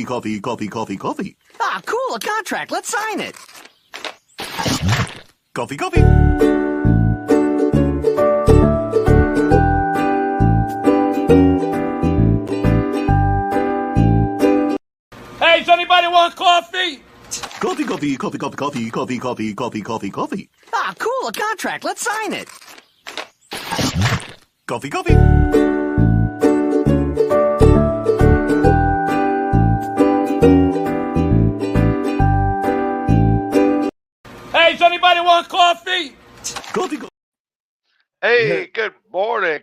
Coffee. Ah, cool, a contract. Let's sign it. Coffee. Hey, does anybody want coffee? Coffee. Ah, cool, a contract. Let's sign it. Coffee. Hey, does anybody want coffee? Coffee. Hey, good morning.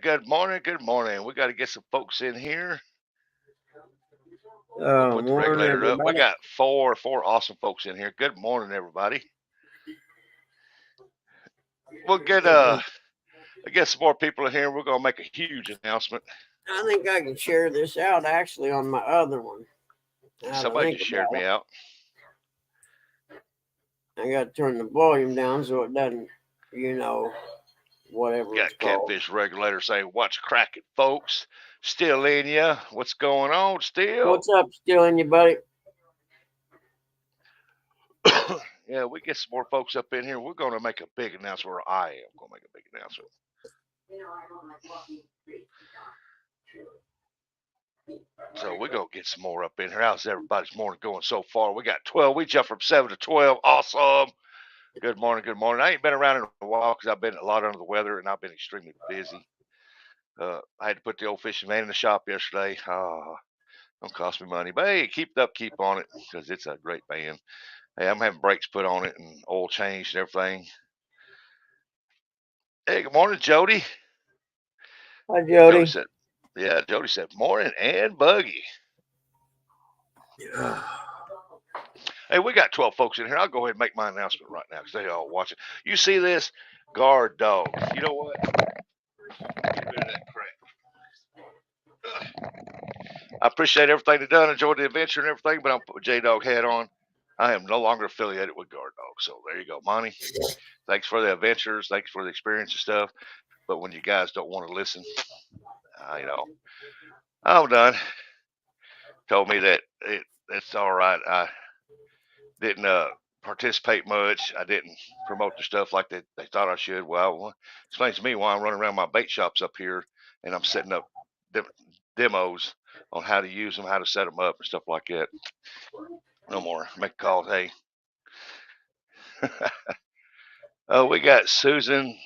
We got to get some folks in here. We'll put the regulator up. We got four awesome folks in here. Good morning, everybody. We'll get some more people in here. We're gonna make a huge announcement. I think I can share this out actually on my other one. Somebody just shared me out. I got to turn the volume down so it doesn't, whatever. Got Catfish Regulator saying, "What's cracking, folks? Still in ya? What's going on? Still? What's up, still in you, buddy?" Yeah, we get some more folks up in here. We're gonna make a big announcement. Or I am gonna make a big announcement. So we're going to get some more up in here. How's everybody's morning going so far? We got 12. We jumped from 7 to 12. Awesome. Good morning. I ain't been around in a while because I've been a lot under the weather and I've been extremely busy. I had to put the old fishing van in the shop yesterday. Don't cost me money. But hey, keep on it because it's a great van. Hey, I'm having brakes put on it and oil changed and everything. Hey, good morning, Jody. Hi, Jody. Jody said, morning and buggy. Hey, we got 12 folks in here. I'll go ahead and make my announcement right now because they all watching. You see this? Guard dog. You know what? Get rid of that crap. I appreciate everything they've done. Enjoyed the adventure and everything, but I'm put J-Dog hat on. I am no longer affiliated with Guard Dog. So there you go, Monty. Thanks for the adventures. Thanks for the experience and stuff. But when you guys don't want to listen, I'm done. Told me that it's all right. I didn't participate much. I didn't promote the stuff like they thought I should. Well, explains to me why I'm running around my bait shops up here and I'm setting up demos on how to use them, how to set them up and stuff like that. No more make calls. Hey. Oh, we got Susan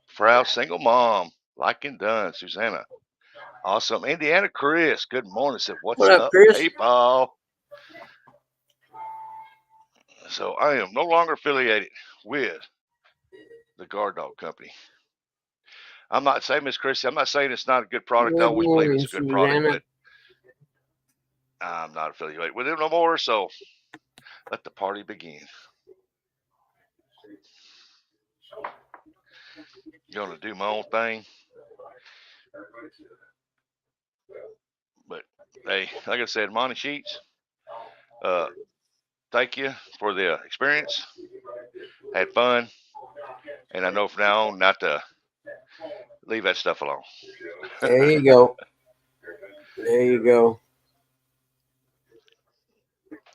Frau, single mom, like and done. Susanna. Awesome. Indiana Chris, good morning. Said, what's up, Chris? PayPal? So I am no longer affiliated with the Guard Dog Company. I'm not saying, Miss Chrissy, I'm not saying it's not a good product. I always believe it's a good product, but I'm not affiliated with it no more. So let the party begin. Gonna do my own thing. But hey, like I said, Monty Sheets, thank you for the experience. Had fun. And I know from now on not to leave that stuff alone. There you go.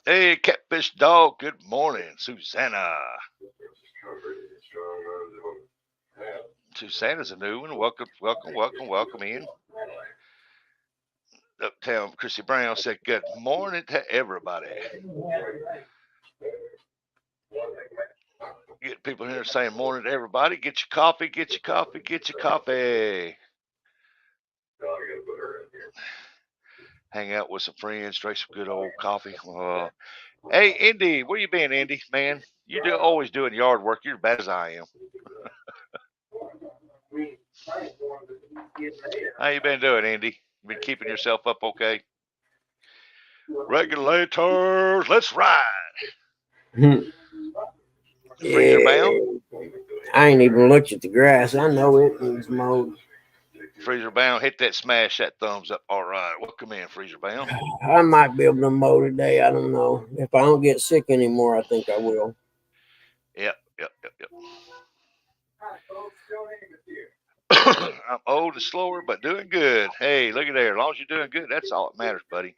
Hey, Catfish Dog, good morning. Susanna. Susanna's a new one. Welcome in. Uptown Chrissy Brown said, good morning to everybody. Get people here saying morning to everybody. Get your coffee. Hang out with some friends, drink some good old coffee. Hey, Indy, where you been, Indy? Man, you always doing yard work. You're as bad as I am. How you been doing, Indy? You been keeping yourself up okay? Regulators, let's ride. Freezer bound? I ain't even looked at the grass. I know it needs mowed. Freezer bound, hit that smash, that thumbs up. All right, welcome in, Freezer bound. I might be able to mow today. I don't know. If I don't get sick anymore, I think I will. Yep. I'm old and slower, but doing good. Hey, look at there. As long as you're doing good, that's all that matters, buddy.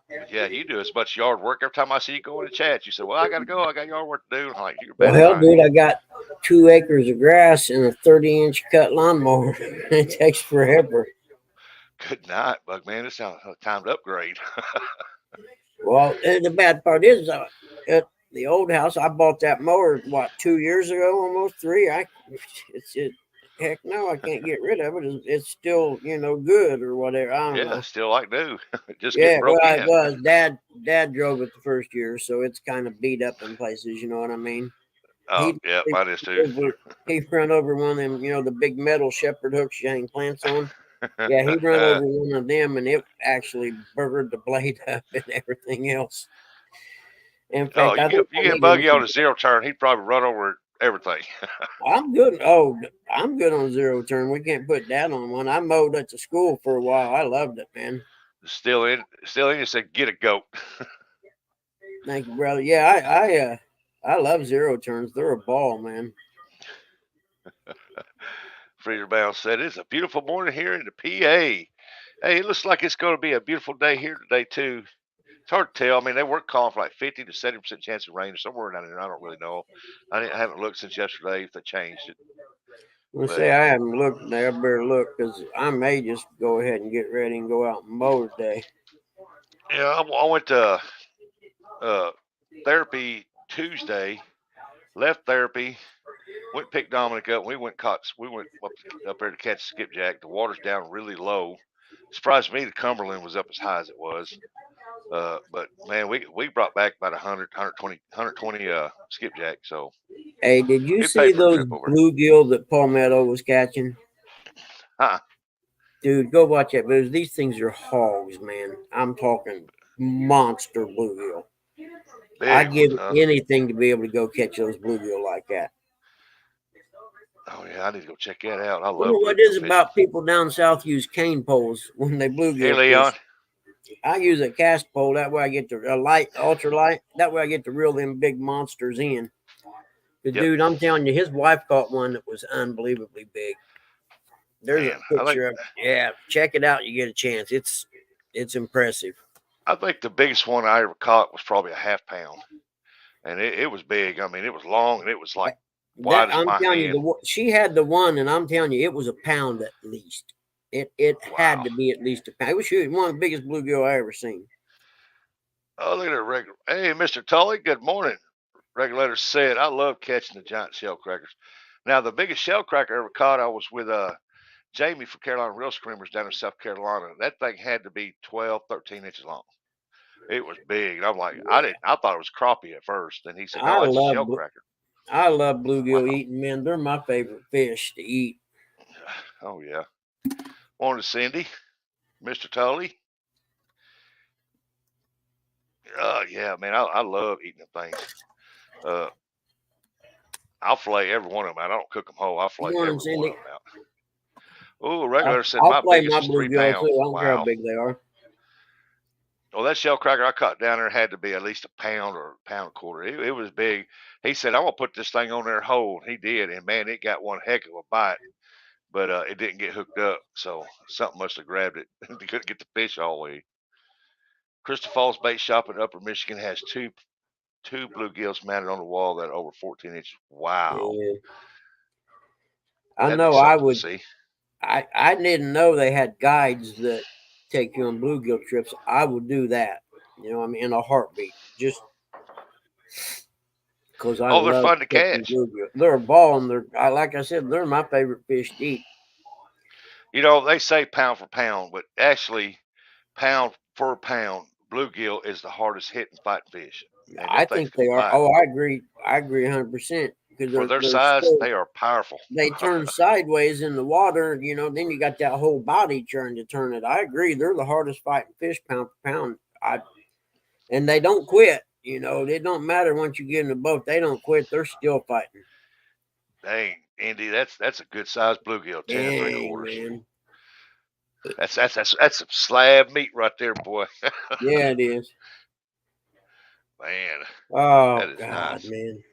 But yeah, you do as much yard work. Every time I see you go in the chat, you say, "Well, I got to go. I got yard work to do." I'm like, "You're Well, better." hell, dude, I got 2 acres of grass and a 30-inch cut lawnmower. It takes forever. Good night, Bug man. It's time to upgrade. Well, and the bad part is, at the old house, I bought that mower, what, 2 years ago, almost 3. Heck no, I can't get rid of it. It's still, good or whatever. I don't Yeah, know. still like new. Just Yeah, getting broke well, in. it was. Dad drove it the first year, so it's kind of beat up in places. You know what I mean? Oh, yeah, mine is too. He run over one of them, the big metal shepherd hooks you hang plants on. Yeah, he run over one of them, and it actually burgered the blade up and everything else. In fact, you get Buggy on a zero turn, he'd probably run over everything. I'm good. Oh, I'm good on zero turn. We can't put that on one. I mowed at the school for a while. I loved it, man. Still in. You said get a goat. Thank you, brother. Yeah, I love zero turns. They're a ball, man. Freezer Bound said it's a beautiful morning here in the PA. Hey, it looks like it's going to be a beautiful day here today too. It's hard to tell. I mean, they were calling for like 50 to 70% chance of rain or somewhere down there. I don't really know. I haven't looked since yesterday if they changed it. Well, say I haven't looked. I better look because I may just go ahead and get ready and go out and mow today. Yeah, I went to therapy Tuesday. Left therapy. Went pick Dominic up. We went up there to catch skipjack. The water's down really low. Surprised me the Cumberland was up as high as it was. But man, we brought back about 120 skipjack. So hey, did you see those bluegill that Palmetto was catching? Dude, go watch that. But these things are hogs, man. I'm talking monster bluegill. I'd give anything to be able to go catch those bluegill like that. Oh yeah, I need to go check that out. I love. What is about people down south use cane poles when they bluegill? Hey, Leon. Fish. I use a cast pole. That way I get the ultralight. That way I get to reel them big monsters in. But dude, I'm telling you, his wife caught one that was unbelievably big. There's a picture of it. Yeah, check it out. You get a chance. It's impressive. I think the biggest one I ever caught was probably a half pound, and it was big. I mean, it was long and it was like wide as my hand. She had the one, and I'm telling you, it was a pound at least. It had to be at least a pound. It was one of the biggest bluegill I ever seen. Oh, look at that regular. Hey, Mr. Tully, good morning. Regulator said, I love catching the giant shell crackers. Now, the biggest shell cracker I ever caught, I was with Jamie from Carolina Real Screamers down in South Carolina. That thing had to be 12, 13 inches long. It was big. And I'm like, I thought it was crappie at first. And he said, no, it's a shell cracker. I love bluegill eating, man. They're my favorite fish to eat. Oh, yeah. Morning, Cindy. Mr. Tully. Yeah, man, I love eating the things. I'll fillet every one of them out. I don't cook them whole. I'll fillet every one of them out. Oh, Regulator said my biggest was 3 pounds. Too. I don't care how big they are. Well, that shell cracker I caught down there had to be at least a pound or a pound and a quarter. It was big. He said, I'm going to put this thing on there whole. He did. And, man, it got one heck of a bite. But it didn't get hooked up. So something must have grabbed it. They couldn't get the fish all the way. Crystal Falls Bait Shop in Upper Michigan has two bluegills mounted on the wall that are over 14 inches. Wow. Yeah. I know I would. I didn't know they had guides that take you on bluegill trips. I would do that. You know, I mean, in a heartbeat. Just because I they're fun to catch. Bluegill. They're a ball, and like I said, they're my favorite fish to eat. You know, they say pound for pound, but actually, pound for pound, bluegill is the hardest hitting fighting fish. I think they are. Oh, I agree. I agree 100%. For their size, they are powerful. They turn sideways in the water, you know, then you got that whole body trying to turn it. I agree. They're the hardest fighting fish pound for pound. And they don't quit. You know, it don't matter once you get in the boat. They don't quit. They're still fighting. Dang, Andy, that's a good size bluegill. 10 3/4. Man. That's some slab meat right there, boy. Yeah, it is. Man. Oh, that is God, nice. Man.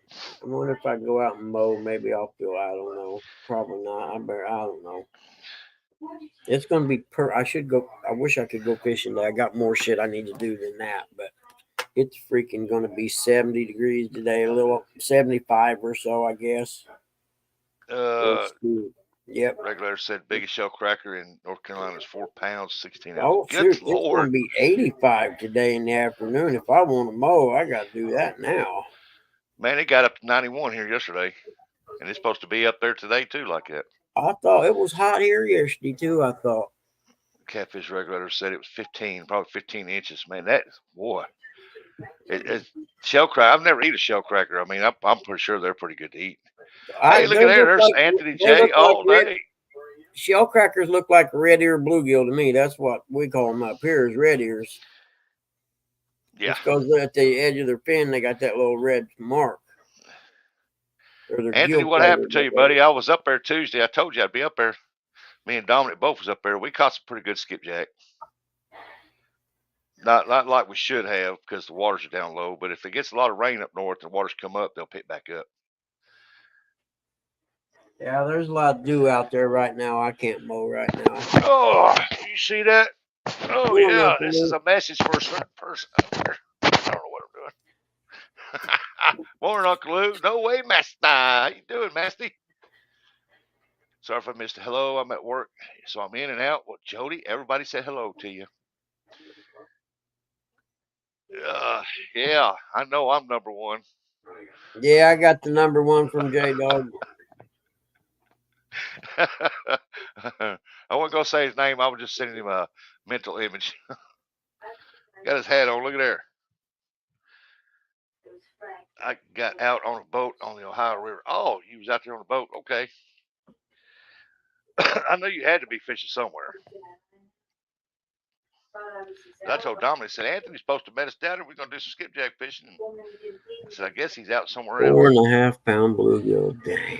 I wonder if I go out and mow, maybe I'll feel, I don't know. Probably not. I don't know. It's gonna be I should go. I wish I could go fishing today. I got more shit I need to do than that, but it's freaking gonna be 70 degrees today. A little 75 or so, I guess. Yep. Regulator said biggest shell cracker in North Carolina is 4 pounds, 16 ounces. Oh Good shoot! Lord. It's gonna be 85 today in the afternoon. If I want to mow, I got to do that now. Man, it got up to 91 here yesterday, and it's supposed to be up there today too, like that. I thought it was hot here yesterday too. I thought. Catfish Regulator said it was 15, probably 15 inches. Man, that boy. It's shell cracker. I've never eaten a shell cracker. I mean, I'm pretty sure they're pretty good to eat. Hey, look at there. There's like, Anthony J. all day. Shell crackers look like a red ear bluegill to me. That's what we call them up here, is red ears. Yeah. Because at the edge of their fin, they got that little red mark. Anthony, what happened to you, buddy? I was up there Tuesday. I told you I'd be up there. Me and Dominic both was up there. We caught some pretty good skipjack. Not like we should have because the waters are down low. But if it gets a lot of rain up north and the waters come up, they'll pick back up. Yeah, there's a lot of dew out there right now. I can't mow right now. Oh, you see that? Oh, yeah. This is a message for a certain person out there. I don't know what I'm doing. Morning, Uncle Lou. No way, Master. How you doing, Masty? Sorry if I missed a hello. I'm at work, so I'm in and out. Well, Jody, everybody said hello to you. Yeah, I know I'm number one. Yeah, I got the number one from J-Dog. I wasn't going to say his name. I was just sending him a mental image. Got his hat on. Look at there. I got out on a boat on the Ohio River. Oh, you was out there on a boat. Okay. I know you had to be fishing somewhere. I told Dominic, I said, Anthony's supposed to met us down there. We're going to do some skipjack fishing. I said, I guess he's out somewhere else. 4.5 pound bluegill. Damn.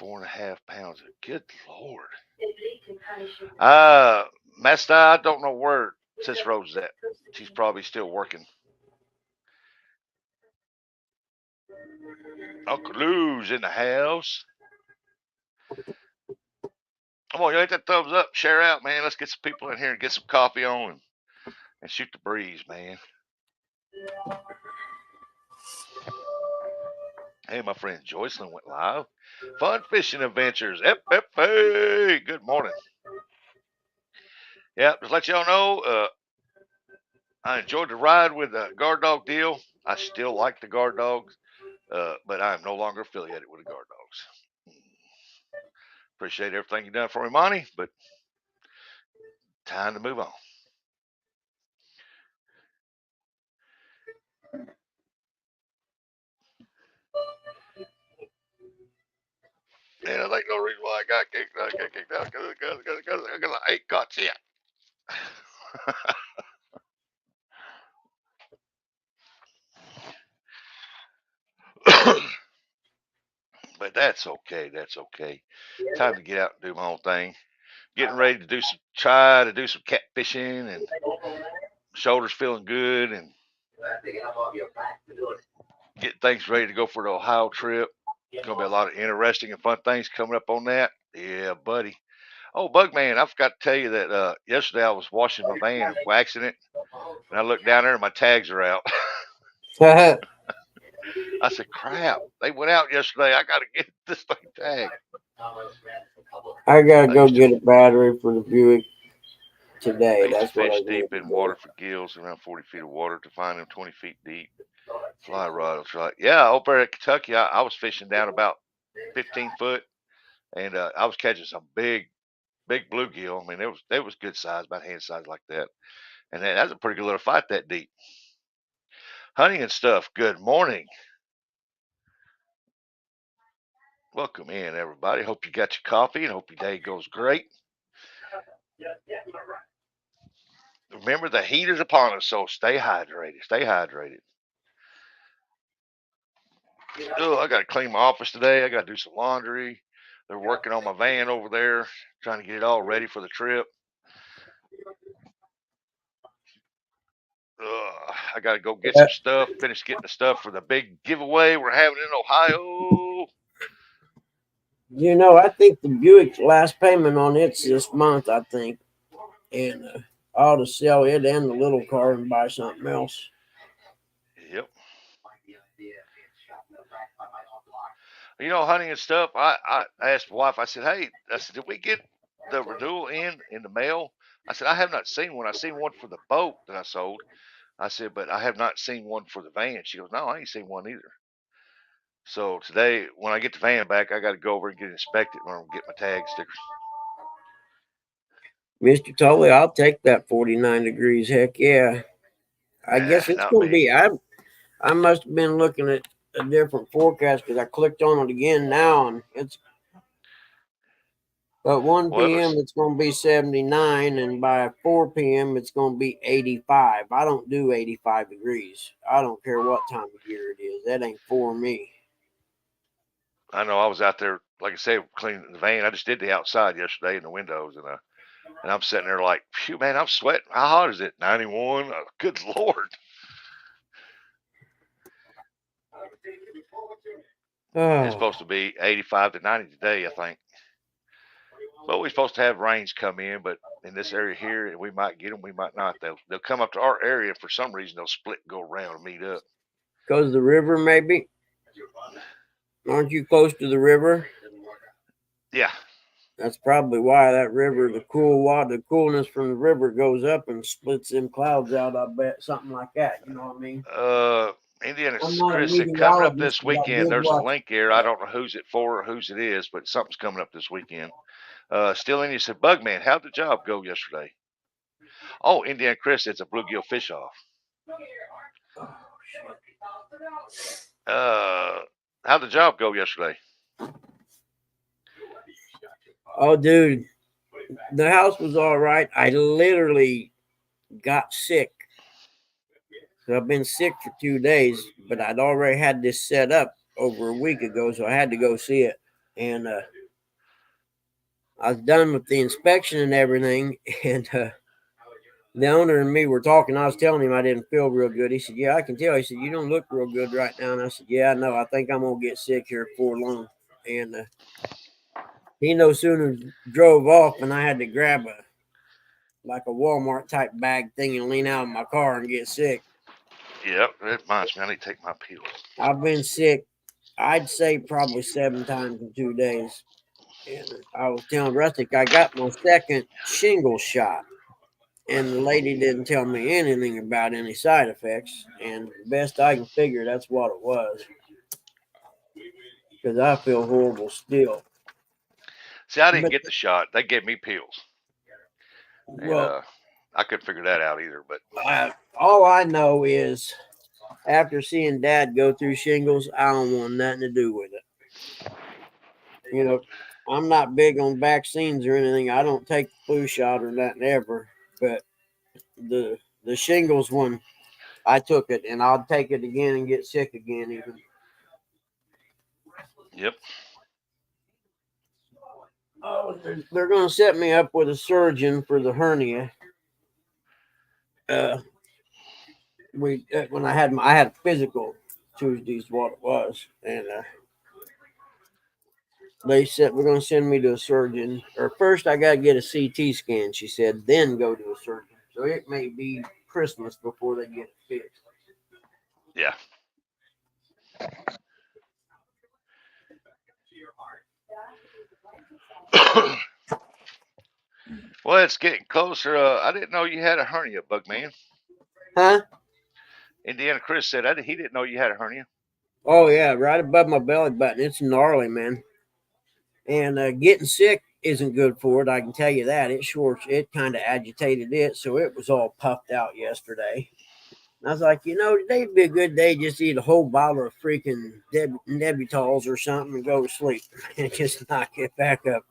4.5 pounds. Good Lord. Master, I don't know where Sis Rose is at. She's probably still working. Uncle Lou's in the house. Come on, you hit that thumbs up, share out, man. Let's get some people in here and get some coffee on and shoot the breeze, man. Hey, my friend Joycelyn went live. Fun fishing adventures. Hey, good morning. Yeah, just let y'all know, I enjoyed the ride with the guard dog deal. I still like the guard dogs, but I am no longer affiliated with the guard dogs. Appreciate everything you've done for me, Monty, but time to move on. And I think no reason why I got kicked out because I ain't caught yet. But that's okay. That's okay. Time to get out and do my own thing. Getting ready to try to do some catfishing, and shoulders feeling good, and get things ready to go for the Ohio trip. It's going to be a lot of interesting and fun things coming up on that. Yeah, buddy. Oh, Bugman, I forgot to tell you that yesterday I was washing my van and waxing it, and I looked down there and my tags are out. I said, crap, they went out yesterday. I got to get this thing tagged. I got to go get a battery for the Buick today. That's what I fish deep in water for gills, around 40 feet of water to find them 20 feet deep. Fly rod. That's right. Yeah, over at Kentucky, I was fishing down about 15 foot, and I was catching some big bluegill. I mean, they was good size, about hand size like that. And that's a pretty good little fight that deep. Hunting and stuff. Good morning. Welcome in, everybody. Hope you got your coffee and hope your day goes great. Remember, the heat is upon us, so stay hydrated. Stay hydrated. Oh, I got to clean my office today. I got to do some laundry. They're working on my van over there, trying to get it all ready for the trip. I got to go get some stuff, finish getting the stuff for the big giveaway we're having in Ohio. You know, I think the Buick's last payment on it's this month, I think. And I ought to sell it and the little car and buy something else. Yep. You know, hunting and stuff. I asked my wife. I said, "Hey," I said, "did we get the renewal in the mail?" I said, "I have not seen one. I seen one for the boat that I sold." I said, "But I have not seen one for the van." She goes, "No, I ain't seen one either." So today, when I get the van back, I got to go over and get it inspected when I get my tag stickers. Mr. Tully, I'll take that 49 degrees. Heck yeah. I guess it's Not going to me. be. I must have been looking at a different forecast because I clicked on it again now, and it's at 1 Well, p.m. it's going to be 79, and by 4 p.m. it's going to be 85. I don't do 85 degrees. I don't care what time of year it is. That ain't for me. I know I was out there, like I say, cleaning the van. I just did the outside yesterday in the windows, and I'm sitting there like, phew, man, I'm sweating. How hot is it? 91. Good Lord. It's supposed to be 85 to 90 today, I think. But we're supposed to have rains come in, but in this area here, we might get them, we might not. They'll come up to our area. For some reason, they'll split and go around and meet up. Because the river, maybe? Aren't you close to the river? Yeah. That's probably why that river, the coolness from the river goes up and splits them clouds out. I bet something like that. You know what I mean? Indiana I'm not a Chris said coming up meteorologist, this but I weekend. did There's a watch. link here. I don't know who's it for or whose it is, but something's coming up this weekend. Still Indiana said, Bugman, how'd the job go yesterday? Oh, Indiana Chris, it's a bluegill fish off. How'd the job go yesterday? Oh, dude, the house was all right. I literally got sick. So I've been sick for 2 days, but I'd already had this set up over a week ago, so I had to go see it. And I was done with the inspection and everything, and the owner and me were talking. I was telling him I didn't feel real good. He said, "Yeah, I can tell." He said, "You don't look real good right now." And I said, "Yeah, I know. I think I'm gonna get sick here before long." And he no sooner drove off, and I had to grab a Walmart type bag thing and lean out of my car and get sick. Yep, that reminds me. I need to take my pills. I've been sick, I'd say probably 7 times in 2 days. And I was telling Rustic I got my second shingle shot. And the lady didn't tell me anything about any side effects. And best I can figure, that's what it was. Because I feel horrible still. See, I didn't But, get the shot. They gave me pills, and well, I couldn't figure that out either. But all I know is after seeing Dad go through shingles, I don't want nothing to do with it. You know, I'm not big on vaccines or anything. I don't take the flu shot or nothing ever. But the shingles one, I took it, and I'll take it again and get sick again. Even. Yep. Oh, they're going to set me up with a surgeon for the hernia. When I had a physical Tuesday's what it was, and they said we're going to send me to a surgeon. Or first, I got to get a CT scan. She said, then go to a surgeon. So it may be Christmas before they get it fixed. Yeah. Well, it's getting closer. I didn't know you had a hernia, Bugman. Huh? Indiana Chris said he didn't know you had a hernia. Oh yeah, right above my belly button. It's gnarly, man. And getting sick isn't good for it. I can tell you that. It kind of agitated it, so it was all puffed out yesterday. And I was like, today'd be a good day just to eat a whole bottle of freaking Nebutals or something and go to sleep and just not get back up.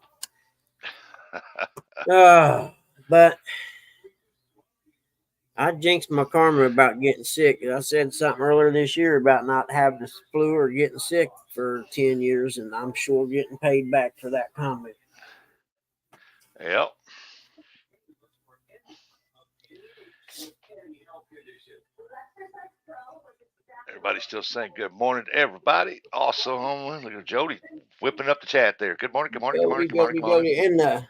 But I jinxed my karma about getting sick. I said something earlier this year about not having the flu or getting sick for 10 years, and I'm sure getting paid back for that comment. Yep. Everybody's still saying good morning to everybody. Also, look at Jody whipping up the chat there. Good morning, good morning, good morning, good morning, good morning. And the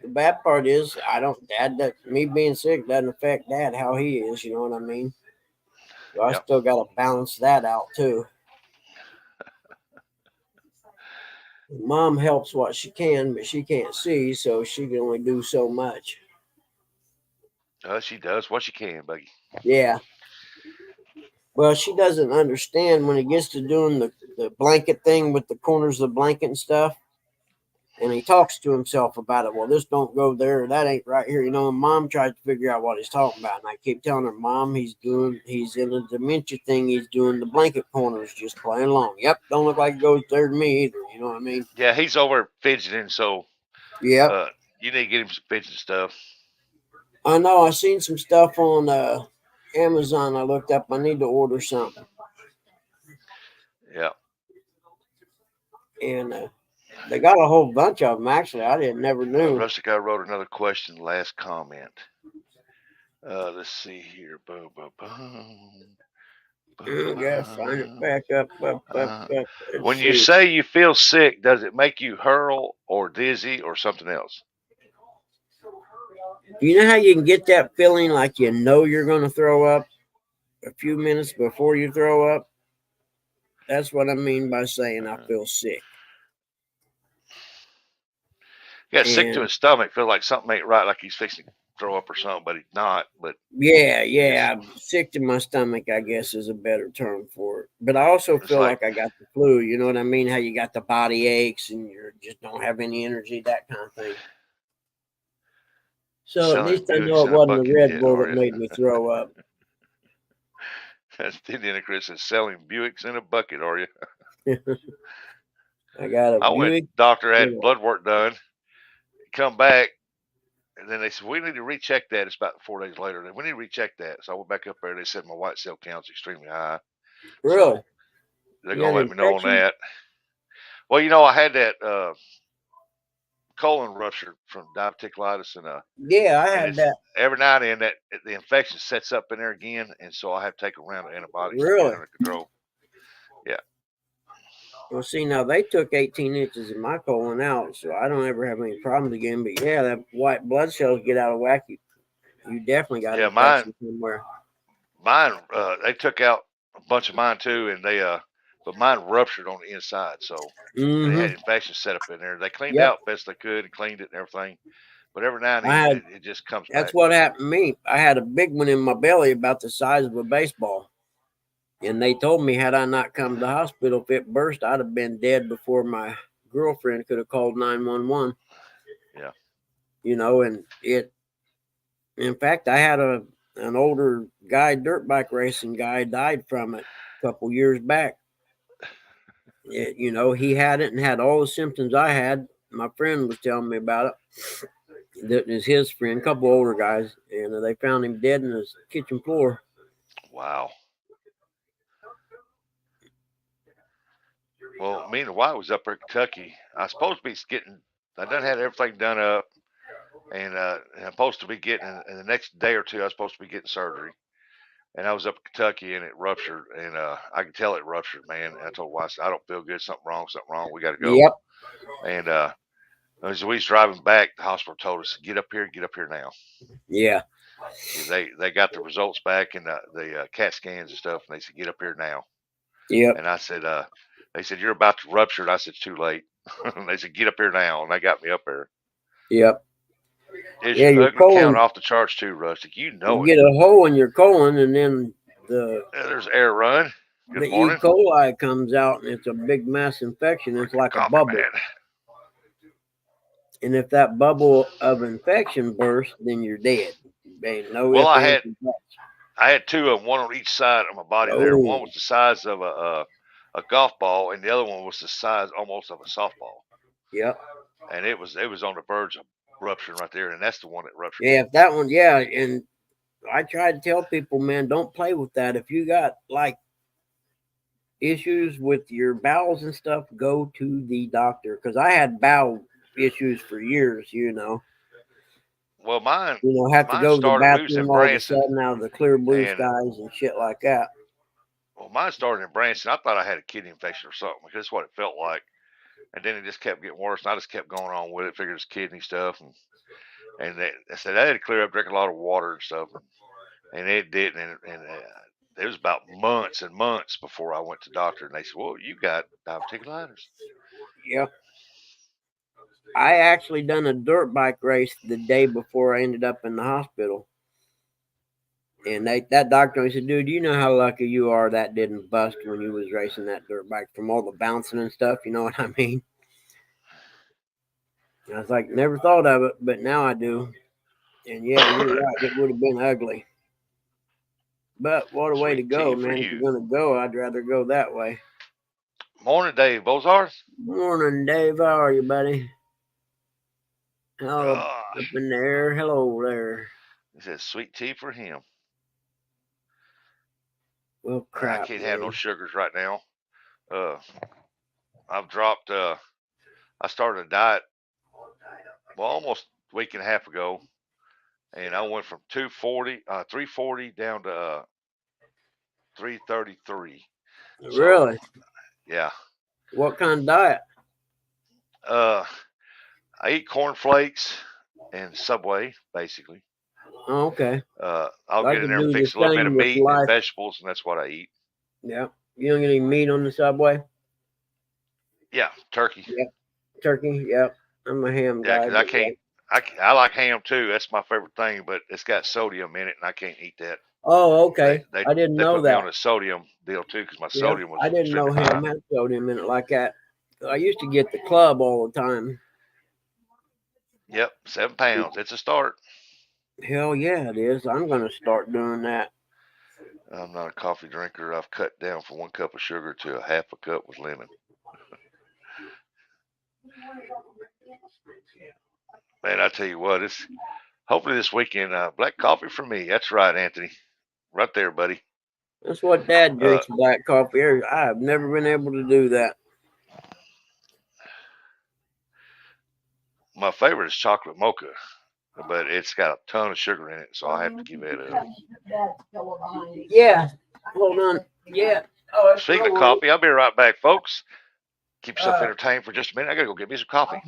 bad part is, me being sick doesn't affect Dad how he is. You know what I mean? So I still got to balance that out too. Mom helps what she can, but she can't see, so she can only do so much. She does what she can, Buggy. Yeah. Well, she doesn't understand when it gets to doing the blanket thing with the corners of the blanket and stuff. And he talks to himself about it. Well, this don't go there. That ain't right here. You know, and Mom tries to figure out what he's talking about. And I keep telling her, Mom, he's in a dementia thing. He's doing the blanket corners, just playing along. Yep. Don't look like it goes there to me either. You know what I mean? Yeah, he's over fidgeting. So, yeah. You need to get him some fidget stuff. I know. I seen some stuff on Amazon. I looked up. I need to order something. Yeah. And they got a whole bunch of them, actually. I never knew. Rustic guy wrote another question, last comment. Let's see here. Boom, boom, boom. Yeah, find it back up. When you say you feel sick, does it make you hurl or dizzy or something else? Do you know how you can get that feeling like you know you're going to throw up a few minutes before you throw up? That's what I mean by saying I feel sick. Yeah, sick to his stomach. Feel like something ain't right, like he's fixing to throw up or something, but he's not. But yeah, I'm sick to my stomach, I guess, is a better term for it. But I also feel like I got the flu. You know what I mean? How you got the body aches and you just don't have any energy, that kind of thing. So at least I know it wasn't the Red Bull that made me throw up. That's Indiana Chris is selling Buicks in a bucket, are you? I got a Buick. Went doctor had blood work done. Come back, and then they said, we need to recheck that. It's about 4 days later. We need to recheck that. So I went back up there. They said my white cell count's extremely high. Really? So they're going to let me know on that. Well, you know, I had that colon rupture from diverticulitis. Yeah, I had that. Every now and then the infection sets up in there again, and so I have to take a round of antibiotics to really? get under control. Yeah. Well, see, now they took 18 inches of my colon out, so I don't ever have any problems again. But yeah, that white blood cells get out of whack. You definitely got infection somewhere. Mine, they took out a bunch of mine too, and but mine ruptured on the inside, so they had infection set up in there. They cleaned out best they could and cleaned it and everything. But every now and then it just comes back. That's what happened to me. I had a big one in my belly about the size of a baseball. And they told me, had I not come to the hospital, if it burst, I'd have been dead before my girlfriend could have called 911. Yeah. You know, and in fact, I had an older guy, dirt bike racing guy, died from it a couple years back. You know, he had it and had all the symptoms I had. My friend was telling me about it. That is his friend, a couple older guys, and they found him dead in his kitchen floor. Wow. Well, me and the wife was up there in Kentucky. I was supposed to be I done had everything done up, and I'm supposed to be getting, in the next day or two, I was supposed to be getting surgery. And I was up in Kentucky, and it ruptured, and I could tell it ruptured, man. And I told the wife, I don't feel good, something wrong, we got to go. Yep. And as we was driving back, the hospital told us, get up here now. Yeah. They got the results back and the CAT scans and stuff, and they said, get up here now. Yep. And I said, they said, you're about to rupture. And I said, it's too late. They said, get up here now. And they got me up there. Yep. Your colon count off the charts too, Rustic. You know you get a hole in your colon, and then there's air run. The E. coli comes out, and it's a big mass infection. It's like a bubble. Man. And if that bubble of infection bursts, then you're dead. Well, I had two of them, one on each side of my body. There, one was the size of a golf ball, and the other one was the size almost of a softball. Yep. And it was on the verge of rupturing right there, and that's the one that ruptured. Yeah, that one, yeah. And I try to tell people, man, don't play with that. If you got like issues with your bowels and stuff, go to the doctor. Because I had bowel issues for years, you know. Well, mine, have to go to the bathroom all of a sudden out of the clear blue skies and shit like that. Well, mine started in Branson. I thought I had a kidney infection or something, because that's what it felt like. And then it just kept getting worse. And I just kept going on with it. Figured it's kidney stuff. And I said I had to clear up, drink a lot of water and stuff. And it didn't. And it was about months and months before I went to the doctor. And they said, well, you got diverticulitis. Yep. I actually done a dirt bike race the day before I ended up in the hospital. And that doctor said, dude, you know how lucky you are that didn't bust when you was racing that dirt bike from all the bouncing and stuff. You know what I mean? And I was like, never thought of it, but now I do. And yeah, you're right. It would have been ugly. But what a way to go, man. If you're going to go, I'd rather go that way. Morning, Dave Bozars. Morning, Dave. How are you, buddy? Oh, up in there. Hello there. He says sweet tea for him. Well, crap. I can't have no sugars right now. I've dropped. I started a diet, well, almost a week and a half ago, and I went from 340 down to 333. Really? So, yeah. What kind of diet? I eat cornflakes and Subway, basically. Oh, okay. I'll get in there and fix a little bit of meat and vegetables, and that's what I eat. Yeah. You don't get any meat on the Subway? Yeah, turkey. Yep. Turkey, yep. I'm a ham guy. Yeah, because I like ham too. That's my favorite thing, but it's got sodium in it, and I can't eat that. Oh, okay. I didn't know that. They put me on a sodium deal too, because my sodium was. I didn't know ham had sodium in it like that. I used to get the club all the time. Yep, 7 pounds. It's a start. Hell yeah, it is. I'm going to start doing that. I'm not a coffee drinker. I've cut down from 1 cup of sugar to a half a cup with lemon. Man, I tell you what, it's hopefully this weekend, black coffee for me. That's right, Anthony. Right there, buddy. That's what Dad drinks, black coffee. I've never been able to do that. My favorite is chocolate mocha, but it's got a ton of sugar in it, so I have to give it up. Yeah. Hold on. Yeah. Oh, speaking of coffee, I'll be right back, folks. Keep yourself entertained for just a minute. I got to go get me some coffee.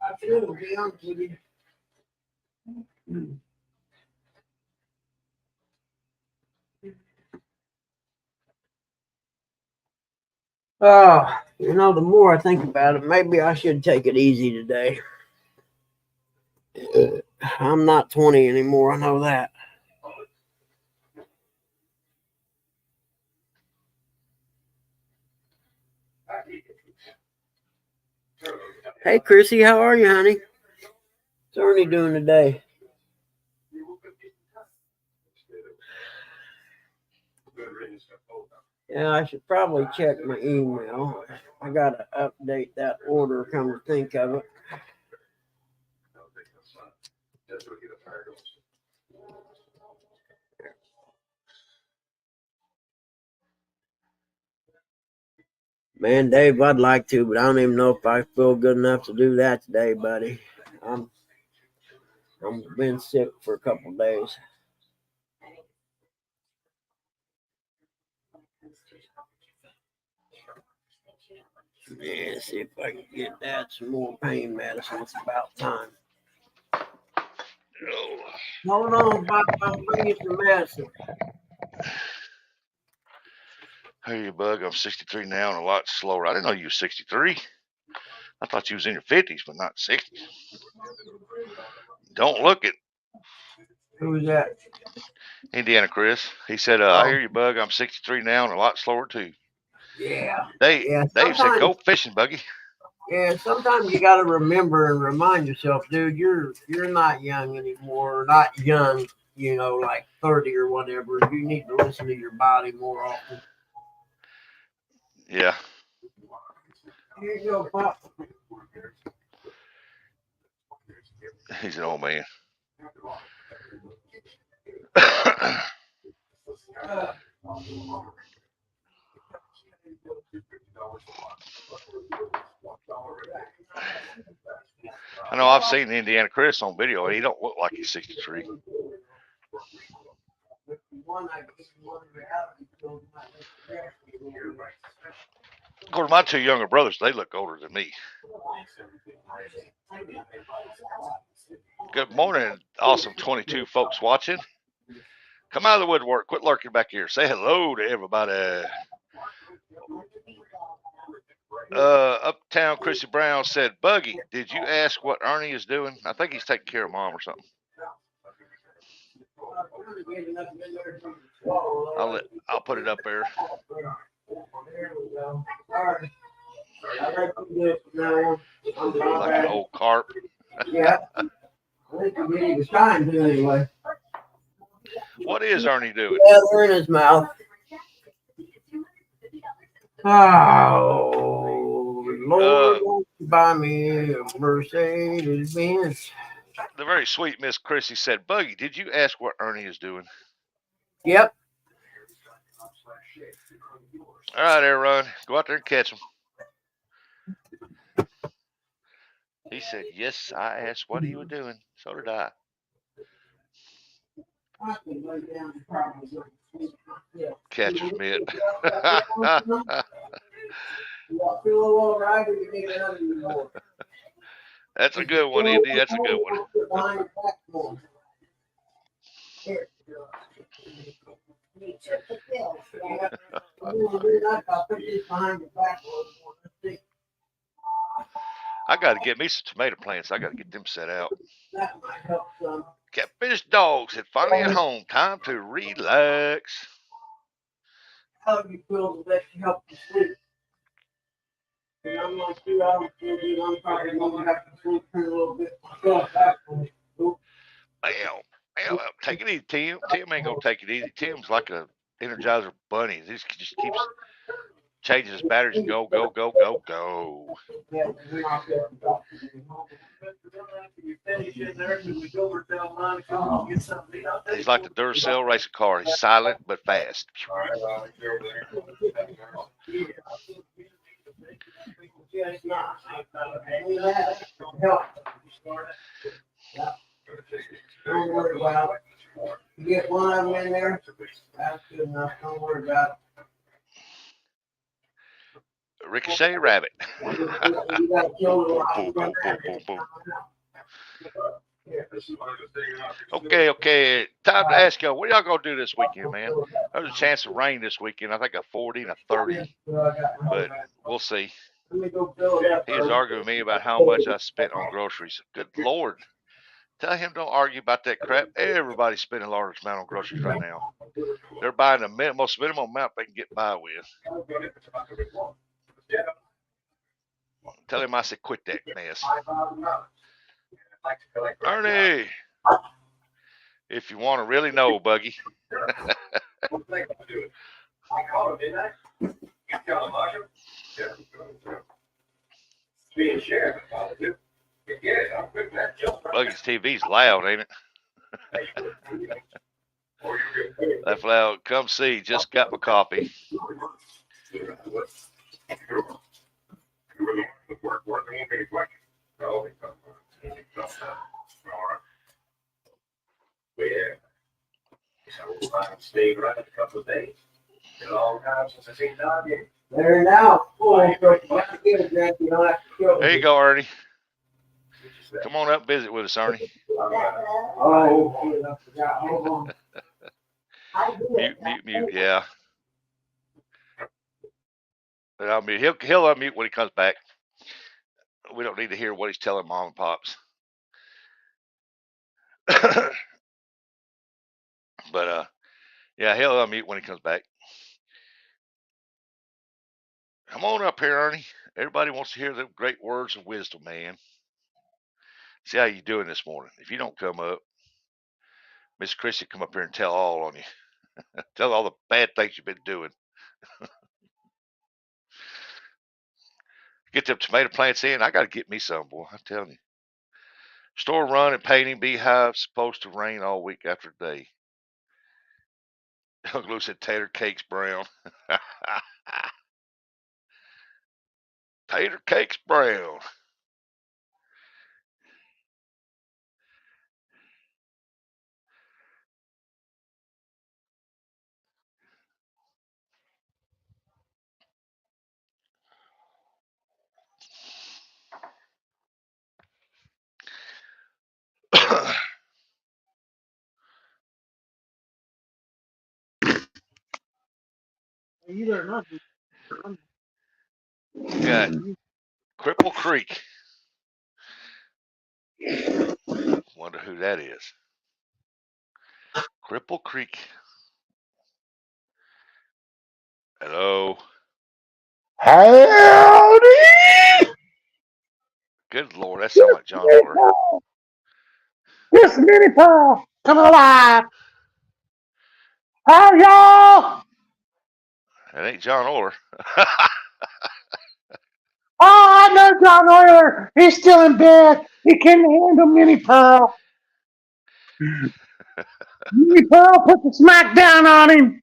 I feel to be honest with you. You know, the more I think about it, maybe I should take it easy today. I'm not 20 anymore. I know that. Hey, Chrissy, how are you, honey? What's Ernie doing today? Yeah, I should probably check my email. I got to update that order, come to think of it. Man, Dave, I'd like to, but I don't even know if I feel good enough to do that today, buddy. I'm been sick for a couple of days. Yeah, see if I can get that some more pain medicine. It's about time. Hold on, Bob. I'll bring you some medicine. Hey, you bug. I'm 63 now and a lot slower. I didn't know you were 63. I thought you was in your 50s, but not 60s. Don't look it. Who's that? Indiana Chris. He said, I hear you, bug. I'm 63 now and a lot slower, too. Yeah. Dave said, go fishing, Buggy. Yeah, sometimes you got to remember and remind yourself, dude, you're not young anymore. Not young, you know, like 30 or whatever. You need to listen to your body more often. Yeah. Here you go, Pop. He's an old man. I know I've seen Indiana Chris on video, and he don't look like he's 63. Of course, my two younger brothers, they look older than me. Good morning, awesome 22 folks watching. Come out of the woodwork. Quit lurking back here. Say hello to everybody. Uptown Chrissy Brown said, Buggy, did you ask what Ernie is doing? I think he's taking care of Mom or something. I'll put it up there. Like an old carp. Yeah. I think we need to shine too anyway. What is Ernie doing? Yeah, they're in his mouth. Oh, Lord, won't you buy me a Mercedes Benz? The very sweet Miss Chrissy said, Buggy, did you ask what Ernie is doing? Yep. All right, Aaron, go out there and catch him. He said, yes, I asked what he was doing. So did I. Catcher's mitt. That's a good one, Indy. That's a good one. I got to get me some tomato plants. I got to get them set out. Catfish Dog said, finally at home. Time to relax. How do you feel that you help you sleep? And I'm like 2 hours, I'm probably going to have to sleep a little bit. Well, take it easy, Tim. Tim ain't going to take it easy. Tim's like a Energizer bunny. He just keeps changing his batteries and go, go, go, go, go. He's like the Duracell racing car. He's silent but fast. Don't worry about it. You get one of them in there, that's good enough. Don't worry about it. Ricochet Rabbit. Okay. Time to ask y'all, what y'all gonna do this weekend, man? There's a chance of rain this weekend. I think a 40 and a 30, but we'll see. He was arguing with me about how much I spent on groceries. Good Lord. Tell him don't argue about that crap. Everybody's spending a large amount on groceries right now. They're buying the most minimum amount they can get by with. Tell him I said quit that mess. Ernie, if you want to really know, Buggy. Buggy's TV's loud, ain't it? That's loud. Come see. Just got my coffee. There now. There you go, Ernie. Come on up, visit with us, Ernie. Mute. Yeah. But I'll mute. He'll unmute when he comes back. We don't need to hear what he's telling Mom and Pops. But yeah, he'll unmute when he comes back. Come on up here, Ernie. Everybody wants to hear the great words of wisdom, man. See how you doing this morning. If you don't come up, Miss Chrissy come up here and tell all on you. Tell all the bad things you've been doing. Get them tomato plants in. I got to get me some, boy. I'm telling you. Store run and painting beehives supposed to rain all week after day. Uncle Lou said tater cakes brown. Tater cakes brown. Got Cripple Creek. Wonder who that is. Cripple Creek. Hello. Howdy! Good Lord, that sounds like John Orr. This mini pearl coming alive. How y'all? That ain't John Orr. Oh, I know John Euler. He's still in bed. He can handle mini pearl. Mini pearl put the smack down on him.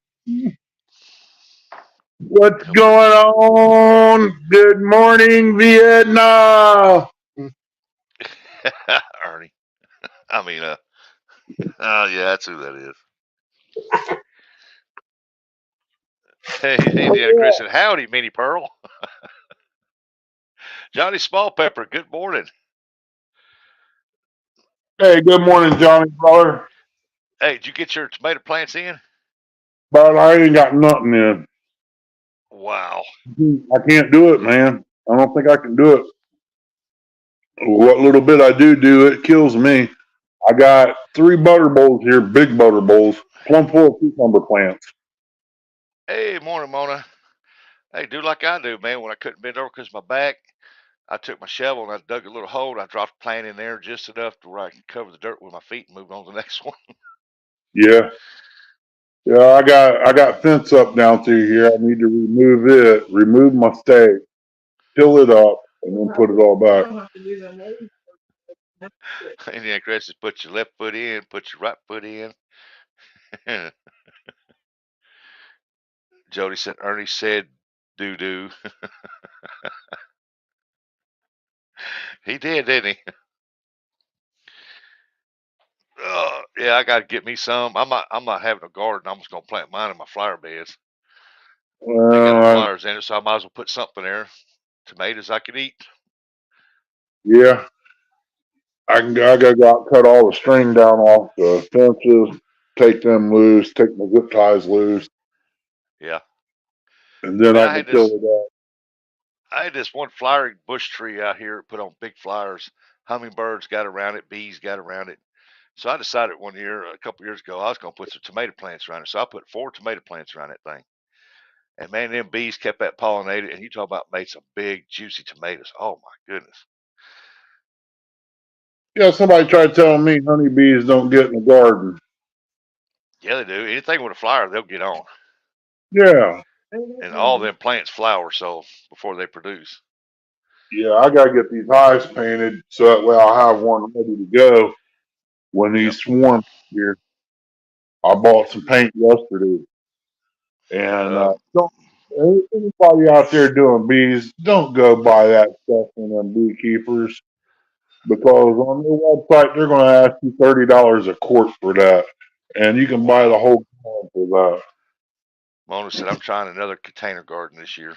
What's going on? Good morning, Vietnam. Ernie. I mean, oh yeah, that's who that is. Hey, Indiana Chris said, howdy, Mini Pearl. Johnny Small Pepper, good morning. Hey, good morning, Johnny, brother. Hey, did you get your tomato plants in? But I ain't got nothing in. Wow. I can't do it, man. I don't think I can do it. What little bit I do, it kills me. I got 3 butter bowls here, big butter bowls, plumb full of cucumber plants. Hey, morning, Mona. Hey, do like I do, man. When I couldn't bend over because of my back, I took my shovel and I dug a little hole and I dropped a plant in there just enough to where I can cover the dirt with my feet and move on to the next one. Yeah. Yeah, I got fence up down through here. I need to remove it, remove my stake, fill it up, and then put it all back. Indiana Chris says, put your left foot in, put your right foot in. Jody said, Ernie said, doo doo. He did, didn't he? Yeah, I got to get me some. I'm not having a garden. I'm just gonna plant mine in my flower beds. They got no flowers in it, so I might as well put something there. Tomatoes I could eat. Yeah, I gotta go out, cut all the string down off the fences, take them loose, take my zip ties loose, Yeah. and then Man, I can fill it up. I had this one flowering bush tree out here, put on big flowers. Hummingbirds got around it, bees got around it. So I decided one year, a couple years ago, I was gonna put some tomato plants around it. So I put 4 tomato plants around that thing. And man, them bees kept that pollinated, and you talk about made some big, juicy tomatoes. Oh my goodness. Yeah, somebody tried telling me honeybees don't get in the garden. Yeah, they do. Anything with a flower, they'll get on. Yeah. And all them plants flower so before they produce. Yeah, I gotta get these hives painted so that way I'll have one ready to go when these swarm here. I bought some paint yesterday, and don't anybody out there doing bees, don't go buy that stuff from them beekeepers because on their website they're going to ask you $30 a quart for that, and you can buy the whole can for that. Mona said, I'm trying another container garden this year.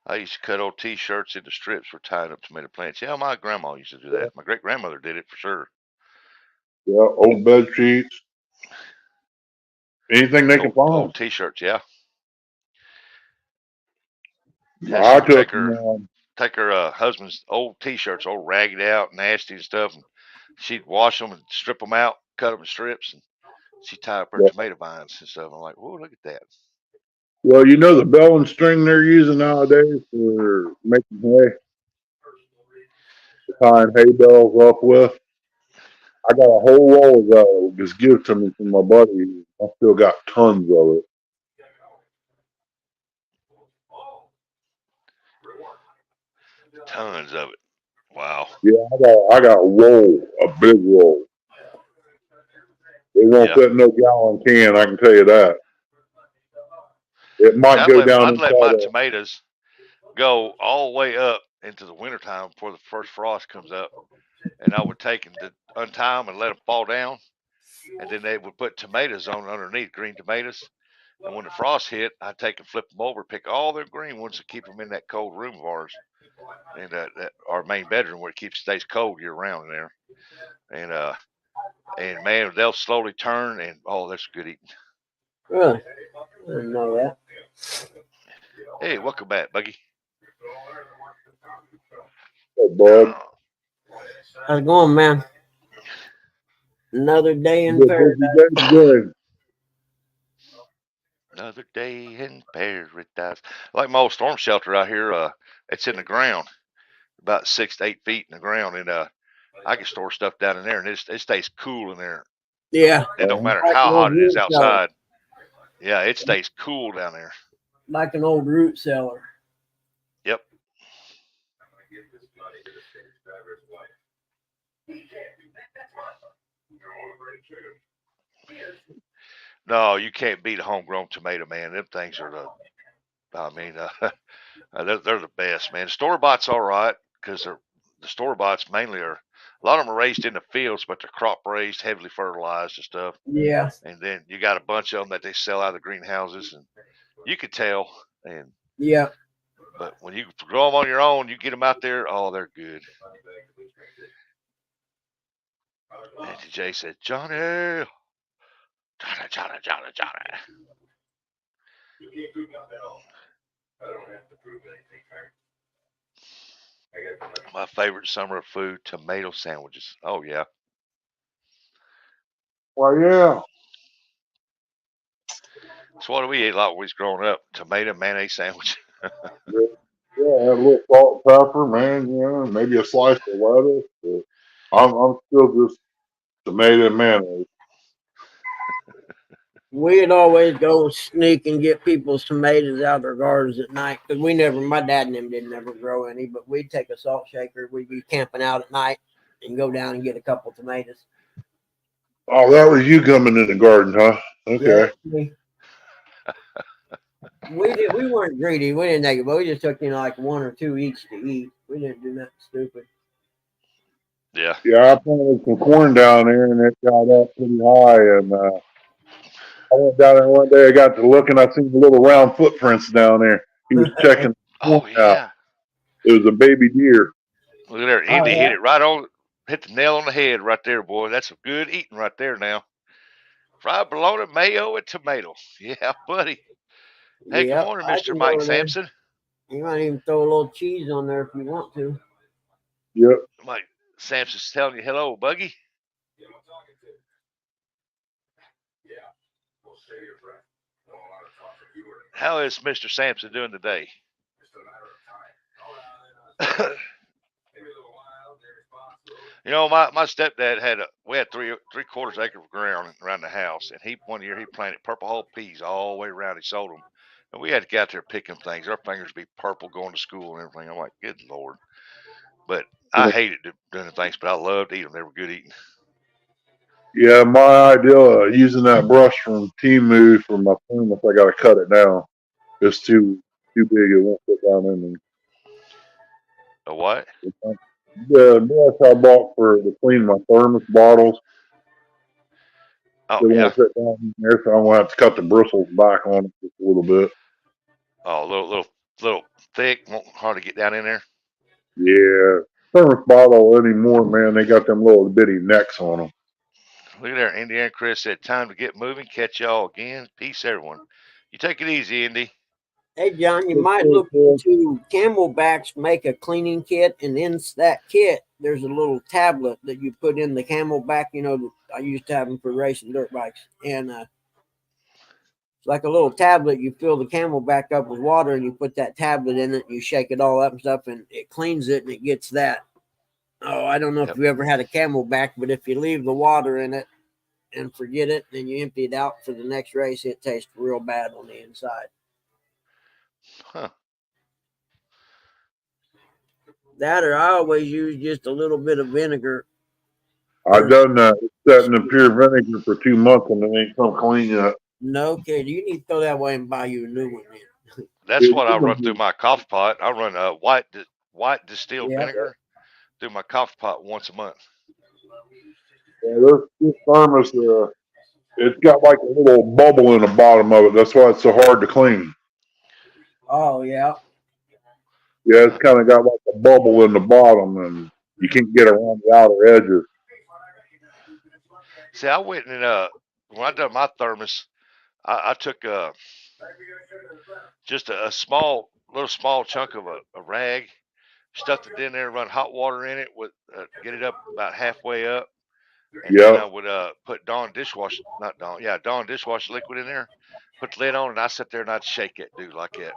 I used to cut old T-shirts into strips for tying up tomato plants. Yeah, my grandma used to do that. My great-grandmother did it for sure. Yeah, old bed sheets, anything they can find. Old T-shirts, yeah. Yeah, I she would took take her husband's old T-shirts, all ragged out, nasty and stuff, and she'd wash them and strip them out, cut them in strips, and she'd tie up her tomato vines and stuff. I'm like, whoa, look at that. well, you know the bell and string they're using nowadays for making hay, tying hay bales up with. I got a whole roll of that just give to me from my buddy. I still got tons of it. Tons of it. Wow. Yeah, I got a roll, a big roll. It won't Yeah. fit in no gallon can, I can tell you that. It See, might go down I'd let inside my a, tomatoes go all the way up into the wintertime before the first frost comes up, and I would take them to untie them and let them fall down, and then they would put tomatoes on underneath, green tomatoes. And when the frost hit, I'd take and flip them over, pick all their green ones and keep them in that cold room of ours, and that our main bedroom where it stays cold year round in there. And man, they'll slowly turn, and oh, that's good eating. Really? I didn't know that. Hey, welcome back, Buggy. bug. How's it going, man? Another day in Good, paradise. good. Another day in paradise. Like my old storm shelter out here, it's in the ground, about 6 to 8 feet in the ground, and I can store stuff down in there, and it stays cool in there. Yeah. It don't matter Like how an hot old it is root cellar. outside. Yeah, it stays cool down there. Like an old root cellar. Yep. No, you can't beat a homegrown tomato, man. Them things are they're the best, man. Store bought's all right because the store bought's mainly are a lot of them are raised in the fields, but they're crop raised, heavily fertilized and stuff. Yeah. And then you got a bunch of them that they sell out of the greenhouses, and you could tell. And Yeah. but when you grow them on your own, you get them out there. Oh, they're good. Auntie J said, Johnny. My favorite summer food, tomato sandwiches. Oh, yeah. Well, yeah. So what do we eat a lot when we was growing up? Tomato mayonnaise sandwich. Yeah, add a little salt and pepper, man, maybe a slice of lettuce. But I'm still just tomato and mayonnaise. We'd always go sneak and get people's tomatoes out of their gardens at night because my dad and them didn't ever grow any, but we'd take a salt shaker. We'd be camping out at night and go down and get a couple tomatoes. Oh, that was you coming in the garden, huh? Okay. Yeah, we weren't greedy. We didn't take it, but we just took like one or two each to eat. We didn't do nothing stupid. Yeah. Yeah, I planted some corn down there, and it got up pretty high, and I went down there one day. I got to looking. I seen the little round footprints down there. He was checking Oh, out. yeah. It was a baby deer. Look at there. Indy hit it right on, hit the nail on the head right there, boy. That's some good eating right there now. Fried bologna, mayo, and tomato. Yeah, buddy. Hey, Yep, good morning, I Mr. can Mike go there. Sampson. You might even throw a little cheese on there if you want to. Yep. Mike Sampson's telling you hello, Buggy. How is Mr. Sampson doing today? You know, my stepdad we had three-quarters acre of ground around the house, and one year he planted purple hull peas all the way around. He sold them, and we had to get out there picking things. Our fingers would be purple going to school and everything. I'm like, good Lord. But I hated doing the things, but I loved eating them. They were good eating. Yeah, my idea of using that brush from Temu for my plume, if I got to cut it down, it's too big. It won't fit down in me. A what? The brush I bought to clean my thermos bottles. Oh, It yeah. won't fit down in there, so I'm gonna have to cut the bristles back on it just a little bit. Oh, a little thick, won't hardly get down in there. Yeah, thermos bottle anymore, man. They got them little bitty necks on them. Look at there. Indiana Chris said, time to get moving. Catch y'all again. Peace, everyone. You take it easy, Indy. Hey, John, you might look into Camelbacks make a cleaning kit, and in that kit, there's a little tablet that you put in the Camelback. You know, I used to have them for racing dirt bikes, and it's like a little tablet. You fill the Camelback up with water, and you put that tablet in it, and you shake it all up and stuff, and it cleans it, and it gets that. Oh, I don't know if you ever had a Camelback, but if you leave the water in it and forget it, then you empty it out for the next race, it tastes real bad on the inside. Huh. That or I always use just a little bit of vinegar. I done that. It's sat in the pure vinegar for 2 months and it ain't come clean yet. No kid, you need to throw that away and buy you a new one then. That's what I run through my coffee pot. I run white distilled Yeah. vinegar through my coffee pot once a month. Yeah, this thermos, it's got like a little bubble in the bottom of it. That's why it's so hard to clean. Oh yeah. Yeah, it's kind of got like a bubble in the bottom, and you can't get around the outer edges. See, I went and when I done my thermos, I took just a small chunk of a rag, stuffed it in there, run hot water in it with get it up about halfway up, and then I would put Dawn dishwasher liquid in there, put the lid on, and I sit there and I'd shake it, dude, like that.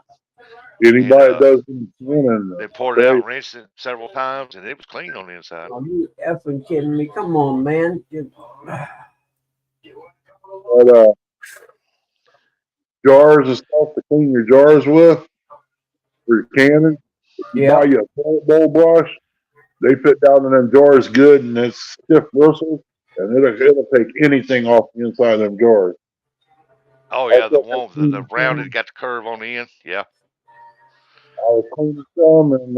Anybody that does cleaning, then poured it out and rinsed it several times, and it was clean on the inside. Are you effing kidding me? Come on, man. But, jars of stuff to clean your jars with, for your canning. You buy you a toilet bowl brush, they put down in them jars good, and it's stiff bristles, and it'll take anything off the inside of them jars. Oh yeah, the one with the rounded, got the curve on the end. Yeah. I was cleaning some, and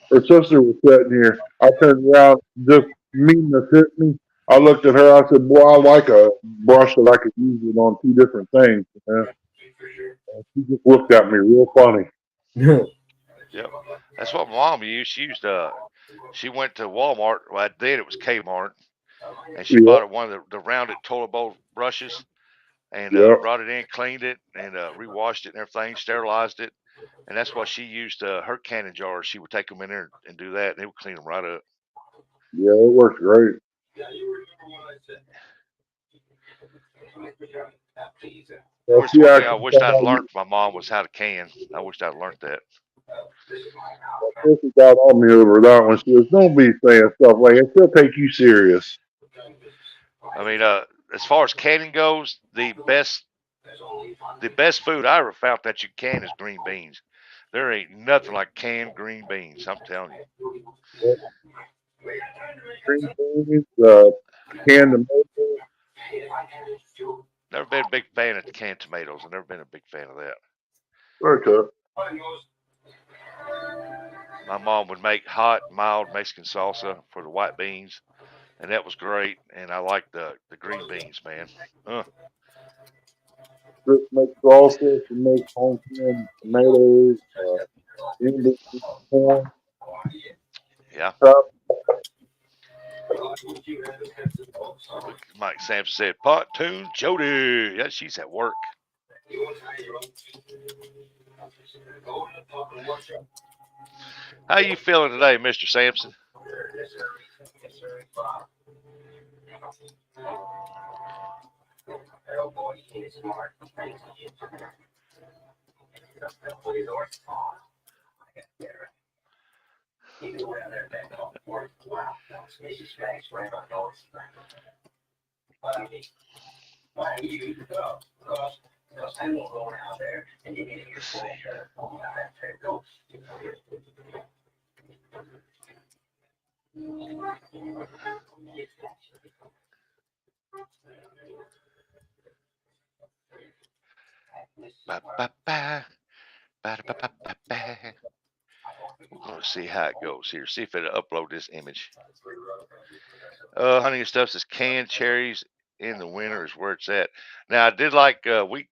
her sister was sitting here. I turned around, just meanness hit me. I looked at her. I said, "Boy, I like a brush that I could use it on 2 different things." And she just looked at me real funny. Yep, that's what my mom used. She went to Walmart. Well, then it was Kmart, and she bought her one of the rounded toilet bowl brushes, and brought it in, cleaned it, and rewashed it and everything, sterilized it, and that's what she used. Her canning jars, she would take them in there and do that, and it would clean them right up. Yeah, it works great. One thing I wished I'd learned from my mom was how to can. I wished I'd learned that. She got on me over that one. She goes, "Don't be saying stuff like that. She'll take you serious." I mean, as far as canning goes, the best food I ever found that you can is green beans. There ain't nothing like canned green beans. I'm telling you. Green beans, canned tomatoes. Never been a big fan of canned tomatoes. I've never been a big fan of that. Okay. My mom would make hot, mild Mexican salsa for the white beans, and that was great. And I like the green beans, man. Just make salsa, to make home canned tomatoes, corn. Yeah. Mike Sampson said, "Pontoon Jody." Yeah, she's at work. How you feeling today, Mr. Sampson? Let's see how it goes here. See if it'll upload this image. Honey and Stuff says canned cherries in the winter is where it's at. Now I did like my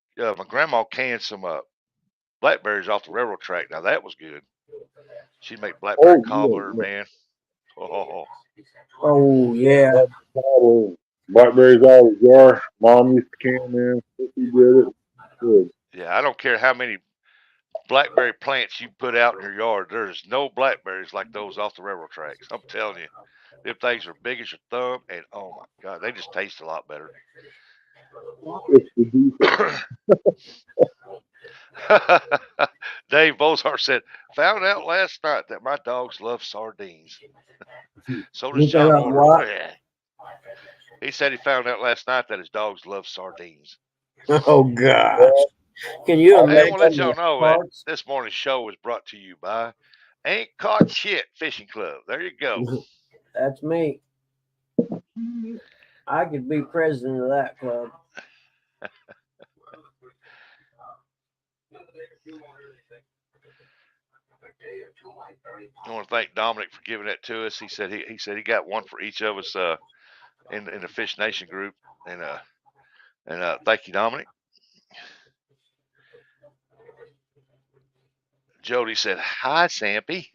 grandma canned some blackberries off the railroad track. Now that was good. She'd make blackberry cobbler, man. Oh yeah. Blackberries out of the jar. Mom used to can them. She did it. Good. Yeah, I don't care how many blackberry plants you put out in your yard. There's no blackberries like those off the railroad tracks. I'm telling you, them things are big as your thumb, and oh my god, they just taste a lot better. Dave Bozar said, "Found out last night that my dogs love sardines." So does John Warner. He said he found out last night that his dogs love sardines. Oh gosh. Can you imagine? I want to let y'all know that this morning's show was brought to you by Ain't Caught Shit Fishing Club. There you go. That's me. I could be president of that club. I want to thank Dominic for giving that to us. He said he got one for each of us in the Fish Nation group, and thank you, Dominic. Jody said, "Hi, Sampy."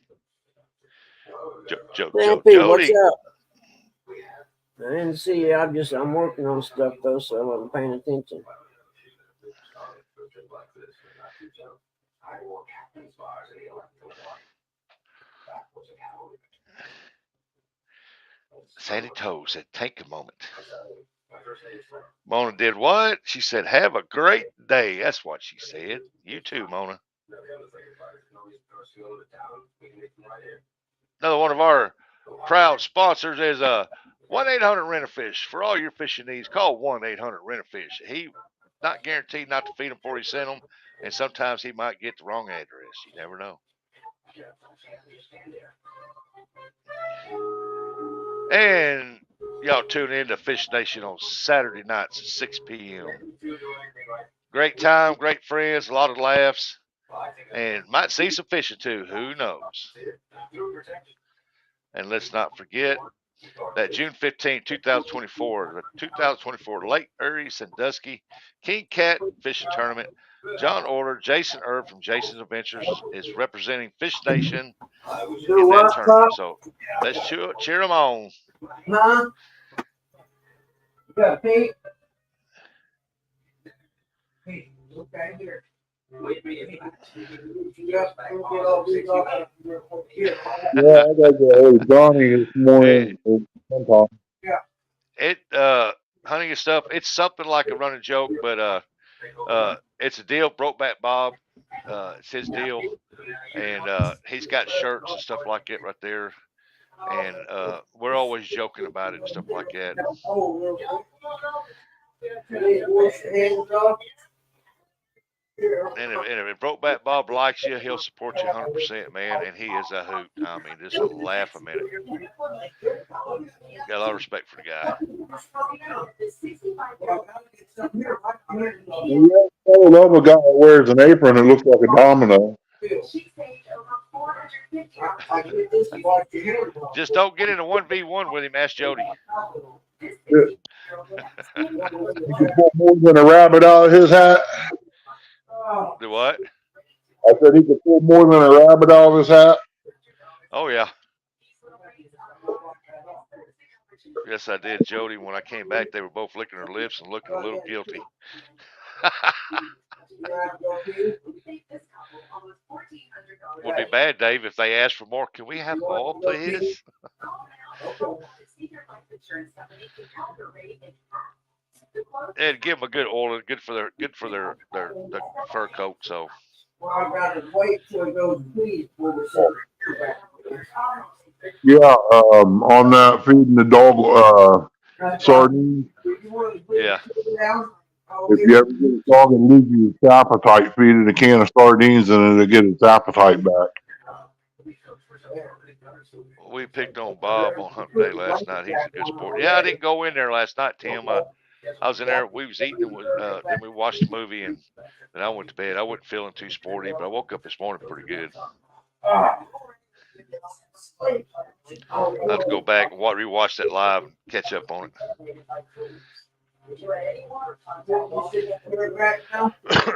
Sampy, what's up? I didn't see you. I'm working on stuff though, so I wasn't paying attention. Sandy Toe said, "Take a moment." Mona did what? She said, "Have a great day." That's what she said. You too, Mona. Another one of our proud sponsors is 1-800-RENT-A-FISH. For all your fishing needs, call 1-800-RENT-A-FISH. He not guaranteed not to feed them before he sent them, and sometimes he might get the wrong address. You never know. And y'all tune in to Fish Nation on Saturday nights at 6 p.m. Great time, great friends, a lot of laughs, and might see some fishing too. Who knows? And let's not forget that June 15, 2024, the 2024 Lake Erie Sandusky King Cat Fishing Tournament. John Order, Jason Erb from Jason's Adventures is representing Fish Nation in that tournament. So let's cheer them on. Huh? You got Pete? Pete, look right here. Yeah, I got to Donnie this morning. Hunting and stuff, it's something like a running joke, but it's a deal. Brokeback Bob, it's his deal, and he's got shirts and stuff like that right there, and we're always joking about it and stuff like that. And if Brokeback Bob likes you, he'll support you 100%, man. And he is a hoot. I mean, just a laugh a minute. Got a lot of respect for the guy. I love a guy that wears an apron that looks like a domino. Just don't get in a 1v1 with him. Ask Jody. You can pull more than a rabbit out of his hat. Do what? I said he could pull more than a rabbit out of his hat. Oh, yeah. Yes, I did, Jody. When I came back, they were both licking their lips and looking a little guilty. Would be bad, Dave, if they asked for more. Can we have more, please? And give them a good oil, good for their fur coat. So. Well, I gotta wait till it goes please for the Yeah, on that feeding the dog sardines. Yeah. If you ever get a dog and lose its appetite, feed it a can of sardines and it'll get its appetite back. We picked on Bob on Hunt Day last night. He's a good sport. Yeah, I didn't go in there last night, Tim. I was in there. We was eating, and then we watched the movie, and then I went to bed. I wasn't feeling too sporty, but I woke up this morning pretty good. I'll have to go back and rewatch that live and catch up on it.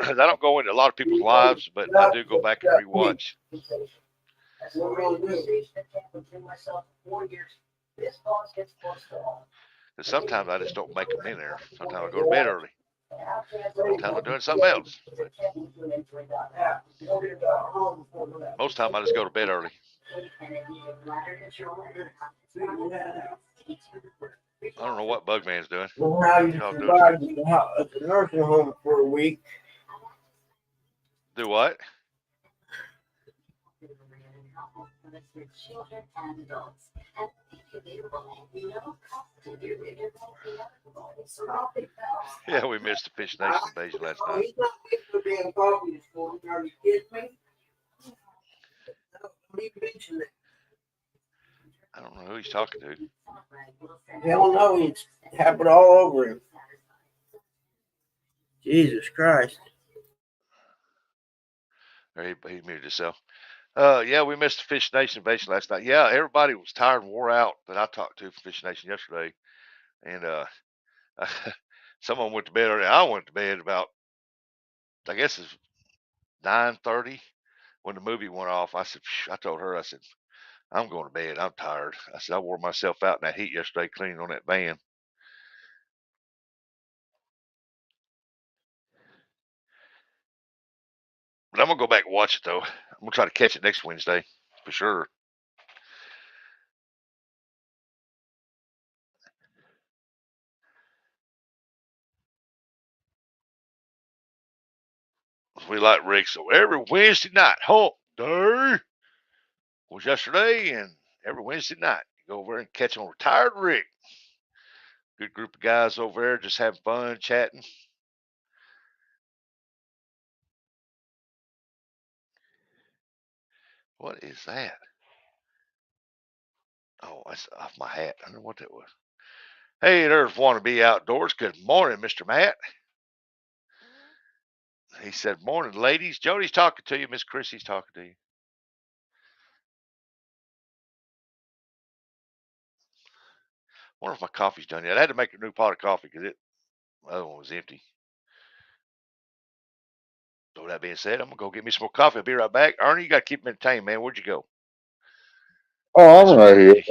I don't go into a lot of people's lives, but I do go back and rewatch. Because sometimes I just don't make them in there. Sometimes I go to bed early. Sometimes I'm doing something else. Most of the time I just go to bed early. I don't know what Bugman's doing. Well, how you survived at the nursing home for a week? Do what? Yeah, we missed the Fish Nation page last night. He's not making no damn coffee this morning. Are you kidding me? What are you mentioning? I don't know who he's talking to. Hell no, it's happened all over him. Jesus Christ. He muted himself. Yeah, we missed the Fish Nation invasion last night. Yeah, everybody was tired and wore out that I talked to from Fish Nation yesterday. And someone went to bed early. I went to bed about, I guess it's 9:30 when the movie went off. I said, I told her, I said, I'm going to bed. I'm tired. I said, I wore myself out in that heat yesterday cleaning on that van. But I'm going to go back and watch it, though. I'm going to try to catch it next Wednesday for sure. We like Rick, so every Wednesday night, hump day was yesterday, and every Wednesday night, you go over there and catch on Retired Rick. Good group of guys over there just having fun, chatting. What is that? Oh, that's off my hat. I don't know what that was. Hey, there's Wannabe Outdoors. Good morning, Mr. Matt. He said, morning, ladies. Jody's talking to you. Miss Chrissy's talking to you. Wonder if my coffee's done yet. I had to make a new pot of coffee because my other one was empty. So that being said, I'm going to go get me some more coffee. I'll be right back. Ernie, you got to keep me entertained, man. Where'd you go? Oh, I'm right here.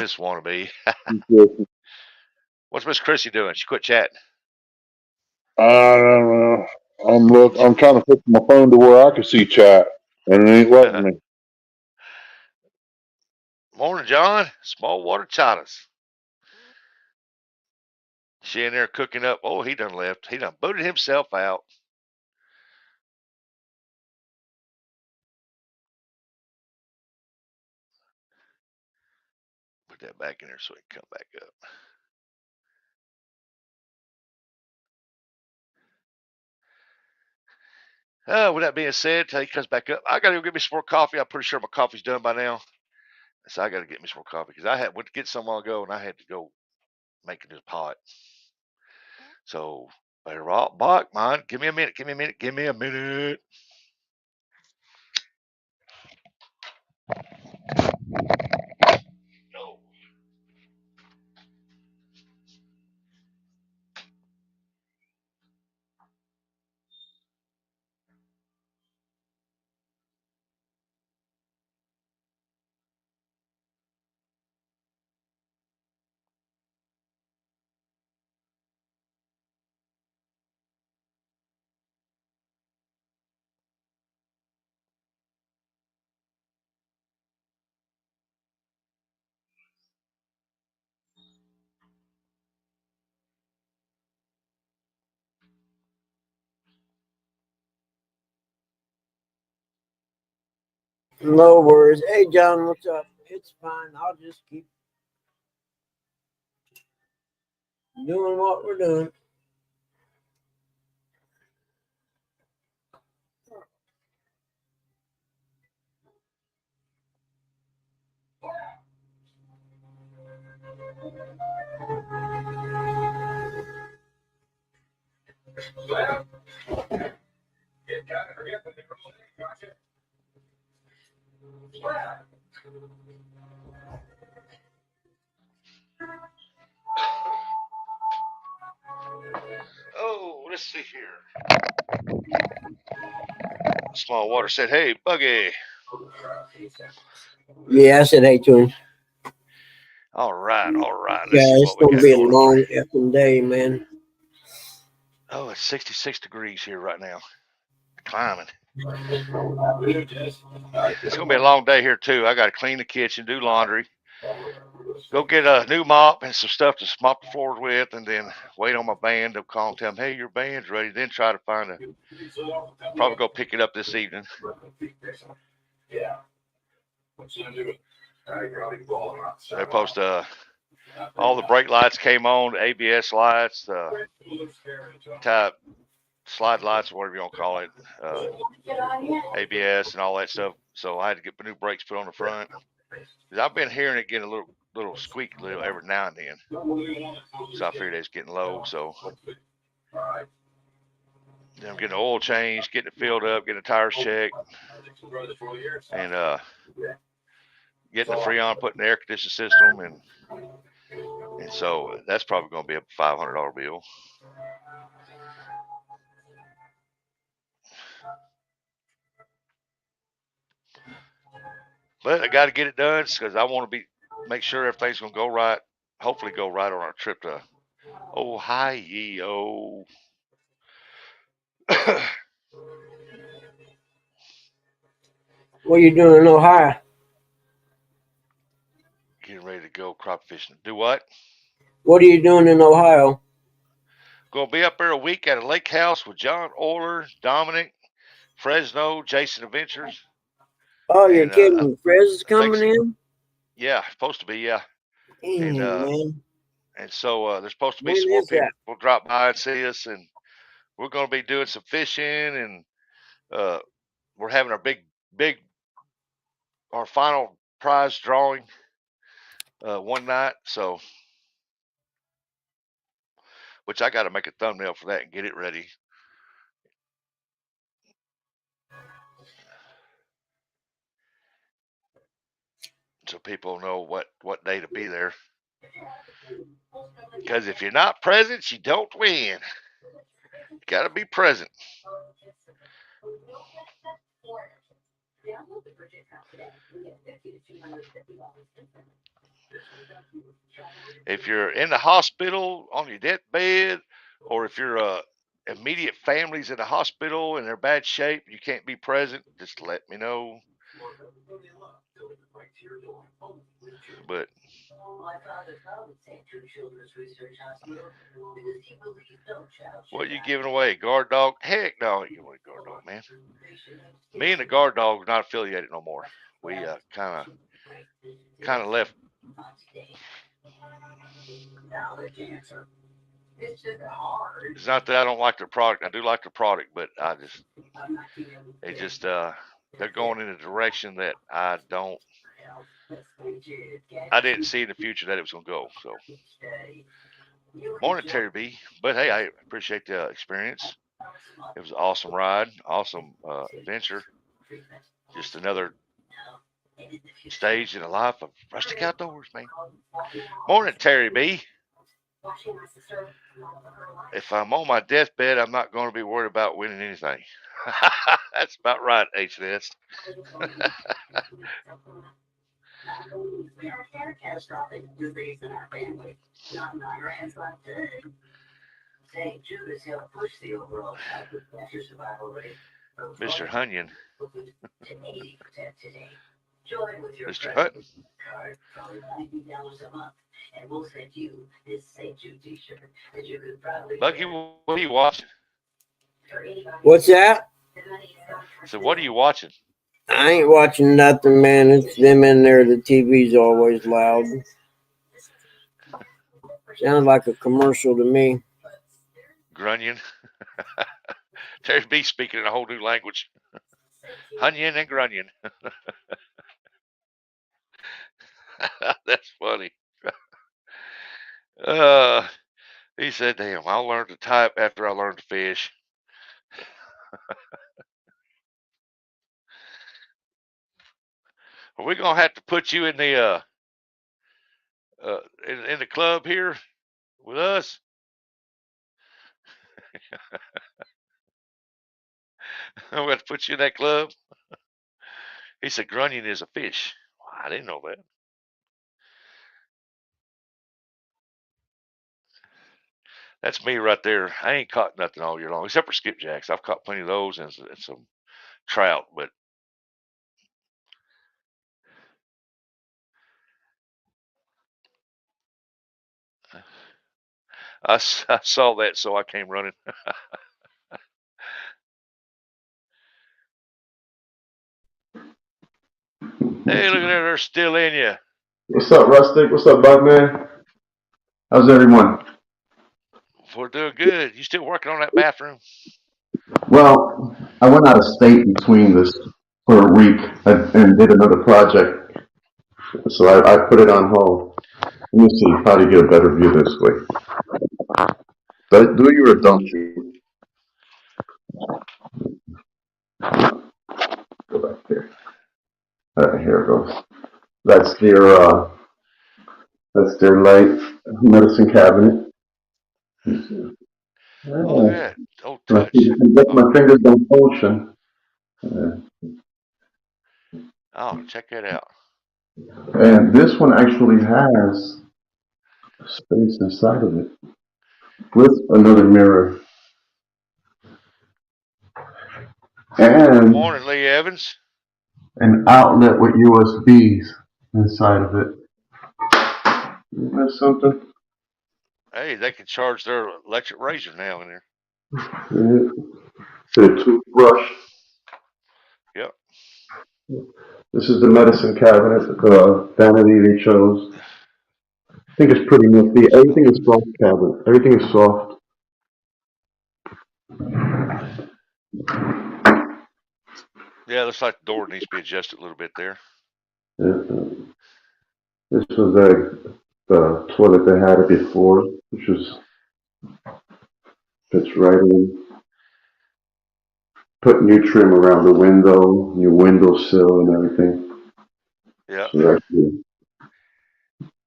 Miss Wannabe. Yes. What's Miss Chrissy doing? She quit chatting. I don't know. I'm trying to fix my phone to where I can see chat, and it ain't letting me. Morning, John. Small water chatas. She in there cooking up. Oh, he done left. He done booted himself out. Put that back in there so he can come back up. With that being said, till he comes back up, I got to go get me some more coffee. I'm pretty sure my coffee's done by now. So I got to get me some more coffee because I went to get some while ago and I had to go make a new pot. So better rock, Bach, man. Give me a minute. Give me a minute. Give me a minute. No. No worries. Hey, John, what's up? It's fine. I'll just keep doing what we're doing. Oh, let's see here. Small water said, hey, Buggy. Yeah, I said hey to him. All right, all right. Let's Yeah, see it's what we going to got be a going on long here. effing day, man. Oh, it's 66 degrees here right now. Climbing. It's going to be a long day here, too. I got to clean the kitchen, do laundry, go get a new mop and some stuff to mop the floors with, and then wait on my band. They'll call and tell them, hey, your band's ready. Then try to find probably go pick it up this evening. Yeah. What's he gonna do? They post all the brake lights came on, ABS lights, type slide lights, whatever you want to call it, ABS and all that stuff. So I had to get new brakes put on the front. 'Cause I've been hearing it getting a little squeak every now and then. So I figured it's getting low. So then I'm getting the oil changed, getting it filled up, getting the tires checked, and getting the Freon put in the air conditioning system, and so that's probably going to be a $500 bill. But I got to get it done because I want to make sure everything's going to go right. Hopefully, go right on our trip to Ohio. What are you doing in Ohio? Getting ready to go crop fishing. Do what? What are you doing in Ohio? Going to be up there a week at a lake house with John Euler, Dominic, Fresno, Jason Adventures. Oh, you're kidding. Frez is coming in? Yeah, supposed to be, yeah. Damn, man. And so there's supposed to be When some more is people that? will drop by and see us, and we're going to be doing some fishing, and we're having our final prize drawing one night. So, which I got to make a thumbnail for that and get it ready. So people know what day to be there. Because if you're not present, you don't win. You got to be present. If you're in the hospital on your deathbed, or if your immediate family's in the hospital and they're bad shape, you can't be present, just let me know. But what are you giving away? Guard dog? Heck no, I ain't giving away guard dog, man. Me and the guard dog are not affiliated no more. We kind of left. It's not that I don't like their product. I do like their product, but they're going in a direction that I didn't see in the future that it was going to go. So, morning, Terry B. But hey, I appreciate the experience. It was an awesome ride, awesome adventure. Just another stage in the life of Rustic Outdoors, man. Morning, Terry B. If I'm on my deathbed, I'm not going to be worried about winning anything. That's about right, H.S. Mr. Hunyon. Mr. Hutton. Bucky, what are you watching? What's that? So what are you watching? I ain't watching nothing, man. It's them in there. The TV's always loud. Sounds like a commercial to me. Grunion. Terry B speaking in a whole new language. Hunyon and Grunion. That's funny. He said, damn, I'll learn to type after I learn to fish. Are we going to have to put you in the in the club here with us? I'm going to put you in that club. He said, Grunion is a fish. Well, I didn't know that. That's me right there. I ain't caught nothing all year long, except for skipjacks. I've caught plenty of those and some trout, but I saw that, so I came running. Hey, look at that. They're still in you. What's up, Rustic? What's up, bud, man? How's everyone? We're doing good. You still working on that bathroom? Well, I went out of state between this for a week and did another project. So I put it on hold. Let me see how to get a better view this way. But do your dump sheet. Go back there. All right, here it goes. That's their light medicine cabinet. Oh, yeah. Oh, My, touch. my fingers don't function. Oh, check that out. And this one actually has space inside of it with another mirror. And Morning, Lee Evans. an outlet with USBs inside of it. Isn't that something? Hey, they can charge their electric razor now in there. Yeah. The toothbrush. Yep. This is the medicine cabinet, the vanity they chose. I think it's pretty nifty. Everything is soft cabinet. Everything is soft. Yeah, looks like the door needs to be adjusted a little bit there. Yeah. This was the toilet they had it before, which was fits right in. Put new trim around the window, new windowsill and everything. Yeah. So that can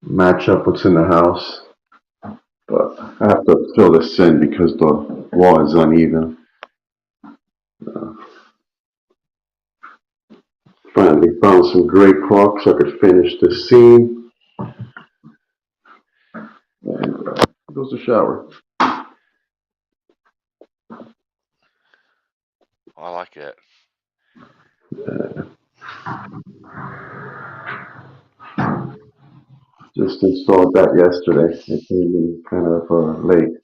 match up what's in the house. But I have to fill this in because the wall is uneven. Finally found some gray caulk so I could finish the seam. And here goes the shower. I like that. Just installed that yesterday. It came in kind of late.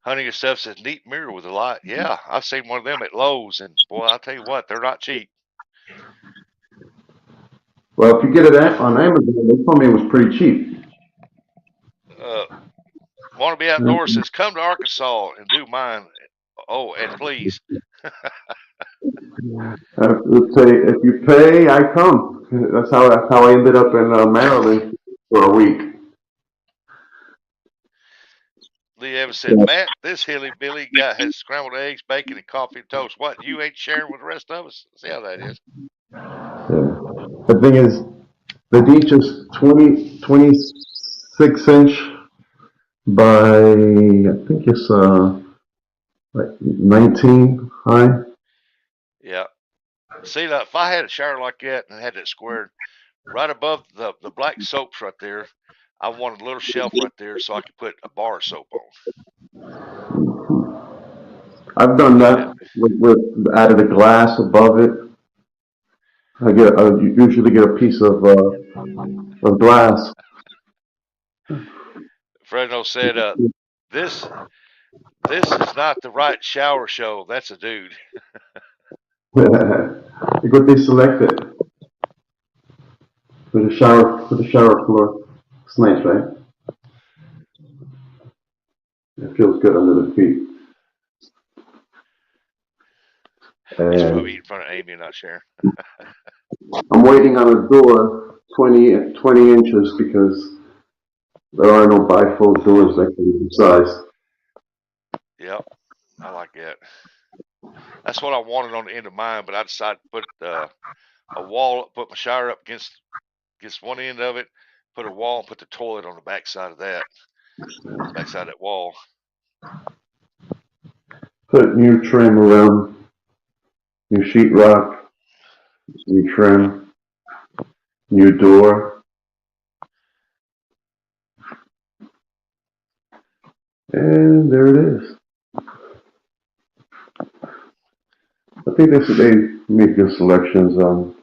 Hunting stuff says neat mirror with a light. Yeah, I've seen one of them at Lowe's, and boy, I'll tell you what, they're not cheap. Well, if you get it on Amazon, they told me it was pretty cheap. Want to be outdoors says come to Arkansas and do mine. Oh, and please. Let's say if you pay, I come. That's how I ended up in Maryland for a week. Lee Evans said, Matt, this hilly billy guy has scrambled eggs, bacon, and coffee and toast. What, you ain't sharing with the rest of us? See how that is. Yeah. The thing is, the beach is 26 inch by, I think it's like 19 high. Yeah. See, if I had a shower like that and had it squared right above the black soaps right there, I wanted a little shelf right there so I could put a bar of soap on. I've done that with added a glass above it. I usually get a piece of glass. Fresno said, this is not the right shower show. That's a dude. Look what they selected for the shower floor. It's nice, right? It feels good under the feet. He's probably in front of Amy and not sharing. I'm waiting on a door 20 inches because there are no bifold doors that can be size. Yep, I like that. That's what I wanted on the end of mine, but I decided to put a wall, put my shower up against one end of it, put a wall, and put the toilet on the back side of that, wall. Put new trim around, new sheetrock, new trim, new door. And there it is. I think they make good selections on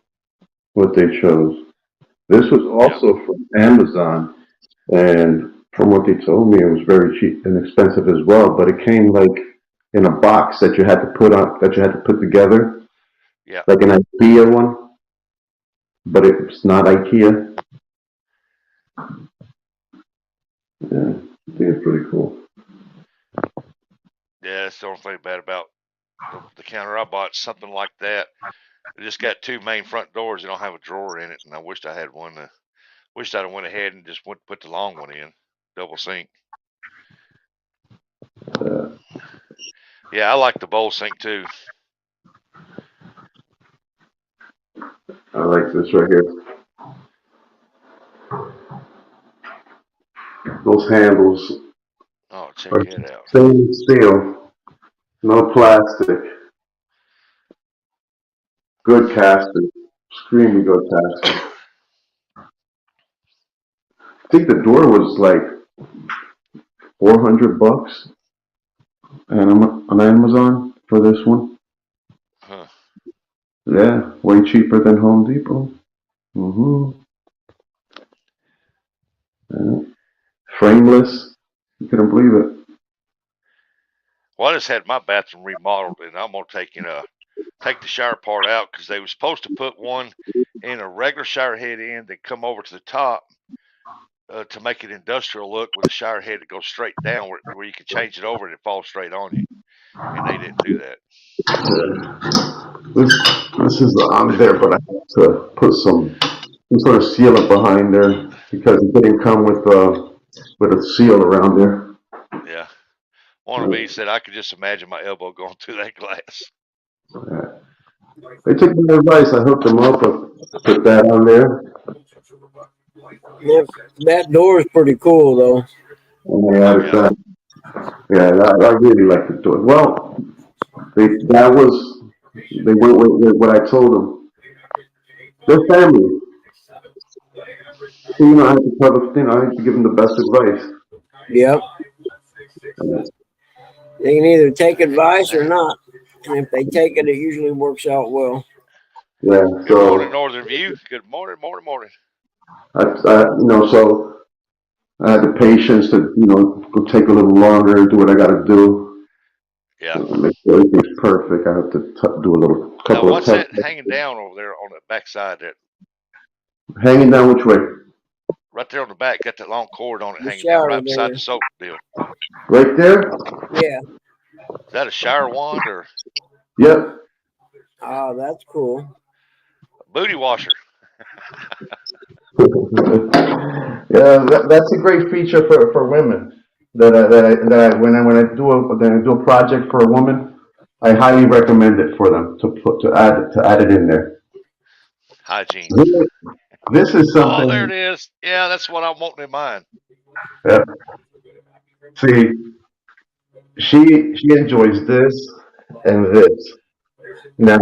what they chose. This was also from Amazon, and from what they told me, it was very cheap and expensive as well. But it came like in a box that you had to put together. Yeah. Like an IKEA one, but it's not IKEA. Yeah, I think it's pretty cool. Yeah, that's the only thing bad about The counter I bought, something like that. It just got two main front doors. It don't have a drawer in it, and I wished I had one. Wished I'd have went ahead and just put the long one in, double sink. Yeah, I like the bowl sink too. I like this right here. Those handles Oh, check are it out. stainless steel, no plastic. Good casting, extremely good casting. I think the door was like $400 on Amazon for this one. Huh. Yeah, way cheaper than Home Depot. Yeah. Frameless. You couldn't believe it. Well, I just had my bathroom remodeled, and I'm gonna take the shower part out because they were supposed to put one in a regular shower head end, then come over to the top to make it industrial look with a shower head that goes straight down where you can change it over and it falls straight on you. And they didn't do that. This is on there, but I have to put some sort of sealant behind there because it didn't come with a seal around there. Yeah. One of me said I could just imagine my elbow going through that glass. They took my advice. I hooked them up, put that on there. Yep, that door is pretty cool though. And they added that. Yeah, I really like the door. Well, they went with what I told them. They're family. So, I have to tell them, I have to give them the best advice. Yep. They can either take advice or not. And if they take it, it usually works out well. Yeah. Good morning, Northern View. Good morning. So I had the patience to, go take a little longer and do what I got to do. Yeah. Make sure everything's perfect. I have to do a little couple now, what's of tests. that hanging down over there on the back side there? Hanging down which way? Right there on the back, got that long cord on it The hanging down shower right beside there. the soap deal. Right there? Yeah. Is that a shower wand or Yep. Oh, that's cool. a booty washer? Yeah, that's a great feature for women. When I do a project for a woman, I highly recommend it for them to add it in there. Hygiene. This is something. Oh, there it is. Yeah, that's what I'm wanting in mine. Yeah. See, she enjoys this and this. Now,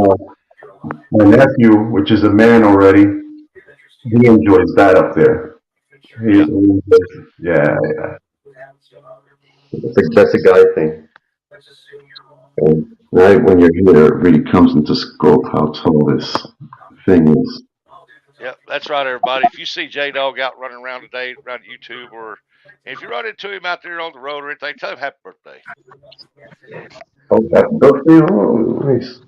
my nephew, which is a man already, he enjoys that up there. Yeah. That's a guy thing. And right when you're here, it really comes into scope how tall this thing is. Yep, that's right, everybody. If you see J-Dog out running around today around YouTube, or if you run into him out there on the road or anything, tell him happy birthday. Oh, happy birthday! Oh, nice.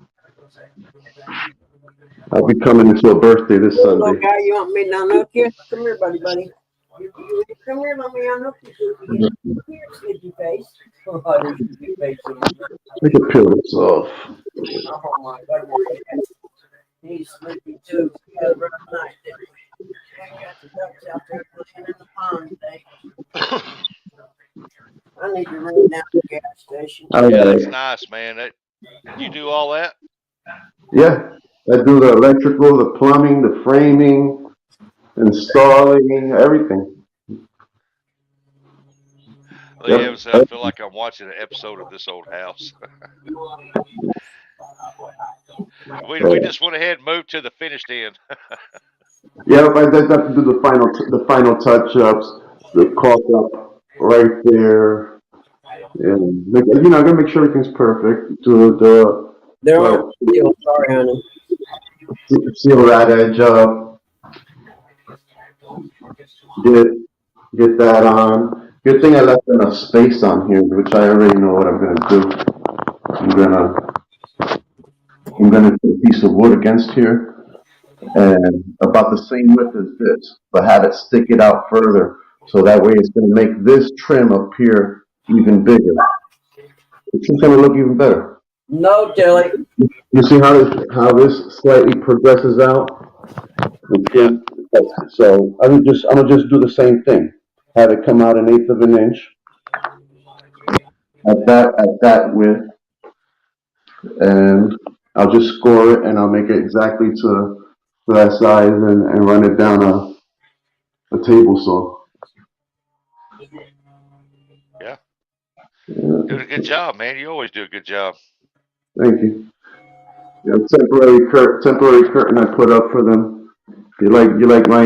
I'll be coming into a birthday this Hello, Sunday. guy, you want me to unhook you? Come here, buddy. Come here, let me unhook you. Come here, sleepy face. Oh, there's your sleepy face. I can peel this off. Oh, my goodness. He's sleepy too. We had a rough night, didn't we? I got the ducks out there playing in the pond today. I need to run down to the gas station. Oh, Yeah, that's nice, man. You do all that? Yeah, I do the electrical, the plumbing, the framing, installing, everything. Well, yeah, so I feel like I'm watching an episode of This Old House. we just went ahead and moved to the finished end. Yeah, I have to do the final touch-ups, the caulk up right there, and I gotta make sure everything's perfect. They're on steel. Sorry, honey. Seal that edge up. Get that on. Good thing I left enough space on here, which I already know what I'm gonna do. I'm gonna put a piece of wood against here, and about the same width as this, but have it stick it out further, so that way it's gonna make this trim up here even bigger. It's just gonna look even better. No, Tilly. You see how this slightly progresses out? Yeah. So I'm gonna just do the same thing. Have it come out 1/8 of an inch at that width, and I'll just score it, and I'll make it exactly to that size, and run it down a table saw. Yeah. Yeah, Doing a good job, man. You always do a good job. thank you. Yeah, temporary curtain I put up for them. You like my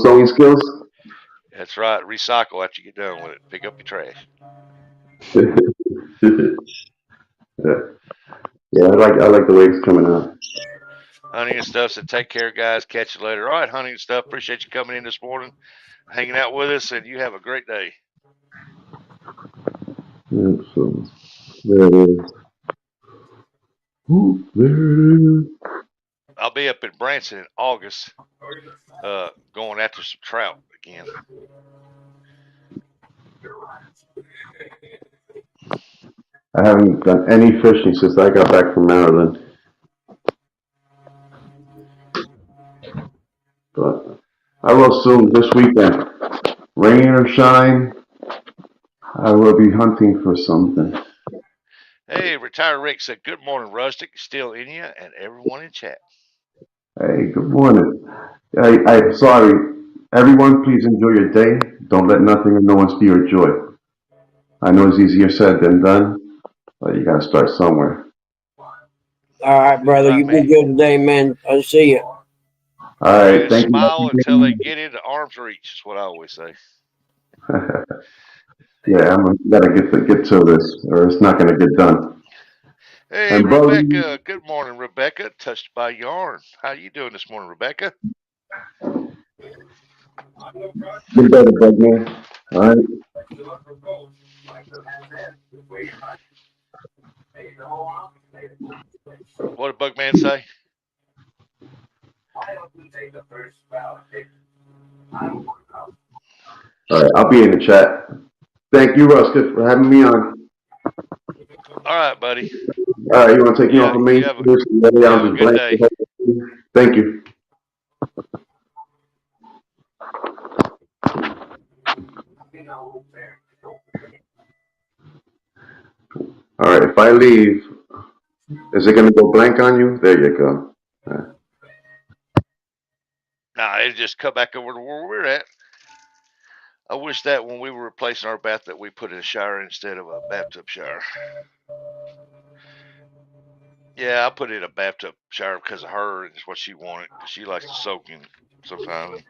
sewing skills? That's right. Recycle after you get done with it. Pick up your trash. Yeah, I like the way it's coming out. Hunting and stuff. So take care, guys. Catch you later. All right, Hunting and stuff. Appreciate you coming in this morning, hanging out with us, and you have a great day. Yeah, so there it is. Ooh, there it is. I'll be up in Branson in August, going after some trout again. I haven't done any fishing since I got back from Maryland. But I will soon this weekend. Rain or shine, I will be hunting for something. Hey, Retired Rick said, "Good morning, Rustic. Still in you, and everyone in chat." Hey, good morning. I'm sorry. Everyone, please enjoy your day. Don't let nothing or no one steal your joy. I know it's easier said than done, but you gotta start somewhere. All right, brother. Right, You man. be good today, man. I'll see you. All right, thank Smile until you. they get into arm's reach. Is what I always say. Yeah, I'm gotta get to this, or it's not gonna get done. Hey, And brother, Rebecca. Good morning, Rebecca. Touched by yarn. How you doing this morning, Rebecca? get better, bug man. All right. What did Bugman say? All right, I'll be in the chat. Thank you, Ruskin, for having me on. All right, buddy. All right, you want to take me Yeah, off of me? you have a good day. Thank you. All right, if I leave, is it going to go blank on you? There you go. Nah, it just cut back over to where we're at. I wish that when we were replacing our bath that we put in a shower instead of a bathtub shower. Yeah, I put in a bathtub shower because of her and it's what she wanted. Cause she likes to soak in sometimes.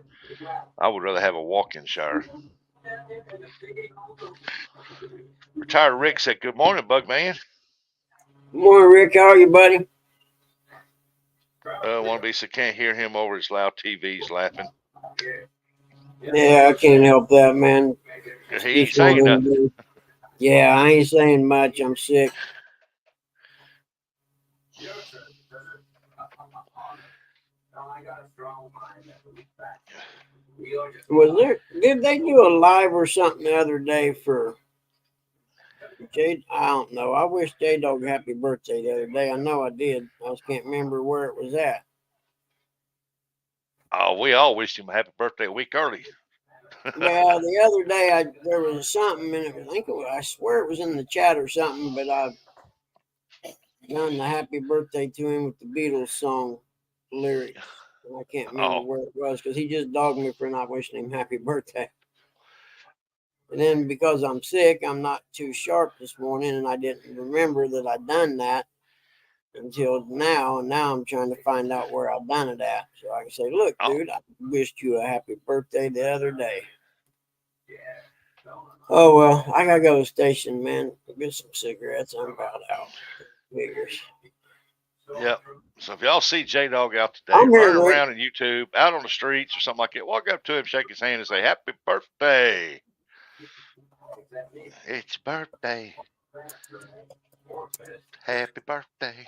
I would rather have a walk-in shower. Retired Rick said, "Good morning, Bugman." Good morning, Rick. How are you, buddy? One be so can't hear him over his loud TVs laughing. Yeah, I can't help that, man. He ain't Just one saying of them nothing. days. Yeah, I ain't saying much. I'm sick. Did they do a live or something the other day for Jade? I don't know. I wish J Dog happy birthday the other day. I know I did. I just can't remember where it was at. Oh, we all wished him a happy birthday a week early. Well, the other day there was something, and I swear it was in the chat or something, but I done the happy birthday to him with the Beatles song lyrics. I can't remember where it was because he just dogged me for not wishing him happy birthday. And then because I'm sick, I'm not too sharp this morning, and I didn't remember that I'd done that until now. And now I'm trying to find out where I've done it at, so I can say, "Look, dude, I wished you a happy birthday the other day." Oh well, I gotta go to the station, man. Get some cigarettes. I'm about out. Figures. Yep. So if y'all see J Dog out today, I'm here, running Rick. around in YouTube, out on the streets or something like that, walk up to him, shake his hand, and say, "Happy birthday! It's your birthday. Happy birthday."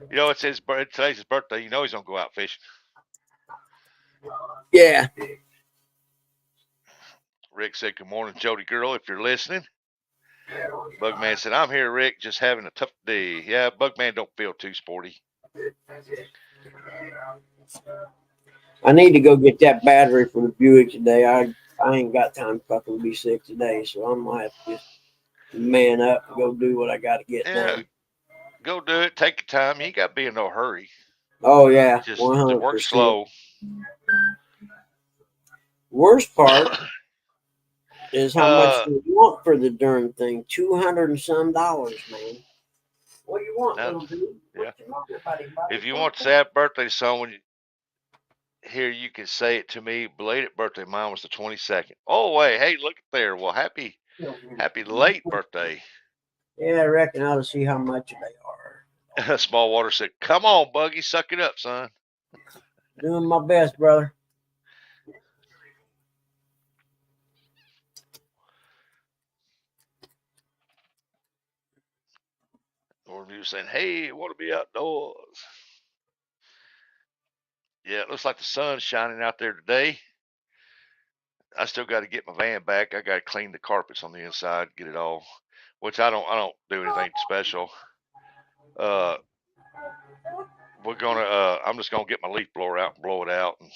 You know, it's today's his birthday. You know he's gonna go out fishing. Yeah. Rick said, good morning, Jody girl, if you're listening. Bugman said, I'm here, Rick, just having a tough day. Yeah, Bugman don't feel too sporty. I need to go get that battery from the Buick today. I ain't got time to fucking be sick today, so I'm gonna have to just man up and go do what I got to get Yeah, done. go do it. Take your time. You ain't got to be in no hurry. Oh yeah, Just 100%. work slow. Worst part is how much they want for the darn thing. $200 and some, man. What do you want, No. little dude? Yeah. What you want, buddy? If you want to say happy birthday, someone here, you can say it to me. Belated birthday. Mine was the 22nd. Oh wait, hey, look there. Well, happy late birthday. Yeah, I reckon I ought to see how much they are. Small Water said, "Come on, Buggy, suck it up, son." Doing my best, brother. Or you saying, "Hey, I want to be outdoors." Yeah, it looks like the sun's shining out there today. I still got to get my van back. I got to clean the carpets on the inside, get it all. Which I don't do anything special. We're gonna. I'm just gonna get my leaf blower out and blow it out. And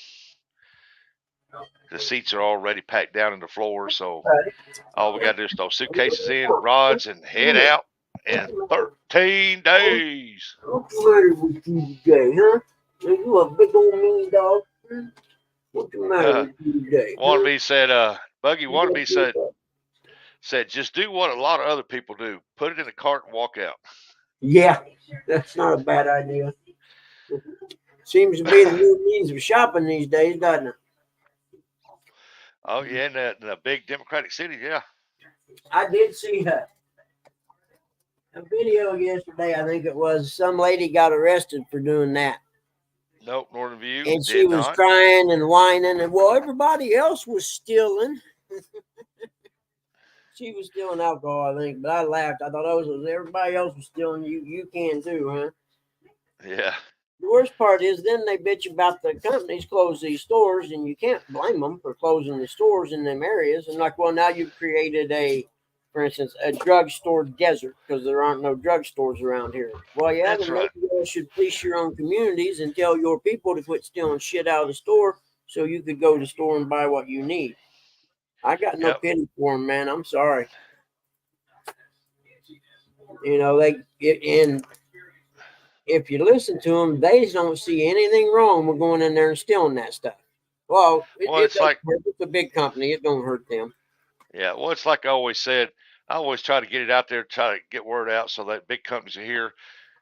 the seats are already packed down in the floor, so all we got to do is throw suitcases in, rods, and head out in 13 days. What's the matter with you today, huh? Are you a big old mean dog? What's the matter with you today? Wannabe said, Buggy Wannabe said, just do what a lot of other people do. Put it in a cart and walk out. Yeah, that's not a bad idea. Seems to be the new means of shopping these days, doesn't it? Oh, yeah, in the big Democratic city, yeah. I did see a video yesterday, I think it was. Some lady got arrested for doing that. Nope, Northern View. And she was crying and whining, and well, everybody else was stealing. She was stealing alcohol, I think, but I laughed. I thought, oh, so everybody else was stealing. You can too, huh? Yeah. The worst part is then they bitch about the companies close these stores, and you can't blame them for closing the stores in them areas. And like, well, now you've created for instance, a drugstore desert because there aren't no drugstores around here. Well, yeah, That's then right. maybe you should police your own communities and tell your people to quit stealing shit out of the store so you could go to the store and buy what you need. I got no pity for them, man. I'm sorry. You know, and if you listen to them, they don't see anything wrong with going in there and stealing that stuff. Well, it's like it's a big company; it don't hurt them. Yeah, well, it's like I always said. I always try to get it out there, try to get word out so that big companies are here.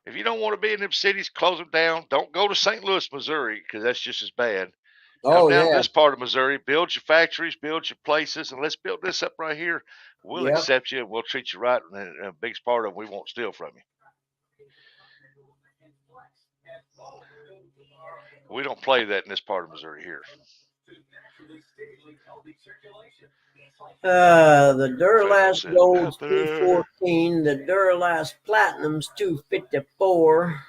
If you don't want to be in them cities, close them down. Don't go to St. Louis, Missouri, because that's just as bad. Come down to this part of Missouri, build your factories, build your places, and let's build this up right here. We'll accept you and we'll treat you right. And the biggest part of it, we won't steal from you. We don't play that in this part of Missouri here. The Duralast Gold's 214, the Duralast Platinum's 254,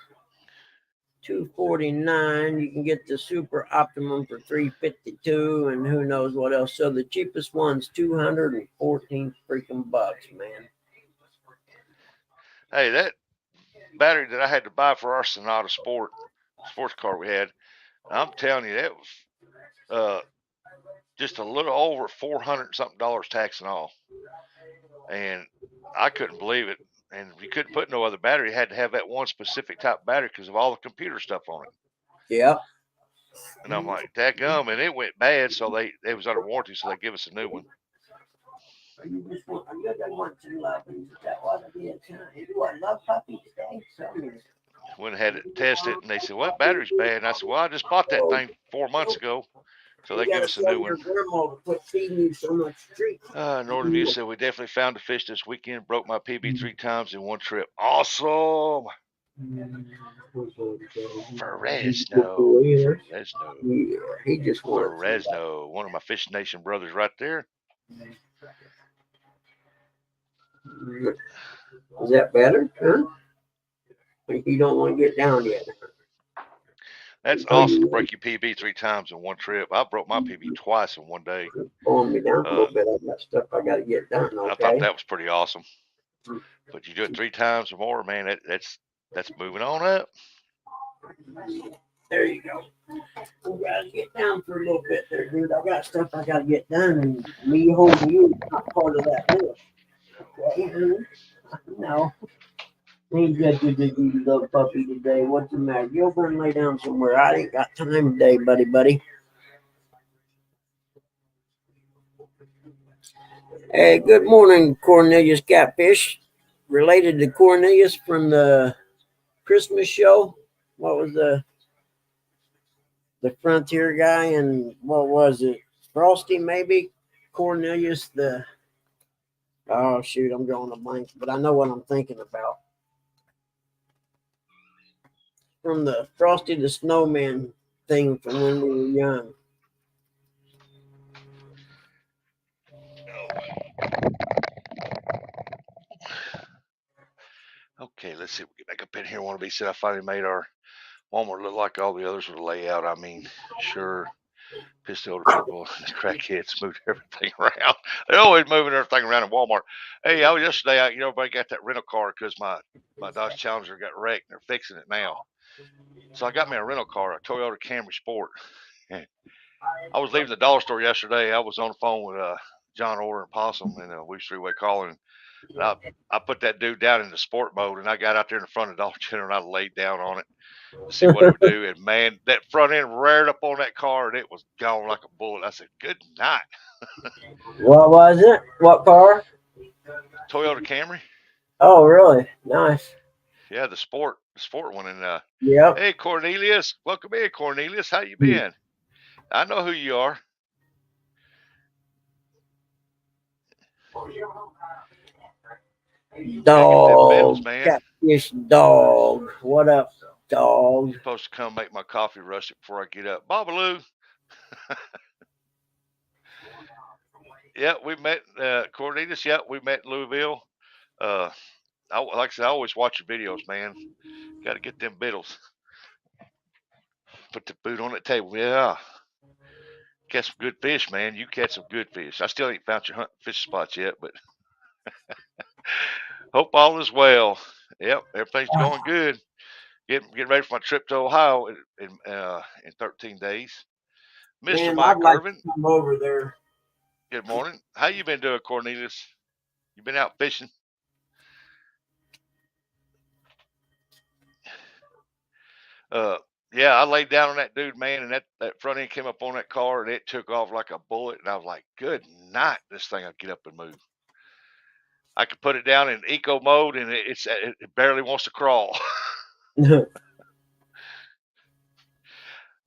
249. You can get the Super Optimum for 352, and who knows what else. So the cheapest one's 214 freaking bucks, man. Hey, that battery that I had to buy for our Sonata sports car we had, I'm telling you, that was just a little over $400 something tax and all. And I couldn't believe it. And you couldn't put no other battery. You had to have that one specific type battery because of all the computer stuff on it. Yeah. And I'm like, dadgum, and it went bad, so it was under warranty, so they give us a new one. Went ahead and tested it, and they said, well, that battery's bad. And I said, well, I just bought that thing 4 months ago. So they give us a new one. Northern View said, we definitely found a fish this weekend. Broke my PB 3 times in one trip. Awesome. Fresno. Yeah, he just Fresno. One of my Fish Nation brothers right there. Is that better? Huh? You don't want to get down yet. That's awesome to break your PB 3 times in one trip. I broke my PB twice in one day. Pulling me down a little bit. I got stuff I got to get done. I thought Okay. that was pretty awesome. But you do it 3 times or more, man. That's moving on up. There you go. We gotta get down for a little bit there, dude. I got stuff I gotta get done, and me holding you is not part of that list. Okay, no. Ain't got to do you little puppy today. What's the matter? You over and lay down somewhere. I ain't got time today, buddy. Hey, good morning, Cornelius Catfish. Related to Cornelius from the Christmas show. What was the Frontier guy, and what was it? Frosty, maybe? Cornelius, oh shoot, I'm drawing a blank, but I know what I'm thinking about. From the Frosty the Snowman thing from when we were young. Okay, let's see if we get back up in here. Wannabe said I finally made our Walmart look like all the others with a layout. I mean, sure, pissed the older people, the crackheads moved everything around. They're always moving everything around in Walmart. Hey, I was yesterday, everybody got that rental car because my Dodge Challenger got wrecked and they're fixing it now. So I got me a rental car, a Toyota Camry Sport. And I was leaving the dollar store yesterday. I was on the phone with John Orr and Possum, and we was three-way calling. And I put that dude down in the sport mode, and I got out there in the front of Dollar General, and I laid down on it to see what it would do. And man, that front end reared up on that car, and it was gone like a bullet. I said, "Good night." What was it? What car? Toyota Camry. Oh, really? Nice. Yeah, the sport one. And Yep. hey, Cornelius, welcome in, Cornelius. How you been? I know who you are. Dog. Bills, man. Catfish dog. What up, dog? You're supposed to come make my coffee rustic before I get up. Babaloo. Yeah, we met Cornelius. Yeah, we met in Louisville. Like I said, I always watch your videos, man. Got to get them biddles. Put the food on that table. Yeah. Catch some good fish, man. You catch some good fish. I still ain't found your fish spots yet, but hope all is well. Yep, everything's going good. Getting ready for my trip to Ohio in 13 days. Mr. Man, Mike I'd like Irvin. to come over there. Good morning. How you been doing, Cornelius? You been out fishing? Yeah, I laid down on that dude, man, and that front end came up on that car, and it took off like a bullet. And I was like, "Good night, this thing will get up and move." I could put it down in eco mode, and it barely wants to crawl.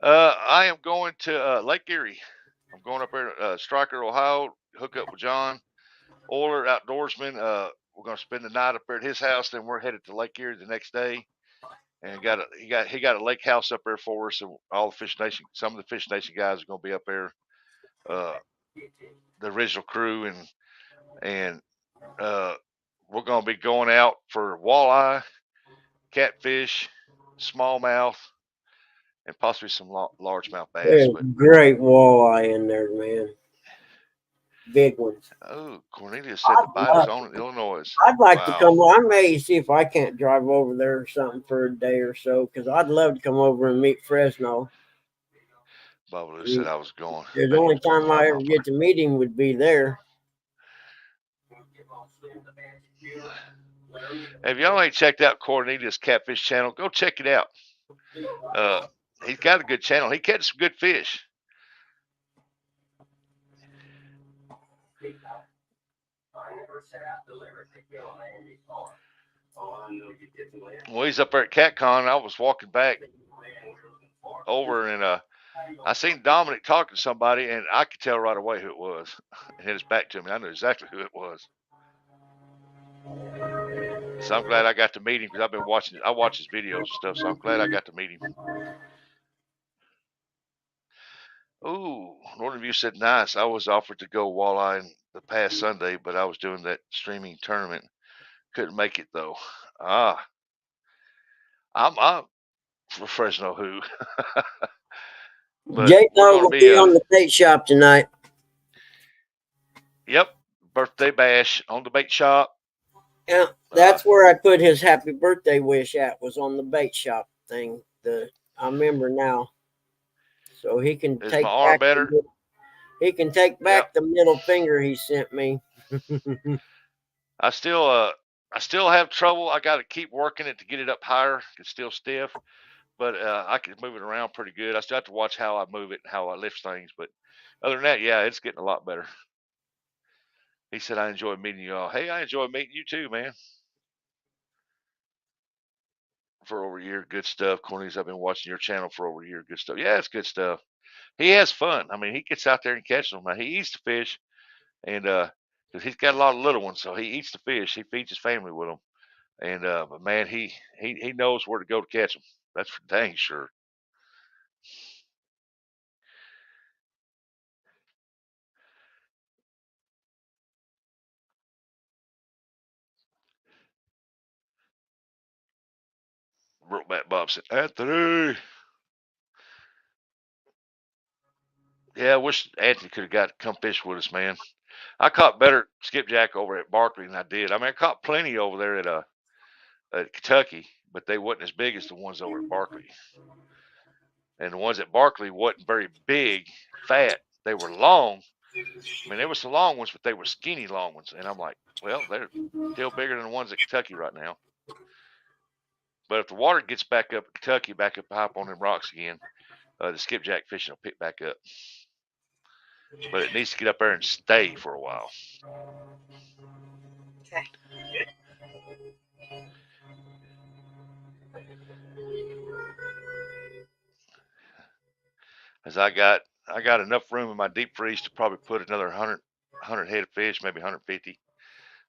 I am going to Lake Erie. I'm going up there to Stryker, Ohio, hook up with John Oiler, outdoorsman. We're going to spend the night up there at his house. Then we're headed to Lake Erie the next day. And he got a lake house up there for us. And all the Fish Nation, some of the Fish Nation guys are going to be up there. The original crew, and we're going to be going out for walleye, catfish, smallmouth, and possibly some largemouth bass. There's great walleye in there, man. Big ones. Oh, Cornelius said the bite is on in Illinois. I'd like to come. I may see if I can't drive over there or something for a day or so, because I'd love to come over and meet Fresno. Babaloo said I was going. The only time I ever get to meet him would be there. If y'all ain't checked out Cornelius Catfish channel, go check it out. He's got a good channel. He catches some good fish. Well, he's up there at CatCon. I was walking back over, and I seen Dominic talking to somebody, and I could tell right away who it was. He had his back to me. I knew exactly who it was. So I'm glad I got to meet him, because I've been watching. I watch his videos and stuff, so I'm glad I got to meet him. Ooh, Northern View said nice. I was offered to go walleye the past Sunday, but I was doing that streaming tournament. Couldn't make it though. I'm for Fresno who. But Jake we're Dog gonna will be be on the bait shop tonight. yep, birthday bash on the bait shop. Yeah, that's where I put his happy birthday wish at, was on the bait shop thing. I remember now. So he can Is take my arm back better? he can take back Yep. the middle finger he sent me. I still have trouble. I got to keep working it to get it up higher. It's still stiff, but I can move it around pretty good. I still have to watch how I move it and how I lift things, but other than that, yeah, it's getting a lot better. He said, I enjoy meeting you all. Hey, I enjoy meeting you too, man. For over a year, good stuff. Cornelius, I've been watching your channel for over a year. Good stuff. Yeah, it's good stuff. He has fun. I mean, he gets out there and catches them. Now, he eats the fish, and because he's got a lot of little ones, so he eats the fish. He feeds his family with them. And but man, he knows where to go to catch them. That's for dang sure. Brokeback Bob said, Anthony. Yeah, I wish Anthony could have got to come fish with us, man. I caught better skipjack over at Barkley than I did. I mean, I caught plenty over there at Kentucky, but they wasn't as big as the ones over at Barkley. And the ones at Barkley wasn't very big, fat. They were long. I mean, they were some long ones, but they were skinny long ones. And I'm like, well, they're still bigger than the ones at Kentucky right now. But if the water gets back up at Kentucky, back up high up on them rocks again, the skipjack fishing will pick back up. But it needs to get up there and stay for a while. Okay. As I got enough room in my deep freeze to probably put another 100 head of fish, maybe 150.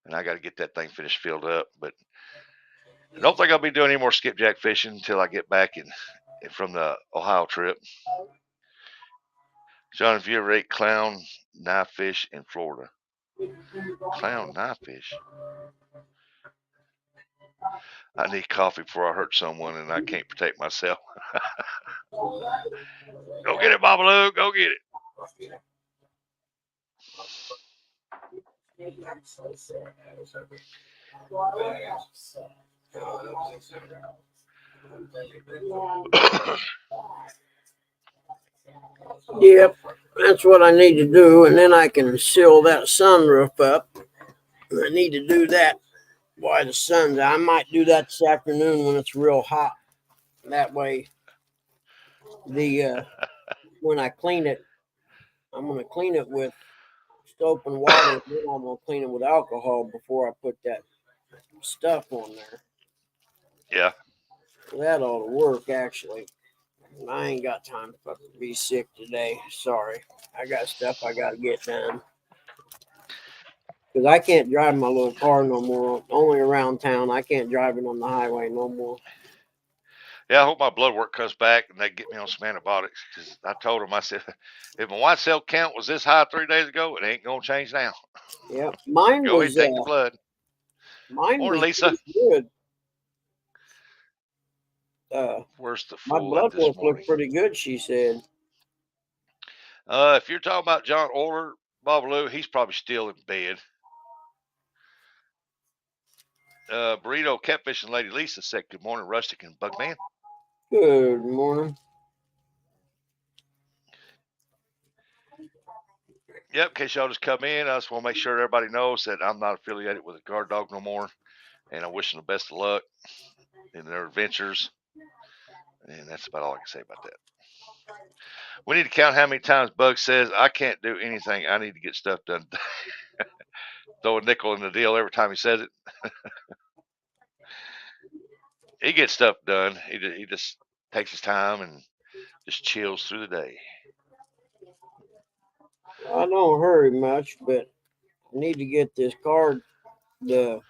And I got to get that thing finished filled up. But I don't think I'll be doing any more skipjack fishing until I get back from the Ohio trip. John, have you ever ate clown knife fish in Florida? Clown knife fish? I need coffee before I hurt someone, and I can't protect myself. Go get it, Babaloo. Go get it. Yep, that's what I need to do, and then I can seal that sunroof up. I need to do that while the sun's out. I might do that this afternoon when it's real hot. That way, when I clean it, I'm gonna clean it with soap and water. Then I'm gonna clean it with alcohol before I put that stuff on there. Yeah. So that ought to work, actually. I ain't got time to be sick today. Sorry. I got stuff I got to get done. Because I can't drive my little car no more. Only around town. I can't drive it on the highway no more. Yeah, I hope my blood work comes back and they get me on some antibiotics. Because I told them, I said, if my white cell count was this high 3 days ago, it ain't going to change now. Yep. Mine Go ahead was, and take the blood. mine Or was Lisa. good. Where's the My full blood this work morning? looked pretty good, she said. If you're talking about John Oler, Babaloo, he's probably still in bed. Burrito Catfish and Lady Lisa said, good morning, Rustic and Bugman. Good morning. Yep, in case y'all just come in, I just want to make sure everybody knows that I'm not affiliated with a guard dog no more. And I'm wishing the best of luck in their adventures. And that's about all I can say about that. We need to count how many times Bug says, I can't do anything. I need to get stuff done. Throw a nickel in the deal every time he says it. He gets stuff done. He just takes his time and just chills through the day. I don't hurry much, but I need to get this the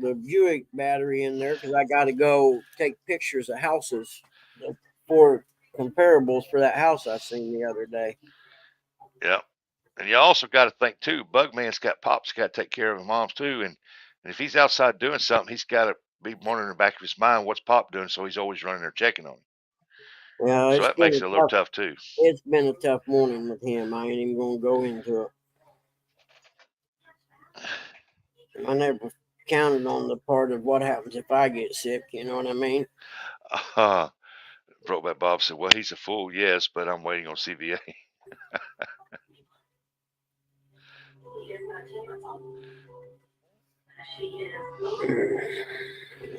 Buick battery in there because I got to go take pictures of houses for comparables for that house I seen the other day. Yep. And you also got to think too, Bugman's got pops got to take care of his moms too. And if he's outside doing something, he's got to be wondering in the back of his mind, what's Pop doing? So he's always running there checking on him. Well, So that makes it a little tough too. It's been a tough morning with him. I ain't even gonna go into it. I never counted on the part of what happens if I get sick. You know what I mean? Brokeback Bob said, well, he's a fool, yes, but I'm waiting on CVA.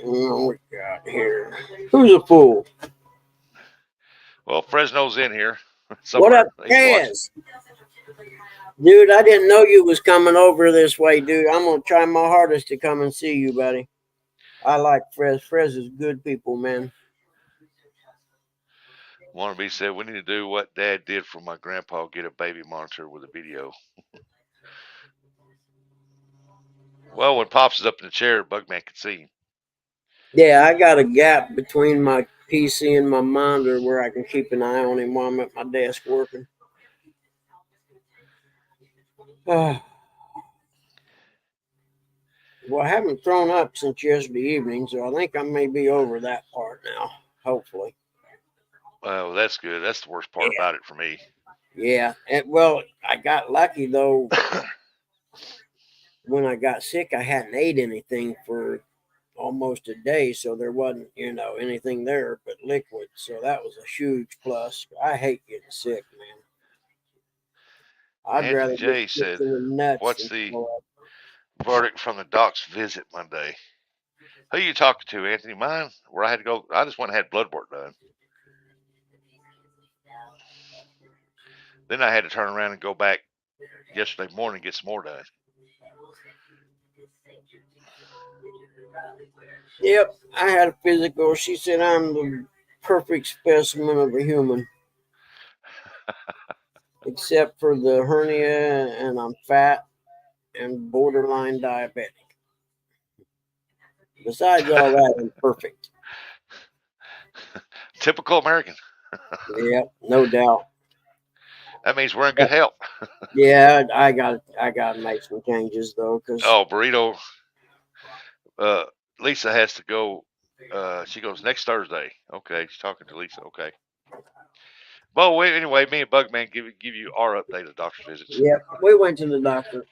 What we got here? Who's a fool? Well, Fresno's in here. What up, Kaz? Dude, I didn't know you was coming over this way, dude. I'm gonna try my hardest to come and see you, buddy. I like Frez. Frez is good people, man. Wannabe said, we need to do what Dad did for my grandpa, get a baby monitor with a video. Well, when Pops is up in the chair, Bugman can see him. Yeah, I got a gap between my PC and my monitor where I can keep an eye on him while I'm at my desk working. Well, I haven't thrown up since yesterday evening, so I think I may be over that part now, hopefully. Well, that's good. That's the worst part about it for me. Yeah, well, I got lucky, though. When I got sick, I hadn't ate anything for almost a day, so there wasn't, anything there but liquid. So that was a huge plus. I hate getting sick, man. I'd Anthony rather J get said, in the nuts. what's the verdict from the doc's visit Monday? Who you talking to, Anthony? Mine? Where I had to go? I just went and had blood work done. Then I had to turn around and go back yesterday morning and get some more done. Yep, I had a physical. She said I'm the perfect specimen of a human. Except for the hernia, and I'm fat and borderline diabetic. Besides all that, I'm perfect. Typical American. Yep, no doubt. That means we're in good health. Yeah, I got to make some changes though, because Burrito. Lisa has to go. She goes next Thursday. Okay, she's talking to Lisa. Okay. Well, anyway, me and Bugman give you our update of doctor's visits. Yep, we went to the doctor.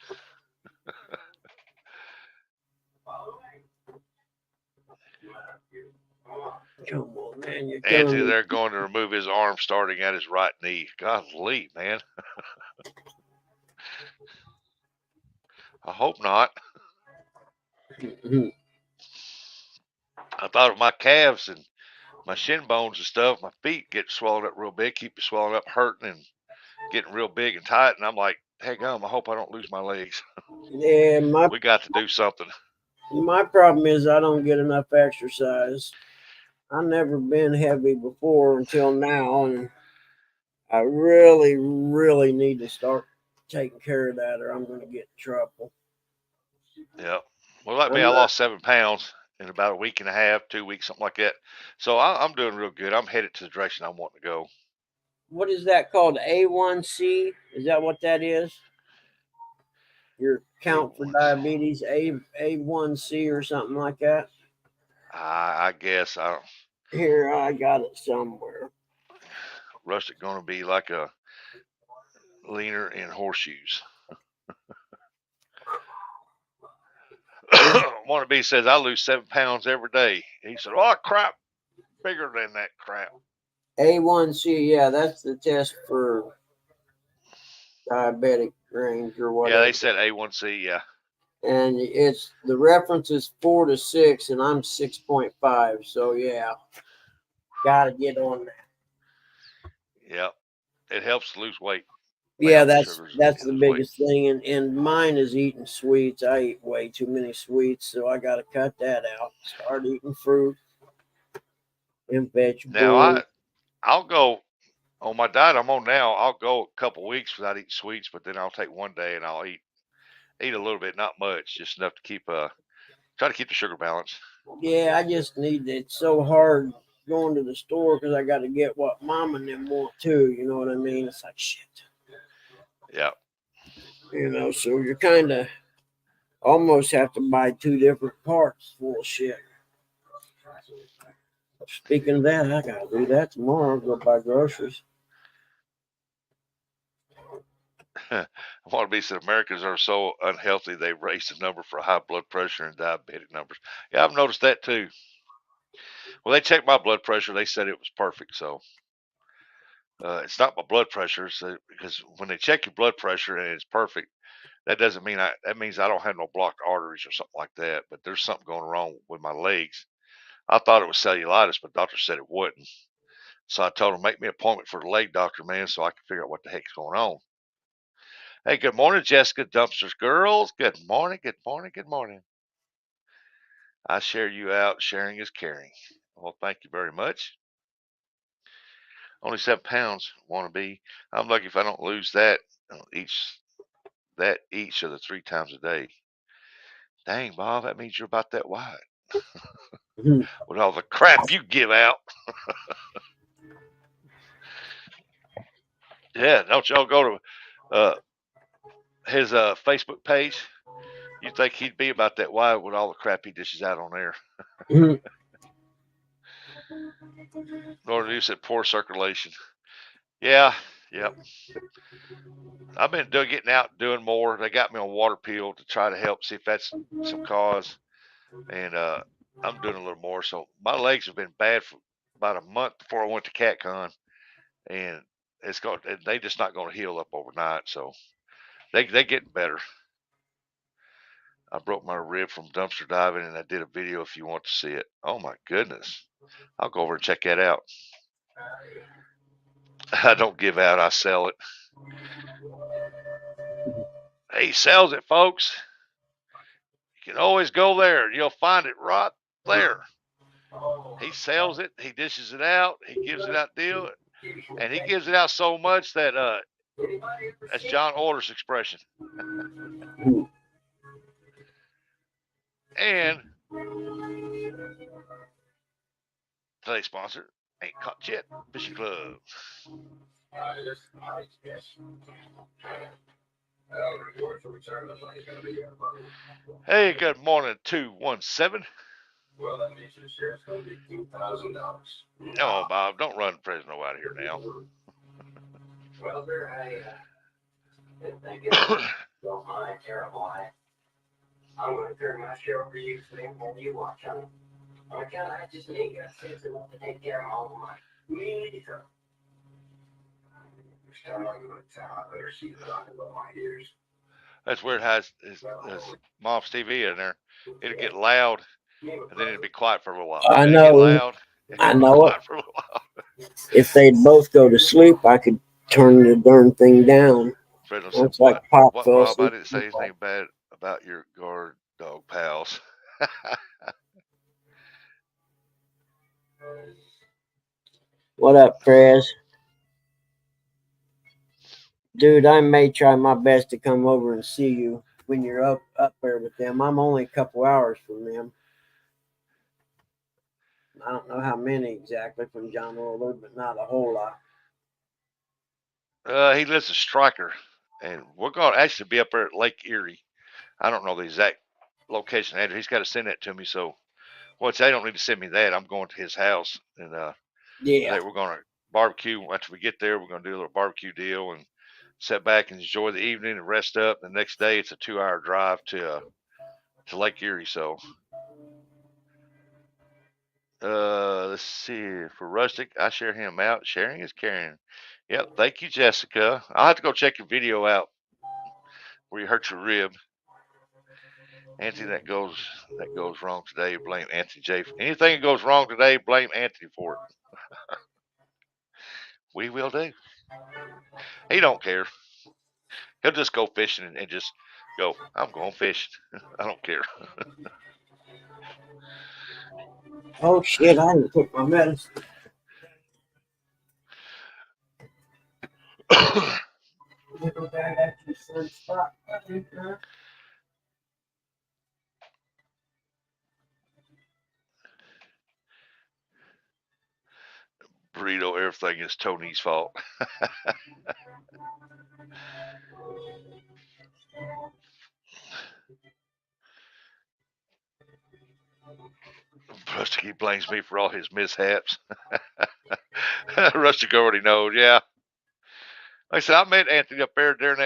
Come on, man. You're Anthony, they're going to remove his arm starting at his right knee. Golly, man. I hope not. I thought of my calves and my shin bones and stuff. My feet get swollen up real big, keep it swollen up, hurting and getting real big and tight. And I'm like, hey, I hope I don't lose my legs. Yeah, we got to do something. My problem is I don't get enough exercise. I've never been heavy before until now, and I really, really need to start taking care of that, or I'm going to get in trouble. Yeah. Well, like me, I lost 7 pounds in about a week and a half, 2 weeks, something like that. So I'm doing real good. I'm headed to the direction I want to go. What is that called? A1C? Is that what that is? Your count for diabetes, A1C or something like that? I guess. Here, I got it somewhere. Rustic going to be like a leaner in horseshoes. Wannabe says, I lose 7 pounds every day. He said, oh, crap. Bigger than that crap. A1C, yeah, that's the test for diabetic range or whatever. Yeah, they said A1C, yeah. And it's the reference is 4 to 6, and I'm 6.5. So yeah, gotta get on that. Yeah, it helps to lose weight. Yeah, that's the biggest thing. And mine is eating sweets. I eat way too many sweets, so I gotta cut that out. Start eating fruit and vegetables. Now I'll go on my diet I'm on now. I'll go a couple weeks without eating sweets, but then I'll take one day and I'll eat a little bit, not much, just enough to keep try to keep the sugar balance. Yeah, I just need it. It's so hard going to the store because I got to get what mom and them want too. You know what I mean? It's like shit. Yeah. So you're kind of almost have to buy 2 different parts full of shit. Speaking of that, I gotta do that tomorrow. Go buy groceries. One of these said Americans are so unhealthy they've raised the number for high blood pressure and diabetic numbers. Yeah, I've noticed that too. Well, they checked my blood pressure. They said it was perfect. So it's not my blood pressure. So, because when they check your blood pressure and it's perfect, that doesn't mean that means I don't have no blocked arteries or something like that. But there's something going wrong with my legs. I thought it was cellulitis, but doctor said it wasn't. So I told him, make me an appointment for the leg doctor, man, so I can figure out what the heck's going on. Hey, good morning, Jessica Dumpsters Girls. Good morning, good morning, good morning. I share you out. Sharing is caring. Well, thank you very much. Only 7 pounds, want to be. I'm lucky if I don't lose that each of the 3 times a day. Dang, Bob, that means you're about that wide. With all the crap you give out. Yeah, don't y'all go to his Facebook page? You'd think he'd be about that wide with all the crap he dishes out on there. Nor use it poor circulation. Yeah, yep. I've been getting out and doing more. They got me on water peel to try to help see if that's some cause. And I'm doing a little more. So my legs have been bad for about a month before I went to CatCon. And they just not going to heal up overnight. So they getting better. I broke my rib from dumpster diving, and I did a video if you want to see it. Oh my goodness. I'll go over and check that out. I don't give out, I sell it. He sells it, folks. You can always go there. You'll find it right there. He sells it. He dishes it out. He gives it out deal. And he gives it out so much that that's John Order's expression. And today's sponsor, Ain't Caught Yet Fishing Club. Hey, good morning, 217. Well, that means this year it's going to be $2,000. Oh, Bob, don't run Fresno out of here now. Well, there, I don't mind, terrible. I'm going to turn my show over to you, Slim, and you watch on. I just ain't got sense enough to take care of all my community. So, next time I go to town, I better see that I can my ears. That's weird how his mom's TV in there. It'll get loud, and then it'll be quiet for a little while. I Then know. it'll get loud, I know it. for a little while. If they'd both go to sleep, I could turn the darn thing down. Fresno said, It's like Pop what, fell Bob? I asleep. didn't say anything bad about your guard dog pals. What up, Prez? Dude, I may try my best to come over and see you when you're up there with them. I'm only a couple hours from them. I don't know how many exactly from John Orler, but not a whole lot. He lives in Stryker, and we're going to actually be up there at Lake Erie. I don't know the exact location. Andrew, he's got to send that to me. So, they don't need to send me that. I'm going to his house, and Yeah, we're going to barbecue. After we get there, we're going to do a little barbecue deal and sit back and enjoy the evening and rest up. The next day, it's a 2-hour drive to Lake Erie. So, let's see. For Rustic, I share him out. Sharing is caring. Yep. Thank you, Jessica. I'll have to go check your video out where you hurt your rib. Anthony, that goes wrong today. Blame Anthony J. Anything that goes wrong today, blame Anthony for it. We will do. He don't care. He'll just go fishing and just go, I'm going fishing. I don't care. oh shit, I didn't put my medicine. Go back at your sun spot. Burrito, everything is Tony's fault. Rustic, he blames me for all his mishaps. Rustic already knows, yeah. Like I said, I met Anthony up there during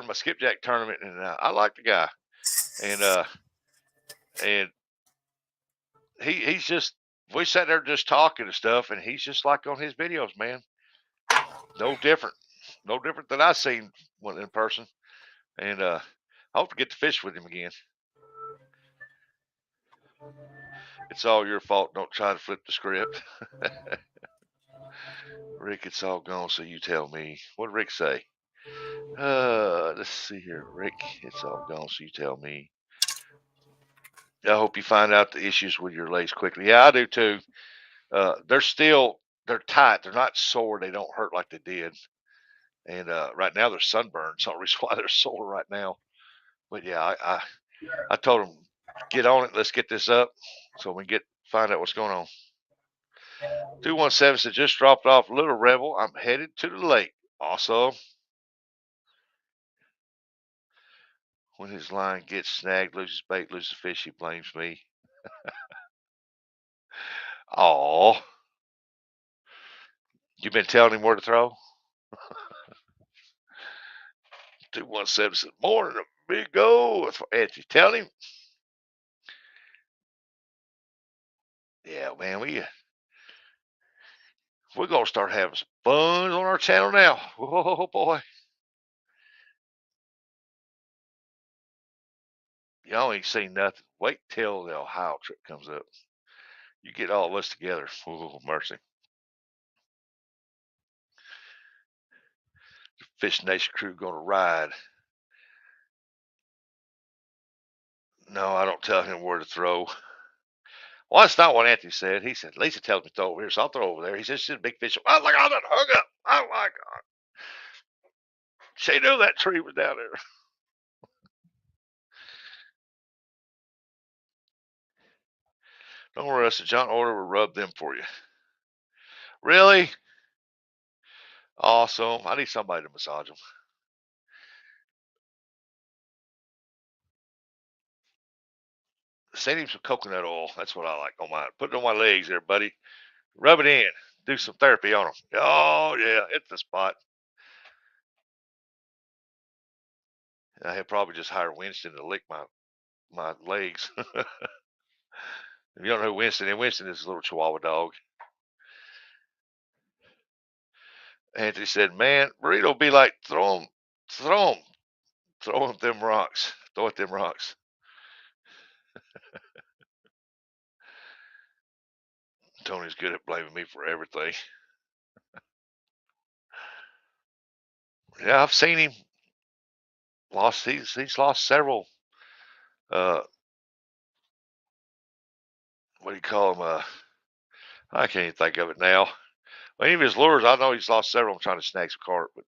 my skipjack tournament, and I like the guy. And he's just, we sat there just talking and stuff, and he's just like on his videos, man. No different than I seen one in person. And I hope to get to fish with him again. It's all your fault. Don't try to flip the script. Rick, it's all gone, so you tell me. What did Rick say? Let's see here. Rick, it's all gone, so you tell me. I hope you find out the issues with your legs quickly. Yeah, I do too. They're tight. They're not sore. They don't hurt like they did. And right now they're sunburned. It's the reason why they're sore right now. But yeah, I told them, get on it. Let's get this up so we can find out what's going on. 217 said, just dropped off Little Rebel. I'm headed to the lake. Also, when his line gets snagged, loses bait, loses fish, he blames me. Aw. You been telling him where to throw? 217 said, morning, a big go. Anthony, tell him. Yeah, man, we're going to start having some fun on our channel now. Oh, boy. Y'all ain't seen nothing. Wait till the Ohio trip comes up. You get all of us together. Oh, mercy. The Fish Nation crew going to ride. No, I don't tell him where to throw. Well, that's not what Anthony said. He said, Lisa tells me to throw over here, so I'll throw over there. He says, she's a big fish. Oh, look, I done hung up. Oh, my God. She knew that tree was down there. Don't worry, Rusty. John Order will rub them for you. Really? Awesome. I need somebody to massage them. Send him some coconut oil. That's what I like on mine. Put it on my legs there, buddy. Rub it in. Do some therapy on them. Oh, yeah. It's the spot. I had probably just hired Winston to lick my legs. If you don't know who Winston is, Winston is a little Chihuahua dog. Anthony said, man, burrito be like, throw him them rocks. Throw at them rocks. Tony's good at blaming me for everything. Yeah, I've seen him. He's lost several. What do you call them? I can't even think of it now. Well, any of his lures, I know he's lost several. I'm trying to snag some carp, but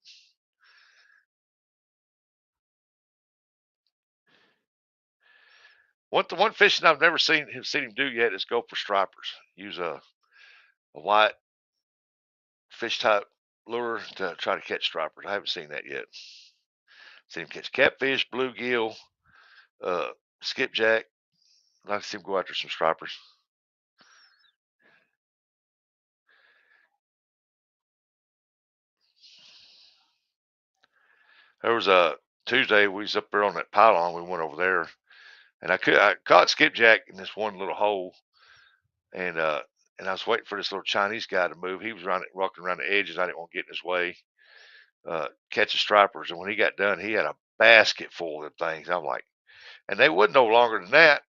one fishing I've never seen him do yet is go for stripers. Use a white fish type lure to try to catch stripers. I haven't seen that yet. Seen him catch catfish, bluegill, skipjack. I'd like to see him go after some stripers. There was a Tuesday we was up there on that pylon. We went over there, and I caught skipjack in this one little hole, and I was waiting for this little Chinese guy to move. He was walking around the edges. I didn't want to get in his way. Catching stripers, and when he got done, he had a basket full of them things. I'm like, and they wasn't no longer than that.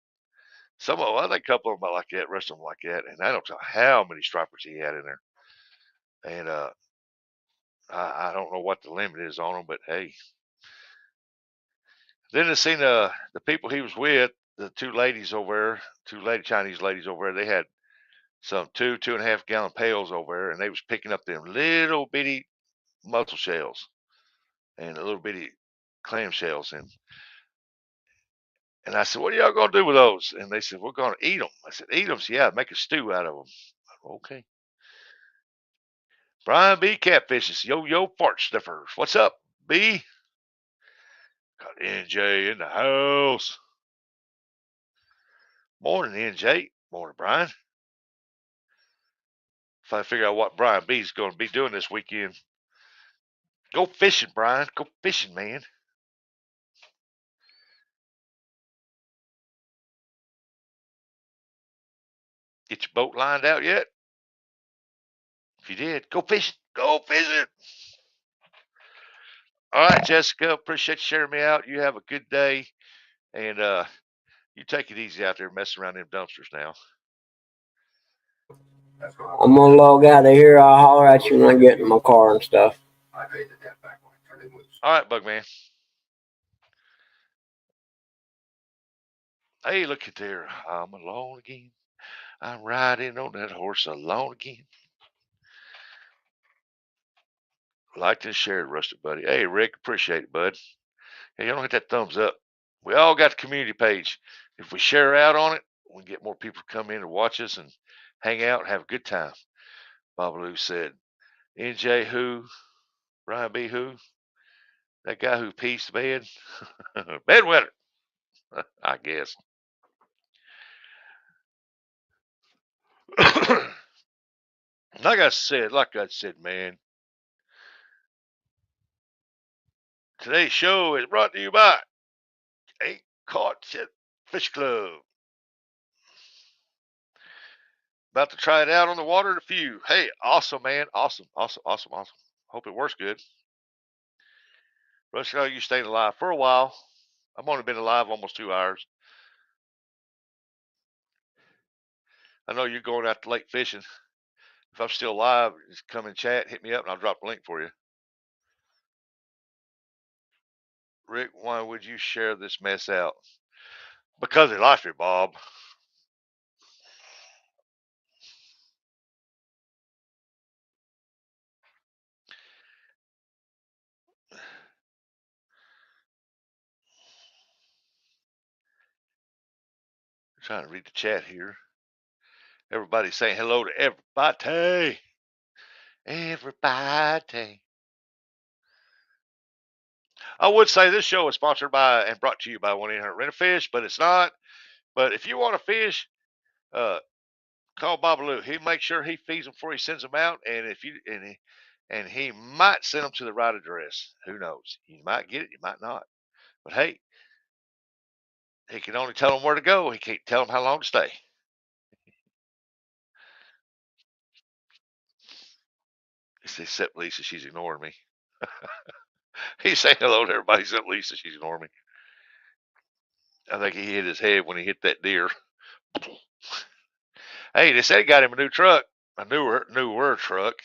Some of them, I think a couple of them like that, rest of them like that, and I don't know how many stripers he had in there. And I don't know what the limit is on them, but hey. Then I seen the people he was with, the two ladies over there, Chinese ladies over there. They had some 2.5 gallon pails over there, and they was picking up them little bitty mussel shells and the little bitty clam shells, and I said, what are y'all going to do with those? And they said, we're going to eat them. I said, eat them? So, yeah, make a stew out of them. Okay. Brian B. Catfishes, yo, fart sniffers. What's up, B? Got NJ in the house. Morning, NJ. Morning, Brian. If I figure out what Brian B is going to be doing this weekend. Go fishing, Brian. Go fishing, man. Get your boat lined out yet? If you did, go fishing. Go fishing. All right, Jessica. Appreciate you sharing me out. You have a good day. And you take it easy out there messing around them dumpsters now. I'm gonna log out of here. I'll holler at you when I get in my car and stuff. All right, Bugman. Hey, look at there. I'm alone again. I'm riding on that horse alone again. Liked and shared, Rusted Buddy. Hey, Rick, appreciate it, bud. Hey, you don't hit that thumbs up. We all got the community page. If we share out on it, we can get more people to come in and watch us and hang out and have a good time. Babaloo said, NJ who? Brian B who? That guy who pees the bed? Bedwetter, I guess. like I said, man, today's show is brought to you by Ain't Caught Yet Fish Club. About to try it out on the water in a few. Hey, awesome, man. Awesome. Hope it works good. Rusty, you stayed alive for a while. I've only been alive almost 2 hours. I know you're going out to lake fishing. If I'm still alive, just come and chat, hit me up, and I'll drop a link for you. Rick, why would you share this mess out? Because he likes me, Bob. I'm trying to read the chat here. Everybody's saying hello to everybody. Everybody. I would say this show is sponsored by and brought to you by 1-800-RENT-A-FISH, but it's not. But if you want to fish, call Babaloo. He makes sure he feeds them before he sends them out, and if you and he might send them to the right address. Who knows? You might get it, you might not. But hey, he can only tell them where to go. He can't tell them how long to stay. Except Lisa, she's ignoring me. He's saying hello to everybody except Lisa. She's ignoring me. I think he hit his head when he hit that deer. Hey, they said he got him a new truck, a newer truck.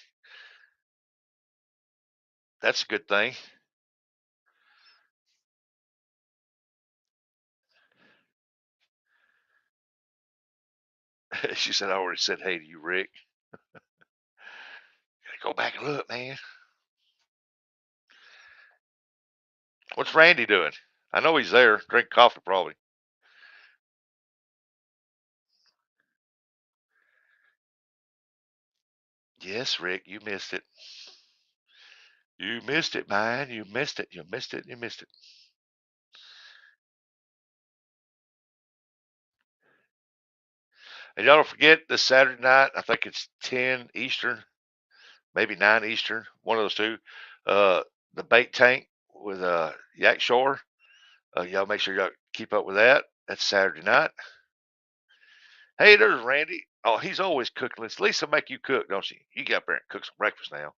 That's a good thing. She said, I already said hey to you, Rick. Gotta go back and look, man. What's Randy doing? I know he's there. Drink coffee, probably. Yes, Rick, you missed it. You missed it, man. You missed it. You missed it. You missed it. And y'all don't forget this Saturday night, I think it's 10 Eastern, maybe 9 Eastern, one of those two. The bait tank with Yak Shore. Y'all make sure y'all keep up with that. That's Saturday night. Hey, there's Randy. Oh, he's always cooking. Lisa make you cook, don't she? You get up there and cook some breakfast now.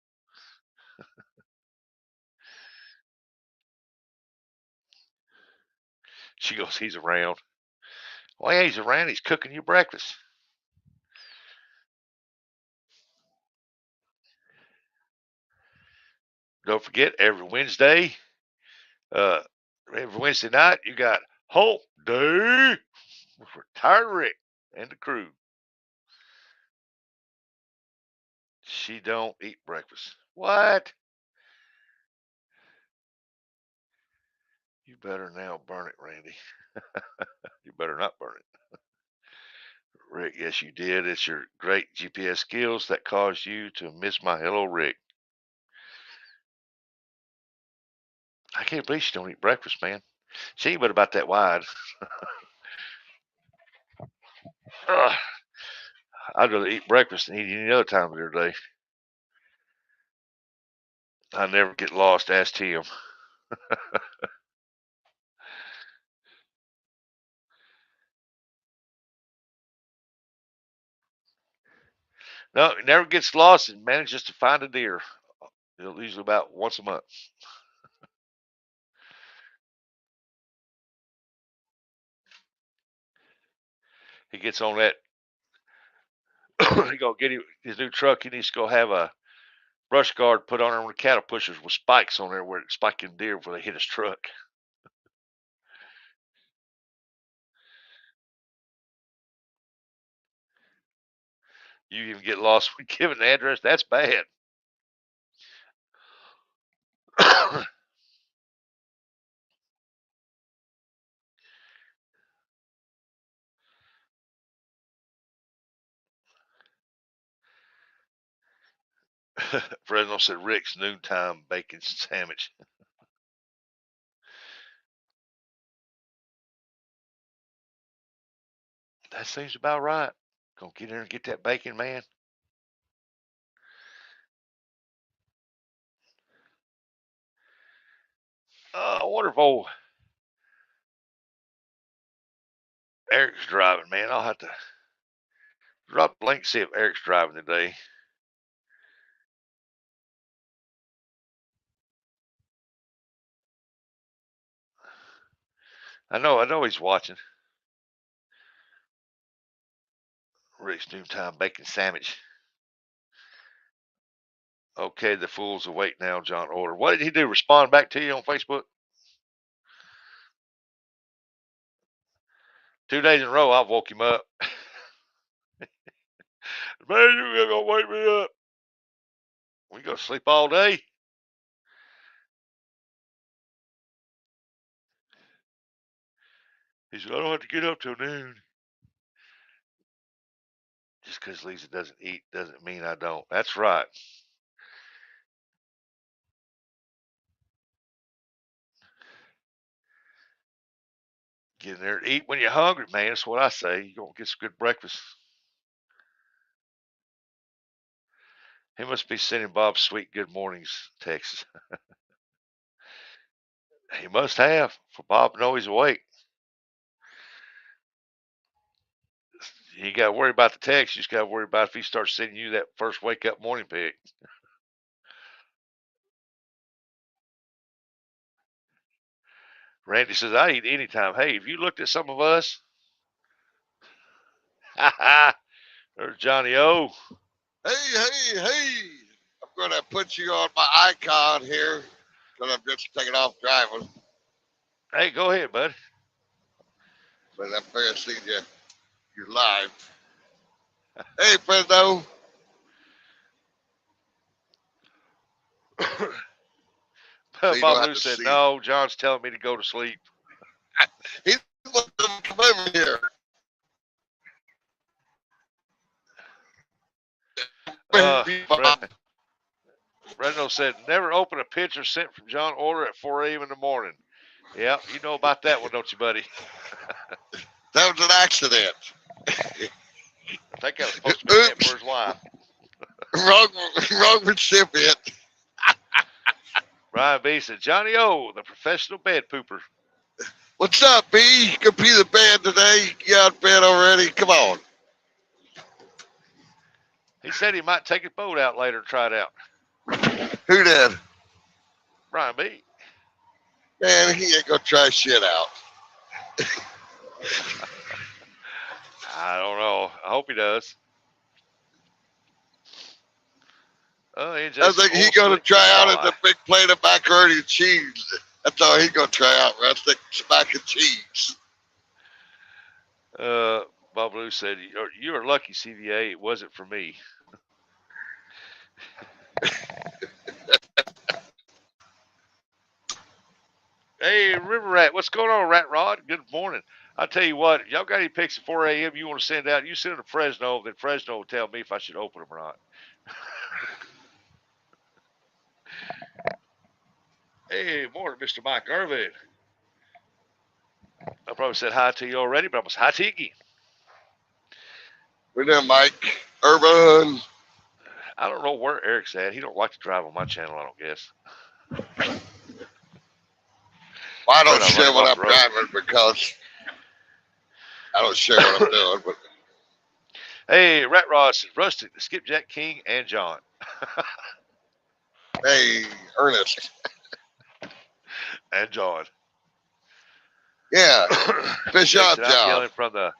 She goes, he's around. Well, yeah, he's around. He's cooking you breakfast. Don't forget, every Wednesday night, you got Hump Day with Retired Rick and the crew. She don't eat breakfast. What? You better now burn it, Randy. You better not burn it. Rick, yes, you did. It's your great GPS skills that caused you to miss my hello, Rick. I can't believe she don't eat breakfast, man. She ain't but about that wide. I'd rather eat breakfast than eat any other time of the day. I never get lost. Ask Tim. No, he never gets lost and manages to find a deer. Usually about once a month. He gets on that. He gonna get his new truck. He needs to go have a brush guard put on the cattle pushers with spikes on there where it's spiking deer before they hit his truck. You even get lost when giving the address. That's bad. Fresno said Rick's noontime bacon sandwich. That seems about right. Gonna get in there and get that bacon, man. I wonder if old Eric's driving, man. I'll have to drop a link, see if Eric's driving today. I know he's watching. Rick's noontime bacon sandwich. Okay, the fool's awake now, John Order. What did he do? Respond back to you on Facebook? 2 days in a row, I've woke him up. Man, you're gonna wake me up. We gonna sleep all day. He said, I don't have to get up till noon. Just because Lisa doesn't eat doesn't mean I don't. That's right. Get in there and eat when you're hungry, man. That's what I say. You're going to get some good breakfast. He must be sending Bob sweet good mornings texts. He must have, for Bob to know he's awake. You ain't got to worry about the text. You just got to worry about if he starts sending you that first wake up morning pic. Randy says, I eat anytime. Hey, have you looked at some of us? There's Johnny O. Hey. I'm going to put you on my icon here because I'm just taking off driving. Hey, go ahead, bud. But I'm going to see you're live. Hey, Fresno. Bob Lou said, no, John's telling me to go to sleep. He wants to come over here. Fresno said, never open a picture sent from John Order at 4 a.m. in the morning. Yeah, you know about that one, don't you, buddy? That was an accident. I think I was supposed to be meant for his wife. Wrong recipient. Ryan B said, Johnny O, the professional bed pooper. What's up, B? You can be the bed today. You out of bed already? Come on. He said he might take his boat out later and try it out. Who did? Ryan B. Man, he ain't gonna try shit out. I don't know. I hope he does. I think he's gonna try out at the big plate of macaroni and cheese. That's all he's gonna try out. Rustic mac and cheese. Bob Lou said, "You are lucky, CVA. It wasn't for me." Hey, River Rat, what's going on, Rat Rod? Good morning. I'll tell you what, y'all got any pics at 4 a.m. you want to send out? You send them to Fresno, then Fresno will tell me if I should open them or not. Hey, morning, Mr. Mike Irvin. I probably said hi to you already, but I was hi to you again. We did Mike Urban. I don't know where Eric's at. He don't like to drive on my channel, I don't guess. Well, I don't But I share run what off I'm the road. driving because I don't share what I'm doing. But Hey, Rat Ross, Rustic, Skipjack King, and John. hey, Ernest. And John. Yeah, fish Jake on, said, I'm John. yelling from the.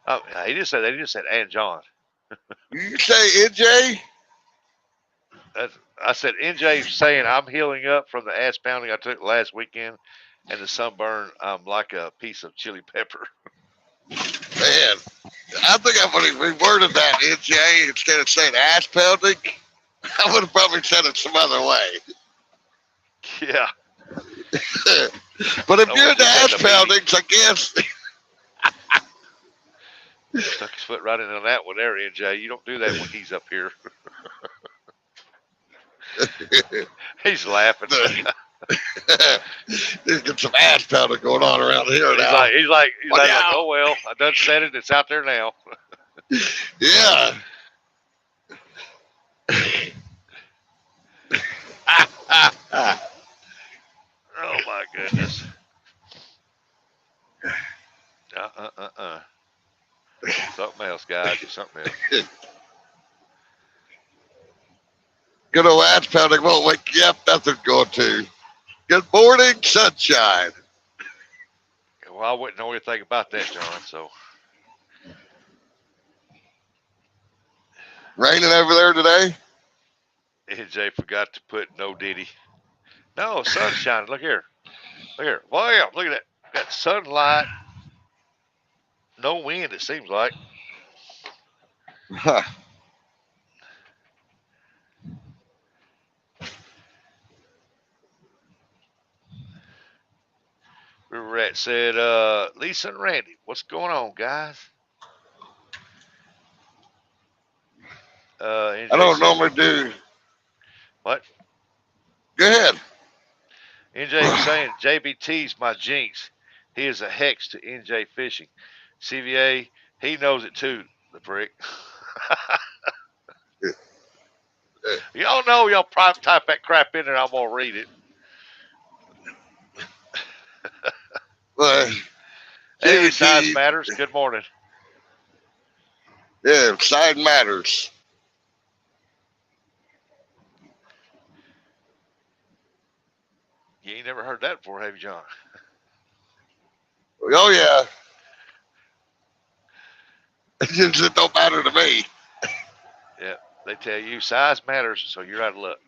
Oh, he just said that. He just said, and John. You say NJ? I said, NJ saying I'm healing up from the ass pounding I took last weekend and the sunburn. I'm like a piece of chili pepper. Man, I think I would have reworded that NJ instead of saying ass pounding. I would have probably said it some other way. Yeah. But if I you're would've into just ass said the meaning. poundings, I guess. Stuck his foot right in on that one there, NJ. You don't do that when he's up here. He's laughing. There's got some ass pounding going on around here now. He's like, yeah. oh well, I done said it. It's out there now. Yeah. Oh my goodness. Something else, guys. Something else. Good old ass pounding won't wake you up. Nothing's going to. Good morning, sunshine. Well, I wouldn't know anything about that, John. So Raining over there today? NJ forgot to put no Diddy. No, sun's shining. Look here. Look here. Wow, look at that. Got sunlight. No wind, it seems like. Huh. River Rat said, Lisa and Randy, what's going on, guys? NJ I don't said, normally do. What? Go ahead. NJ was saying, JBT's my jinx. He is a hex to NJ fishing. CVA, he knows it too, the prick. Y'all know y'all type that crap in there, I'm going to read it. Anyway, size matters. Good morning. Yeah, size matters. You ain't never heard that before, have you, John? Oh, yeah. It don't matter to me. Yeah, they tell you size matters, so you're out of luck.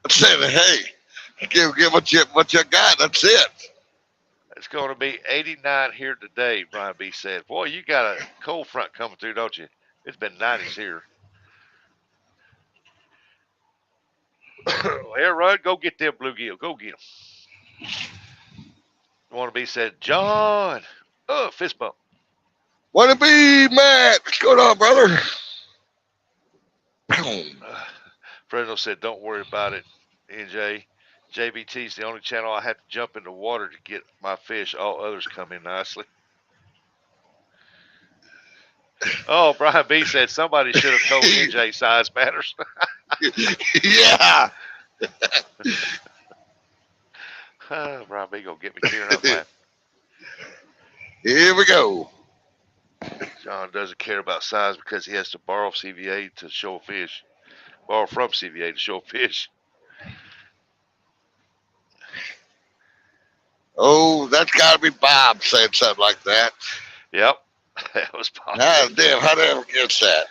I said, hey, give what you got. That's it. It's going to be 89 here today, Brian B. said. Boy, you got a cold front coming through, don't you? It's been 90s here. Here, Rudd, go get them bluegill. Go get them. Want to be said, John. Oh, fist bump. Want to be Matt? What's going on, brother? Fresno said, don't worry about it, NJ. JBT's the only channel I have to jump in the water to get my fish. All others come in nicely. Oh, Brian B. said somebody should have told NJ size matters. Yeah. Brian B. gonna get me tearing up laughing. Here we go. John doesn't care about size because he has to borrow CVA to show a fish. Borrow from CVA to show a fish. Oh, that's got to be Bob saying something like that. Yep. That was Bob. Ah, damn, how did I ever get that?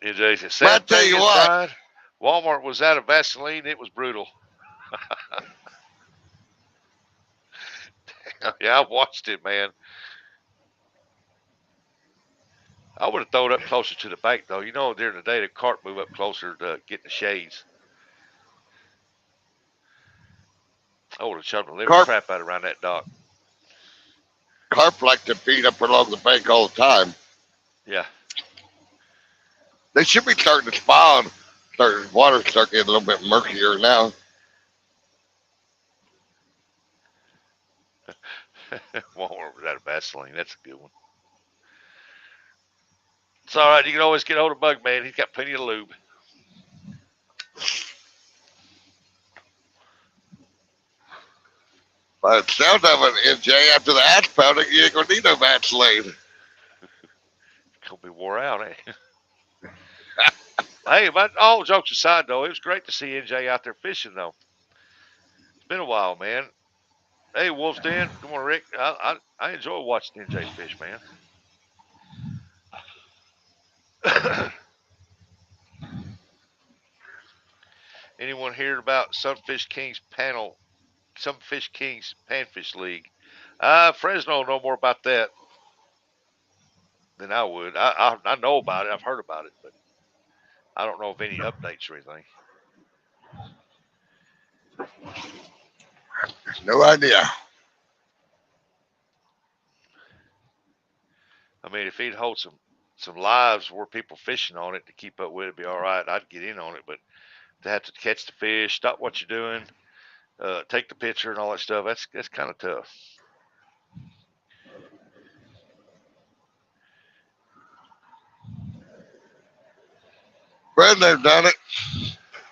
NJ said, But I sad tell thing you is, what. Brian, Walmart was out of Vaseline. It was brutal. Yeah, I watched it, man. I would have thrown it up closer to the bank, though. You know, during the day, the cart move up closer to getting the shades. I would have chucked the living crap out around that dock. Carp like to feed up along the bank all the time. Yeah. They should be starting to spawn. Water start getting a little bit murkier now. Walmart was out of Vaseline. That's a good one. It's all right. You can always get hold of Bug Man. He's got plenty of lube. By the sound of it, NJ, after the ass pounding, you ain't gonna need no Vaseline. Gonna be wore out, eh? Hey, but all jokes aside, though, it was great to see NJ out there fishing, though. It's been a while, man. Hey, Wolf's Den. Good morning, Rick. I enjoy watching NJ fish, man. Anyone heard about Sunfish Kings panel? Sunfish Kings Panfish League. Fresno know more about that than I would. I know about it. I've heard about it, but I don't know of any updates or anything. No idea. I mean, if he'd hold some lives where people fishing on it to keep up with it, be all right. I'd get in on it, but to have to catch the fish, stop what you're doing, take the picture and all that stuff, that's kind of tough. Fresno done it.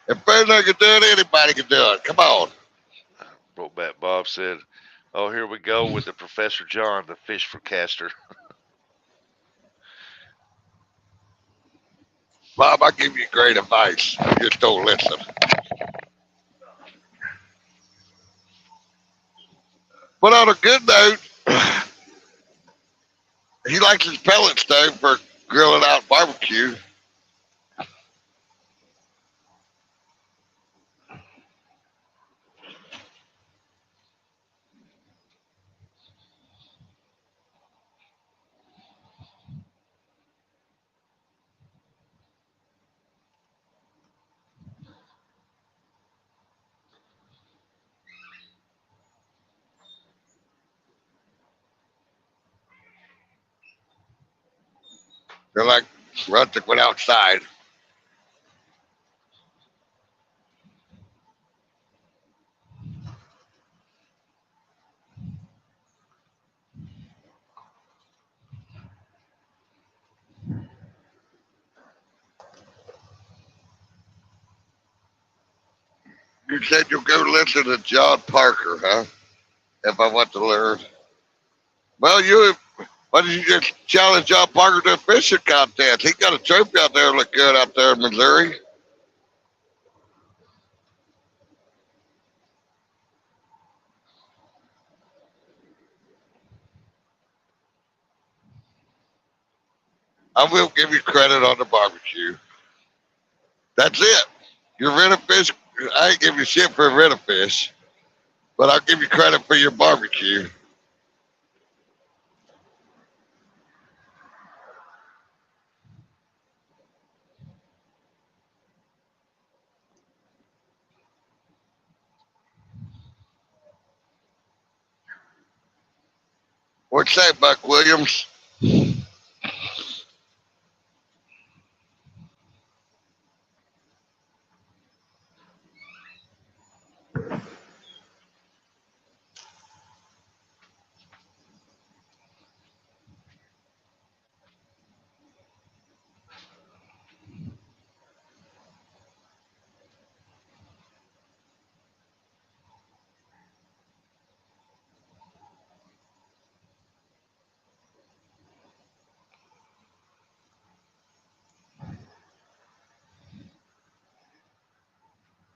If Fresno can do it, anybody can do it. Come on. Brokeback Bob said, "Oh, here we go with the Professor John, the fish forecaster." Bob, I give you great advice. You just don't listen. But on a good note, he likes his pellet stove for grilling out barbecue. They're like, Rustic went outside. You said you'll go listen to John Parker, huh? If I want to learn. Well, why did you just challenge John Parker to a fishing contest? He got a trophy out there, look good out there in Missouri. I will give you credit on the barbecue. That's it. Your rent a fish, I ain't give you shit for a rent a fish, but I'll give you credit for your barbecue. What's that, Buck Williams?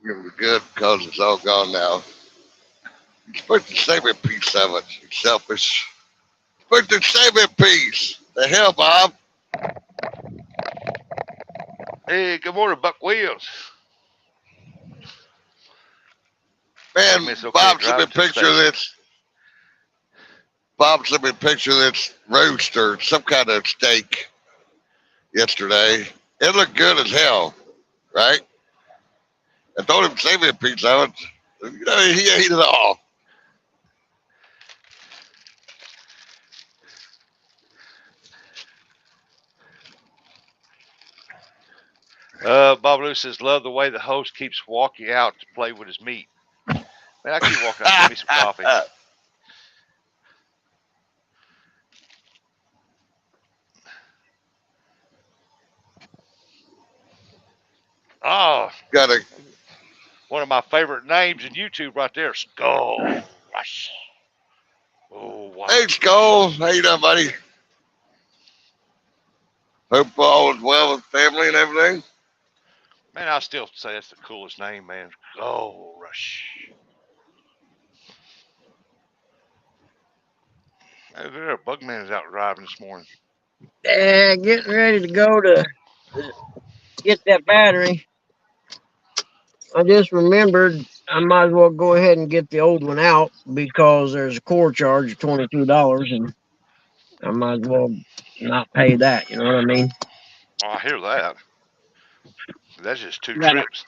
You'll be good because it's all gone now. You're supposed to save a piece of it. You're selfish. You're supposed to save a piece. The hell, Bob? Hey, good morning, Buck Williams. Man, Okay, Bob sent me a picture of this. Bob sent me a picture of this roast or some kind of steak yesterday. It looked good as hell, right? I told him to save me a piece of it. You know, he ate it all. Bob Lewis says, "Love the way the host keeps walking out to play with his meat." Man, I keep walking out. Give me some coffee. Oh, Got a one of my favorite names in YouTube right there, Skull Rush. Oh, wow. hey, Skull. How you doing, buddy? Hope all is well with family and everything. Man, I still say that's the coolest name, man. Skull Rush. Hey, there, Bugman is out driving this morning. Getting ready to go to get that battery. I just remembered I might as well go ahead and get the old one out because there's a core charge of $22, and I might as well not pay that. You know what I mean? Oh, I hear that. That's just two Gotta- trips.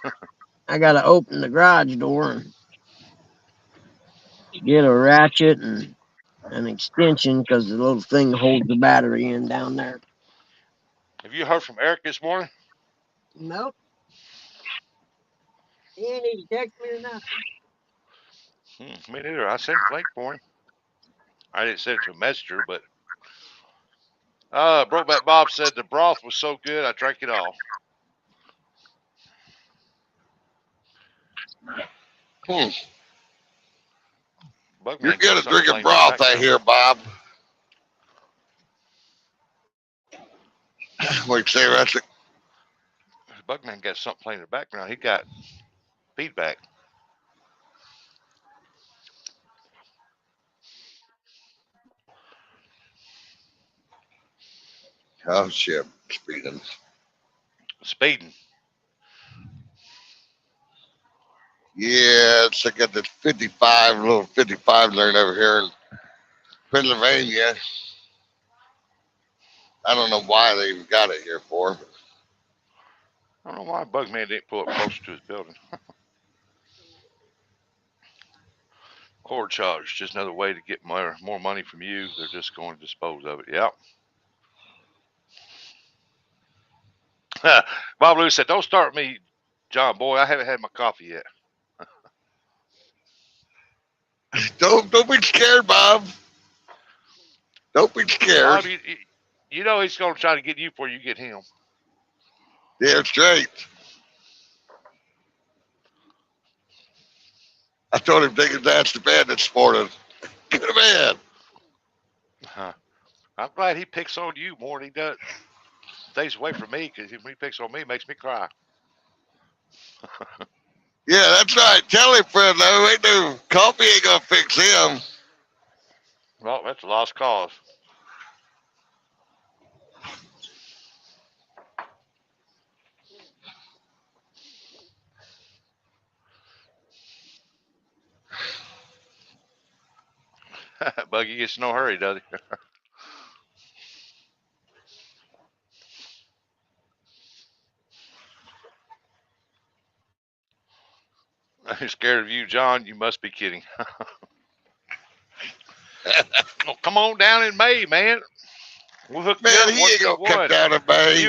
I gotta open the garage door and get a ratchet and an extension because the little thing holds the battery in down there. Have you heard from Eric this morning? Nope. He ain't even text me or nothing. Me neither. I sent a link for him. I didn't send it to a messenger, but Brokeback Bob said the broth was so good I drank it all. Hmm. Bugman You're got good at something drinking playing in the broth, I background. hear, Bob. What you say, Rusty? Bugman got something playing in the background. He got feedback. Oh, shit. Speeding. Speeding. Yeah, it's like at the 55, little 55 lane over here in Pennsylvania. I don't know why they even got it here for. I don't know why Bugman didn't pull up closer to his building. Cord charge, just another way to get more money from you. They're just going to dispose of it. Yep. Bob Lewis said, "Don't start me, John Boy. I haven't had my coffee yet." Don't be scared, Bob. Don't be scared. Bob, you know he's going to try to get you before you get him. Yeah, straight. I told him take his ass to bed this morning. Go to bed. I'm glad he picks on you more than he does. Stays away from me because when he picks on me, it makes me cry. Yeah, that's right. Tell him, friend, though. Ain't no coffee ain't gonna fix him. Well, that's a lost cause. Buggy gets no hurry, does he? I'm scared of you, John. You must be kidding. Oh, come on down in May, man. We'll hook you Man, up he once ain't you gonna won. come down in May.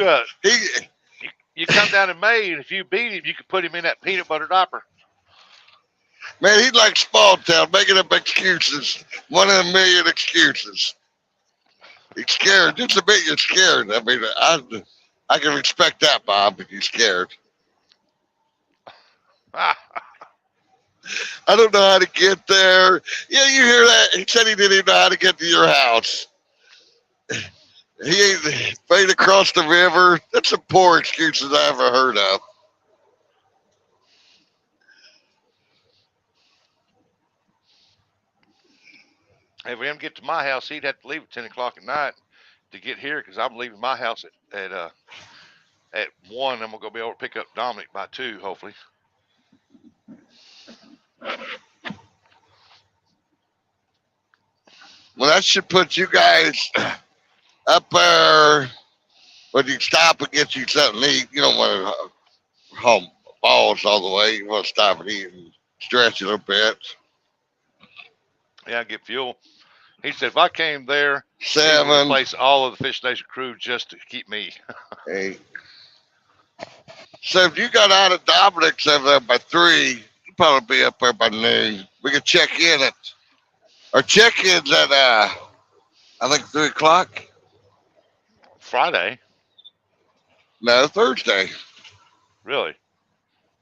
You come down in May, and if you beat him, you can put him in that peanut butter diaper. Man, he's like Small Town, making up excuses. One in a million excuses. He's scared. Just admit you're scared. I mean, I can respect that, Bob, if you're scared. I don't know how to get there. Yeah, you hear that? He said he didn't even know how to get to your house. He ain't afraid to cross the river. That's some poor excuses I ever heard of. If we him get to my house, he'd have to leave at 10 o'clock at night to get here because I'm leaving my house at 1. I'm going to go be able to pick up Dominic by 2, hopefully. Well, that should put you guys up there when you stop and get you something to eat. You don't want to haul balls all the way. You want to stop and eat and stretch a little bit. Yeah, get fuel. He said if I came there, he would 7, replace all of the Fish Nation crew just to keep me. 8. So if you got out of Dominic's over there by 3, you'll probably be up there by noon. We can check in at, our check-in's at, I think 3 o'clock. Friday? No, Thursday. Really?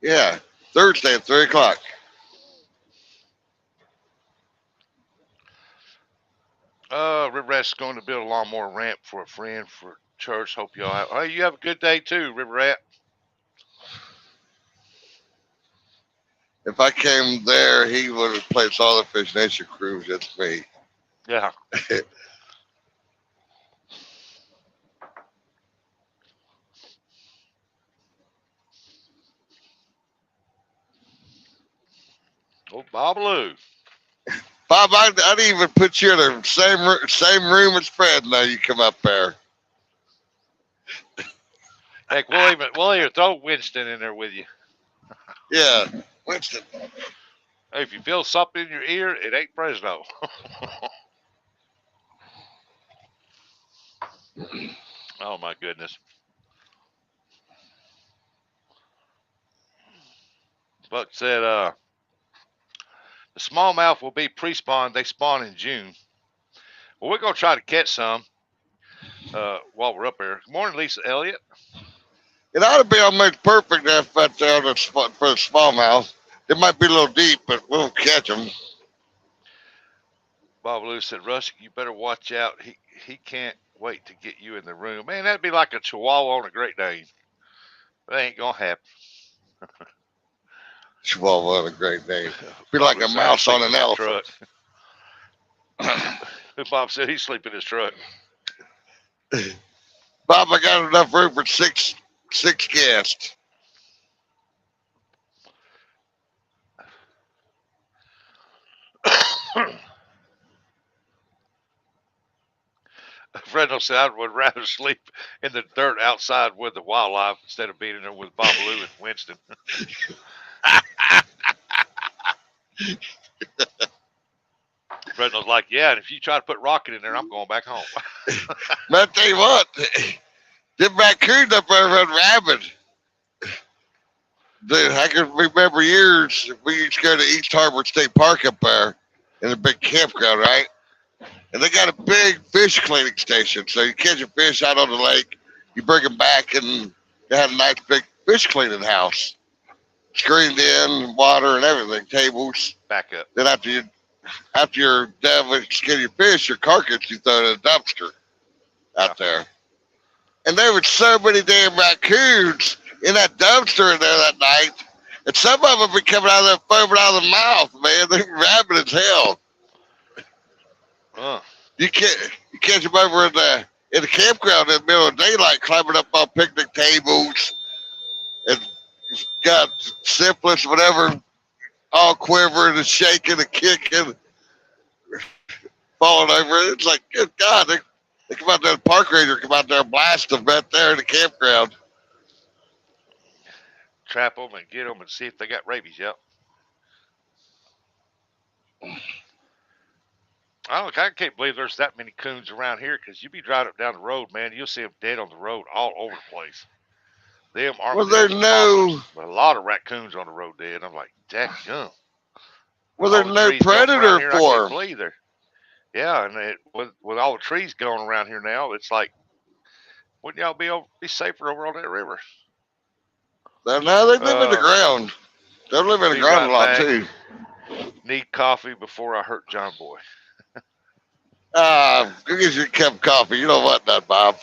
Yeah, Thursday at 3 o'clock. River Rat's going to build a lawnmower ramp for a friend for church. Hope y'all have. Hey, you have a good day too, River Rat. If I came there, he would have placed all the Fish Nation crews. It's me. Yeah. Oh, Bob Lou. Bob, I didn't even put you in the same room as Fred. Now you come up there. Heck, we'll even throw Winston in there with you. Yeah, Winston. Hey, if you feel something in your ear, it ain't Fresno. Oh my goodness. Buck said the smallmouth will be pre-spawn. They spawn in June. Well, we're gonna try to catch some while we're up there. Good morning, Lisa Elliott. It ought to be almost perfect if that's there for the smallmouth. It might be a little deep, but we'll catch them. Bob Lou said, Rush, you better watch out. He can't wait to get you in the room. Man, that'd be like a Chihuahua on a Great Dane. That ain't gonna happen. Chihuahua, a great name. Be Bob like Lou a said, mouse "I on sleep an in my elephant. truck." Bob said he's sleeping in his truck. Bob, I got enough room for six guests. Fresno said I would rather sleep in the dirt outside with the wildlife instead of being in there with Bob Lou and Winston. Fresno's like, yeah, and if you try to put Rocket in there, I'm going back home. But I tell you what, them raccoons up there run rabid. Dude, I can remember years we used to go to East Harbor State Park up there in a big campground, right? And they got a big fish cleaning station. So you catch a fish out on the lake, you bring them back, and they had a nice big fish cleaning house. Screened in, water and everything, tables. Back up. Then after you're done with skinning your fish, your carcass, you throw it in a dumpster out there. And there were so many damn raccoons in that dumpster in there that night. And some of them be coming out of there foaming out of the mouth, man. They're rabid as hell. You catch them over in the campground in the middle of daylight, climbing up on picnic tables and got syphilis, whatever, all quivering and shaking and kicking, falling over. It's like, good God, they come out there, the park ranger come out there and blast them right there in the campground. Trap them and get them and see if they got rabies. Yep. I can't believe there's that many coons around here because you be driving up down the road, man. You'll see them dead on the road all over the place. Them Well, there's no, but a lot of raccoons on the road dead. I'm like, dadgum. well, there's no predator for I can't them. believe there. Yeah, and with all the trees going around here now, it's like, wouldn't y'all be safer over on that river? No, they live in the ground. They live in the ground a lot too. Need coffee before I hurt John Boy. Go get your cup of coffee. You don't want that, Bob.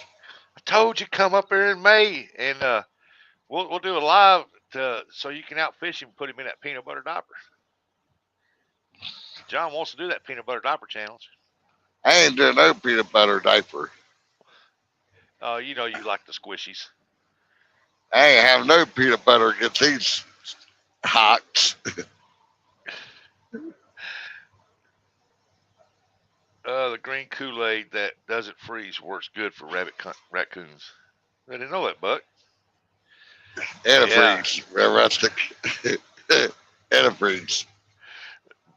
I told you come up here in May and we'll do a live so you can outfish him and put him in that peanut butter diaper. John wants to do that peanut butter diaper challenge. I ain't doing no peanut butter diaper. You know you like the squishies. I ain't have no peanut butter against these hawks. The green Kool-Aid that doesn't freeze works good for raccoons. I didn't know that, Buck. Antifreeze, rustic. Antifreeze.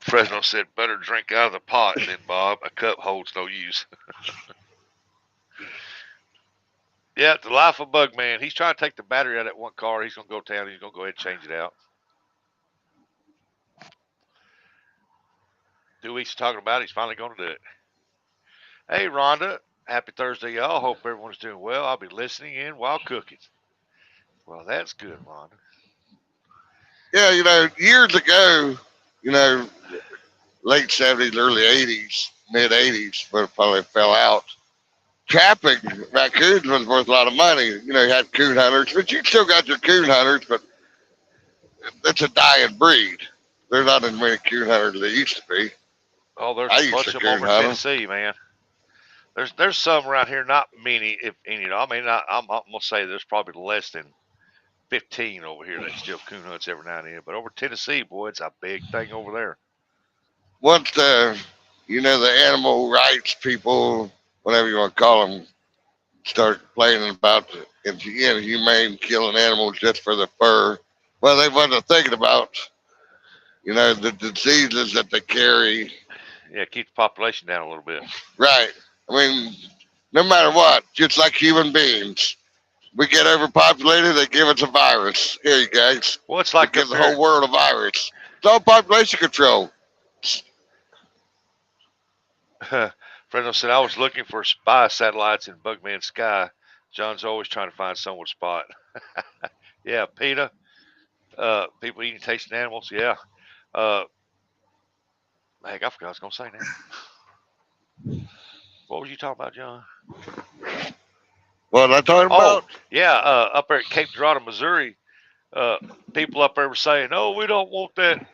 Fresno said, better drink out of the pot than Bob. A cup holds no use. Yeah, the life of Bug Man. He's trying to take the battery out of that one car. He's going to go to town. He's going to go ahead and change it out. 2 weeks talking about it. He's finally going to do it. Hey, Rhonda. Happy Thursday, y'all. Hope everyone's doing well. I'll be listening in while cooking. Well, that's good, Rhonda. Yeah, years ago, you know, late 70s, early 80s, mid 80s, but it probably fell out. Trapping raccoons was worth a lot of money. You had coon hunters, but you still got your coon hunters, but it's a dying breed. There's not as many coon hunters as there used to be. Oh, there's I a used bunch to of them coon over in hunt 'em. Tennessee, man. There's some around here, not many, if any. I mean, I'm gonna say there's probably less than 15 over here that still coon hunts every now and then. But over Tennessee, boy, it's a big thing over there. Once the animal rights people, whatever you want to call them, start complaining about the inhumane killing animals just for the fur. Well, they wasn't thinking about, the diseases that they carry. Yeah, keep the population down a little bit. Right. I mean, no matter what, just like human beings, we get overpopulated, they give us a virus. Here, you guys. Well, it's They like give up the there. whole world a virus. It's all population control. Fresno said, I was looking for spy satellites in Bugman Sky. John's always trying to find someone to spot. Yeah, PETA. People eating tasting animals. Yeah. Heck, I forgot what I was going to say now. What was you talking about, John? What am I talking Oh, about? yeah. Up there at Cape Girardeau, Missouri, people up there were saying, "Oh, we don't want that."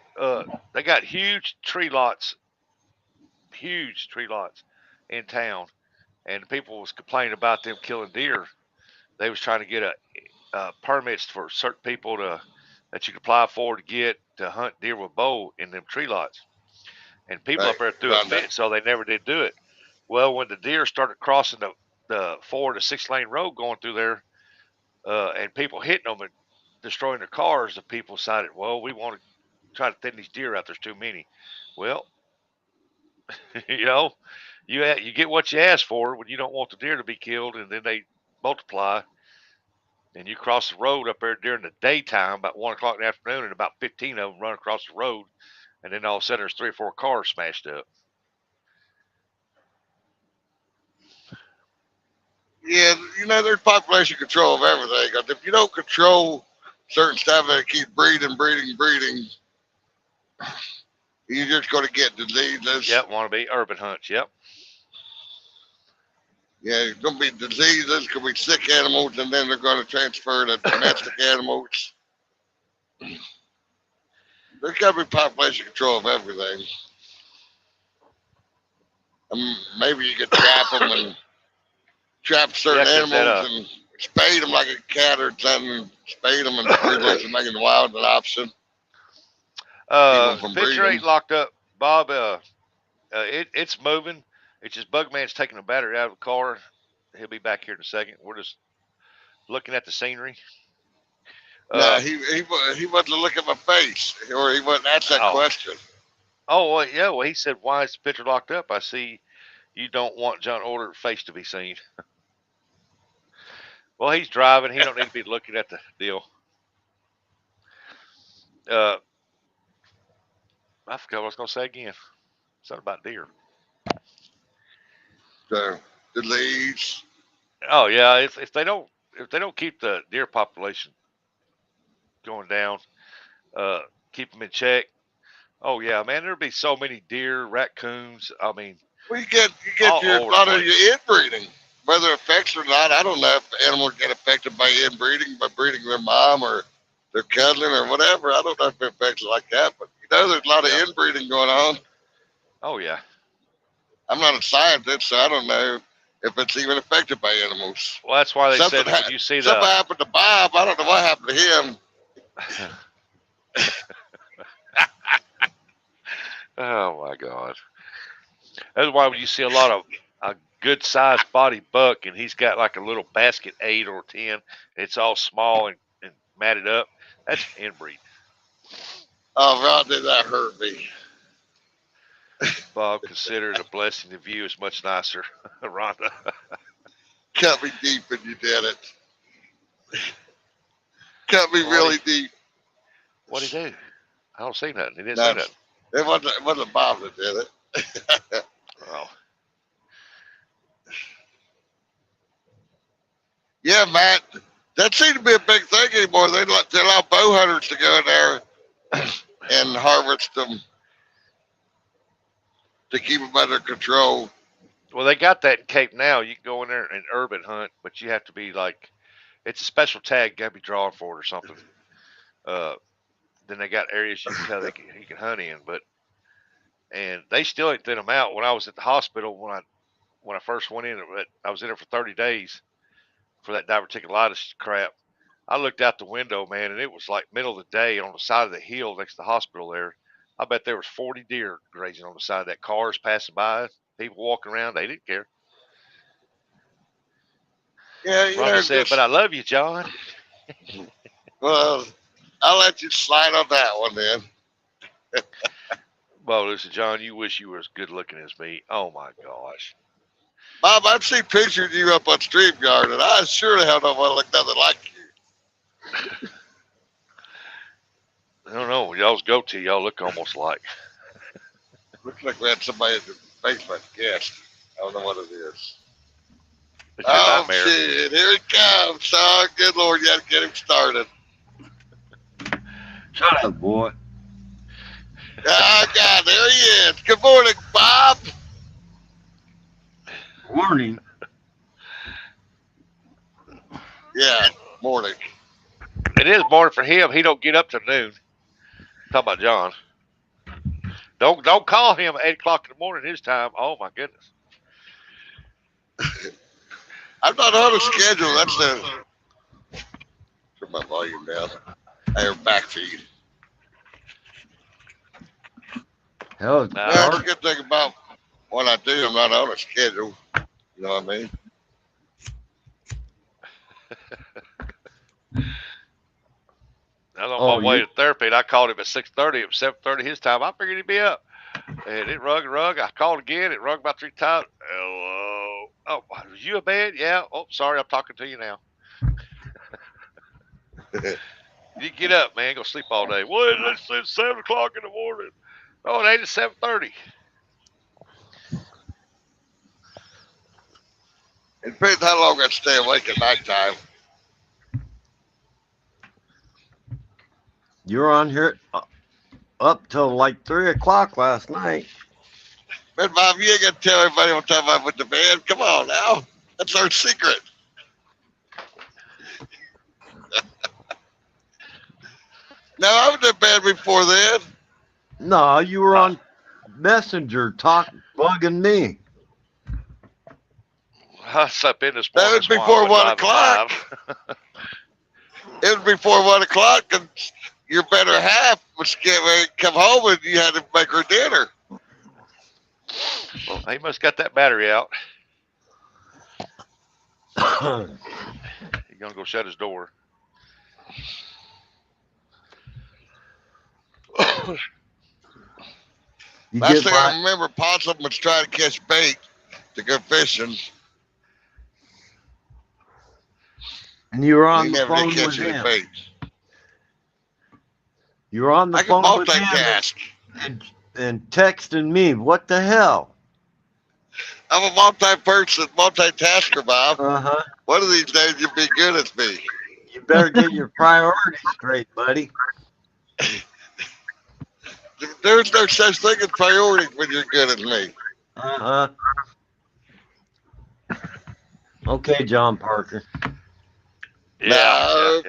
They got huge tree lots in town, and people was complaining about them killing deer. They was trying to get permits for certain people that you could apply for to get to hunt deer with bow in them tree lots, and people up there threw a Done that. fit, so they never did do it. Well, when the deer started crossing the 4 to 6 lane road going through there, and people hitting them and destroying their cars, the people decided, well, we want to try to thin these deer out. There's too many. Well, you get what you ask for when you don't want the deer to be killed, and then they multiply. And you cross the road up there during the daytime, about 1 o'clock in the afternoon, and about 15 of them run across the road, and then all of a sudden there's 3 or 4 cars smashed up. Yeah, there's population control of everything. 'Cause if you don't control certain stuff and keep breeding, you're just going to get diseases. Yep, want to be urban hunts. Yep. Yeah, it's going to be diseases, going to be sick animals, and then they're going to transfer to domestic animals. There's got to be population control of everything. Maybe you could trap them and trap certain Yeah, 'cause animals and spade them like a cat or something. Spade them and release them, making the wild an option. from Picture breeding. ain't locked up, Bob. It's moving. It's just Bugman's taking the battery out of the car. He'll be back here in a second. We're just looking at the scenery. No, he wasn't looking at my face, or he wasn't asked that Oh. question. Oh, well, yeah. Well, he said, "Why is the picture locked up?" I see you don't want John Order's face to be seen. Well, he's driving. He don't need to be looking at the deal. I forgot what I was going to say again. Something about deer. So the leaves. Oh yeah, if they don't keep the deer population going down, keep them in check. Oh yeah, man, there'd be so many deer, raccoons. I mean, Well, you get all a over lot the of your inbreeding, whether it affects or not. I don't know if the animals get affected by inbreeding, by breeding their mom or their cousin or whatever. I don't know if it affects it like that, but there's a lot of inbreeding going on. oh yeah. I'm not a scientist, so I don't know if it's even affected by animals. Well, that's why they Something said when you see Something the happened to Bob. I don't know what happened to him. oh my God, that's why when you see a lot of a good sized body buck and he's got like a little basket 8 or 10, it's all small and matted up. That's inbreed. Oh, Rodney, that hurt me. Bob, consider it a blessing. The view is much nicer. Rhonda. Cut me deep and you did it. Cut me really deep. What'd he do? I don't see nothing. He didn't say nothing. It wasn't Bob that did it. Oh. Yeah, Matt. That seems to be a big thing anymore. They allow bow hunters to go in there and harvest them to keep them under control. Well, they got that in Cape now. You can go in there and urban hunt, but you have to be like, it's a special tag. You got to be drawn for it or something. Then they got areas you can tell you can hunt in, and they still ain't thin them out. When I was at the hospital, when I first went in, I was in there for 30 days for that diverticulitis crap. I looked out the window, man, and it was like middle of the day on the side of the hill next to the hospital there. I bet there was 40 deer grazing on the side of that. Cars passing by, people walking around. They didn't care. Yeah, you Ronnie know, said, "But I love you, John." well, I'll let you slide on that one then. Well, listen, John, you wish you were as good looking as me. Oh my gosh. Bob, I've seen pictures of you up on StreamYard, and I sure the hell don't want to look nothing like you. I don't know. Y'all's goatee, y'all look almost like. Looks like we had somebody in the basement guest. I don't know what it is. It's your Oh, nightmare. shit. Here he comes. Oh, good Lord. You got to get him started. Shut up, boy. Oh, God. There he is. Good morning, Bob. Morning. Yeah, morning. It is morning for him. He don't get up till noon. Talking about John. Don't call him at 8 o'clock in the morning his time. Oh my goodness. I'm not on a schedule. That's the. Turn my volume down. Or back feed. Hell, Nah. Well, that's a good thing about what I do. I'm not on a schedule. You know what I mean? I was on Oh, my way you- to therapy, and I called him at 6:30. It was 7:30 his time. I figured he'd be up. And it rung and rung. I called again. It rung about 3 times. Hello. Oh, was you in bed? Yeah. Oh, sorry. I'm talking to you now. You get up, man. Go sleep all day. Well, it's 7 o'clock in the morning. Oh, it ain't at 7:30. It depends how long I stay awake at nighttime. you were on here up till like 3 o'clock last night. Man, Bob, you ain't got to tell everybody what time I went to bed. Come on now. That's our secret. No, I was in bed before then. No, you were on Messenger bugging me. I slept in this That morning. was that's why I before went 1 live at o'clock. 5. It was before 1 o'clock, and your better half was come home and you had to make her dinner. Well, he must got that battery out. He's gonna go shut his door. You Last get thing I my, remember, Possum was trying to catch bait to go fishing. and you were He on the never phone did with catch any him. bait. You were on the I can phone with him multitask. and texting me. What the hell? I'm a multi-person, multitasker, Bob. Uh-huh. One of these days you'll be good as me. You better get your priorities straight, buddy. There's no such thing as priorities when you're good as me. Uh-huh. Okay, John Parker. Yeah.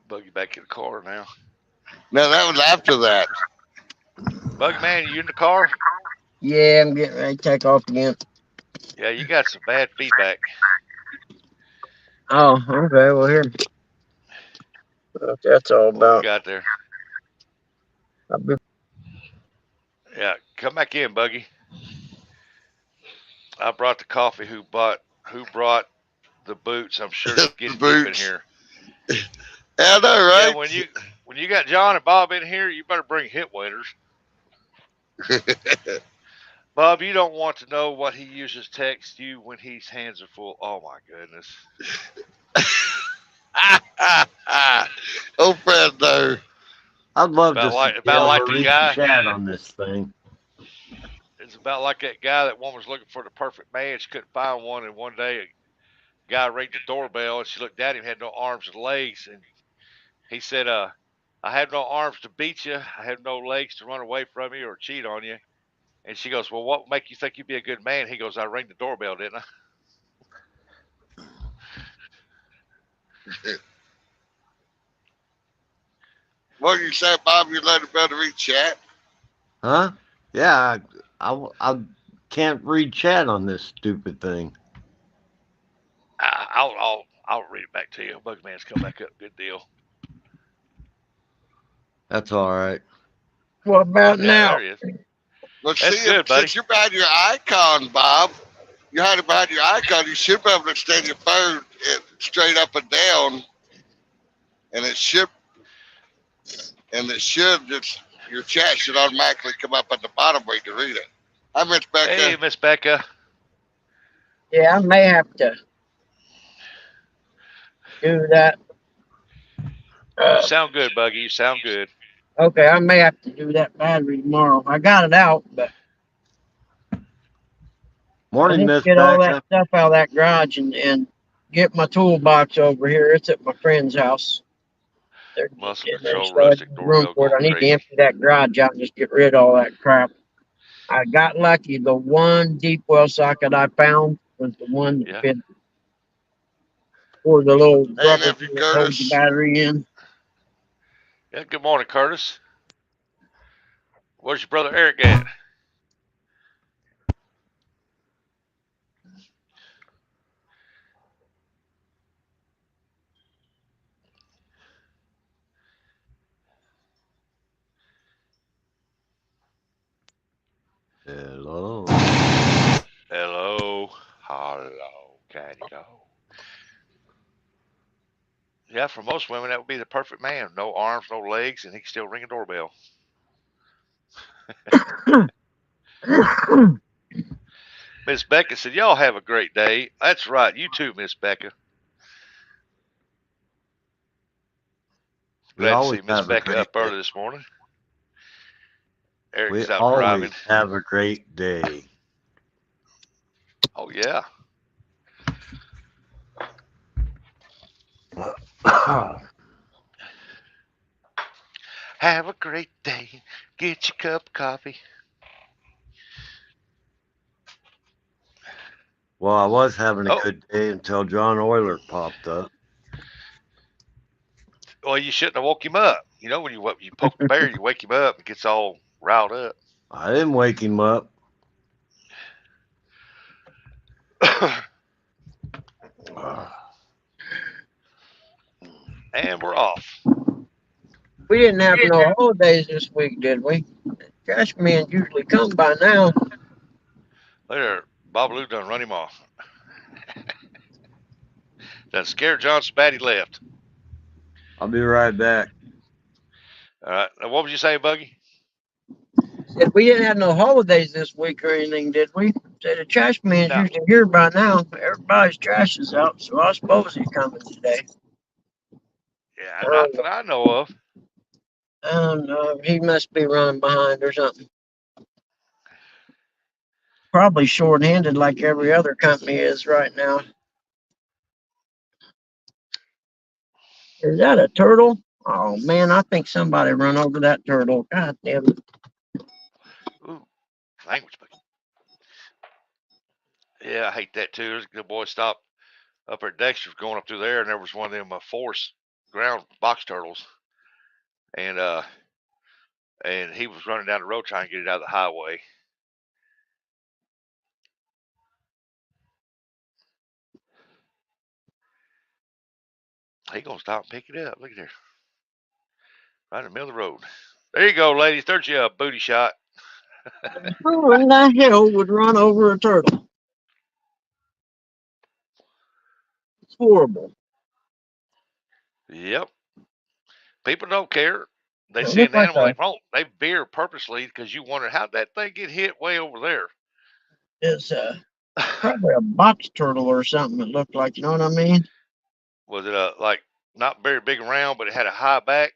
Buggy back in the car now. No, that was after that. Buggy man, you in the car? Yeah, I'm getting ready to take off again. Yeah, you got some bad feedback. Oh, okay. Well, here. What that's all What we about. got there? I'll be- Yeah, come back in, Buggy. I brought the coffee. Who brought the boots? I'm sure it's getting deep in Boots. here. Yeah, I know, right? Yeah, when you got John and Bob in here, you better bring hip waders. Bob, you don't want to know what he uses to text you when his hands are full. Oh my goodness. Oh, Fred, no. I'd love About to like- be about able like to the reach guy- chat on this thing. It's about like that guy. That woman was looking for the perfect man. She couldn't find one, and one day a guy rang the doorbell, and she looked at him, had no arms and legs, and He said, I have no arms to beat you. I have no legs to run away from you or cheat on you. And she goes, well, what would make you think you'd be a good man? He goes, I rang the doorbell, didn't I? What you say, Bob? You let him be able to read chat? Huh? Yeah, I can't read chat on this stupid thing. I'll read it back to you. Bugman's come back up. Good deal. That's all right. What about Yeah, now? there he is. Well, That's see, good, buddy. since you're behind your icon, Bob, you had it behind your icon, you should be able to extend your phone straight up and down, and it should just, your chat should automatically come up at the bottom where you can read it. Hi, Miss Becca. Hey, Miss Becca. Yeah, I may have to do that. You sound good, Buggy. You sound good. Okay, I may have to do that battery tomorrow. I got it out, but I Morning, need to Miss get all that Becca. stuff out of that garage and get my toolbox over here. It's at my friend's house. They're Muscle getting there, control, so I rustic need room doorbell for it. I going need to crazy. empty that garage out and just get rid of all that crap. I got lucky. The one deep well socket I found was the one that Yeah. fit for the little Hey, rubber nephew that holds the Curtis. battery in. Yeah, good morning, Curtis. Where's your brother Eric at? Hello. Hello. Hello, Caddy dog. Yeah, for most women, that would be the perfect man. No arms, no legs, and he can still ring a doorbell. Miss Becca said, y'all have a great day. That's right. You too, Miss Becca. We Glad to always see Miss have a Becca great up day. early this morning. We Eric's out always driving. have a great day. Oh, yeah. Have a great day. Get your cup of coffee. Well, I was having a Oh. good day until John Euler popped up. Well, you shouldn't have woke him up. You know, when you poke the bear, you wake him up. It gets all riled up. I didn't wake him up. And we're off. We didn't have no holidays this week, did we? Trash men usually come by now. Later, Babaloo done run him off. Done scared John so bad he left. I'll be right back. All right. Now, what was you saying, Buggy? Said we didn't have no holidays this week or anything, did we? Said the trash man's No. usually here by now. Everybody's trash is out, so I suppose he's coming today. Yeah, not that I know of. I don't know. He must be running behind or something. Probably short-handed like every other company is right now. Is that a turtle? Oh man, I think somebody run over that turtle. God damn it. Ooh, language, Buggy. Yeah, I hate that too. There's a good boy stopped up at Dexter's going up through there, and there was one of them force ground box turtles, and he was running down the road trying to get it out of the highway. He gonna stop and pick it up. Look at there, right in the middle of the road. There you go, ladies. There's your booty shot. Who in the hell would run over a turtle? It's horrible. Yep. People don't care. They It see looks an like animal, they veer purposely because you wonder how'd that thing get hit way over there. it's probably a box turtle or something. It looked like, you know what I mean? Was it like not very big around, but it had a high back?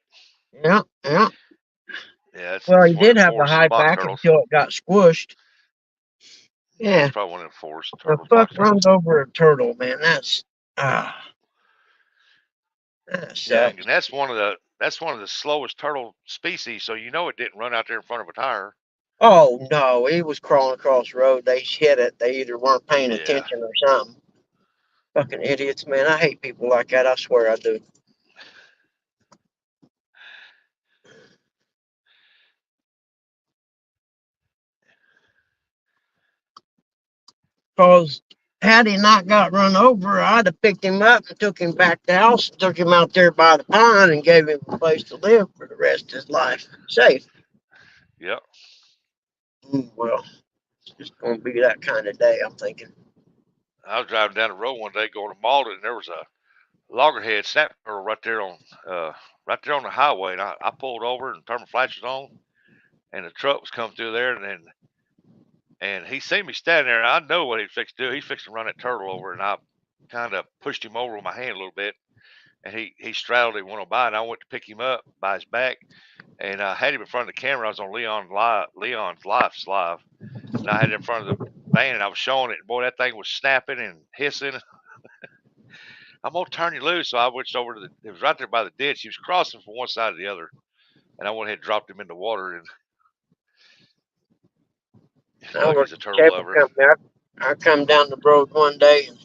Yeah, yeah. Yeah, it's Well, he one of did them have a forest high box back turtles. until it got squished. Yeah, It's probably one of them forest the turtles, fuck box turtles. runs over a turtle, man. That's That Yeah, sucks. and that's one of the slowest turtle species. So you know it didn't run out there in front of a tire. Oh no, he was crawling across the road. They hit it. They either weren't paying Yeah. attention or something. Fucking idiots, man. I hate people like that. I swear I do. Because had he not got run over, I'd have picked him up and took him back to the house, took him out there by the pond and gave him a place to live for the rest of his life. Safe. Yep. Well, it's just going to be that kind of day, I'm thinking. I was driving down the road one day going to Malden, and there was a loggerhead snap turtle right there on the highway. And I pulled over and turned my flashers on, and the truck was coming through there, and he seen me standing there. And I know what he'd fixed to do. He fixed to run that turtle over, and I kind of pushed him over with my hand a little bit, and he straddled him, went on by, and I went to pick him up by his back, and I had him in front of the camera. I was on Leon's live, and I had it in front of the van, and I was showing it. And boy, that thing was snapping and hissing. I'm gonna turn you loose. So I went over to it was right there by the ditch. He was crossing from one side to the other, and I went ahead and dropped him in the water. And I Doug worked is a at turtle cable lover. company. I come down the road one day, and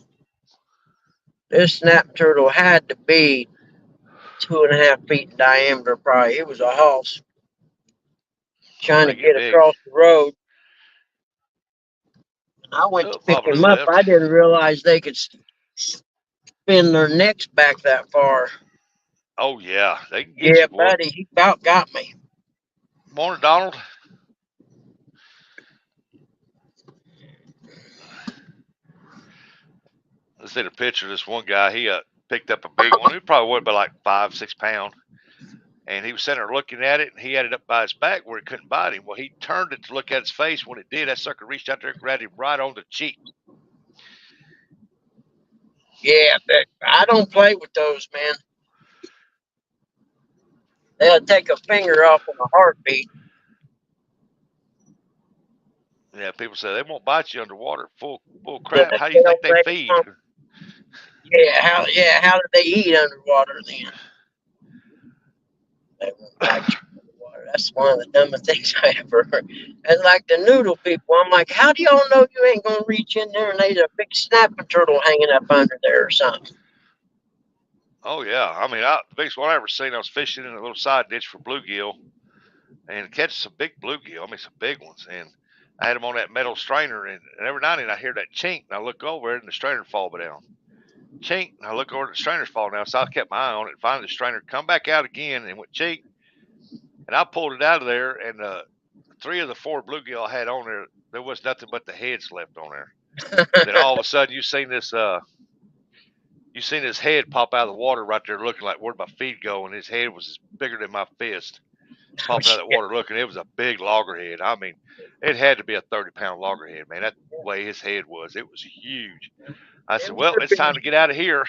this snap turtle had to be 2.5 feet in diameter, probably. It was a hoss trying to They get get big. across the road. I went to Oh, pick Papa him up. left. I didn't realize they could spin their necks back that far. Oh yeah, they can get Yeah, you, boy. buddy, he about got me. Morning, Donald. Let's see the picture of this one guy. He picked up a big one. He probably weighed about like 5-6 pounds. And he was sitting there looking at it, and he had it up by his back where it couldn't bite him. Well, he turned it to look at its face. When it did, that sucker reached out there and grabbed him right on the cheek. Yeah, but I don't play with those, man. They'll take a finger off in a heartbeat. Yeah, people say they won't bite you underwater. Full Then crap. the How do you think tail they wags feed? on- how do they eat underwater then? They won't bite you underwater. That's one of the dumbest things I ever heard. And like the noodle people, I'm like, how do y'all know you ain't gonna reach in there and there's a big snapping turtle hanging up under there or something? Oh yeah, I mean, the biggest one I ever seen. I was fishing in a little side ditch for bluegill, and catching some big bluegill. I mean, some big ones. And I had them on that metal strainer, and every now and then I hear that chink, and I look over it, and the strainer fall down. Chink, and I look over, the strainer's falling down. So I kept my eye on it. And finally, the strainer come back out again and went chink, and I pulled it out of there. And 3 of the 4 bluegill I had on there, there was nothing but the heads left on there. Then all of a sudden, you seen this head pop out of the water right there, looking like where'd my feet go, and his head was bigger than my fist, popping out of the water looking. It was a big loggerhead. I mean, it had to be a 30-pound loggerhead, man. That way his head was, it was huge. I said, well, it's time to get out of here.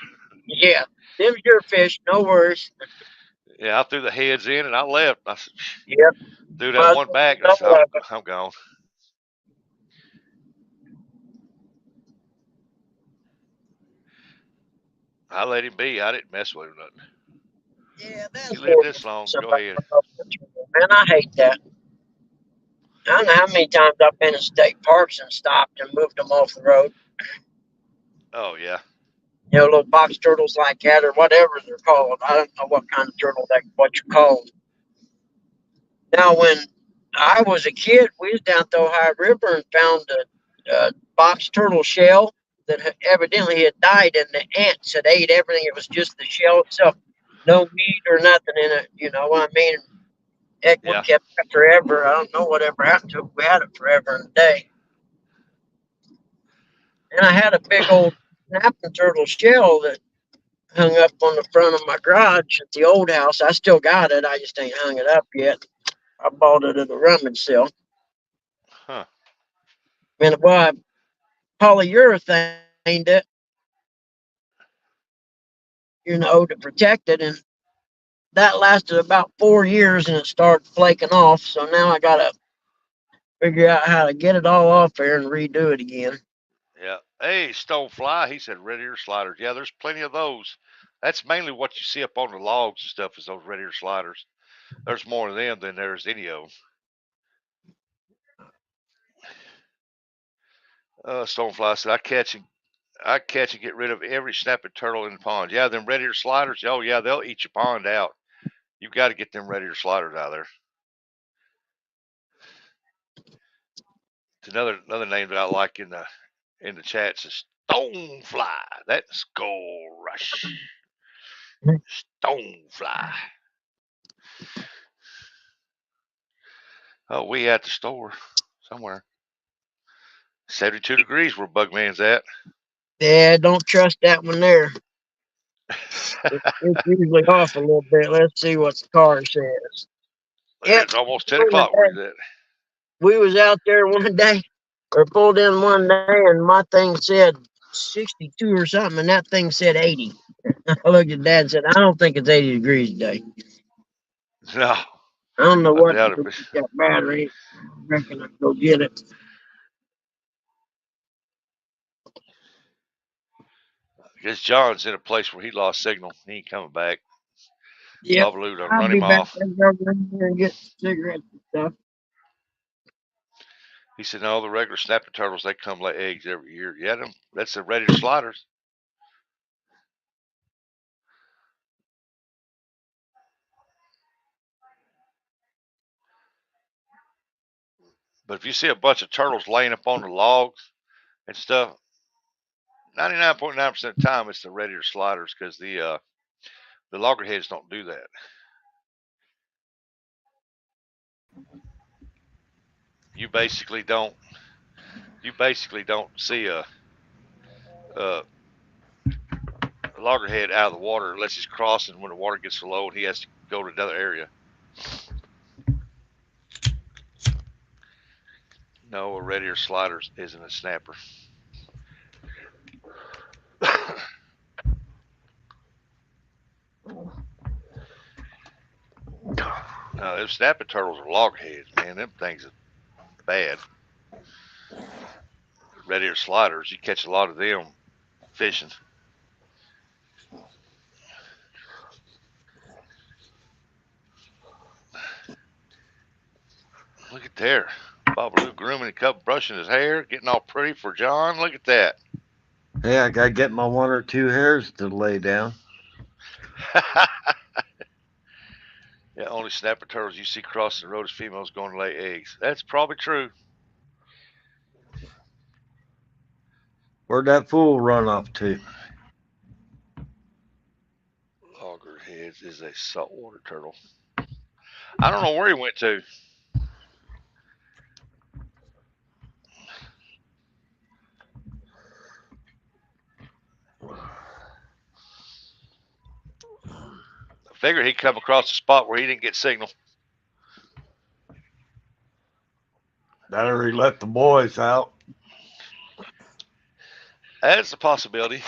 Yeah, them's your fish, no worries. Yeah, I threw the heads in and I left. I said, Yep. threw that one back. And I said, I'm gone. I let him be. I didn't mess with him nothing. Yeah, that's You live this long, go ahead. Man, I hate that. I don't know how many times I've been in state parks and stopped and moved them off the road. Oh yeah. You know, little box turtles like that or whatever they're called. I don't know what kind of turtle what you call them. Now, when I was a kid, we was down at the Ohio River and found a box turtle shell that evidently had died, and the ants had ate everything. It was just the shell itself, no meat or nothing in it. You know what I mean? Heck, we kept it forever. I don't know whatever happened to it. We had it forever and a day. And I had a big old snapping turtle shell that hung up on the front of my garage at the old house. I still got it. I just ain't hung it up yet. I bought it at a rummage sale. Huh. And well, I polyurethaned it, you know, to protect it. And that lasted about 4 years and it started flaking off. So now I got to figure out how to get it all off there and redo it again. Yeah. Hey, Stonefly, he said red ear sliders. Yeah, there's plenty of those. That's mainly what you see up on the logs and stuff is those red ear sliders. There's more of them than there's any of them. Stonefly said, I catch and get rid of every snapping turtle in the pond. Yeah, them red ear sliders. Oh yeah, they'll eat your pond out. You've got to get them red ear sliders out of there. It's another name that I like in the chats is stonefly. That's Gold Rush. Stonefly. Oh, we at the store somewhere. 72 degrees where Bugman's at. Yeah, don't trust that one there. It's usually off a little bit. Let's see what the car says. Yep. It's almost 10 o'clock where he's at. We was out there one day, or pulled in one day, and my thing said 62 or something, and that thing said 80. I looked at Dad and said, I don't think it's 80 degrees today. No. I don't know what doubt to it. do with that battery. I reckon I'll go get it. I guess John's in a place where he lost signal. He ain't coming back. Yeah, Babaloo done I'll run be him back off. there in here and get cigarettes and stuff. He said, no, the regular snapping turtles, they come lay eggs every year. Yeah, that's the red ear sliders. But if you see a bunch of turtles laying up on the logs and stuff, 99.9% of the time it's the red ear sliders because the loggerheads don't do that. You basically don't see a loggerhead out of the water unless he's crossing when the water gets low and he has to go to another area. No, a red ear sliders isn't a snapper. No, them snapping turtles are loggerheads, man. Them things are bad. Red ear sliders, you catch a lot of them fishing. Look at there. Babaloo grooming a cup, brushing his hair, getting all pretty for John. Look at that. Hey, I gotta get my 1 or 2 hairs to lay down. Yeah, only snapper turtles you see crossing the road is females going to lay eggs. That's probably true. Where'd that fool run off to? Loggerheads is a saltwater turtle. I don't know where he went to. I figured he'd come across a spot where he didn't get signal. That or he let the boys out. That's a possibility.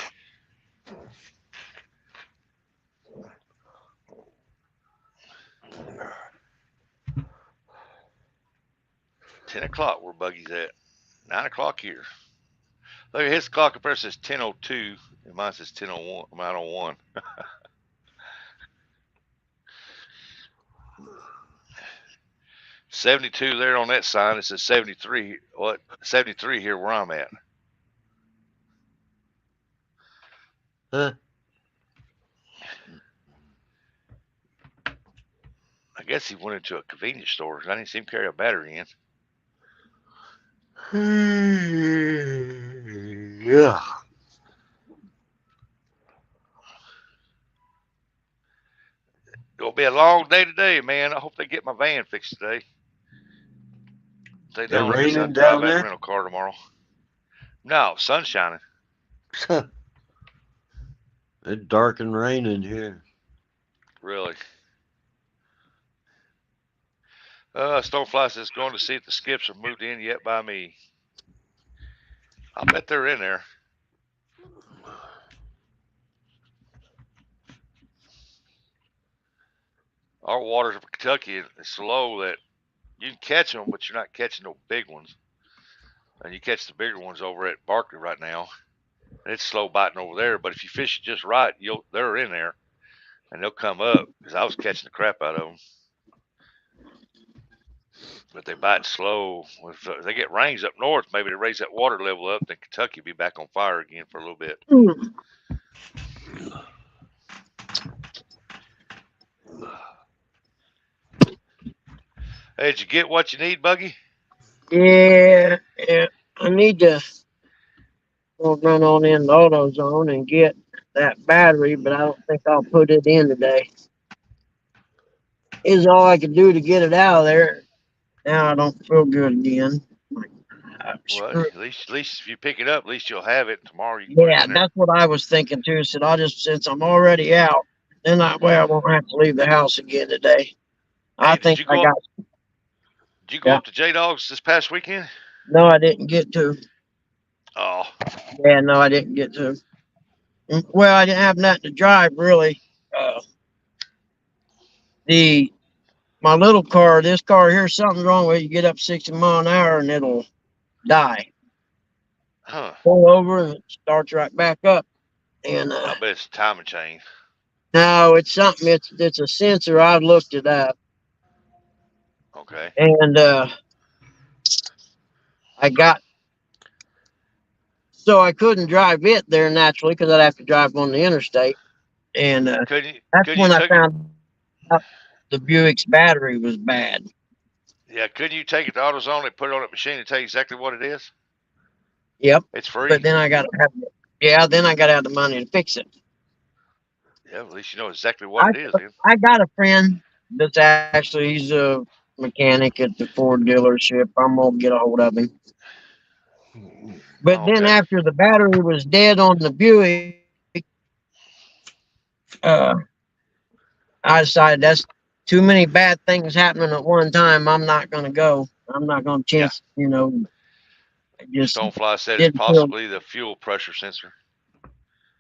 $10 where Buggy's at. 9 o'clock here. Look at his clock up says 10:02 and mine says 10:01. 9:01. 72 there on that sign. It says 73. What? 73 here where I'm at. Huh? I guess he went into a convenience store. I didn't see him carry a battery in. Yeah. It'll be a long day today, man. I hope they get my van fixed today. If they don't, I guess I'll raining drive down that there? rental car tomorrow. No, sun's shining. It's dark and raining here. Really. Stonefly says going to see if the skips are moved in yet by me. I bet they're in there. Our waters of Kentucky is so low that you can catch them, but you're not catching no big ones. And you catch the bigger ones over at Barkley right now. It's slow biting over there, but if you fish it just right, they're in there, and they'll come up because I was catching the crap out of them. But they bite slow. If they get rains up north, maybe to raise that water level up, then Kentucky will be back on fire again for a little bit. Hey, did you get what you need, Buggy? Yeah, I need to run on in the AutoZone and get that battery, but I don't think I'll put it in today. Is all I can do to get it out of there. Now I don't feel good again. Well, at least if you pick it up, at least you'll have it tomorrow. You can put it Yeah, in there. that's what I was thinking too. Said I'll just, since I'm already out, then that way I won't have to leave the house again today. I Hey, think I got. Did you go up to J Dogs this past weekend? No, I didn't get to. Oh, Yeah, no, I didn't get to. Well, I didn't have nothing to drive really. My little car, this car here, something's wrong with it. You get up 60 miles an hour and it'll die. huh. Pull over and it starts right back up. And I bet it's a timing chain. no, it's something. It's a sensor. I've looked it up, Okay. and so I couldn't drive it there naturally because I'd have to drive on the interstate. And that's when I found out the Buick's battery was bad. Yeah, couldn't you take it to AutoZone and put it on that machine and tell you exactly what it is? Yep. It's free. But then I got to have the money to fix it. Yeah, at least you know exactly what it is. Then. I got a friend that's actually, he's a mechanic at the Ford dealership. I'm going to get a hold of him. But then after the battery was dead on the Buick, I decided that's too many bad things happening at one time. I'm not going to go. I'm not going to chance, Stonefly said it's possibly the fuel pressure sensor.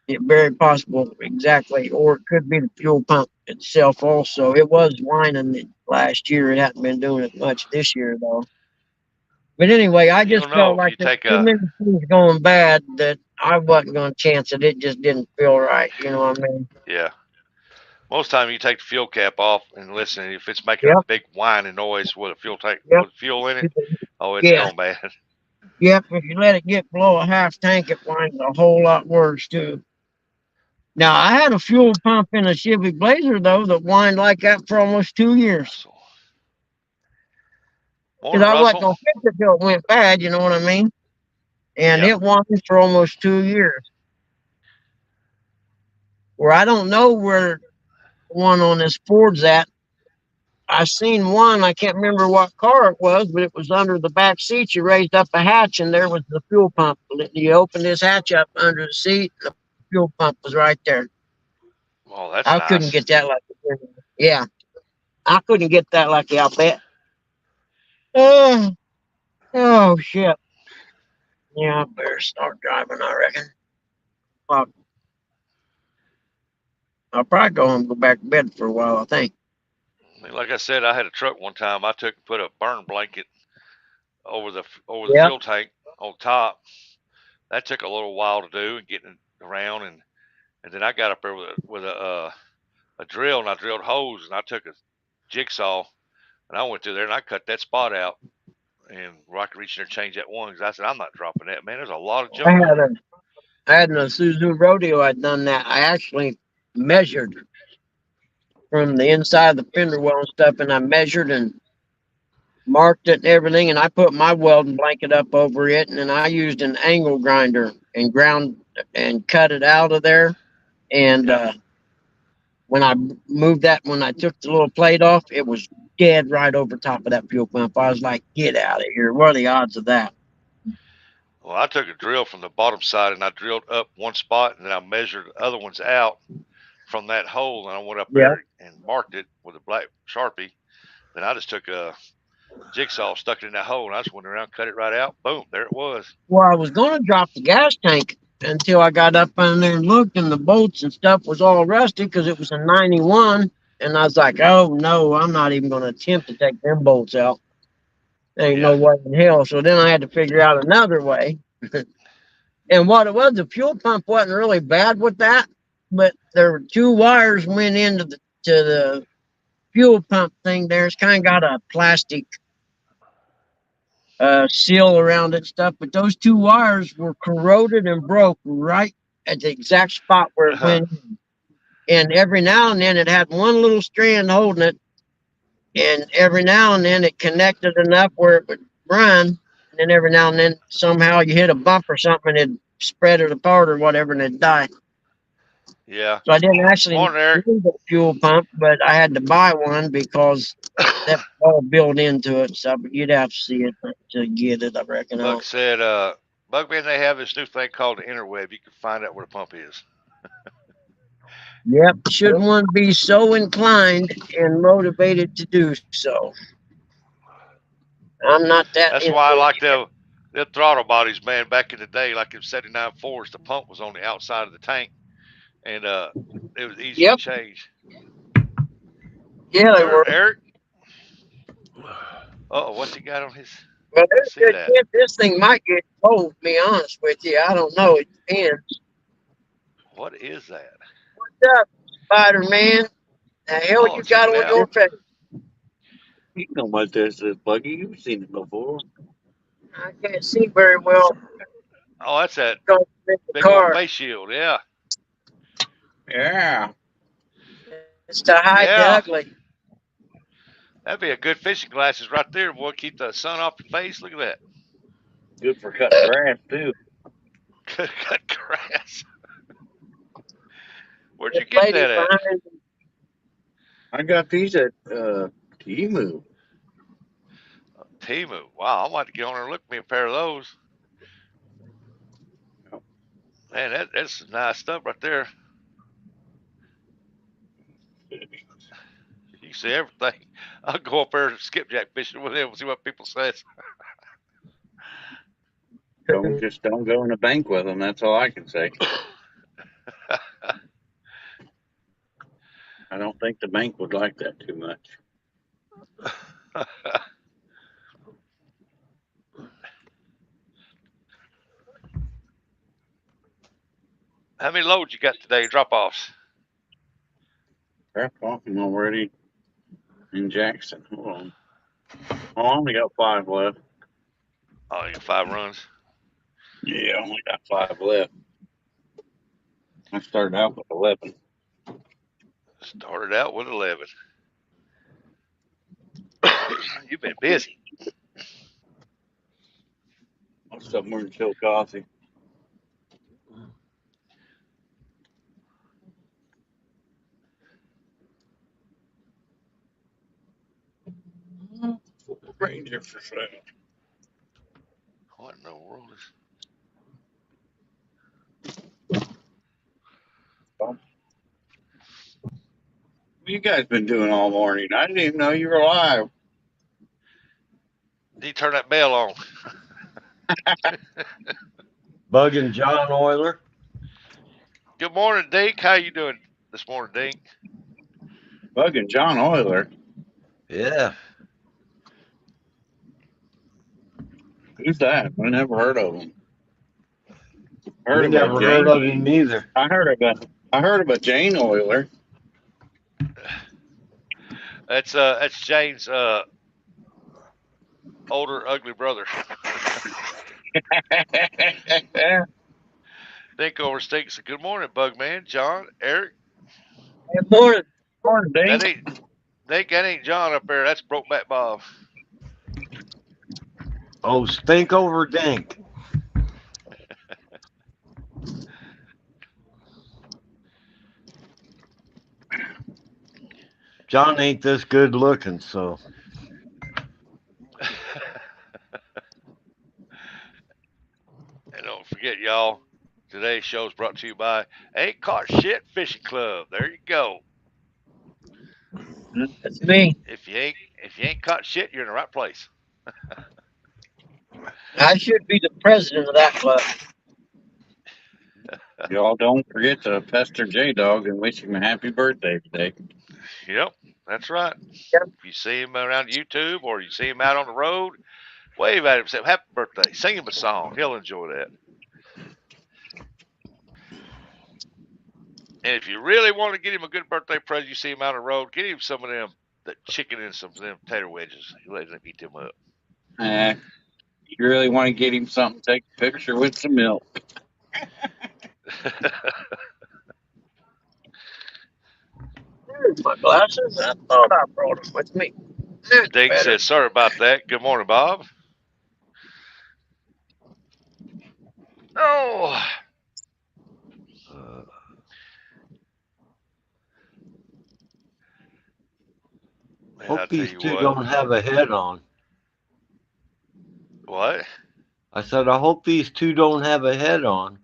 It very possible, exactly. Or it could be the fuel pump itself also. It was whining it last year. It hasn't been doing it much this year, though. But anyway, I just felt like there's too many things going bad that I wasn't going to chance it. It just didn't feel right. You know what I mean? Yeah. Most time you take the fuel cap off and listen. If it's making a big whining noise with a fuel tank, with fuel in it, it's going bad. Yep. If you let it get below a half tank, it whines a whole lot worse too. Now I had a fuel pump in a Chevy Blazer though that whined like that for almost 2 years. Because I wasn't gonna fix it till it went bad. You know what I mean? And it whined for almost 2 years. Where I don't know where one on this Ford's at. I seen one. I can't remember what car it was, but it was under the back seat. You raised up a hatch, and there was the fuel pump. You opened this hatch up under the seat, and the fuel pump was right there. Oh, that's I couldn't get that lucky. Yeah, I couldn't get that lucky. I'll bet. Oh shit. Yeah, I better start driving. I reckon. I'll probably go home and go back to bed for a while. I think. Like I said, I had a truck one time. I put a burn blanket over the fuel tank on top. That took a little while to do and getting it around, and then I got up there with a drill, and I drilled holes, and I took a jigsaw, and I went through there and I cut that spot out, and where I could reach in there and change that one, because I said I'm not dropping that, man. There's a lot of junk. I had in a Suzu Rodeo. I'd done that. I actually measured from the inside of the fender well and stuff, and I measured and marked it and everything, and I put my welding blanket up over it, and then I used an angle grinder and ground and cut it out of there. And when I moved that, when I took the little plate off, it was dead right over top of that fuel pump. I was like, get out of here. What are the odds of that? Well, I took a drill from the bottom side, and I drilled up one spot, and then I measured the other ones out from that hole, and I went up there and marked it with a black Sharpie. Then I just took a jigsaw, stuck it in that hole, and I just went around, cut it right out. Boom, there it was. Well, I was going to drop the gas tank until I got up in there and looked, and the bolts and stuff was all rusty because it was a 91. And I was like, oh, no, I'm not even going to attempt to take them bolts out. There ain't no way in hell. So then I had to figure out another way. And what it was, the fuel pump wasn't really bad with that, but there were two wires went into the fuel pump thing there. It's kind of got a plastic seal around it stuff, but those two wires were corroded and broke right at the exact spot where it went in. And every now and then it had one little strand holding it, and every now and then it connected enough where it would run. And then every now and then somehow you hit a bump or something and it'd spread it apart or whatever and it'd die. Yeah. So I didn't actually Morning, Eric. need a fuel pump, but I had to buy one because that's all built into it. So you'd have to see it to get it, I reckon. Buck said, Bugman, they have this new thing called the interweb. You can find out where the pump is. Yep. Should one be so inclined and motivated to do so? I'm not that. That's why I like the throttle bodies, man. Back in the day, like in 79 Fords, the pump was on the outside of the tank, and it was easy to change. Yeah, they were. Eric? Oh, what's he got on his? But there's a good chance this thing might get cold, to be honest with you. I don't know. It depends. What is that? What's up, Spider-Man? The hell you got on your face? You know what this is, Buggy. You've seen it before. I can't see very well. Oh, that's that big car. old face shield. Yeah. Yeah. It's to hide the ugly. That'd be a good fishing glasses right there, boy. Keep the sun off your face. Look at that. Good for cutting grass, too. Good cut grass. Where'd you get that at? I got these at Temu. Temu. Wow, I might get on there and look me a pair of those. Man, that's nice stuff right there. You can see everything. I'll go up there and skipjack fishing with them and see what people say. Don't go in the bank with them. That's all I can say. I don't think the bank would like that too much. How many loads you got today? Drop offs. Drop off them already in Jackson. Hold on. Oh, I only got 5 left. Oh, you got 5 runs? Yeah, I only got 5 left. I started out with 11. Started out with 11. You've been busy. Most of them were in Chillicothe. Ranger for sale. What in the world is? What you guys been doing all morning? I didn't even know you were alive. Did you turn that bell on? Bugging John Euler. Good morning, Dink. How you doing this morning, Dink? Bugging John Euler. Yeah. Who's that? I never heard of him. We never heard of him either. I heard of a Jane Euler. That's Jane's older ugly brother. Dink over stinks. Good morning, Bugman, John, Eric. Good morning. Morning, Dink. That ain't John up there. That's Brokeback Bob. Oh, stink over dink. John ain't this good looking, so. And don't forget, y'all, today's show is brought to you by Ain't Caught Shit Fishing Club. There you go. That's me. If you ain't caught shit, you're in the right place. I should be the president of that club. Y'all don't forget to pester J-Dog and wish him a happy birthday today. Yep, that's right. Yep. If you see him around YouTube or you see him out on the road, wave at him, say happy birthday, sing him a song. He'll enjoy that. And if you really want to get him a good birthday present, you see him out on the road, get him some of them, the chicken and some of them tater wedges. You let him eat them up. You really want to get him something, take a picture with some milk. There's my glasses. I thought I brought them with me. That's Dink better. said, sorry about that. Good morning, Bob. Oh, Uh, man, I hope tell these you two what. don't have a head on. What? I said, I hope these two don't have a head on.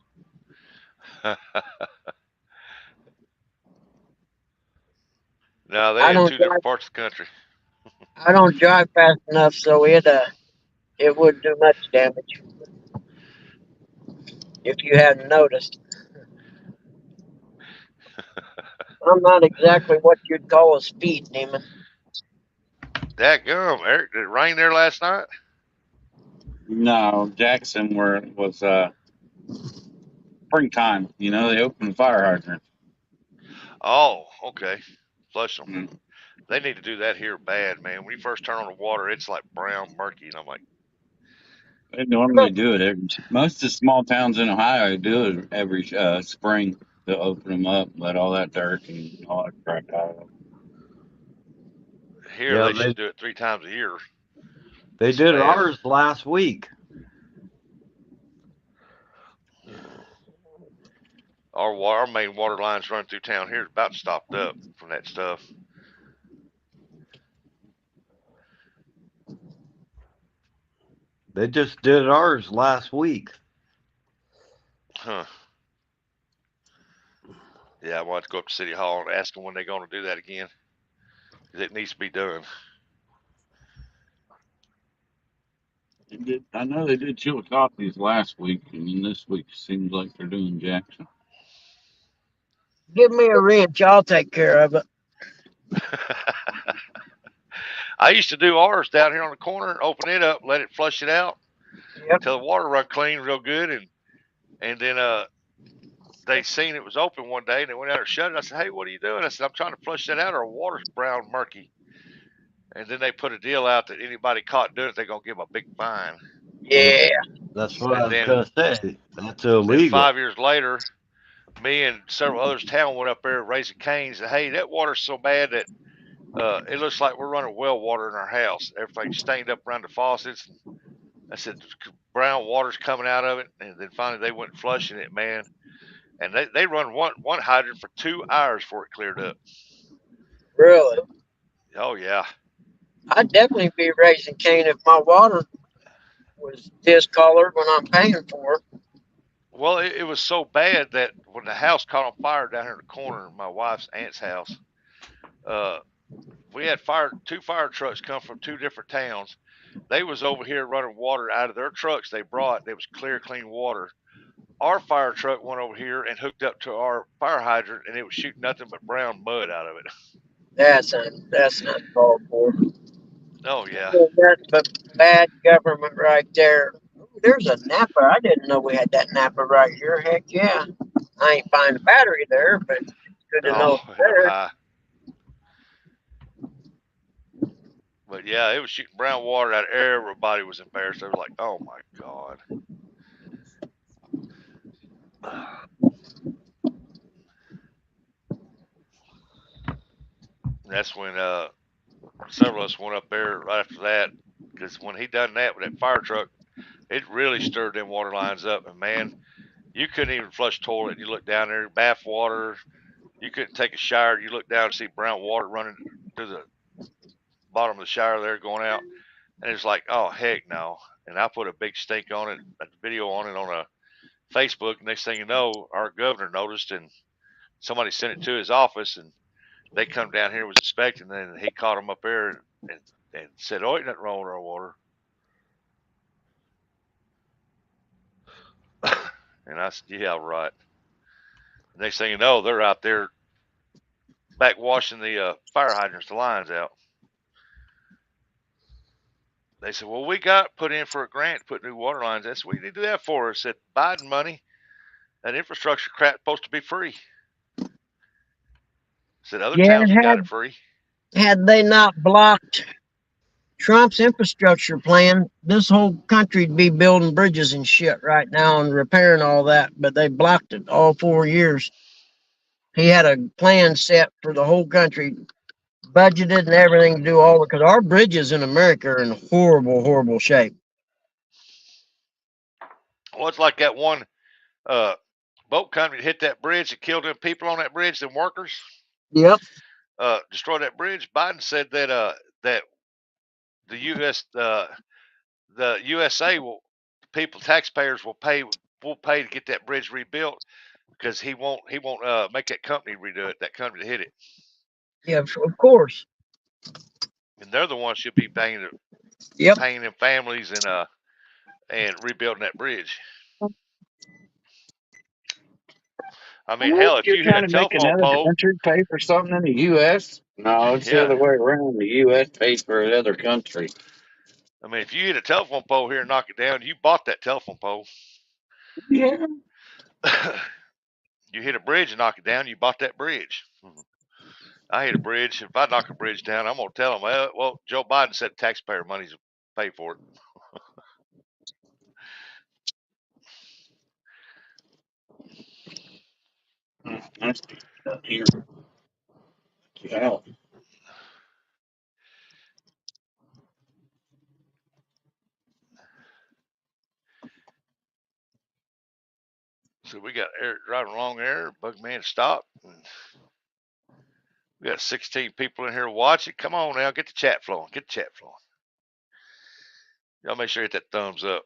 No, they I in don't two drive. different parts of the country. I don't drive fast enough, so it would do much damage if you hadn't noticed. I'm not exactly what you'd call a speed demon. Dadgum, Eric, did it rain there last night? No, Jackson was springtime. You know, they opened the fire hydrant. Oh, okay. Flush them. Mm. They need to do that here bad, man. When you first turn on the water, it's like brown murky, and I'm like, They normally do it most of the small towns in Ohio do it every spring. They'll open them up, let all that dirt and all that crap out of them. here Yeah, they should do it 3 times a year. they It's did bad. ours last week. Our main water lines run through town here is about stopped up from that stuff. They just did ours last week. Huh. Yeah, I want to go up to City Hall and ask them when they're going to do that again. 'Cause it needs to be done. I know they did Chillicothe's last week, and then this week seems like they're doing Jackson. Give me a wrench. I'll take care of it. I used to do ours down here on the corner, open it up, let it flush it out Yep. till the water run clean real good, and then they seen it was open one day and they went out and shut it. I said, hey, what are you doing? I said, I'm trying to flush that out. Our water's brown murky. And then they put a deal out that anybody caught doing it, they're gonna give them a big fine. Yeah. That's what I And was then, going to say. That's then illegal. 5 years later, me and several others in town went up there raising canes. And, hey, that water's so bad that it looks like we're running well water in our house. Everything's stained up around the faucets. I said, brown water's coming out of it. And then finally they went flushing it, man. And they run one hydrant for 2 hours before it cleared up. Really? Oh, yeah. I'd definitely be raising Cain if my water was discolored when I'm paying for it. Well, it was so bad that when the house caught on fire down here in the corner, my wife's aunt's house, we had 2 fire trucks come from 2 different towns. They was over here running water out of their trucks they brought. It was clear, clean water. Our fire truck went over here and hooked up to our fire hydrant, and it was shooting nothing but brown mud out of it. That's uncalled for. Oh, yeah. That's the bad government right there. There's a Napa. I didn't know we had that Napa right here. Heck yeah. I ain't find a battery there, but it's good to know it's there. High. But yeah, it was shooting brown water out. Everybody was embarrassed. They were like, oh my God. That's when several of us went up there right after that, because when he done that with that fire truck, it really stirred them water lines up. And man, you couldn't even flush toilet. You look down there, bath water. You couldn't take a shower. You look down and see brown water running through the bottom of the shower there going out. And it's like, oh, heck no. And I put a big stink on it, a video on it on a Facebook. Next thing you know, our governor noticed, and somebody sent it to his office, and they come down here, was inspecting, and he caught them up there and said, oh, ain't nothing wrong with our water. And I said, yeah, right. Next thing you know, they're out there back washing the fire hydrants, the lines out. They said, well, we got put in for a grant to put new water lines. That's what you need to do that for. I said, Biden money, that infrastructure crap supposed to be free. Said other Yeah, towns have got it free. had they not blocked Trump's infrastructure plan, this whole country'd be building bridges and shit right now and repairing all that, but they blocked it all 4 years. He had a plan set for the whole country, budgeted and everything to do all because our bridges in America are in horrible, horrible shape. Well, it's like that one boat company that hit that bridge and killed them people on that bridge, them workers. Yep. Destroyed that bridge. Biden said that that the USA taxpayers will pay to get that bridge rebuilt because he won't make that company redo it. That company that hit it. Yeah, of course. And they're the ones should be paying them families and rebuilding that bridge. I mean, hell, if You're you hit a trying to make telephone another pole, country pay for something in the U.S.? No, it's the yeah. other way around. The U.S. pays for another country. I mean, if you hit a telephone pole here and knock it down, you bought that telephone pole. Yeah. You hit a bridge and knock it down, you bought that bridge. I hit a bridge. If I knock a bridge down, I'm going to tell them, well, Joe Biden said taxpayer money's to pay for it. That's here. Yeah. So we got Eric driving along there, Bugman stopped. We got 16 people in here watching. Come on now, get the chat flowing. Get the chat flowing. Y'all make sure you hit that thumbs up.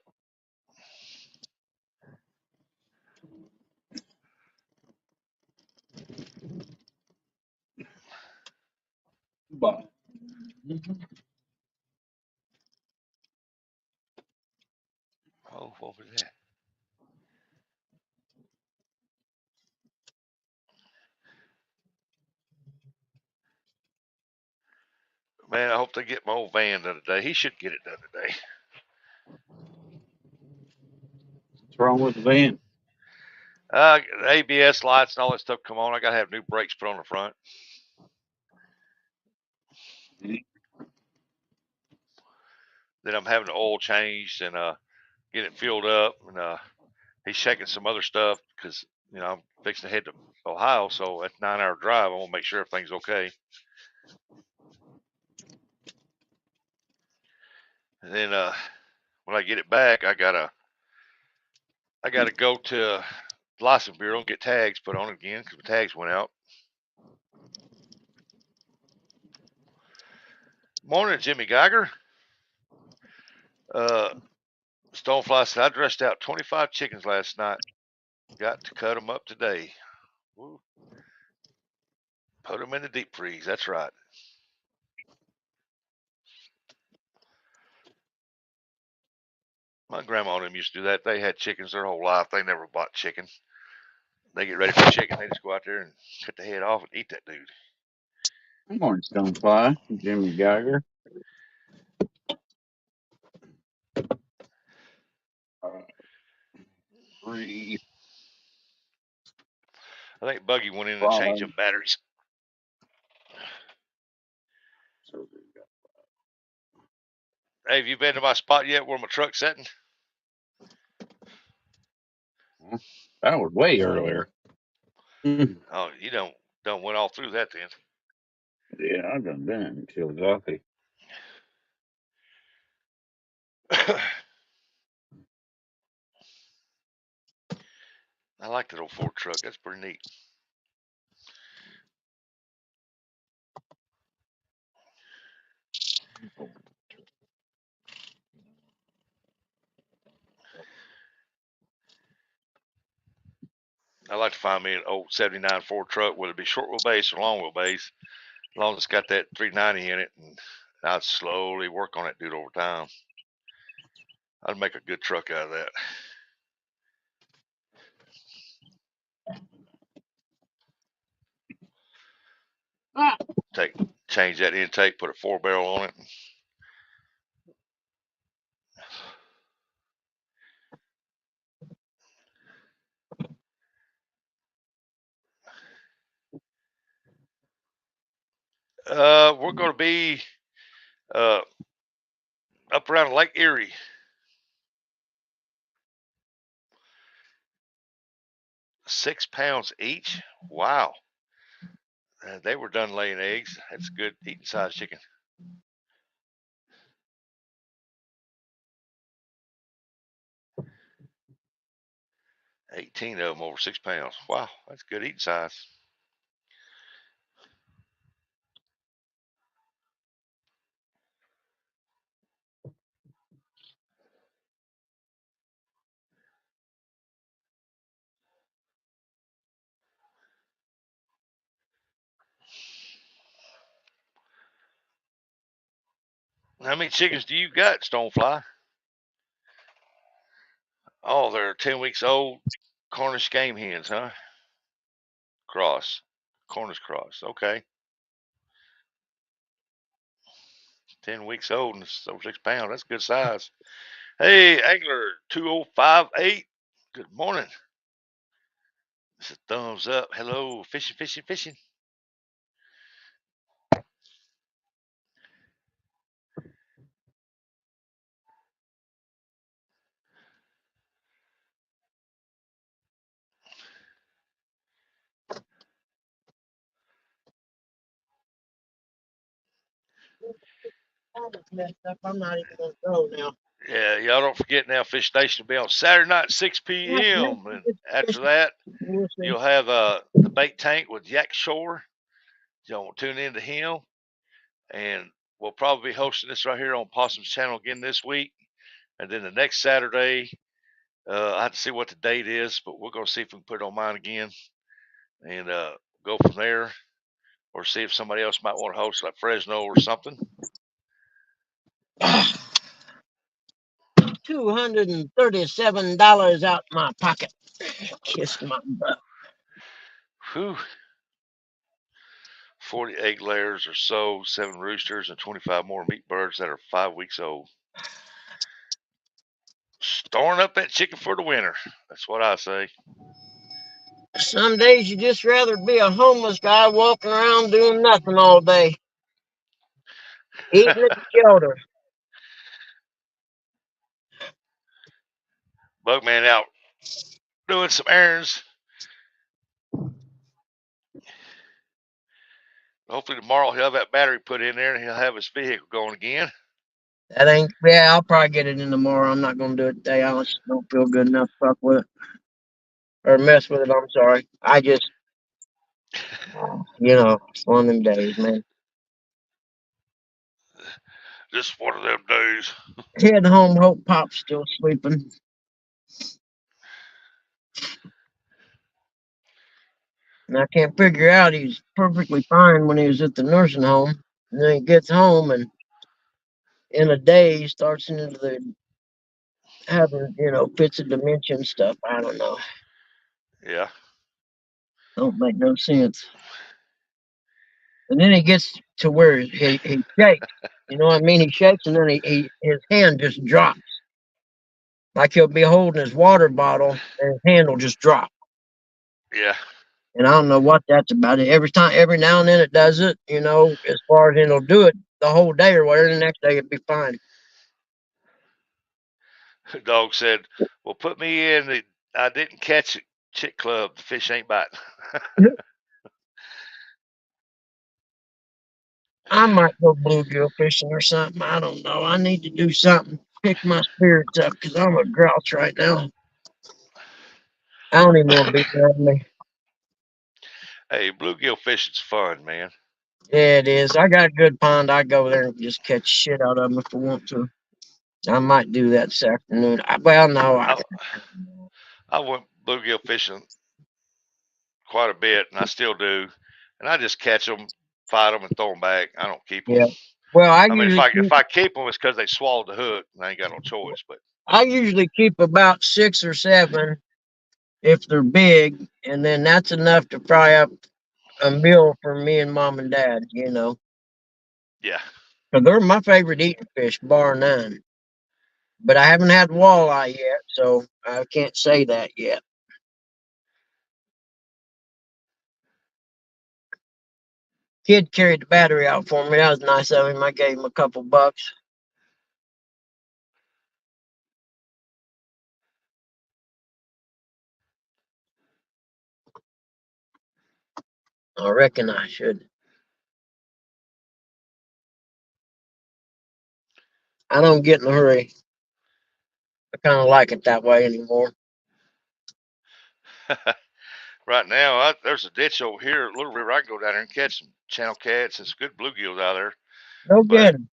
Bye. Oh, what was that? Man, I hope they get my old van done today. He should get it done today. What's wrong with the van? The ABS lights and all that stuff come on. I got to have new brakes put on the front. Then I'm having the oil changed and get it filled up. And he's checking some other stuff because, I'm fixing to head to Ohio. So that's a 9-hour drive. I want to make sure everything's okay. And then when I get it back, I gotta go to the license bureau and get tags put on again because the tags went out. Morning, Jimmy Geiger. Stonefly said, I dressed out 25 chickens last night. Got to cut them up today. Woo. Put them in the deep freeze. That's right. My grandma and them used to do that. They had chickens their whole life. They never bought chicken. They get ready for chicken. They just go out there and cut the head off and eat that dude. Good morning, Stonefly. Jimmy Geiger. I think Buggy went in and changed them batteries. Hey, have you been to my spot yet where my truck's sitting? That was way earlier. Oh, you don't went all through that then. Yeah, I done been in Chillicothe. I like that old Ford truck. That's pretty neat. I like to find me an old 79 Ford truck, whether it be short wheelbase or long wheelbase, as long as it's got that 390 in it, and I'd slowly work on that dude over time. I'd make a good truck out of that. Change that intake, put a 4-barrel on it. We're going to be up around Lake Erie. £6 each. Wow. They were done laying eggs. That's a good eating size chicken. $18 of them over £6. Wow, that's good eating size. How many chickens do you got, Stonefly? Oh, they're 10 weeks old. Cornish game hens, huh? Cross. Cornish cross. Okay. 10 weeks old and it's over £6. That's good size. Hey, Angler 2058. Good morning. It's a thumbs up. Hello. Fishing, fishing, fishing. Messed up. I'm not even gonna go now. Yeah, y'all don't forget now, Fish Station will be on Saturday night, 6 p.m. And after that, you'll have the bait tank with Yak Shore. Y'all tune in to him. And we'll probably be hosting this right here on Possum's channel again this week. And then the next Saturday, I have to see what the date is, but we're going to see if we can put it on mine again and go from there, or see if somebody else might want to host like Fresno or something. $237 out my pocket. Kiss my butt. Whew. 40 egg layers or so, 7 roosters, and 25 more meat birds that are 5 weeks old. Storing up that chicken for the winter. That's what I say. Some days you just rather be a homeless guy walking around doing nothing all day. Eating at the shelter. Bugman out doing some errands. Hopefully tomorrow he'll have that battery put in there and he'll have his vehicle going again. That ain't, yeah, I'll probably get it in tomorrow. I'm not going to do it today. I just don't feel good enough to fuck with it. Or mess with it, I'm sorry. I just, it's one of them days, man. Just one of them days. Head home, hope Pop's still sleeping. And I can't figure out, he's perfectly fine when he was at the nursing home. And then he gets home and in a day he starts into the having, fits of dementia and stuff. I don't know. Yeah. Don't make no sense. And then he gets to where he shakes. You know what I mean? He shakes and then his hand just drops. Like he'll be holding his water bottle and his hand will just drop. Yeah. And I don't know what that's about. Every now and then it does it, as far as it'll do it the whole day or whatever. The next day it'll be fine. The dog said, well, put me in the I didn't catch it chick club. The fish ain't biting. I might go bluegill fishing or something. I don't know. I need to do something. Pick my spirits up because I'm a grouch right now. I don't even want to be around me. Hey, bluegill fishing's fun, man. Yeah, it is. I got a good pond. I go there and just catch shit out of them if I want to. I might do that this afternoon. I went bluegill fishing quite a bit, and I still do. And I just catch them, fight them, and throw them back. I don't keep them. Yeah. Well, I mean, if I keep them, it's because they swallowed the hook, and I ain't got no choice. But I usually keep about 6 or 7 if they're big, and then that's enough to fry up a meal for me and Mom and Dad. Yeah. But they're my favorite eating fish, bar none. But I haven't had walleye yet, so I can't say that yet. Kid carried the battery out for me. That was nice of him. I gave him a couple bucks. I reckon I should. I don't get in a hurry. I kind of like it that way anymore. Right now, there's a ditch over here at Little River. I can go down there and catch some channel cats and some good bluegills out there. No But good.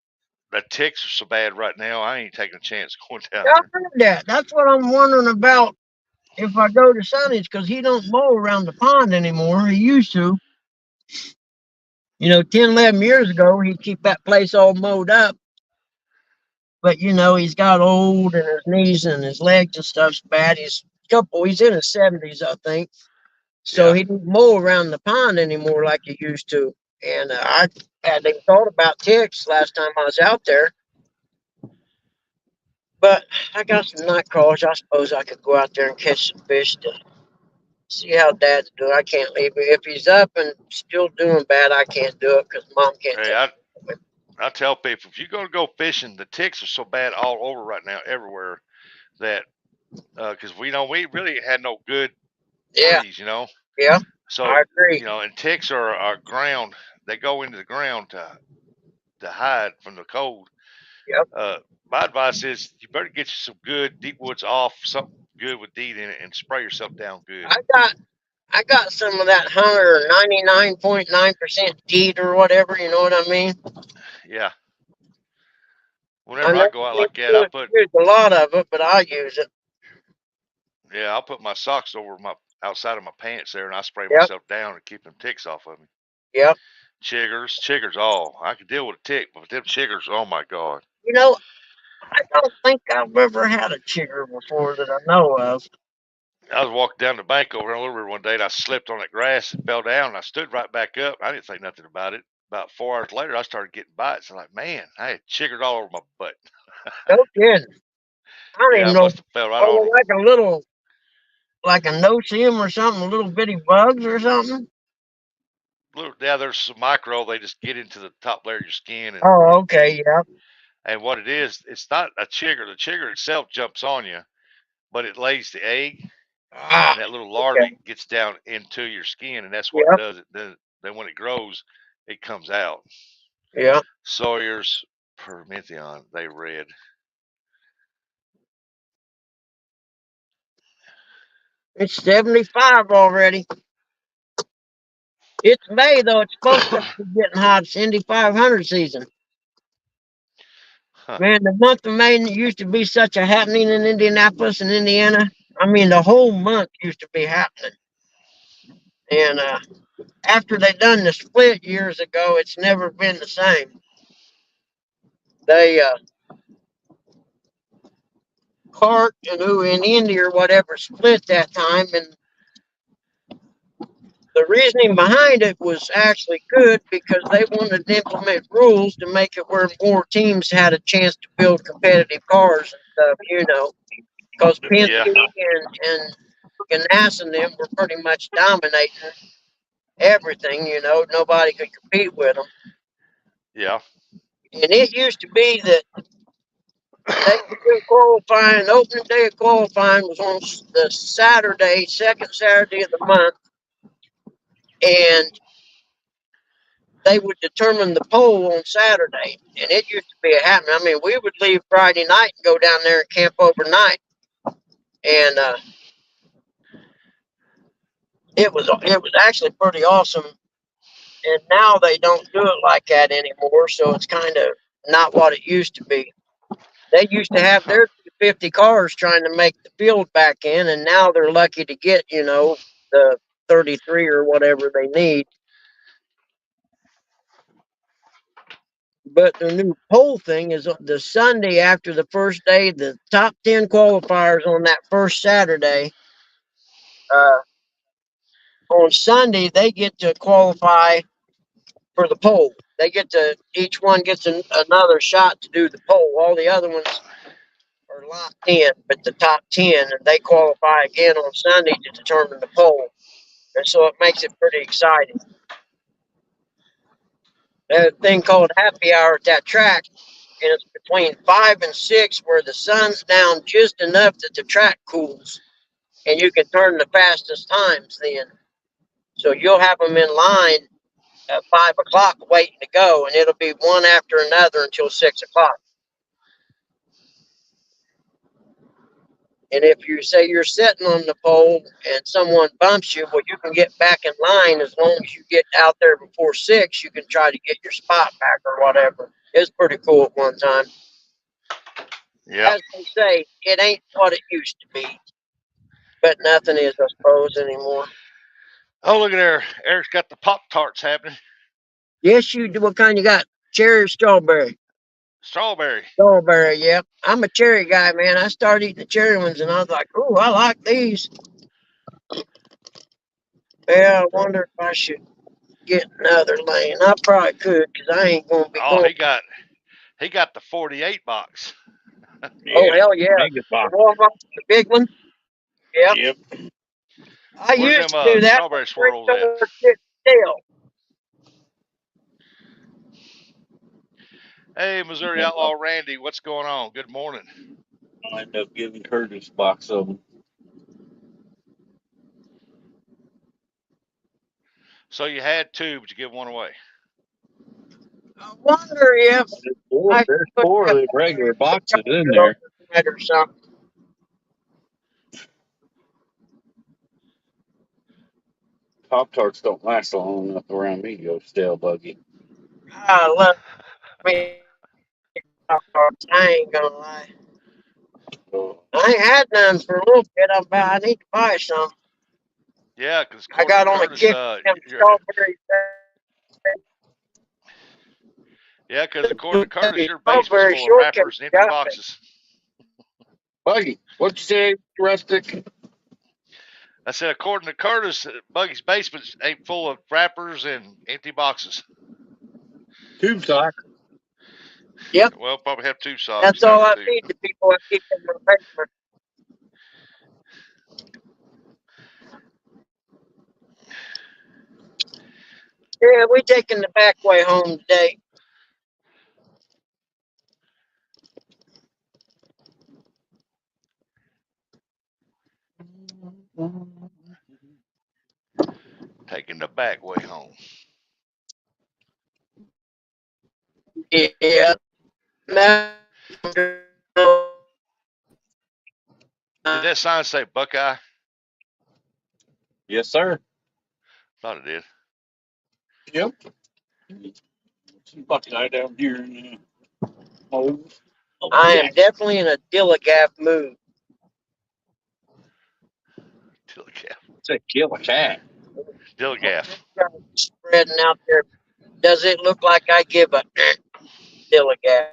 the ticks are so bad right now, I ain't taking a chance going down I there. heard that. That's what I'm wondering about if I go to Sonny's, because he don't mow around the pond anymore. He used to. 10, 11 years ago, he'd keep that place all mowed up. But, he's got old and his knees and his legs and stuff's bad. He's in his 70s, I think. So Yeah. he didn't mow around the pond anymore like he used to. And I hadn't thought about ticks last time I was out there. But I got some night crawlers. I suppose I could go out there and catch some fish to see how Dad's doing. I can't leave him. If he's up and still doing bad, I can't do it because Mom can't Hey, take I tell people, if you're going to go fishing, the ticks are so bad all over right now, everywhere, that because we really had no good Yeah, freeze, yeah, So I agree. and ticks are ground. They go into the ground to hide from the cold. Yep. My advice is you better get you some good deep woods off, something good with DEET in it, and spray yourself down good. I got some of that 99.9% DEET or whatever, you know what I mean? Yeah. I Whenever know I go out like that, I put use a lot of it, but I use it. I'll put my socks over my outside of my pants there, and I spray Yep. myself down and keep them ticks off of me. Yep. Chiggers, all I can deal with a tick, but them chiggers, oh my god. I don't think I've ever had a chigger before that I know of. I was walking down the bank over in Little River one day, and I slipped on that grass and fell down, and I stood right back up. I didn't think nothing about it. About 4 hours later, I started getting bites. I'm like, man, I had chiggers all over my butt. No kidding. I don't Yeah, I even know. must have fell right on it. Like a no-see-um or something, little bitty bugs or something. There's some micro. They just get into the top layer of your skin, and Oh, okay, yeah. and what it is, it's not a chigger. The chigger itself jumps on you, but it lays the egg, and that little larvae gets down into your skin, and that's what it does. Then when it grows, it comes out. Yeah. Sawyer's Prometheon, they red. It's 75 already. It's May, though. It's supposed to be getting hot. It's Indy 500 season. Huh. Man, the month of May used to be such a happening in Indianapolis and Indiana. I mean, the whole month used to be happening. And after they done the split years ago, it's never been the same. They Clark and who in Indy or whatever split that time, and the reasoning behind it was actually good because they wanted to implement rules to make it where more teams had a chance to build competitive cars and stuff, because Penske and Ganassi and them were pretty much dominating everything, nobody could compete with them. Yeah. And it used to be that they were qualifying, opening day of qualifying was on the Saturday, second Saturday of the month, and they would determine the pole on Saturday. And it used to be a happening. I mean, we would leave Friday night and go down there and camp overnight. And it was actually pretty awesome. And now they don't do it like that anymore, so it's kind of not what it used to be. They used to have their 50 cars trying to make the field back in, and now they're lucky to get, the 33 or whatever they need. But the new pole thing is the Sunday after the first day, the top 10 qualifiers on that first Saturday. On Sunday, they get to qualify for the pole. Each one gets another shot to do the pole. All the other ones are locked in, but the top 10, and they qualify again on Sunday to determine the pole. And so it makes it pretty exciting. a thing called happy hour at that track, and it's between 5 and 6 where the sun's down just enough that the track cools, and you can turn the fastest times then. So you'll have them in line at 5 o'clock waiting to go, and it'll be one after another until 6 o'clock. And if you say you're sitting on the pole and someone bumps you, well, you can get back in line as long as you get out there before 6. You can try to get your spot back or whatever. It was pretty cool at one time. Yeah. As they say, it ain't what it used to be, but nothing is, I suppose, anymore. Oh, look at there. Eric's got the Pop Tarts happening. Yes, you do. What kind you got? Cherry or strawberry? Strawberry. Strawberry, yeah. I'm a cherry guy, man. I started eating the cherry ones, and I was like, "Ooh, I like these." Yeah, I wonder if I should get another lane. I probably could, because I ain't gonna be Oh, going. he got the 48 box. Oh hell yeah! Mega box. The Walmart, the big one. Yep. Yep. I Where's used them to do that. strawberry swirls at? Tail. Hey, Missouri Outlaw Randy, what's going on? Good morning. I'll end up giving Curtis a box of them. So you had two, but you give one away. I wonder if There's four of the regular boxes in there. or something. Pop Tarts don't last long enough around me, go stale, Buggy. I love me. I ain't gonna lie. So, I ain't had none for a little bit. I need to buy some. Yeah, because I got on a Curtis, kick them strawberries. yeah, because according to Curtis, your basement's Strawberry full of shortcake. wrappers and empty boxes. Buggy, what'd you say, Rustic? I said, according to Curtis, Buggy's basement ain't full of wrappers and empty boxes. Tube sock. Yep. Well, probably have two socks. That's all I too. feed the people I keep in my basement. Yeah, we taking the back way home today. Taking the back way home. Yeah. Did that sign say Buckeye? Yes, sir. Thought it did. Yep. Some Buckeye down here in I am definitely in a Dilligaff mood. Dilligaff. Say kill a cat. Dilligaff. Spreading out there. Does it look like I give a Dilligaff?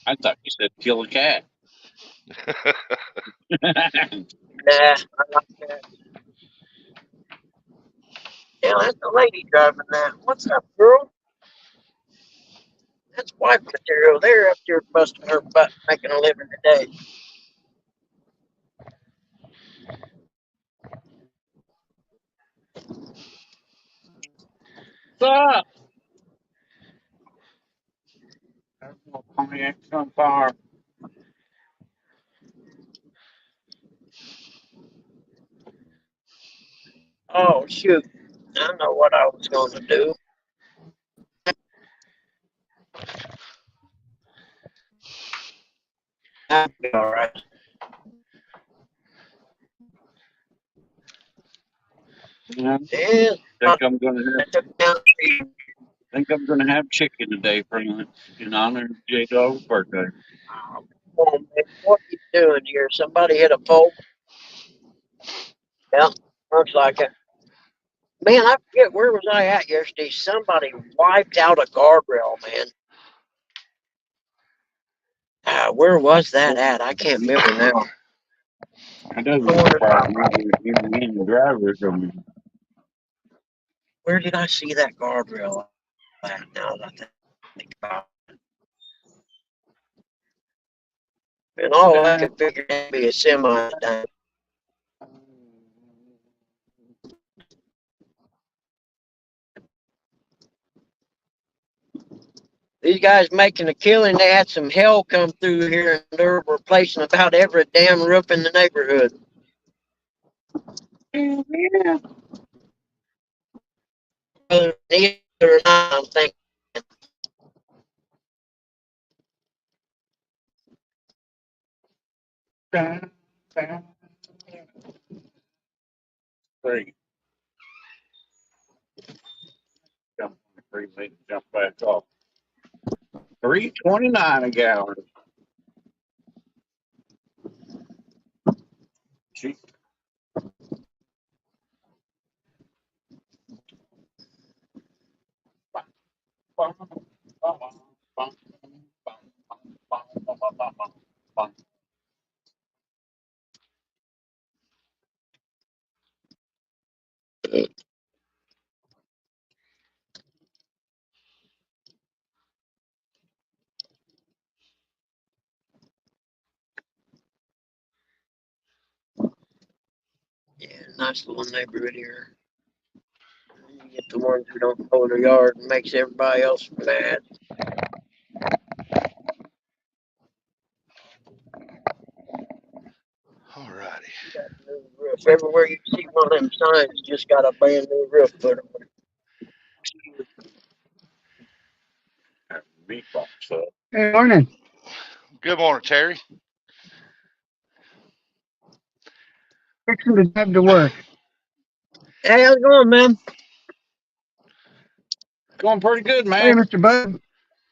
I thought you said kill a cat. Nah, I like that. Yeah, that's the lady driving that. What's up, girl? That's wife material. They're up there busting her butt, making a living today. What's up? There's no Pontiac Sunfire. Oh, shoot. I know what I was going to do. I'll be all right. Yeah. Yeah, Think I'm gonna have chicken today for lunch in honor of J Dog's birthday. Oh, man, what are you doing here? Somebody hit a pole? Yeah, looks like it. Man, I forget, where was I at yesterday? Somebody wiped out a guardrail, man. Where was that at? I can't remember now. That doesn't surprise me when the drivers from me. Where did I see that guardrail at now that I think about it? And all I could figure would be a semi down. These guys making a killing. They had some hell come through here, and they're replacing about every damn roof in the neighborhood. Yeah. Whether they need it or not, I'm thinking. Three. Jump on the free and jump back off. 3.29 a gallon. Cheap. Yeah, nice little neighborhood here. You get the ones who don't mow their yard and makes everybody else mad. Alrighty. New roof. Everywhere you see one of them signs, just got a brand new roof put on it. Meatball stuff. Hey, morning. Good morning, Terry. Fixing to drive to work. Hey, how's it going, man? Going pretty good, Hey, man. Mr. Bug.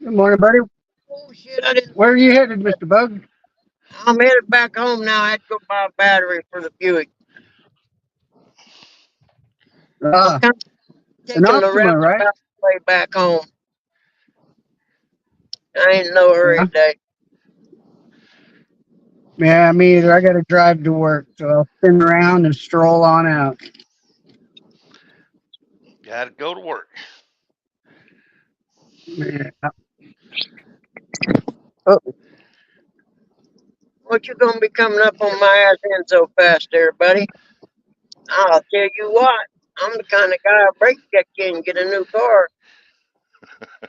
Good morning, buddy. Oh shit, I didn't. Where are you headed, Mr. Bug? I'm headed back home now. I had to go buy a battery for the Buick. I'm kind of An taking the Optima, right? roundabout way back home. I ain't in no hurry Yeah. today. Yeah, me either. I got to drive to work, so I'll spin around and stroll on out. Got to go to work. Yeah. What you gonna be coming up on my ass in so fast there, buddy? I'll tell you what. I'm the kind of guy I brake check in and get a new car.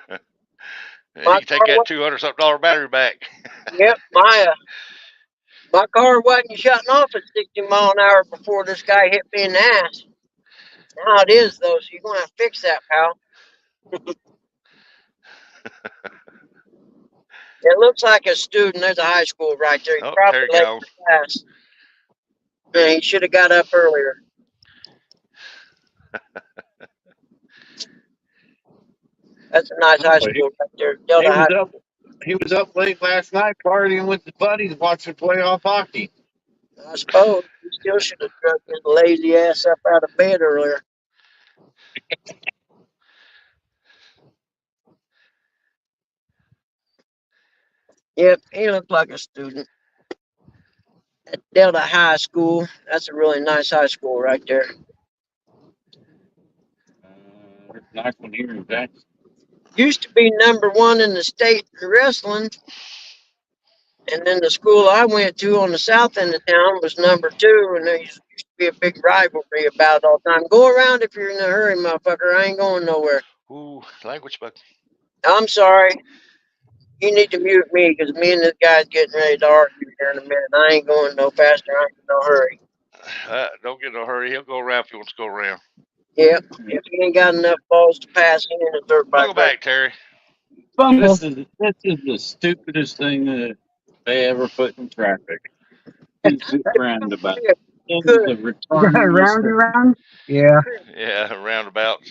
You My can take car that $200 something battery back. Yep, my car wasn't shutting off at 60 mile an hour before this guy hit me in the ass. Now it is though, so you're gonna have to fix that, pal. It looks like a student. There's a high school right there. He's Oh, probably Terry late gone. for class. Man, he should have got up earlier. That's a nice high school right there. Delta High. He was up late last night partying with his buddies watching playoff hockey. I suppose he still should have drugged his lazy ass up out of bed earlier. Yep, he looked like a student at Delta High School. That's a really nice high school right there. Nice one here in Jackson. Used to be #1 in the state in wrestling. And then the school I went to on the south end of town was #2, and there used to be a big rivalry about it all the time. Go around if you're in a hurry, motherfucker. I ain't going nowhere. Ooh, language bug. I'm sorry. You need to mute me because me and this guy's getting ready to argue here in a minute. I ain't going no faster. I ain't in no hurry. Don't get in no hurry. He'll go around if he wants to go around. Yep. If he ain't got enough balls to pass in a dirt bike. Welcome back, Terry. This is the stupidest thing that they ever put in traffic. Is the roundabout. It is the return Round and round? Yeah. Yeah, roundabout.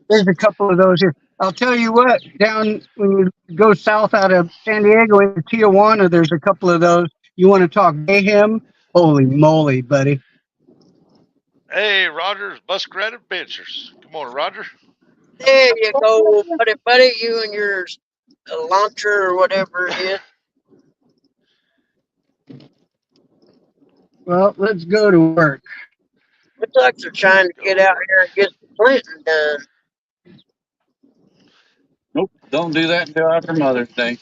There's a couple of those here. I'll tell you what, down when you go south out of San Diego into Tijuana, there's a couple of those. You want to talk mayhem? Holy moly, buddy. Hey, Roger's Muskrat Adventures. Good morning, Roger. There you go, buddy. You and your Elantra or whatever it is. Well, let's go to work. Looks like they're trying to get out here and get the planting done. Nope, don't do that until after Mother's Day.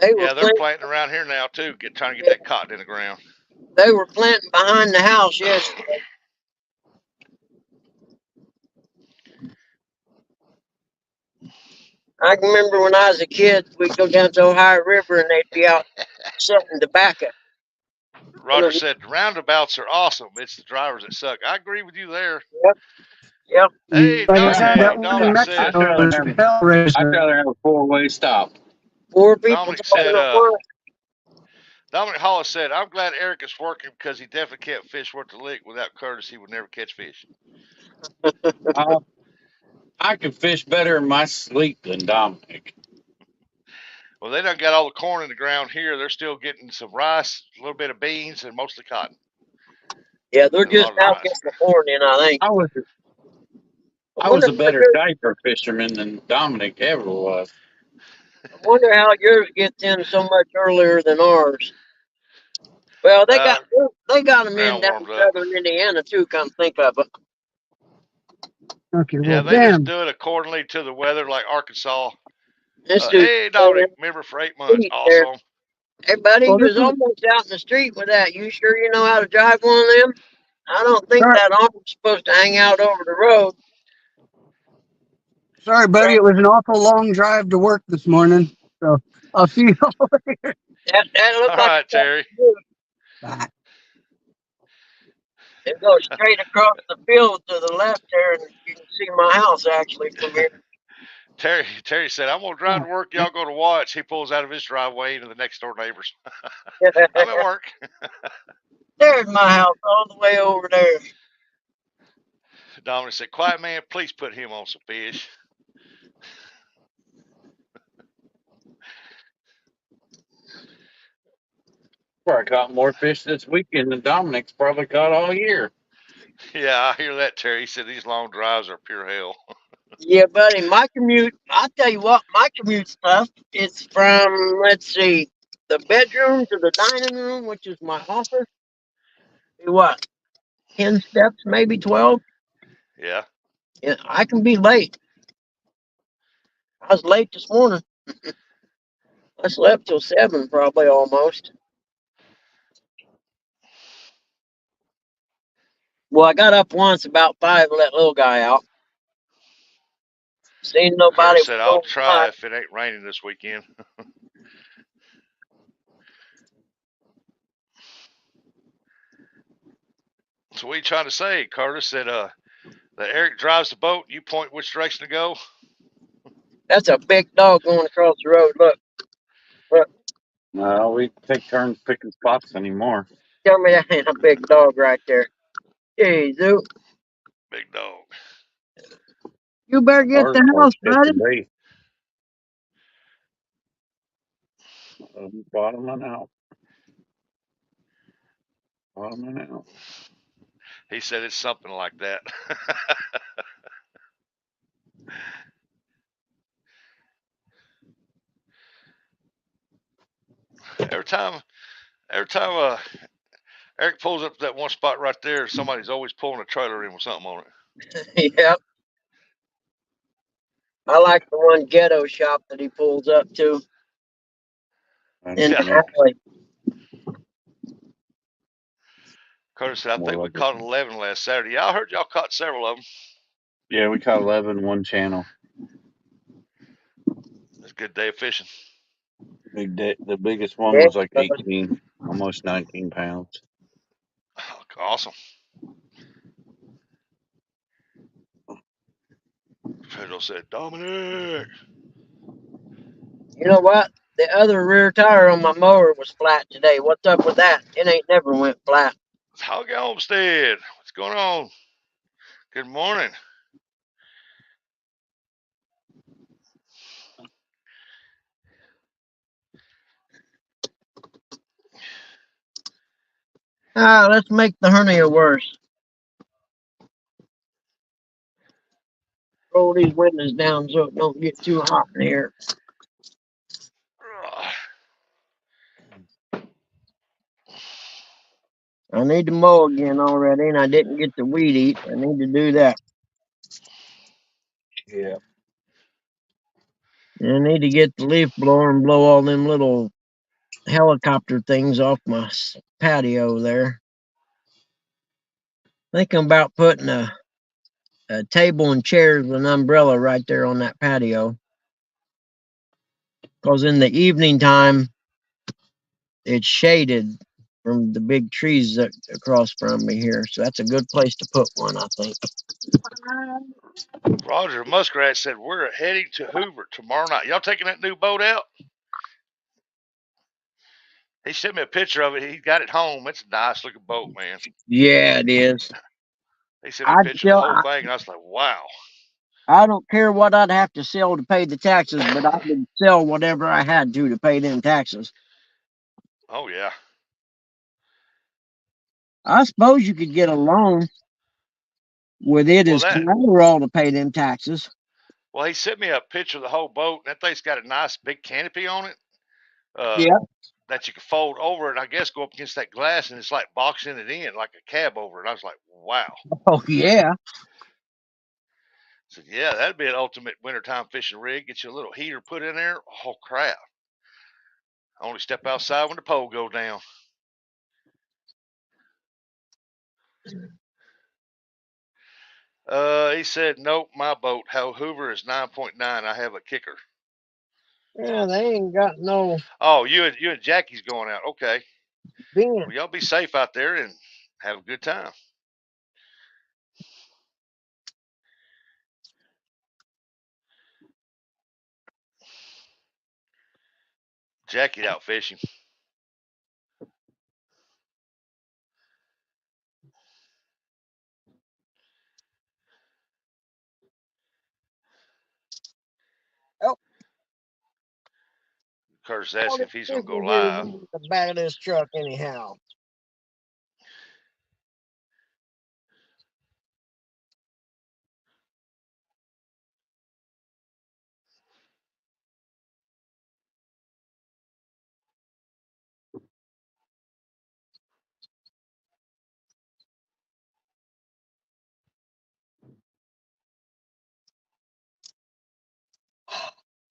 Yeah, they're planting around here now too, trying to get that cotton in the ground. They were planting behind the house yesterday. I can remember when I was a kid, we'd go down to Ohio River and they'd be out selling tobacco. Roger said the roundabouts are awesome. It's the drivers that suck. I agree with you there. Yep. Hey, Like I said, that Dominic. one in Dominic I'd said. Mexico rather was have Hellraiser. I'd rather have a 4-way stop. 4 people Dominic talking said. at once. Dominic Hollis said, "I'm glad Eric is working because he definitely can't fish worth the lick. Without Curtis, he would never catch fish." I can fish better in my sleep than Dominic. Well, they done got all the corn in the ground here. They're still getting some rice, a little bit of beans, and mostly cotton. Yeah, they're And a lot just of now rice. getting the corn in, I think. I was wonder a better diaper fisherman than Dominic ever was. I wonder how yours gets in so much earlier than ours. Well, they got them in Ground down warmed in up. southern Indiana too. Come think of it. Okay, Yeah, well, they just damn. do it accordingly to the weather, like Arkansas. This dude, Hey, Dominic, member for 8 months. there. Awesome. Hey, buddy, Well, you this was is almost out in the street with that. You sure you know how to drive one of them? I don't think sorry, that arm's supposed to hang out over the road. sorry, buddy. It was an awful long drive to work this morning. So I'll see you all later. That looked All like right, Terry. Bye. it goes straight across the field to the left there, and you can see my house actually from here. Terry said, "I'm gonna drive to work. Y'all go to watch." He pulls out of his driveway into the next door neighbors. I'm at work. There's my house all the way over there. Dominic said, "Quiet man, please put him on some fish." I caught more fish this weekend than Dominic's probably caught all year. Yeah, I hear that, Terry. He said these long drives are pure hell. Yeah, buddy, my commute, I'll tell you what, my commute stuff is from, let's see, the bedroom to the dining room, which is my office. What, 10 steps, maybe 12? Yeah. Yeah, I can be late. I was late this morning. I slept till 7, probably almost. Well, I got up once about 5 to let little guy out. Seen nobody. Curtis said, "I'll try if it ain't raining this weekend." So what are you trying to say, Curtis? That that Eric drives the boat, you point which direction to go? That's a big dog going across the road. Look. No, we take turns picking spots anymore. Tell me that ain't a big dog right there. Hey, Zoo. Big dog. You better get Ours the house, catch buddy. a bait. Bottoming out. Bottoming out. He said it's something like that. Every time Eric pulls up to that one spot right there, somebody's always pulling a trailer in with something on it. Yep. I like the one ghetto shop that he pulls up to in the alley. Curtis said, "I think we like caught 11 last Saturday." Yeah, I heard y'all caught several of them. Yeah, we caught 11 one channel. It's a good day of fishing. Big day. The biggest one was like 18, almost 19 pounds. Awesome. Pedro said, "Dominic." You know what? The other rear tire on my mower was flat today. What's up with that? It ain't never went flat. It's Hoggy Homestead. What's going on? Good morning. Let's make the hernia worse. Roll these windows down so it don't get too hot in here. I need to mow again already, and I didn't get the weed eat. I need to do that. Yeah. And I need to get the leaf blower and blow all them little helicopter things off my patio there. I think I'm about putting a table and chairs with an umbrella right there on that patio. Because in the evening time, it's shaded from the big trees that across from me here. So that's a good place to put one, I think. Roger Muskrat said we're heading to Hoover tomorrow night. Y'all taking that new boat out? He sent me a picture of it. He got it home. It's a nice looking boat, man. Yeah, it is. He sent me a I'd picture of the sell, whole thing, and I was like, wow. I don't care what I'd have to sell to pay the taxes, but I would sell whatever I had to pay them taxes. Oh, yeah. I suppose you could get a loan with it as collateral to pay them taxes. Well, he sent me a picture of the whole boat, and that thing's got a nice big canopy on it. Yeah. That you can fold over and I guess go up against that glass, and it's like boxing it in like a cab over it. I was like, wow. Oh, yeah. So, yeah, that'd be an ultimate wintertime fishing rig. Get you a little heater put in there. Oh, crap. I only step outside when the pole go down. He said, nope, my boat. Hoover is 9.9. I have a kicker. Yeah, they ain't got no. Oh, you and Jackie's going out. Okay. Ben. Well, y'all be safe out there and have a good time. Jackie out fishing. Oh. Curtis asking if he's going to go live. The back of this truck, anyhow.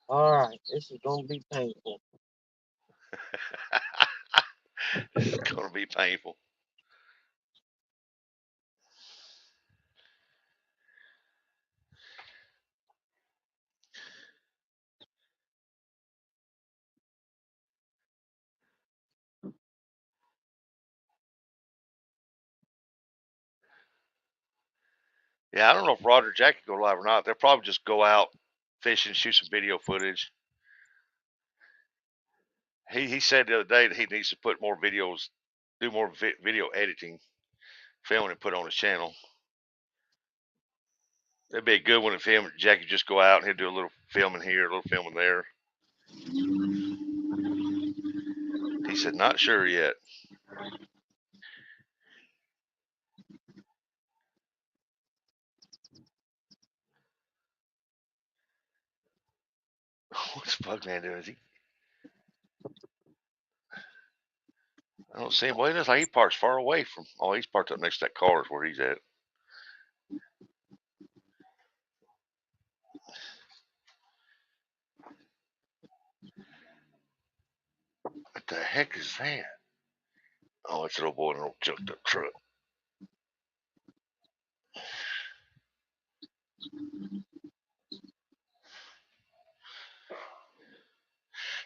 All right, this is going to be painful. This is going to be painful. Yeah, I don't know if Roger and Jackie go live or not. They'll probably just go out fishing, shoot some video footage. He said the other day that he needs to put more videos, do more video editing, filming, and put on his channel. That'd be a good one if him and Jackie just go out and he'll do a little filming here, a little filming there. He said, not sure yet. What's Bugman doing? Is he? I don't see him. Well, it looks like he parks far away from. Oh, he's parked up next to that car is where he's at. What the heck is that? Oh, it's a little boy in a little junked up truck.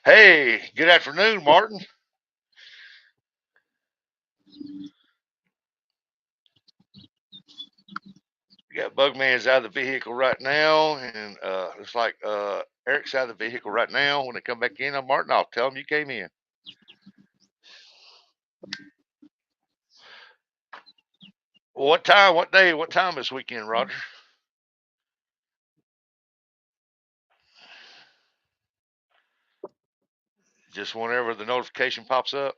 Hey, good afternoon, Martin. We got Bugman's out of the vehicle right now, and looks like Eric's out of the vehicle right now. When they come back in, Martin, I'll tell them you came in. What time? What day? What time this weekend, Roger? Just whenever the notification pops up.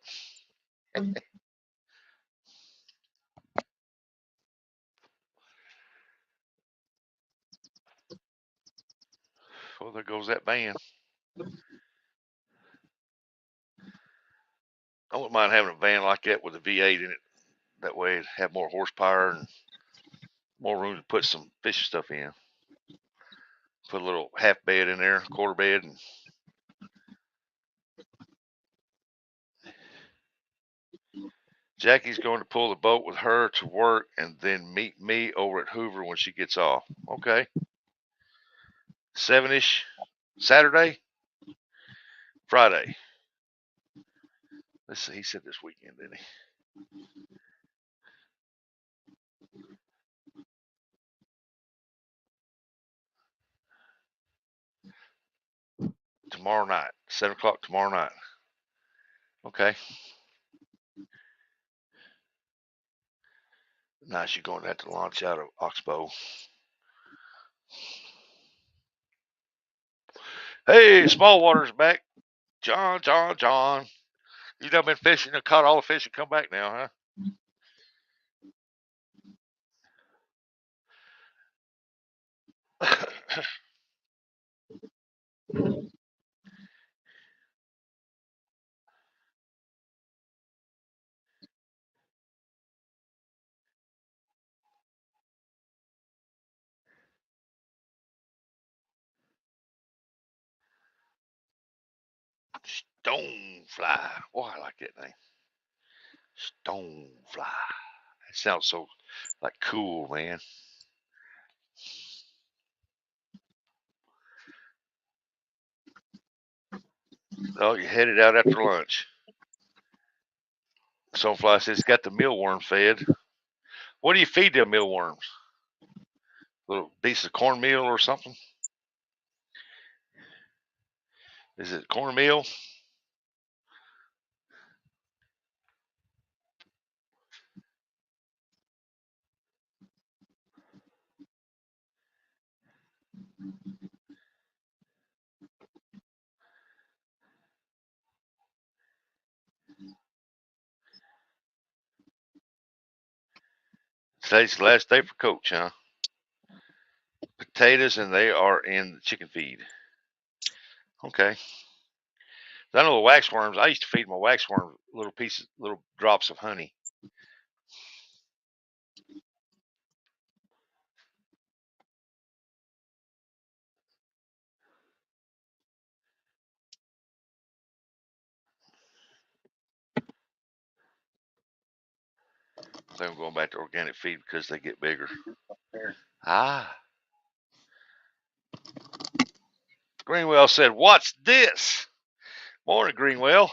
Well, there goes that van. I wouldn't mind having a van like that with a V8 in it. That way it'd have more horsepower and more room to put some fishing stuff in. Put a little half bed in there, quarter bed, and Jackie's going to pull the boat with her to work and then meet me over at Hoover when she gets off. Okay. 7-ish Saturday. Friday. Let's see. He said this weekend, didn't he? Tomorrow night, 7 o'clock tomorrow night. Okay. Nice. You're going to have to launch out of Oxbow. Hey, Smallwater's back. John. You done been fishing and caught all the fish and come back now, huh? Stonefly. Oh, I like that name. Stonefly. It sounds so like cool, man. Oh, you headed out after lunch. Stonefly says it's got the mealworm fed. What do you feed them mealworms? Little piece of cornmeal or something? Is it cornmeal? Today's the last day for Coach, huh? Potatoes, and they are in the chicken feed. Okay. I know the waxworms. I used to feed my waxworms little pieces, little drops of honey. So I'm going back to organic feed because they get bigger. Ah. Greenwell said, "What's this?" Morning, Greenwell.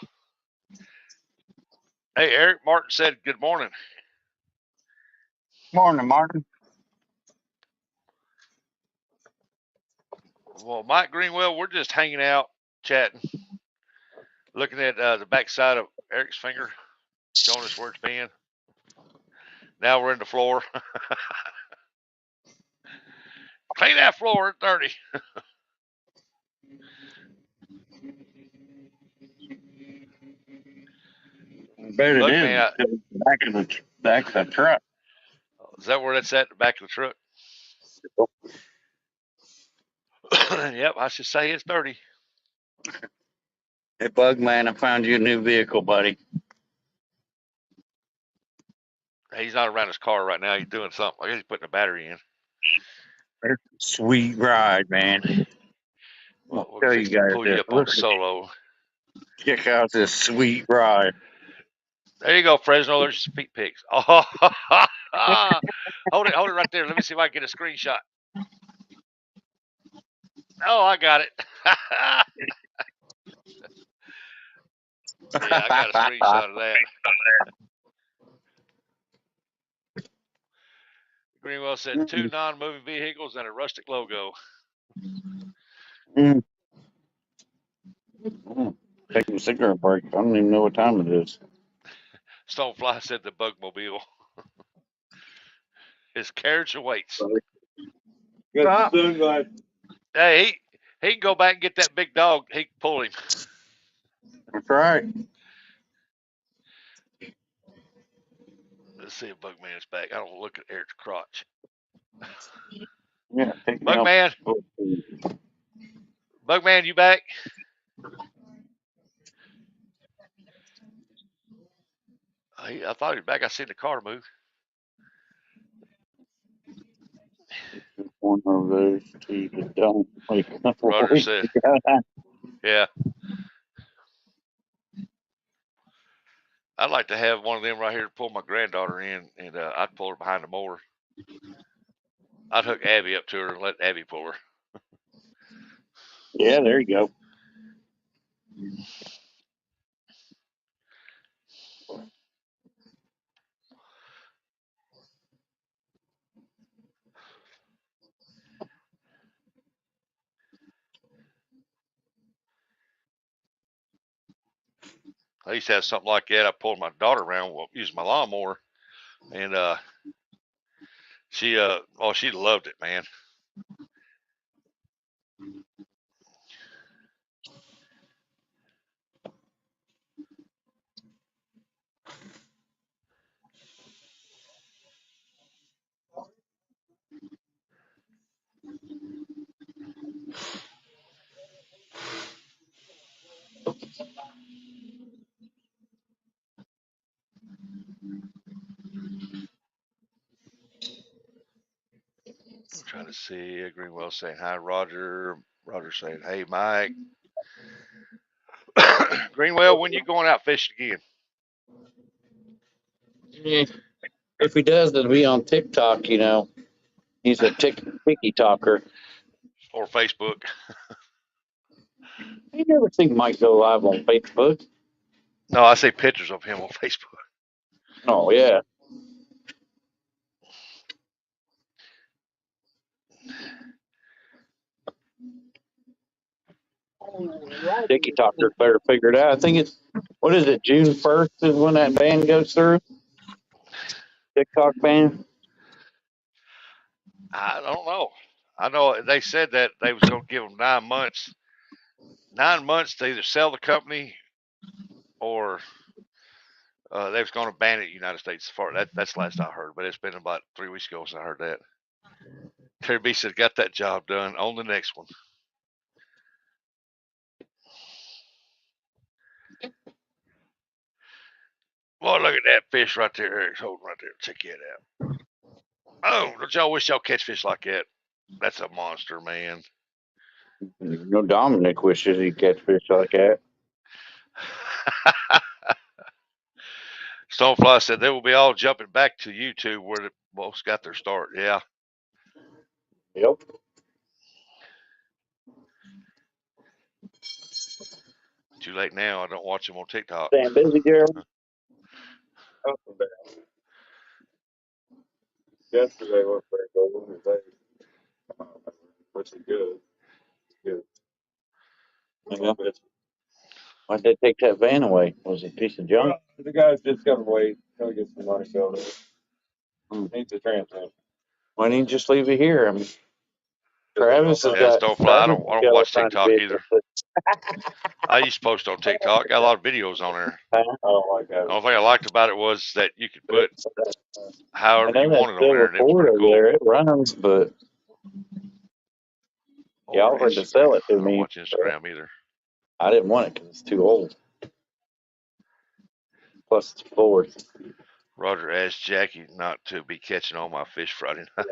Hey, Eric Martin said, "Good morning." Morning, Martin. Well, Mike Greenwell, we're just hanging out, chatting, looking at the backside of Eric's finger, showing us where it's been. Now we're in the floor. Clean that floor at 30. Bet it Look, is. man, Back of the truck. is that where that's at? The back of the truck? Yep, I should say it's dirty. Hey, Bugman, I found you a new vehicle, buddy. He's not around his car right now. He's doing something. I guess he's putting a battery in. Sweet ride, man. I'll We'll tell fix you to guys pull this. you up on the solo. Check out this sweet ride. There you go, Fresno. There's your feet pics. Oh, hold it right there. Let me see if I can get a screenshot. Oh, I got it. Yeah, I got a screenshot of that. Greenwell said 2 non-moving vehicles and a rustic logo. Taking a cigarette break. I don't even know what time it is. Stonefly said the Bugmobile. His carriage awaits. Stop. Hey, he can go back and get that big dog. He can pull him. That's right. Let's see if Bugman's back. I don't look at Eric's crotch. Yeah, take me Bugman. Bugman, you back? I thought he was back. I seen the car move. One of those two that don't wake up. Rudder said, yeah. I'd like to have one of them right here to pull my granddaughter in, and I'd pull her behind the mower. I'd hook Abby up to her and let Abby pull her. Yeah, there you go. I used to have something like that. I pulled my daughter around using my lawnmower, and she loved it, man. I'm trying to see. Greenwell saying hi, Roger. Roger saying, hey, Mike. Greenwell, when you going out fishing again? If he does, it'll be on TikTok. You know, he's a ticky talker. Or Facebook? You never seen Mike go live on Facebook? No, I see pictures of him on Facebook. Oh yeah. Ticky talker better figure it out. I think it's what is it? June 1st is when that ban goes through. TikTok ban. I don't know. I know they said that they was going to give them 9 months. 9 months to either sell the company or they was going to ban it in the United States. That's the last I heard, but it's been about 3 weeks ago since I heard that. Terry B said, got that job done. On the next one. Boy, look at that fish right there. Eric's holding right there. Check it out. Oh, don't y'all wish y'all catch fish like that? That's a monster, man. No, Dominic wishes he'd catch fish like that. Stonefly said they will be all jumping back to YouTube where the most got their start. Yeah. Yep. Too late now. I don't watch them on TikTok. Staying busy, Gerald. Yesterday was pretty good. Today, which is good. Good. Yeah. Why'd they take that van away? Was it a piece of junk? The guys just gotta wait till get some money filled in. Needs a transfer. Why didn't you just leave it here? I mean, Travis has Yeah, got. Stonefly. I Travis don't has got all watch kinds of TikTok either. vehicles. I used to post on TikTok. Got a lot of videos on there. I don't like The that. only thing I liked about it was that you could put I however know you that wanted on there, silver and it was Ford pretty over cool. there. It runs, but he Or offered to Instagram. sell it to I don't me. watch Instagram either. I didn't want it because it's too old. Plus, it's Ford. Roger asked Jackie not to be catching all my fish Friday night.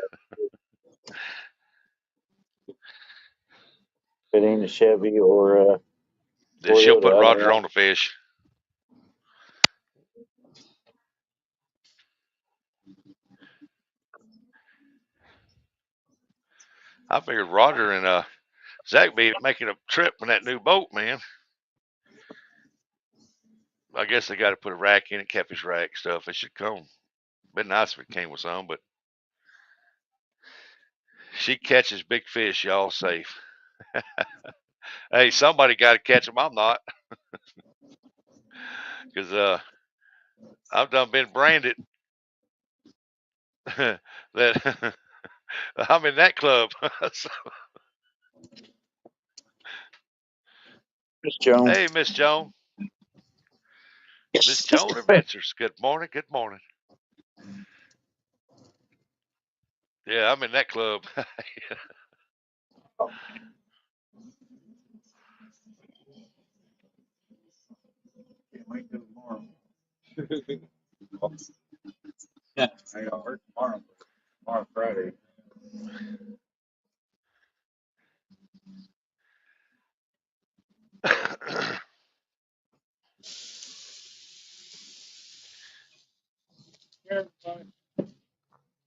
If it ain't a Chevy or Then she'll Toyota, put I don't Roger want on the fish. I figured Roger and Zach be making a trip in that new boat, man. I guess they got to put a rack in it, catfish rack stuff. It should come. Been nice if it came with some, but she catches big fish, y'all safe. Hey, somebody got to catch them. I'm not, because I've done been branded that I'm in that club. So, Miss Jones. hey, Miss Joan, Miss Joan Adventures. Good morning. Good morning. Yeah, I'm in that club. Wait till tomorrow. Yeah, I got work tomorrow. Tomorrow Friday.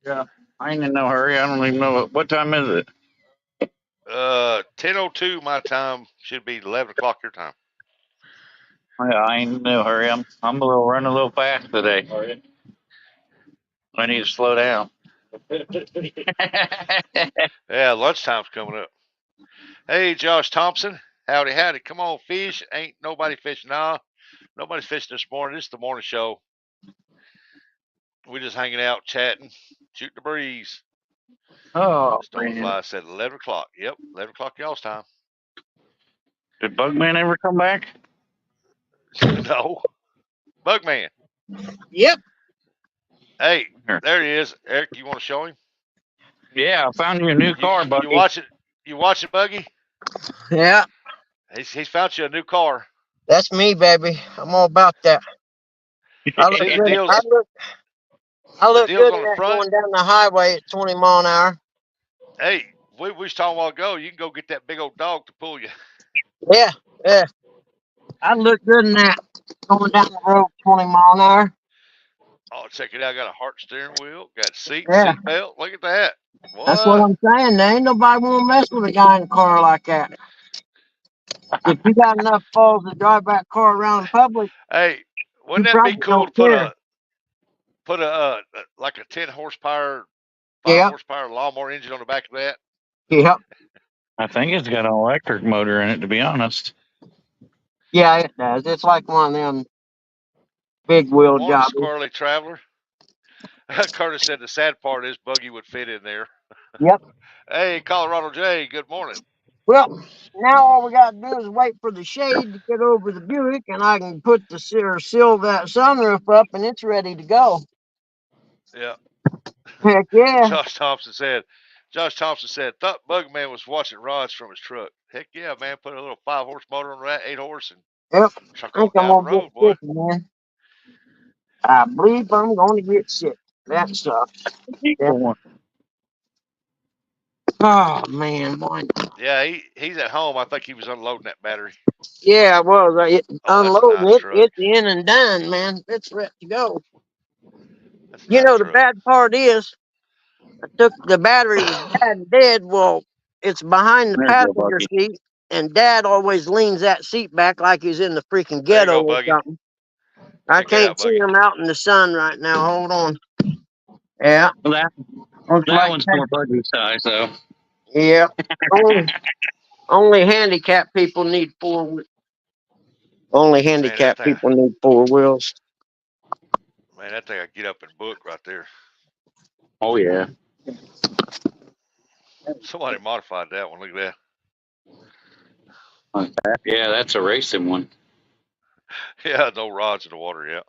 Yeah, I ain't in no hurry. I don't even know what time is it. 10:02 my time should be 11 o'clock your time. I ain't in no hurry. I'm running a little fast today. I need to slow down. Yeah, lunchtime's coming up. Hey, Josh Thompson. Howdy, howdy. Come on, fish. Ain't nobody fishing. Nah, nobody's fishing this morning. This is the morning show. We just hanging out, chatting, shooting the breeze. Oh, man. Stonefly said 11 o'clock. Yep, 11 o'clock y'all's time. Did Bugman ever come back? No. Bugman. Yep. Hey, Here. there he is. Eric, you want to show him? Yeah, I found you a new car, buddy. You watch it? You watching, Buggy? Yeah. He's found you a new car. That's me, baby. I'm all about that. I look See the good. deals? I look deals good on in the that front? going down the highway at 20 mile an hour. Hey, we was talking a while ago. You can go get that big old dog to pull you. Yeah, yeah. I look good in that going down the road 20 mile an hour. Oh, check it out. Got a heart steering wheel. Got seat Yeah. belt. Look at that. What? That's what I'm saying. There ain't nobody want to mess with a guy in a car like that. If you got enough balls to drive that car around in public, Hey, you wouldn't that be probably cool to don't put care. a like a 10 horsepower, 5 Yeah, horsepower lawnmower engine on the back of that? yeah, I think it's got an electric motor in it, to be honest. yeah. It does. It's like one of them big wheel Morning, jobs. squirrely traveler. Curtis said the sad part is Buggy would fit in there. Yep. Hey, Colorado J, good morning. Well, now all we got to do is wait for the shade to get over the Buick, and I can put the seal that sunroof up, and it's ready to go. Yeah. Heck yeah. Josh Thompson said, thought Bugman was watching rods from his truck. Heck yeah, man. Put a little 5 horse motor on that, 8 horse, and Yep. truck I on think I'm down the gonna road, get boy. sick, man. I believe I'm going to get sick. That sucks. Yeah. Oh man, boy. Yeah, he's at home. I think he was unloading that battery. Yeah, I was. Oh, that's a Unloading nice it. truck. It's in and done, man. It's ready to go. That's a You nice know, the truck. bad part is, I took the battery was bad and dead. Well, it's behind the There you go, passenger Bucky. seat, and Dad always leans that seat back like he's in the freaking There you ghetto go, or Buggy. something. I Check that can't out, see Buggy. him out in the sun right now. Hold on. Yeah. Well, that one's more Buggy size, though. Yeah. Only handicapped people need Only handicapped Man, people need 4 wheels. Man, that thing I get up and book right there. Oh, yeah. Somebody modified that one. Look at that. Yeah, that's a racing one. Yeah, no rods in the water yet.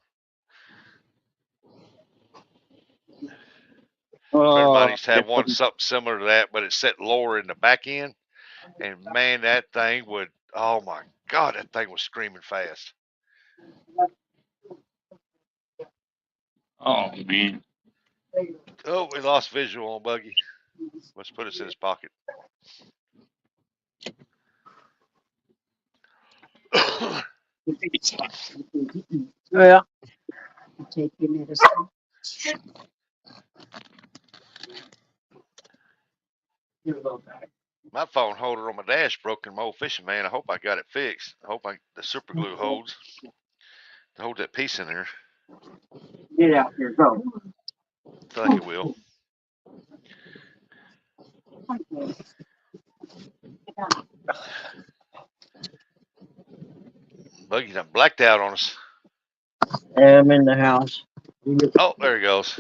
Friend of mine used to have one something similar to that, but it's set lower in the back end. And man, that thing would, oh my God, that thing was screaming fast. Oh, man. Oh, we lost visual on Buggy. Let's put us in his pocket. Yeah. My phone holder on my dash broke in my old fishing, man. I hope I got it fixed. I hope the super glue holds that piece in there. Get out here, go. I feel like it will. Buggy done blacked out on us. I'm in the house. Oh, there he goes.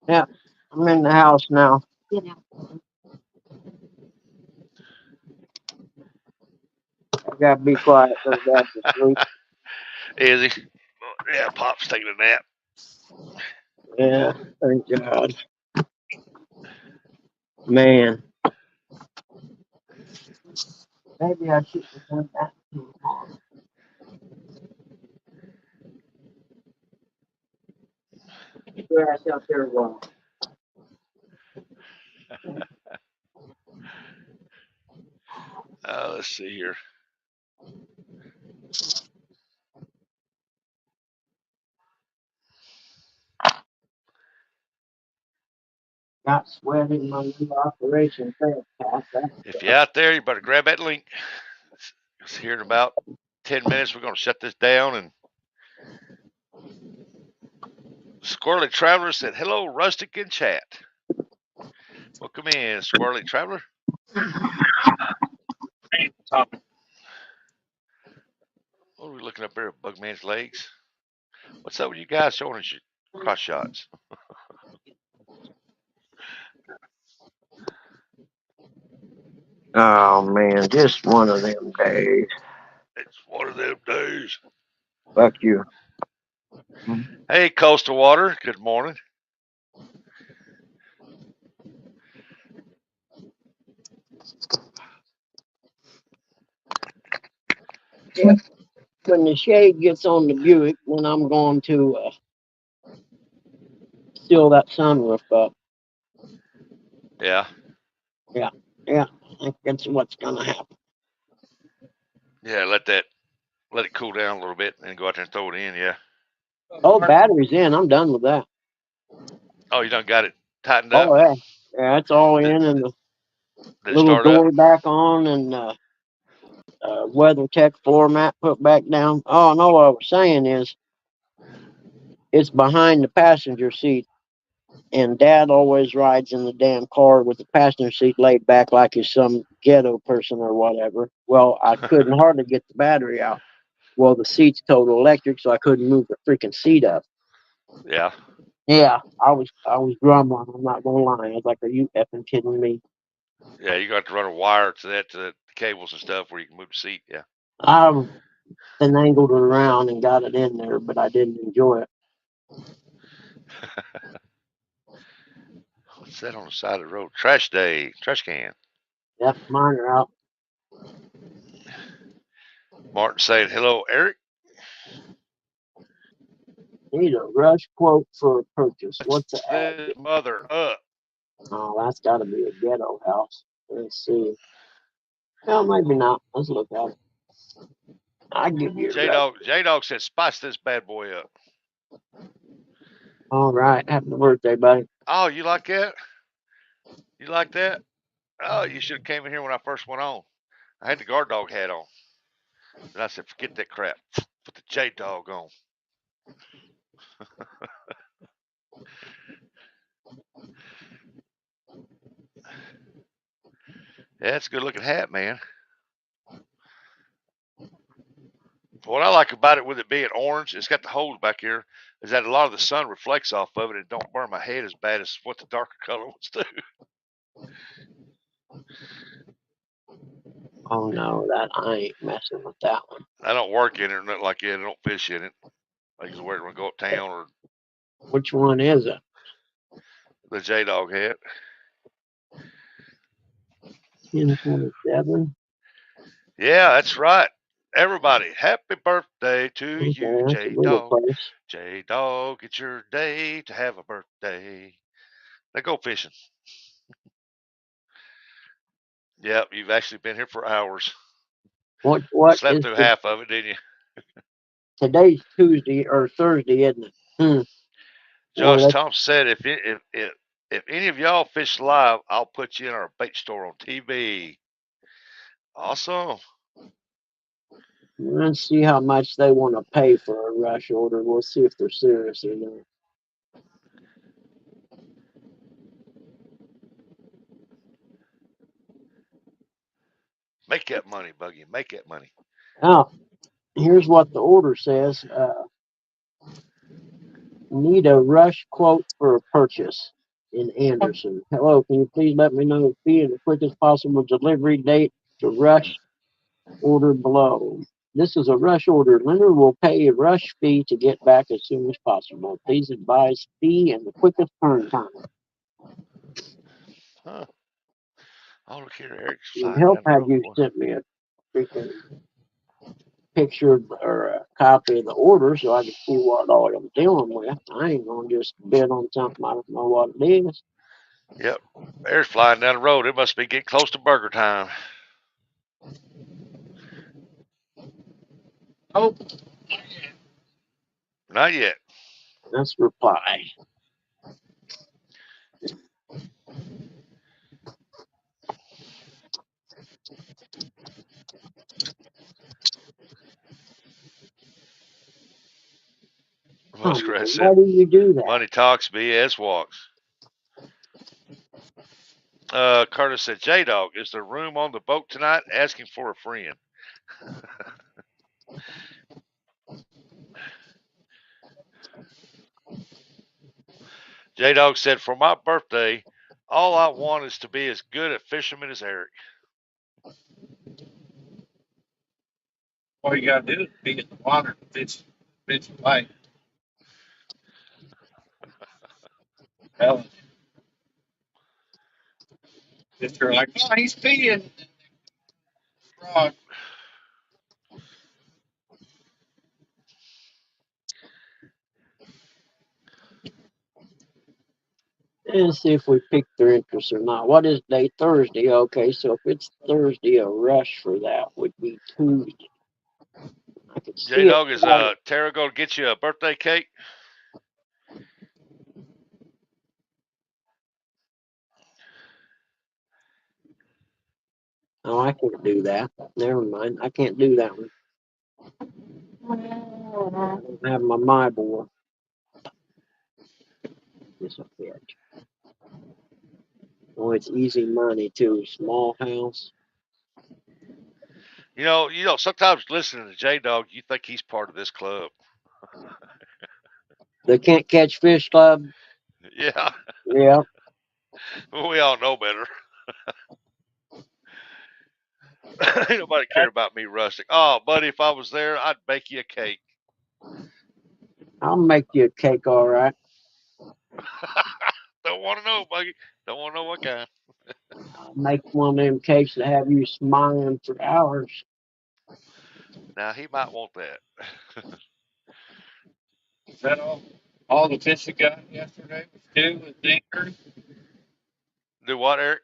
Yeah, I'm in the house now. I gotta be quiet so Dad can sleep. Is he? Yeah, Pop's taking a nap. Yeah, thank God. Man. Maybe I should have done that too. Grass out there a while. Let's see here. Got sweating my new operation fast. If you're out there, you better grab that link. It's here in about 10 minutes. We're going to shut this down. And Squirrely Traveler said, hello, Rustic in chat. Welcome in, Squirrely Traveler. What are we looking up there at Bugman's legs? What's up with you guys showing us your cross shots? Oh man, just one of them days. It's one of them days. Fuck you. Hey, Coastal Water. Good morning. When the shade gets on the Buick, then I'm going to seal that sunroof up. Yeah. Yeah, I think that's what's gonna happen. Yeah, let it cool down a little bit and go out there and throw it in. Yeah. Oh, battery's in. I'm done with that. Oh, you done got it tightened up? Oh yeah, it's all in, and the Did it little start door up? back on, and WeatherTech floor mat put back down. Oh no, what I was saying is, it's behind the passenger seat, and Dad always rides in the damn car with the passenger seat laid back like he's some ghetto person or whatever. Well, I couldn't hardly get the battery out. Well, the seat's total electric, so I couldn't move the freaking seat up. Yeah. Yeah, I was grumbling. I'm not gonna lie. I was like, "Are you effing kidding me?" Yeah, you got to run a wire to the cables and stuff where you can move the seat. Yeah. I finagled it around and got it in there, but I didn't enjoy it. What's that on the side of the road? Trash day. Trash can. Yep, mine are out. Martin saying, hello, Eric. Need a rush quote for a purchase. What's the ad? This mother up. Oh, that's got to be a ghetto house. Let's see. Well, maybe not. Let's look at it. I give you a rush. J-Dog said, spice this bad boy up. All right. Happy birthday, buddy. Oh, you like that? You like that? Oh, you should have came in here when I first went on. I had the guard dog hat on. And I said, forget that crap. Put the J-Dog on. Yeah, it's a good looking hat, man. What I like about it with it being orange, it's got the holes back here, is that a lot of the sun reflects off of it and don't burn my head as bad as what the darker color ones do. Oh no, that I ain't messing with that one. I don't work in it or nothing like that. I don't fish in it. I just wear it when I go uptown or Which one is it? the J-Dog hat. 1027. Yeah, that's right. Everybody, happy birthday to Okay, you, that's a little J-Dog. place. J-Dog, it's your day to have a birthday. Now go fishing. Yep, you've actually been here for hours. What Slept is through half of it, didn't you? today's Tuesday or Thursday, isn't it? Josh Well, Thompson said, if any of y'all fish live, I'll put you in our bait store on TV. Awesome. let's see how much they want to pay for a rush order. We'll see if they're serious or not. Make that money, Buggy. Make that money. Now, here's what the order says. Need a rush quote for a purchase in Anderson. Hello, can you please let me know the fee and the quickest possible delivery date to rush order below? This is a rush order. Lender will pay a rush fee to get back as soon as possible. Please advise fee and the quickest turn time. Huh. Oh, look here. Eric's It would flying help down the had road. you Boy. sent me a freaking picture or a copy of the order so I could see what all I'm dealing with. I ain't gonna just bid on something I don't know what it is. Yep. Eric's flying down the road. It must be getting close to burger time. Oh, Not yet. Let's reply. Muskrat Why said, do you do that? money talks, BS walks. Curtis said, J-Dog, is there room on the boat tonight? Asking for a friend. J-Dog said, for my birthday, all I want is to be as good a fisherman as Eric. All you gotta do is be in the water and fish light. Hell, if you're like, oh, he's peeing. Frog. And see if we pique their interest or not. What is day? Thursday. Okay, so if it's Thursday, a rush for that would be Tuesday. I could see it. J-Dog, is Tara going to get you a birthday cake? Oh, I can't do that. Never mind. I can't do that one. I don't have my board. It's a bitch. Oh, it's easy money too. Small house. You know, sometimes listening to J-Dog, you think he's part of this club. The Can't Catch Fish Club. Yeah, Yeah. we all know better. Ain't nobody care about me rustic. Oh, buddy, if I was there, I'd bake you a cake. I'll make you a cake, all right. Don't want to know, Buggy. Don't want to know what kind. I'll make one of them cakes that have you smiling for hours. Now, he might want that. Is that all? All the fish you got yesterday was two with dinkers? Do what, Eric?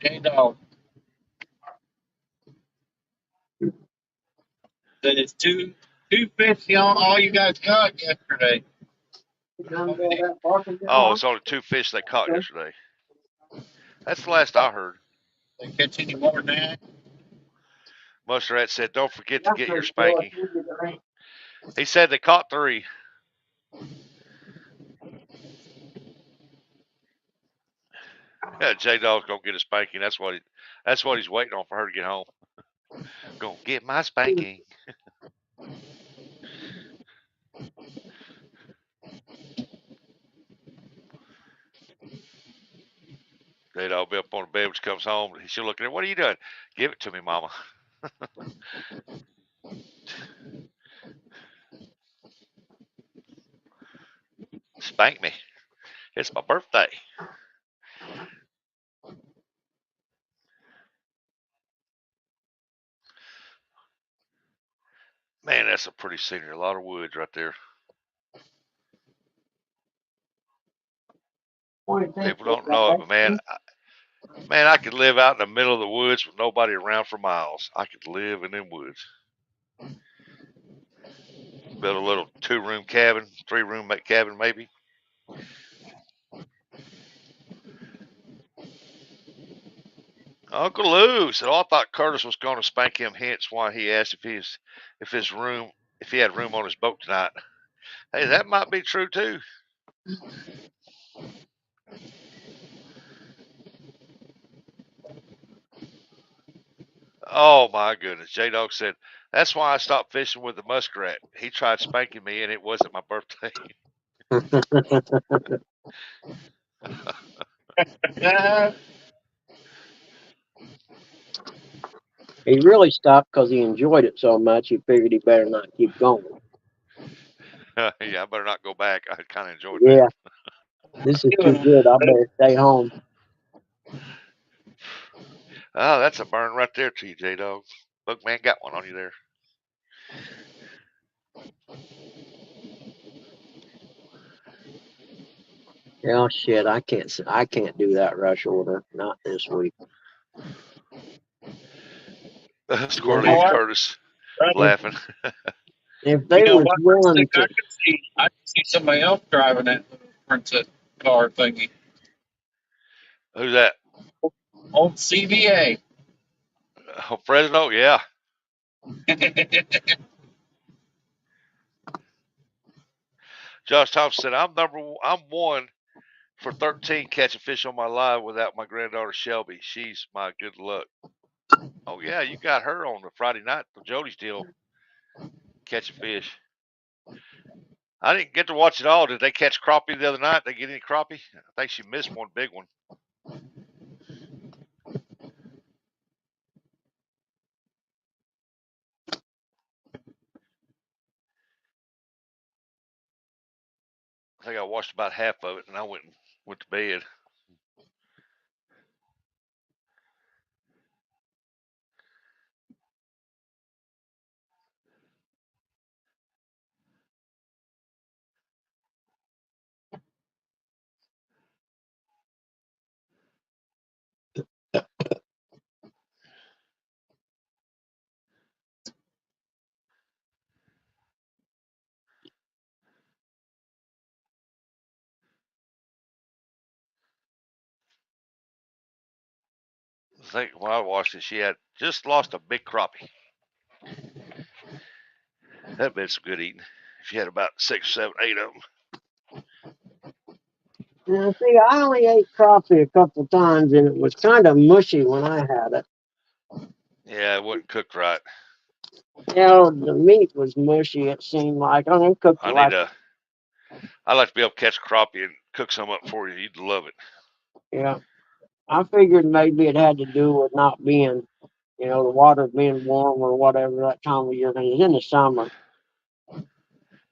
J-Dog. That it's two fish all you guys got yesterday. Oh, it's only two fish they caught yesterday. That's the last I heard. They catch any more than that? Muskrat said, don't forget to get your spanking. He said they caught 3. Yeah, J-Dog's going to get a spanking. That's what he's waiting on for her to get home. Gonna get my spanking. J-Dog will be up on the bed when she comes home. She'll look at her. What are you doing? Give it to me, Mama. Spank me. It's my birthday. Man, that's a pretty scenery. A lot of woods right there. People don't know it, but man, I could live out in the middle of the woods with nobody around for miles. I could live in them woods. Build a little 2-room cabin, 3-room cabin maybe. Uncle Lou said, "Oh, I thought Curtis was going to spank him. Hence why he asked if he had room on his boat tonight." Hey, that might be true too. Oh my goodness. J-Dog said, that's why I stopped fishing with the muskrat. He tried spanking me and it wasn't my birthday. He really stopped because he enjoyed it so much. He figured he better not keep going. Yeah, I better not go back. I kind of enjoyed Yeah. that. This is too good. I better stay home. Oh, that's a burn right there to you, J-Dog. Look, man, got one on you there. Yeah, shit. I can't do that rush order. Not this week. Squirrely Curtis laughing. If they was willing to, I could see somebody else driving that princess car thingy. Who's that? Old CVA. Oh, Fresno, yeah. Josh Thompson said, I'm one for 13 catching fish on my live without my granddaughter Shelby. She's my good luck. Oh yeah, you got her on the Friday night. Jody's deal catching fish. I didn't get to watch it all. Did they catch crappie the other night? They get any crappie? I think she missed one big one. I think I watched about half of it, and I went to bed. I think when I watched it, she had just lost a big crappie. That'd been some good eating. She had about 6, 7, 8 of them. Now, see, I only ate crappie a couple times, and it was kind of mushy when I had it. Yeah, it wasn't cooked right. You know, the meat was mushy. It seemed like I didn't cook it like. I'd like to be able to catch a crappie and cook some up for you. You'd love it. Yeah, I figured maybe it had to do with not being, you know, the water being warm or whatever that time of year. Because it's in the summer.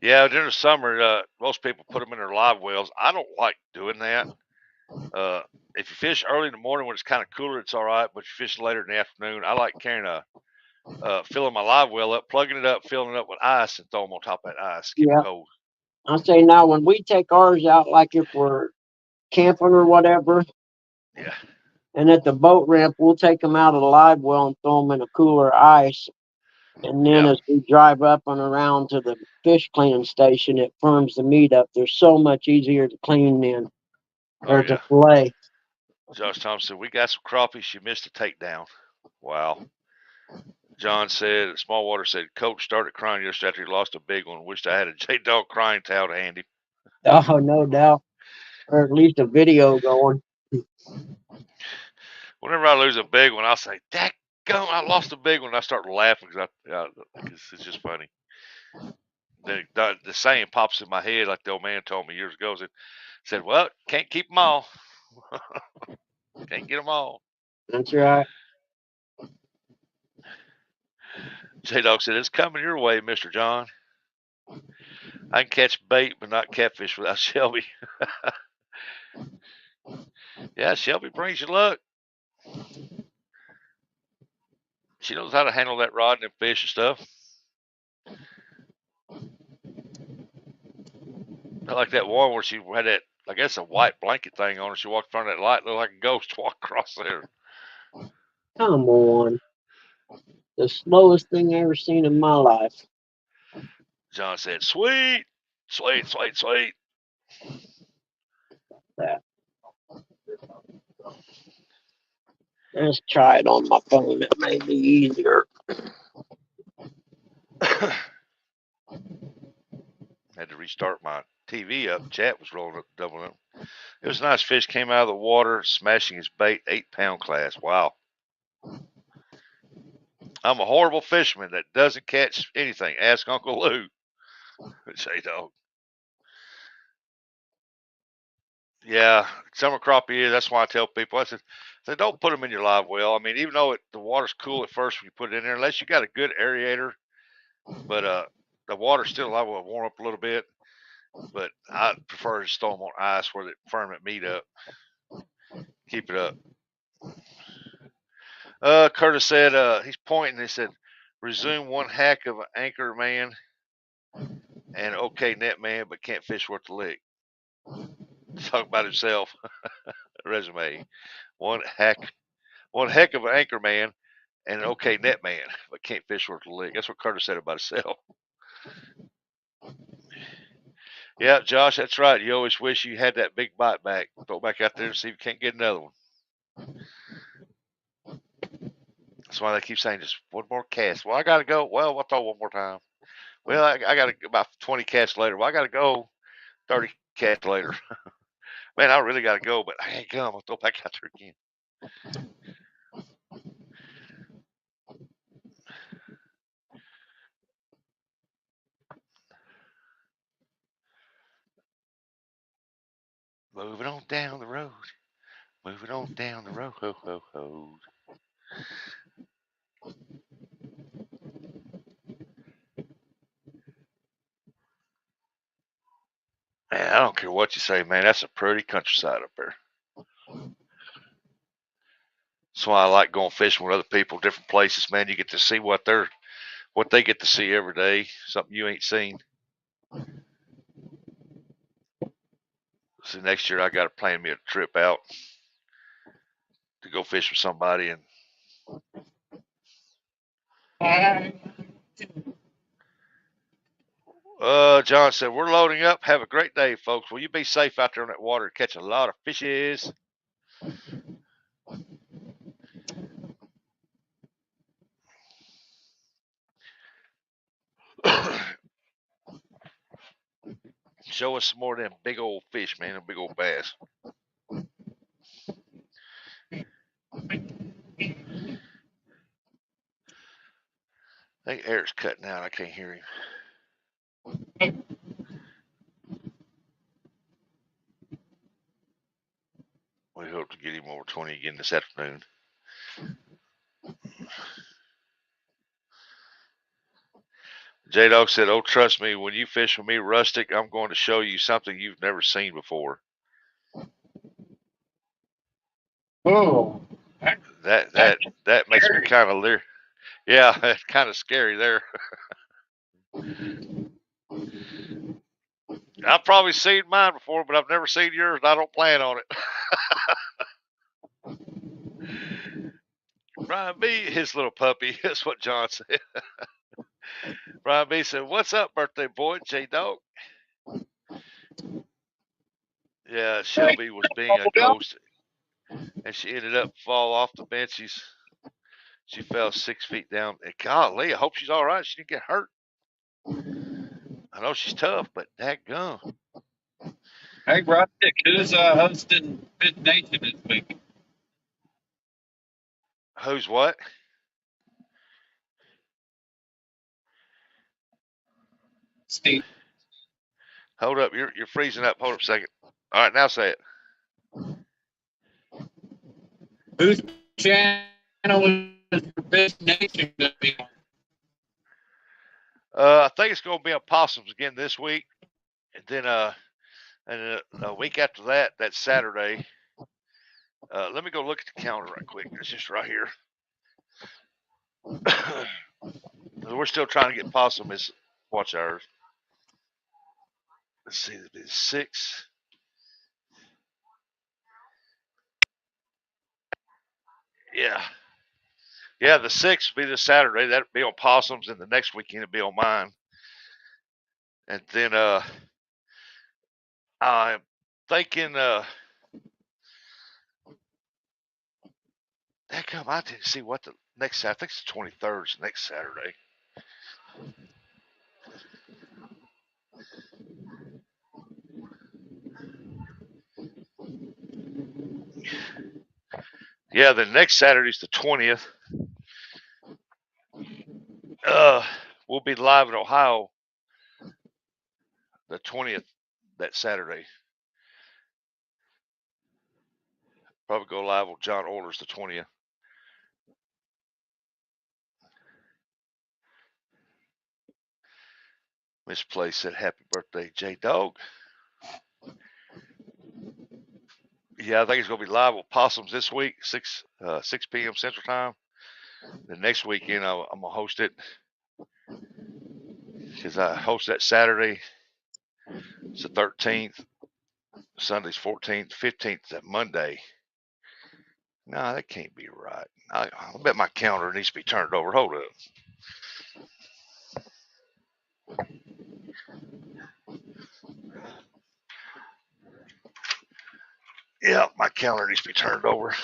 Yeah, during the summer, most people put them in their live wells. I don't like doing that. If you fish early in the morning when it's kind of cooler, it's all right. But if you fish later in the afternoon, I like carrying filling my live well up, plugging it up, filling it up with ice, and throw them on top of that ice. Keep Yeah. it cold. I say now when we take ours out, like if we're camping or whatever, Yeah. and at the boat ramp, we'll take them out of the live well and throw them in a cooler ice. And then as we drive up and around to the fish cleaning station, it firms the meat up. They're so much easier to clean then, or to fillet. Josh Thompson, we got some crappie. She missed a takedown. Wow. John said, Smallwater said, Coach started crying yesterday after he lost a big one. Wished I had a J-Dog crying towel to hand him. Oh, no doubt. Or at least a video going. Whenever I lose a big one, I'll say, "Dadgum, I lost a big one." I start laughing because it's just funny. Then the saying pops in my head, like the old man told me years ago. Said, "Well, can't keep them all. Can't get them all." That's right. J-Dog said, "It's coming your way, Mr. John. I can catch bait, but not catfish without Shelby." Yeah, Shelby brings you luck. She knows how to handle that rod and them fish and stuff. I like that one where she had that, I guess, a white blanket thing on her. She walked in front of that light, looked like a ghost walk across there. Come on. The slowest thing I ever seen in my life. John said, "Sweet, sweet, sweet, sweet." That. Let's try it on my phone. It may be easier. Had to restart my TV up. Chat was rolling up, doubling up. It was a nice fish. Came out of the water, smashing his bait, 8-pound class. Wow. I'm a horrible fisherman that doesn't catch anything. Ask Uncle Lou. J-Dog. Yeah, summer crappie is. That's why I tell people. I said, don't put them in your live well. I mean, even though the water's cool at first when you put it in there, unless you got a good aerator, but the water's still liable to warm up a little bit. But I prefer to throw them on ice where they firm it meat up. Keep it up. Curtis said he's pointing. He said, resume one heck of an anchor man and okay net man, but can't fish worth the lick. Talk about himself. Resume. One heck of an anchor man and an okay net man, but can't fish worth the lick. That's what Curtis said about himself. Yeah, Josh, that's right. You always wish you had that big bite back. Throw it back out there and see if you can't get another one. That's why they keep saying just one more cast. Well, I got to go. Well, I'll throw one more time. Well, I got to about 20 casts later. Well, I got to go. 30 cats later. Man, I really got to go, but I ain't come. I'll throw back out there again. Moving on down the road. Moving on down the road. Ho, ho, ho. Man, I don't care what you say, man. That's a pretty countryside up there. That's why I like going fishing with other people, different places, man. You get to see what they get to see every day, something you ain't seen. So next year I got to plan me a trip out to go fish with somebody. And John said, we're loading up. Have a great day, folks. Will you be safe out there on that water and catch a lot of fishes? Show us some more of them big old fish, man, them big old bass. I think Eric's cutting out. I can't hear him. We hope to get him over 20 again this afternoon. J-Dog said, oh, trust me, when you fish with me, Rustic, I'm going to show you something you've never seen before. Oh, That makes me kind of leery. Yeah, it's kind of scary there. I've probably seen mine before, but I've never seen yours, and I don't plan on it. Brian B, his little puppy, that's what John said. Brian B said, what's up, birthday boy, J-Dog? Yeah, Shelby was being a ghost, and she ended up fall off the bench. She fell 6 feet down. And golly, I hope she's all right. She didn't get hurt. I know she's tough, but dadgum. hey, Rustic, who's hosting Fit Nation this week? Who's what? Steve. Hold up, you're freezing up. Hold up a second. All right, now say it. Whose channel is Fit Nation going to be on? I think it's going to be opossums again this week, and then a week after that, that's Saturday. Let me go look at the calendar right quick. It's just right here. We're still trying to get possum as watch hours. Let's see, it'll be 6. Yeah. Yeah, the 6th will be this Saturday. That'll be on possums, and the next weekend it'll be on mine. And then I'm thinking heck, I didn't see what the next Saturday. I think it's the 23rd is next Saturday. Yeah, the next Saturday's the 20th. We'll be live in Ohio the 20th that Saturday. Probably go live with John Orders the 20th. Miss Play said, happy birthday, J-Dog. Yeah, I think it's going to be live with possums this week, 6 p.m. Central Time. The next weekend, I'm going to host it because I host that Saturday. It's the 13th. Sunday's 14th. 15th is that Monday. No, that can't be right. I bet my calendar needs to be turned over. Hold up. Yeah, my calendar needs to be turned over.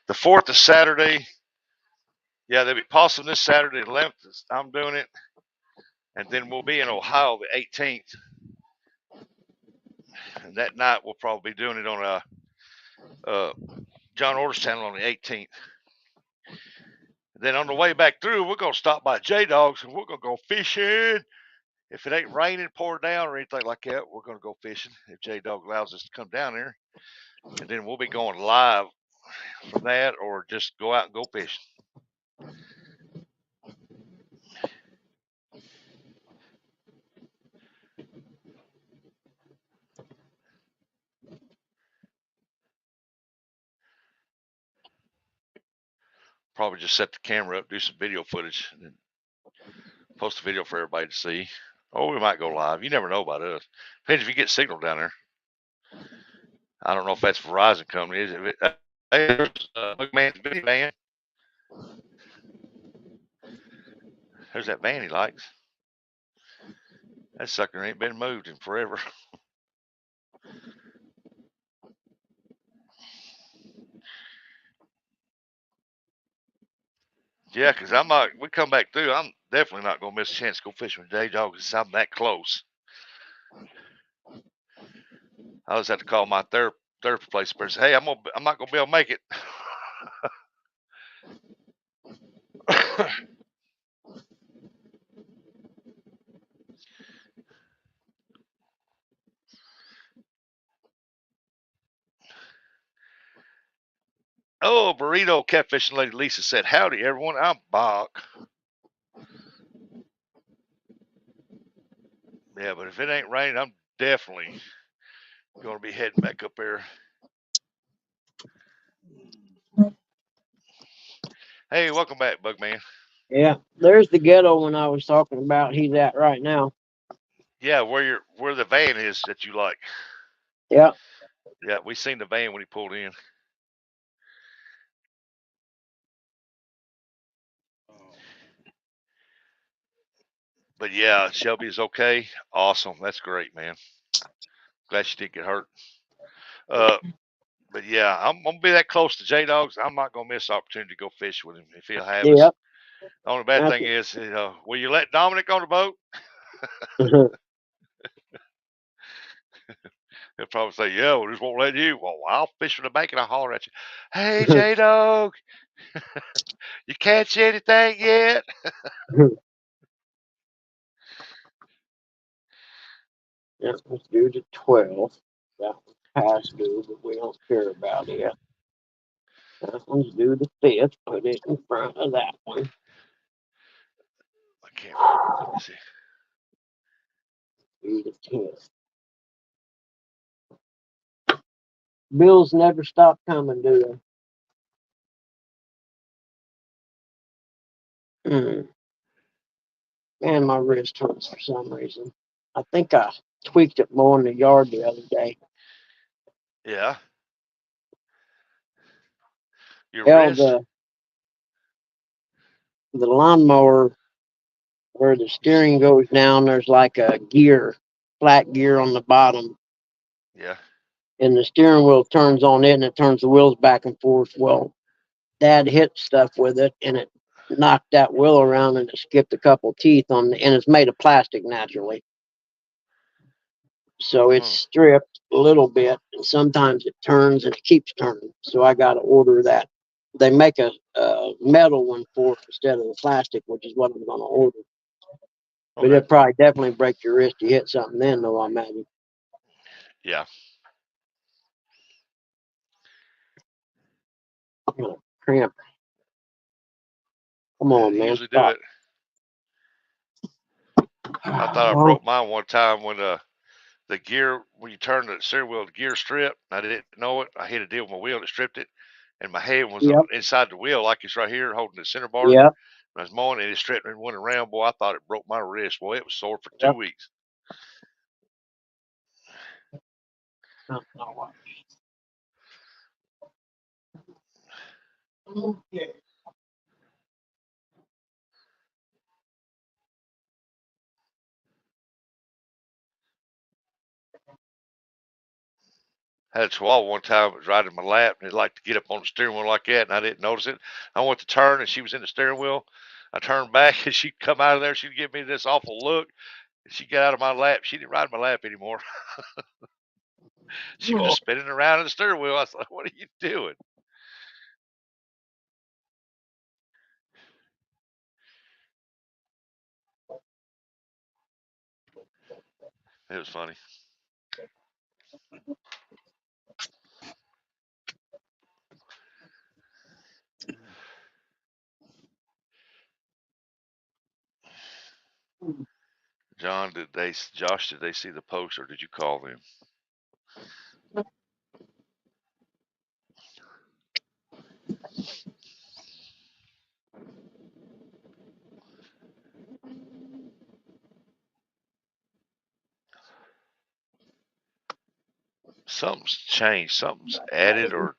The 4th is Saturday. Yeah, there'll be possum this Saturday. The 11th, I'm doing it. And then we'll be in Ohio the 18th. And that night we'll probably be doing it on John Orders channel on the 18th. Then on the way back through, we're gonna stop by J Dogs and we're gonna go fishing. If it ain't raining, pour down, or anything like that, we're gonna go fishing if J Dog allows us to come down there. And then we'll be going live from that, or just go out and go fishing. Probably just set the camera up, do some video footage, and then post a video for everybody to see. Or we might go live. You never know about us. Depends if you get signal down there. I don't know if that's Verizon company. Is it? Hey, there's McMahon's video van. There's that van he likes. That sucker ain't been moved in forever. Yeah, because we come back through, I'm definitely not going to miss a chance to go fishing with J Dog because I'm that close. I just have to call my therapy place and say, hey, I'm not going to be able to make it. Oh, Burrito Catfishing Lady Lisa said, howdy, everyone. I'm Bach. Yeah, but if it ain't raining, I'm definitely going to be heading back up there. Hey, welcome back, Bugman. Yeah, there's the ghetto one I was talking about. He's at right now. Yeah, where the van is that you like. Yeah. Yeah, we seen the van when he pulled in. But yeah, Shelby is okay. Awesome. That's great, man. Glad she didn't get hurt. But yeah, I'm gonna be that close to J Dogs. I'm not gonna miss the opportunity to go fish with him if he'll have us. The only bad thing is, will you let Dominic on the boat? He'll probably say, yeah, we just won't let you. Well, I'll fish from the bank and I'll holler at you. Hey, J Dog, you catch anything yet? Yeah, let's do the 12th. That one's past due, but we don't care about it. That one's due the 5th. Put it in front of that one. I can't. Let me see. Do the 10th. Bills never stop coming, do they? Man, my wrist hurts for some reason. I think I tweaked it more in the yard the other day. Yeah. Your wrist? The lawnmower, where the steering goes down, there's like a flat gear on the bottom. Yeah. And the steering wheel turns on it and it turns the wheels back and forth. Well, Dad hit stuff with it and it knocked that wheel around and it skipped a couple teeth and it's made of plastic naturally. So it's stripped a little bit and sometimes it turns and it keeps turning. So I got to order that. They make a metal one for it instead of the plastic, which is what I'm going to order. But it'll probably definitely break your wrist to hit something then, though, I imagine. Yeah. I'm gonna cramp. Come on, man. Usually Stop. do it. I thought I broke mine one time when the gear, when you turn the steering wheel, the gear strip. I didn't know it. I hit a deal with my wheel and it stripped it. And my head was inside the wheel, like it's right here, holding the center bar. Yep. I was mowing and it stripped and went around. Boy, I thought it broke my wrist. Boy, it was sore for 2 weeks. Okay. I had a chihuahua one time. It was right in my lap, and it liked to get up on the steering wheel like that, and I didn't notice it. I went to turn, and she was in the steering wheel. I turned back, and she'd come out of there. She'd give me this awful look. And she got out of my lap. She didn't ride my lap anymore. She was spinning around in the steering wheel. I was like, what are you doing? It was funny. Josh, did they see the post, or did you call them? Something's changed. Something's added, or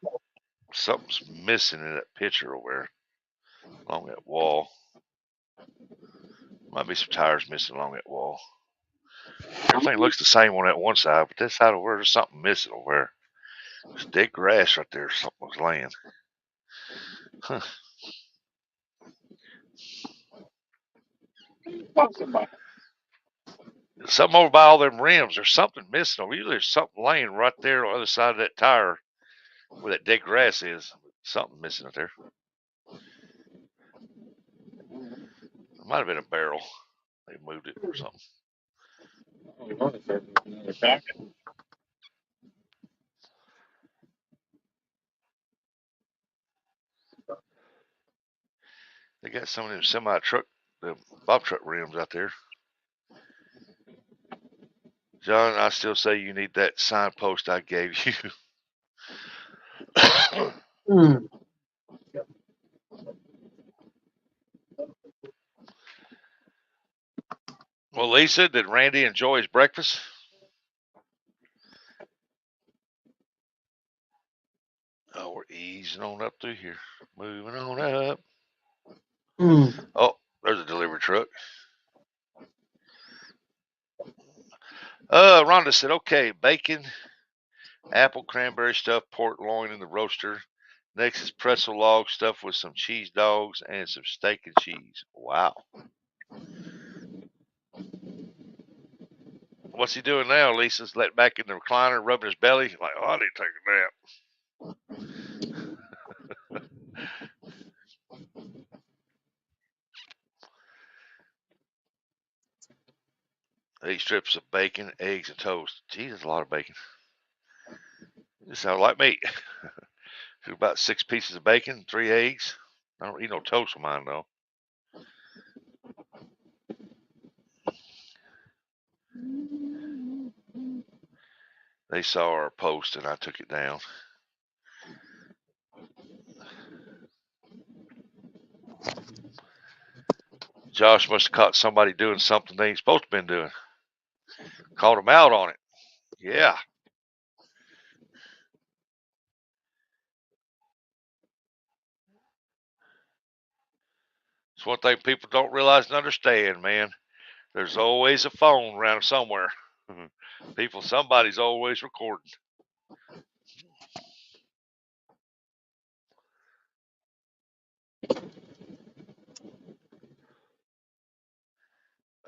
something's missing in that picture over there along that wall. Might be some tires missing along that wall. Everything looks the same on that one side, but that side over there, there's something missing over there. There's dead grass right there. Something was laying. Huh. Something over by all them rims. There's something missing over. Usually there's something laying right there on the other side of that tire where that dead grass is. Something missing up there. It might have been a barrel. They moved it or something. They got some of them semi truck, the bob truck rims out there. John, I still say you need that signpost I gave you. Well, Lisa, did Randy enjoy his breakfast? Oh, we're easing on up through here. Moving on up. Oh, there's a delivery truck. Rhonda said, okay, bacon, apple, cranberry stuffed pork loin in the roaster. Next is pretzel log stuffed with some cheese dogs and some steak and cheese. Wow. What's he doing now? Lisa's let back in the recliner, rubbing his belly. Like, oh, I need to take a nap. Eight strips of bacon, eggs, and toast. Geez, that's a lot of bacon. This sounds like me. About 6 pieces of bacon, 3 eggs. I don't eat no toast with mine, though. They saw our post, and I took it down. Josh must have caught somebody doing something they ain't supposed to been doing. Called him out on it. Yeah. It's one thing people don't realize and understand, man. There's always a phone around somewhere. Somebody's always recording.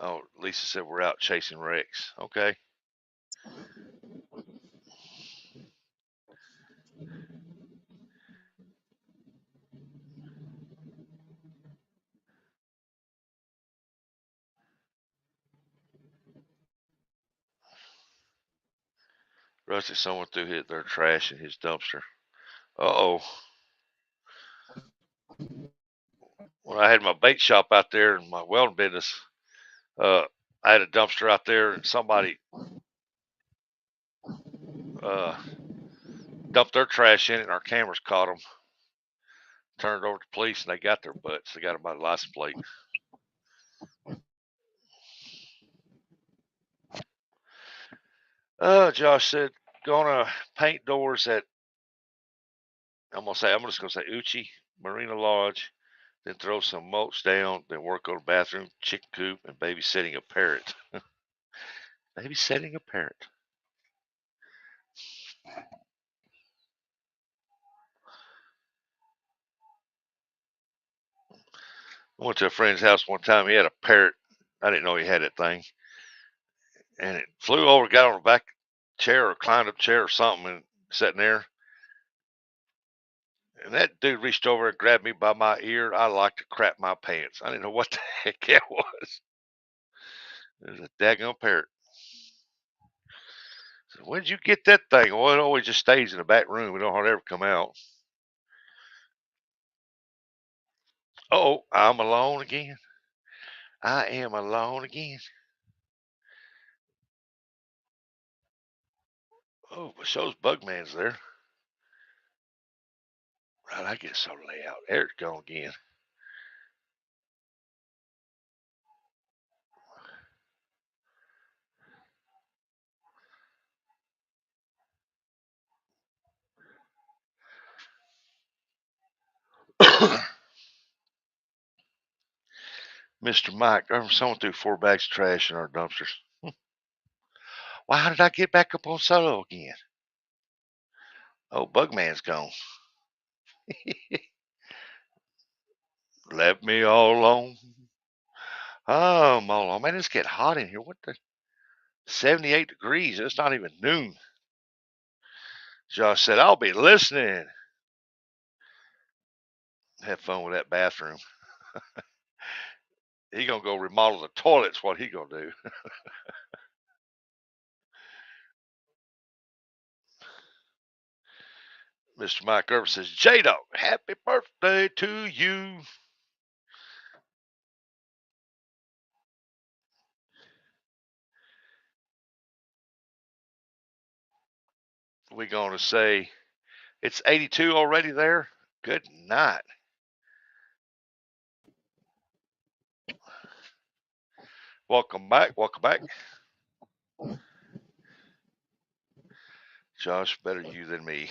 Oh, Lisa said we're out chasing wrecks. Okay. Rusty, someone threw their trash in his dumpster. Uh-oh. When I had my bait shop out there in my welding business, I had a dumpster out there, and somebody dumped their trash in it, and our cameras caught them. Turned it over to the police, and they got their butts. They got them by the license plate. Josh said, gonna paint doors at, I'm just gonna say Uchi Marina Lodge, then throw some mulch down, then work on a bathroom, chicken coop, and babysitting a parrot. Babysitting a parrot. I went to a friend's house one time. He had a parrot. I didn't know he had that thing. And it flew over, got on the back chair or climbed up chair or something and sitting there. And that dude reached over and grabbed me by my ear. I like to crap my pants. I didn't know what the heck that was. It was a daggone parrot. So, where'd you get that thing? Well, it always just stays in the back room. It don't hardly ever come out. Oh, I'm alone again. I am alone again. Oh, but so's Bugman's there. Right, I get so loud. There it's gone again. Mr. Mike, someone threw 4 bags of trash in our dumpsters. Why, how did I get back up on solo again? Oh, Bugman's gone. Left me all alone. Oh, I'm all alone. Man, it's getting hot in here. What the? 78 degrees. It's not even noon. Josh said, I'll be listening. Have fun with that bathroom. He gonna go remodel the toilets. What he gonna do? Mr. Mike Irvin says, J-Dog, happy birthday to you. We're gonna say it's 82 already there. Good night. Welcome back. Welcome back. Josh, better you than me.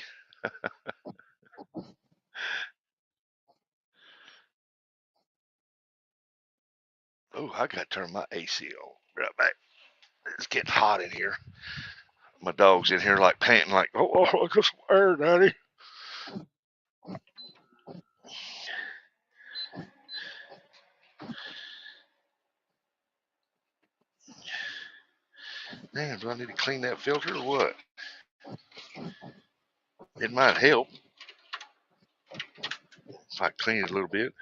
Oh, I got to turn my AC on. Right back. It's getting hot in here. My dog's in here like panting, like, oh, I got some air, Daddy. Man, do I need to clean that filter or what? It might help if I clean it a little bit.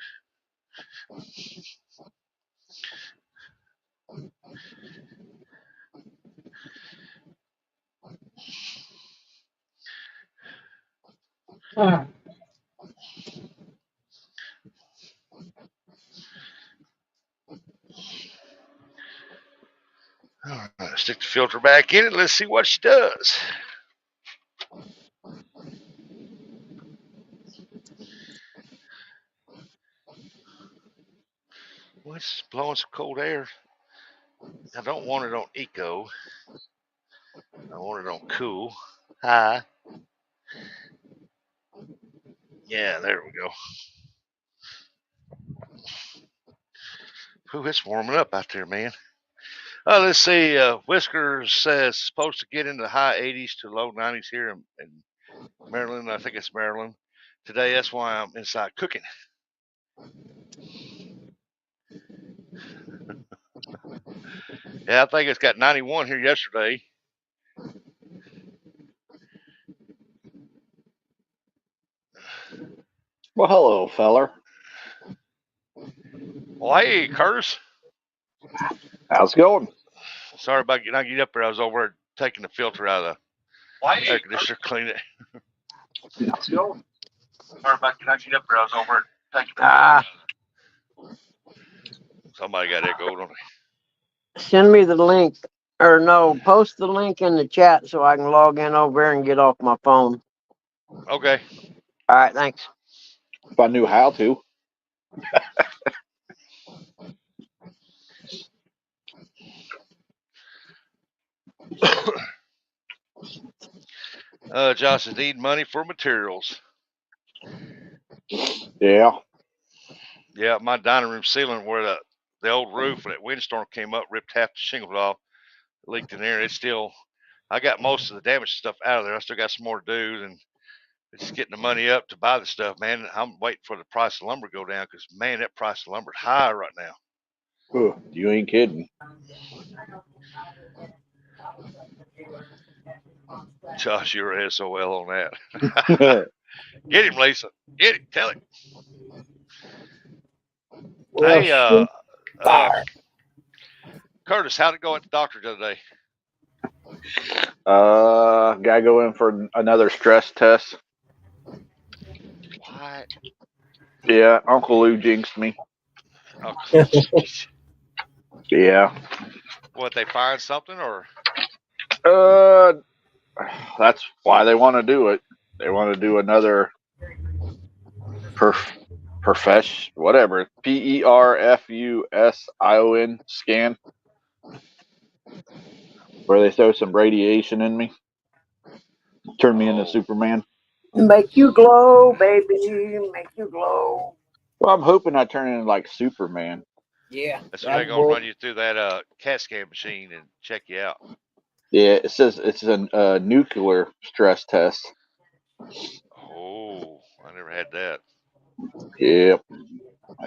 All right, stick the filter back in it. Let's see what she does. Well, it's blowing some cold air. I don't want it on eco. I want it on cool. High. Yeah, there we go. Ooh, it's warming up out there, man. Let's see. Whiskers says supposed to get into the high 80s to low 90s here in Maryland. I think it's Maryland. Today, that's why I'm inside cooking. Yeah, I think it's got 91 here yesterday. Well, hello, feller. Well, hey, Curtis. How's it going? Sorry about getting you up there. I was over taking the filter out of the air conditioner, clean it. How's it going? Sorry about getting you up there. I was over taking the Somebody got echoed on me. Send me the link, or no, post the link in the chat so I can log in over there and get off my phone. Okay. All right, thanks. If I knew how to. Josh is needing money for materials. Yeah. Yeah, my dining room ceiling where the old roof when that windstorm came up, ripped half the shingles off, leaked in there. It's still, I got most of the damaged stuff out of there. I still got some more to do, and it's getting the money up to buy the stuff, man. I'm waiting for the price of lumber to go down because, man, that price of lumber is high right now. Ooh, you ain't kidding. Josh, you're SOL on that. Get him, Lisa. Get him. Tell him. Well, Hey, shoot fire. Curtis, how'd it go at the doctor the other day? Gotta go in for another stress test. What? Yeah, Uncle Lou jinxed me. Oh, Yeah. what, they find something or? That's why they want to do it. They want to do another whatever, PERFUSION scan, where they throw some radiation in me, turn me into Oh. Superman. Make you glow, baby. Make you glow. Well, I'm hoping I turn into like Superman. Yeah. That's when they're going to run you through that CAT scan machine and check you out. Yeah, it says it's a nuclear stress test. Oh, I never had that. Yep.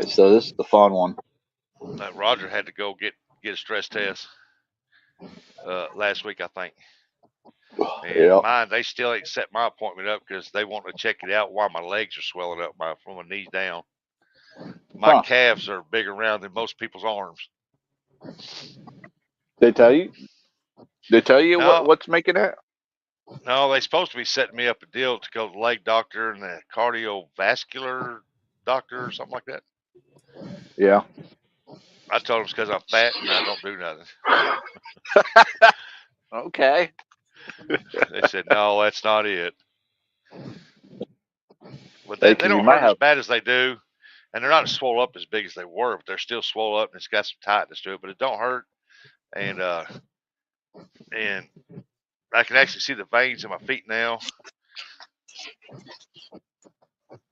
So this is the fun one. Roger had to go get a stress test last week, I think. And Yep. mine, they still ain't set my appointment up because they want to check it out while my legs are swelling up from my knees down. My calves are bigger around than most people's arms. They tell you? They tell you No. what's making that? No, they supposed to be setting me up a deal to go to the leg doctor and the cardiovascular doctor or something like that. Yeah. I told them it's because I'm fat and I don't do nothing. Okay. They said, no, that's not it. But they don't hurt as bad as they do. And they're not as swole up as big as they were, but they're still swole up and it's got some tightness to it, but it don't hurt. And I can actually see the veins in my feet now.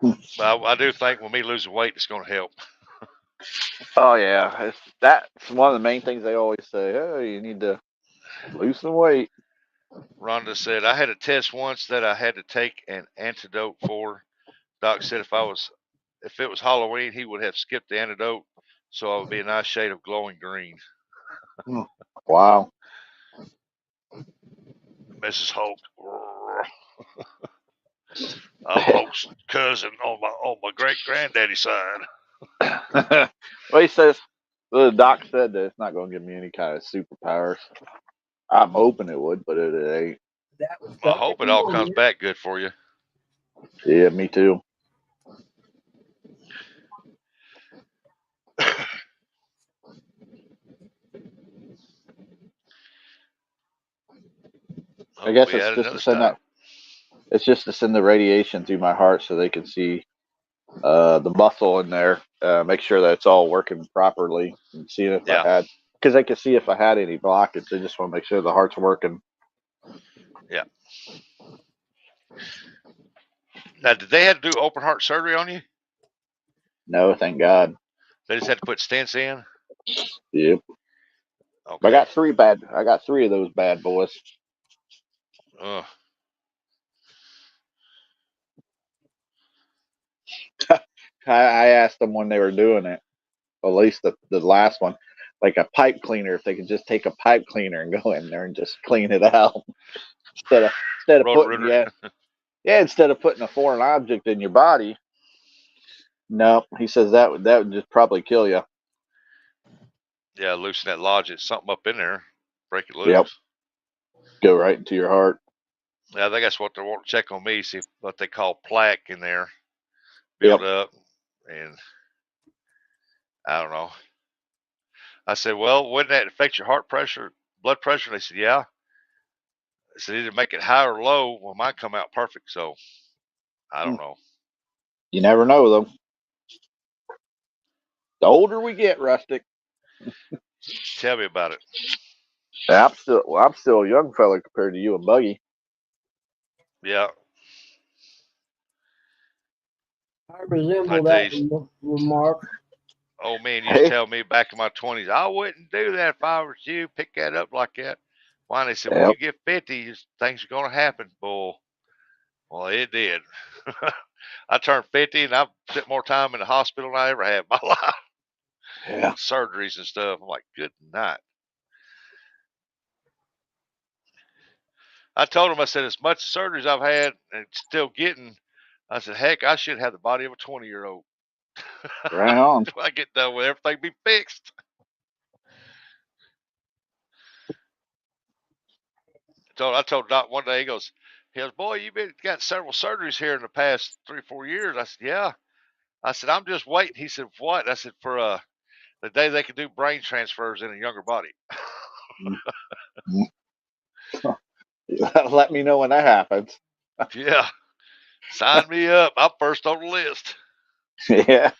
But I do think with me losing weight, it's going to help. Oh yeah, that's one of the main things they always say. Oh, you need to lose some weight. Rhonda said, I had a test once that I had to take an antidote for. Doc said if it was Halloween, he would have skipped the antidote, so I would be a nice shade of glowing green. Wow. Mrs. Holt. I'm Holt's cousin on my great granddaddy's side. Well, he says the doc said that it's not going to give me any kind of superpowers. I'm hoping it would, but it ain't. I hope it all comes back good for you. Yeah, me too. I guess it's just to send that. It's just to send the radiation through my heart so they can see the muscle in there, make sure that it's all working properly, and seeing if I had, because they can see if I had any blockage. They just want to make sure the heart's working. Yeah. Now, did they have to do open heart surgery on you? No, thank God. They just had to put stents in? Yep. Okay. I got three of those bad boys. Ugh. I asked them when they were doing it, at least the last one, like a pipe cleaner, if they could just take a pipe cleaner and go in there and just clean it out instead of putting instead of putting a foreign object in your body. No, he says that would just probably kill you. Yeah, loosen that logic. Something up in there. Break it loose. Yep. Go right into your heart. Yeah, I think that's what they want to check on me, see what they call plaque in there. Build up. And I don't know. I said, well, wouldn't that affect your heart pressure, blood pressure? They said, yeah. I said, either make it high or low. Well, mine come out perfect. So I don't know. You never know, though. The older we get, Rustic. Tell me about it. Yeah, I'm still a young fella compared to you and Buggy. Yeah. I resemble that remark. Oh, man, you used to tell me back in my 20s, I wouldn't do that if I was you. Pick that up like that. Why? They said, when you get 50, things are going to happen, bull. Well, it did. I turned 50 and I've spent more time in the hospital than I ever have in my life. Yeah. Surgeries and stuff. I'm like, good night. I told him, I said, as much surgeries I've had and still getting, I said, heck, I should have the body of a 20-year-old. Right on. When I get done with everything be fixed. I told Doc one day, he goes, boy, you've got several surgeries here in the past 3 or 4 years. I said, yeah. I said, I'm just waiting. He said, what? I said, for the day they can do brain transfers in a younger body. Let me know when that happens. Yeah. Sign me up. I'm first on the list. Yeah.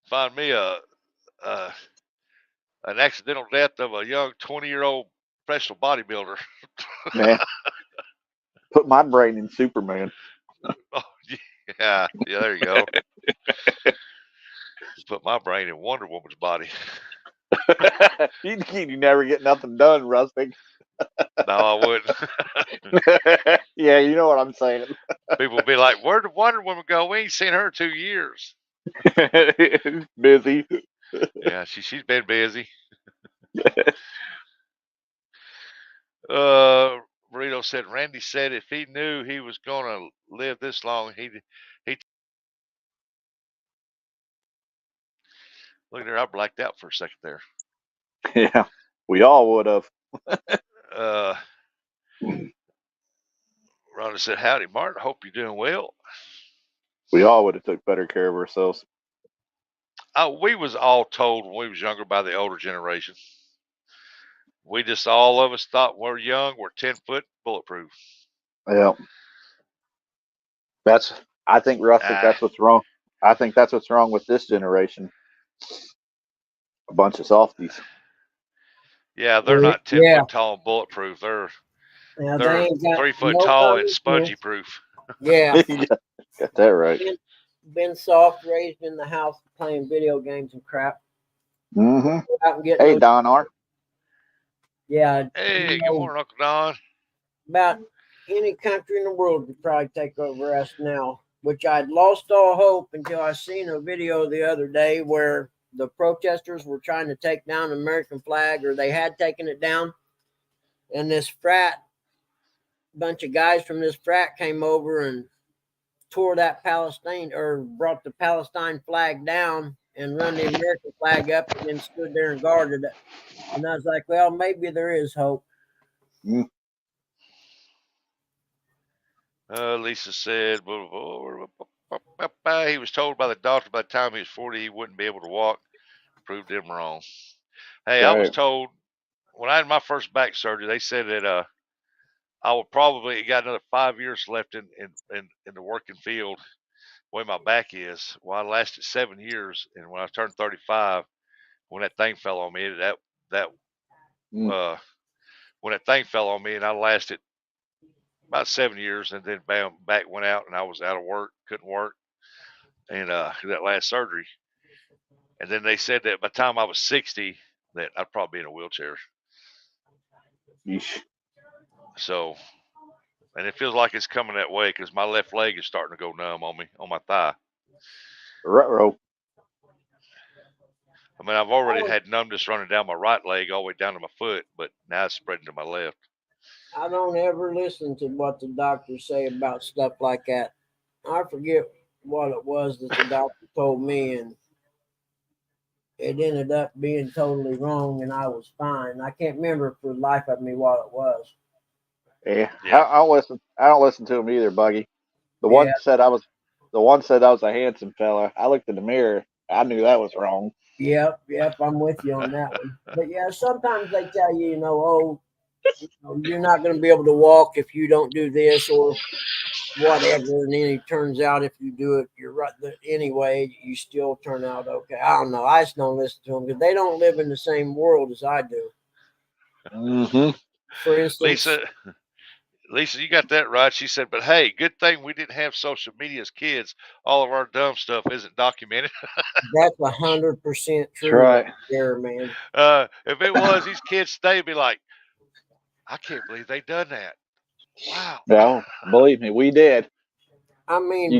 Find me an accidental death of a young 20-year-old professional bodybuilder. Man. Put my brain in Superman. Oh, yeah, there you go. Put my brain in Wonder Woman's body. You never get nothing done, Rustic. No, I wouldn't. Yeah, you know what I'm saying. People will be like, where did Wonder Woman go? We ain't seen her in 2 years. Busy. Yeah, she's been busy. Burrito said, Randy said if he knew he was going to live this long, he look at there. I blacked out for a second there. Yeah, we all would have. Rhonda said, howdy, Martin. Hope you're doing well. We all would have took better care of ourselves. We was all told when we was younger by the older generation. We just, all of us thought when we're young, we're 10 foot bulletproof. Yeah. I think, Rustic, that's what's wrong. I think that's what's wrong with this generation. A bunch of softies. Yeah, they're not 10 foot tall and bulletproof. They're 3 foot tall and spongy proof. Yeah. Got that right. Been soft, raised in the house playing video games and crap. Mm-hmm. Hey, Don R. Yeah. Hey, good morning, Uncle Don. About any country in the world would probably take over us now, which I'd lost all hope until I seen a video the other day where the protesters were trying to take down the American flag, or they had taken it down. And this bunch of guys from this frat came over and tore that brought the Palestine flag down and run the American flag up and then stood there and guarded it. And I was like, well, maybe there is hope. Lisa said, he was told by the doctor by the time he was 40 he wouldn't be able to walk. Proved him wrong. Hey, I was told when I had my first back surgery, they said that I would probably got another 5 years left in the working field the way my back is. Well, I lasted 7 years, and when I turned 35, when that thing fell on me, when that thing fell on me, and I lasted about 7 years, and then bam, back went out, and I was out of work, couldn't work, and that last surgery. And then they said that by the time I was 60, that I'd probably be in a wheelchair. Yeesh. So, and it feels like it's coming that way because my left leg is starting to go numb on me, on my thigh. Ruh-roh. I mean, I've already had numbness running down my right leg all the way down to my foot, but now it's spreading to my left. I don't ever listen to what the doctors say about stuff like that. I forget what it was that the doctor told me, and it ended up being totally wrong, and I was fine. I can't remember for the life of me what it was. Yeah. I don't listen to him either, Buggy. The one said I was a handsome fella. I looked in the mirror. I knew that was wrong. Yep, I'm with you on that one. But yeah, sometimes they tell you, you're not going to be able to walk if you don't do this or whatever. And then it turns out if you do it, you're right. Anyway, you still turn out okay. I don't know. I just don't listen to them because they don't live in the same world as I do. Mm-hmm. For instance, Lisa, you got that right. She said, but hey, good thing we didn't have social media as kids. All of our dumb stuff isn't documented. That's 100% true. Right there, man. If it was, these kids today be like, I can't believe they done that. Wow. No, believe me, we did. I mean,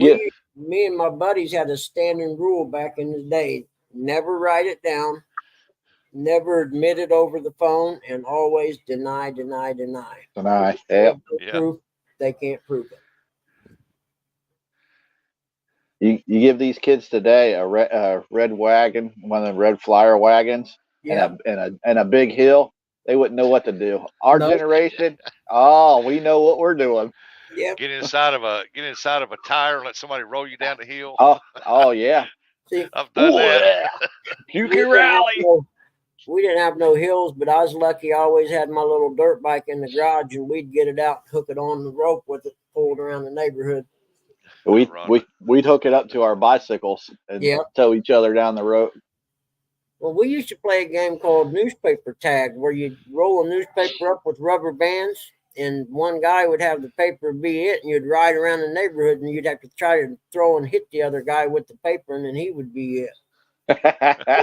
me and my buddies had a standing rule back in the day. Never write it down. never admitted over the phone, and always deny, deny, deny. Deny. They Yep. have no Yeah. proof. They can't prove it. You give these kids today a red wagon, one of the red flyer wagons, Yeah. and a big hill, they wouldn't know what to do. Our No. generation, oh, we know what we're doing. Yep. Get inside of a tire and let somebody roll you down the hill. Oh yeah. See, I've done Ooh, that. yeah. You we can didn't have rally. we didn't have no hills, but I was lucky. I always had my little dirt bike in the garage, and we'd get it out, hook it on the rope with it, pull it around the neighborhood. We'd hook it up to our bicycles and Yep. tow each other down the road. Well, we used to play a game called newspaper tag, where you roll a newspaper up with rubber bands, and one guy would have the paper be it, and you'd ride around the neighborhood, and you'd have to try to throw and hit the other guy with the paper, and then he would be it. You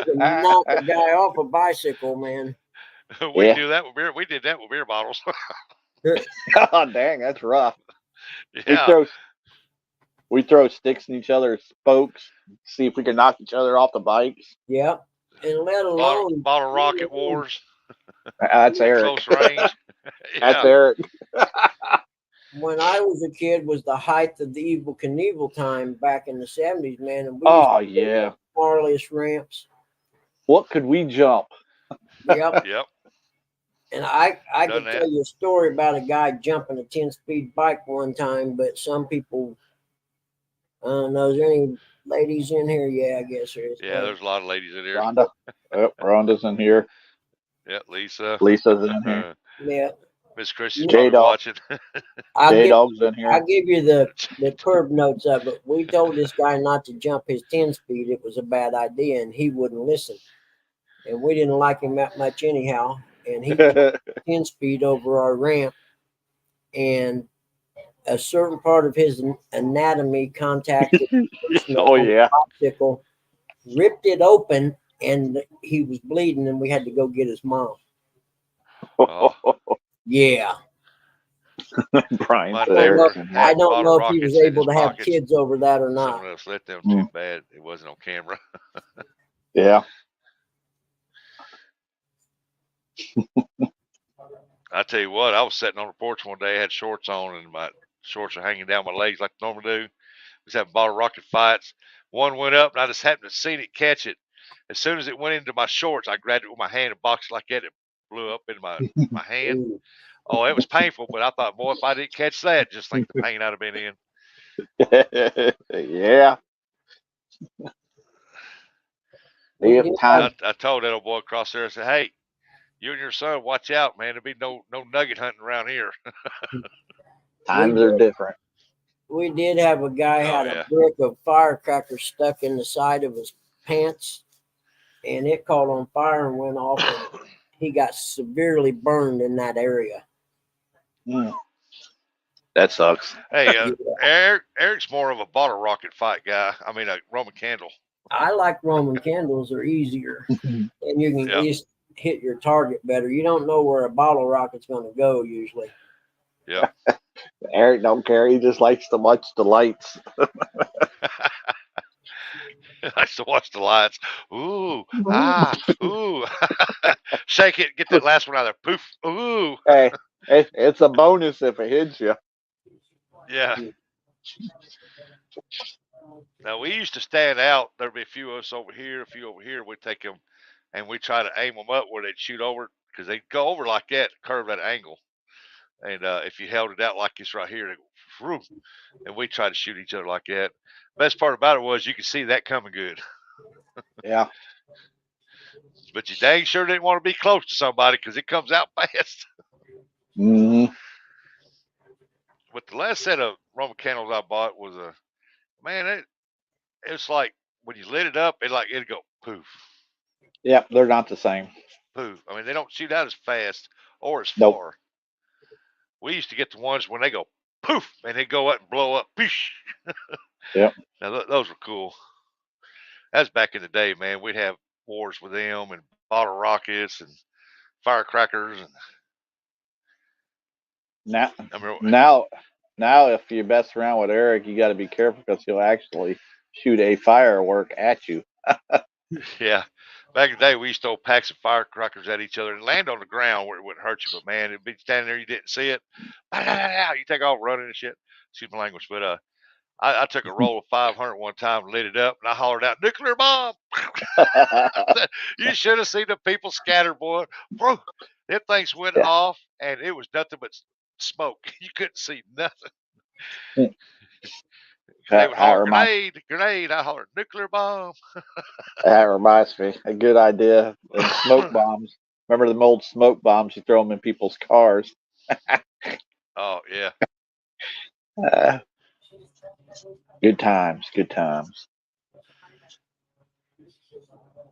could knock a guy off a bicycle, man. We Yeah. do that with beer. We did that with beer bottles. Oh dang, that's rough. Yeah. We throw sticks in each other's spokes, see if we can knock each other off the bikes. Yep. And let alone Bottle rocket wars. That's Eric. Close range. That's Yeah. Eric. when I was a kid was the height of the Evel Knievel time back in the 70s, man. And we Oh used to go yeah. up gnarliest ramps. What could we jump? Yep. Yep. And I Done could that. tell you a story about a guy jumping a 10-speed bike one time, but some people, I don't know, is there any ladies in here? Yeah, I guess there is. Yeah, there's a lot of ladies in here. Rhonda. Yep, Rhonda's in here. Yeah, Lisa. Lisa's in here. Yeah. Miss Chrissy's J-Dog. probably watching. J-Dog's in here. I'll give you the curb notes of it. We told this guy not to jump his 10-speed. It was a bad idea, and he wouldn't listen. And we didn't like him that much anyhow. And he jumped 10-speed over our ramp, and a certain part of his anatomy contacted Oh yeah. bicycle, ripped it open, and he was bleeding, and we had to go get his mom. Oh, Yeah. Brian My said Eric's neighbor in I here. don't bottle know if he rockets was in able to his have pockets. kids over that or not. someone else let them Mm. too bad. It wasn't on camera. Yeah. I tell you what, I was sitting on the porch one day, I had shorts on, and my shorts are hanging down my legs like I normally do. We was having bottle rocket fights. One went up, and I just happened to see it catch it. As soon as it went into my shorts, I grabbed it with my hand and boxed it like that. It blew up in my hand. Ooh. Oh, it was painful, but I thought, boy, if I didn't catch that, just think the pain I'd have been in. Yeah. We Yep, did time. I told that old boy across there, I said, hey, you and your son, watch out, man. There'll be no nugget hunting around here. Times are different. We did have a guy Oh, had yeah. a brick of firecrackers stuck in the side of his pants, and it caught on fire and went off, and he got severely burned in that area. Mm. That sucks. Hey, Yeah. Eric's more of a bottle rocket fight guy. I mean, a Roman candle. I like Roman candles; are easier, and you can Yeah. at least hit your target better. You don't know where a bottle rocket's going to go usually. Yeah. Eric don't care. He just likes to watch the lights. I used to watch the lights. Ooh, ooh. Shake it, get that last one out of there. Poof. Ooh. Hey, it's a bonus if it hits you. Yeah. Now, we used to stand out. There'd be a few of us over here, a few over here. We'd take them and we'd try to aim them up where they'd shoot over because they'd go over like that, curve that angle. And if you held it out like this right here, they'd go, whoo, and we'd try to shoot each other like that. Best part about it was you could see that coming good. Yeah. But you dang sure didn't want to be close to somebody because it comes out fast. Hmm. But the last set of Roman candles I bought was it's like when you lit it up, it'd go poof, Yep, they're not the same. poof. I mean, they don't shoot out as fast or as Nope. far. We used to get the ones when they go poof and they go up and blow up. Poosh. Yep. Now those were cool. That was back in the day, man. We'd have wars with them and bottle rockets and firecrackers. And Now, I remember, now, if you mess around with Eric, you got to be careful because he'll actually shoot a firework at you. yeah. Back in the day, we used to throw packs of firecrackers at each other and land on the ground where it wouldn't hurt you. But man, it'd be standing there, you didn't see it. You take off running and shit. Excuse my language, but I took a roll of 500 one time and lit it up, and I hollered out, "Nuclear bomb!" You should have seen the people scatter, boy. Bro, them things went Yeah. off, and it was nothing but smoke. You couldn't see nothing. Mm. They would That holler, reminds "Grenade, grenade!" I hollered, "Nuclear bomb!" that reminds me, a good idea. And smoke bombs. Remember them old smoke bombs? You throw them in people's cars. Oh yeah. Uh, good times. Good times.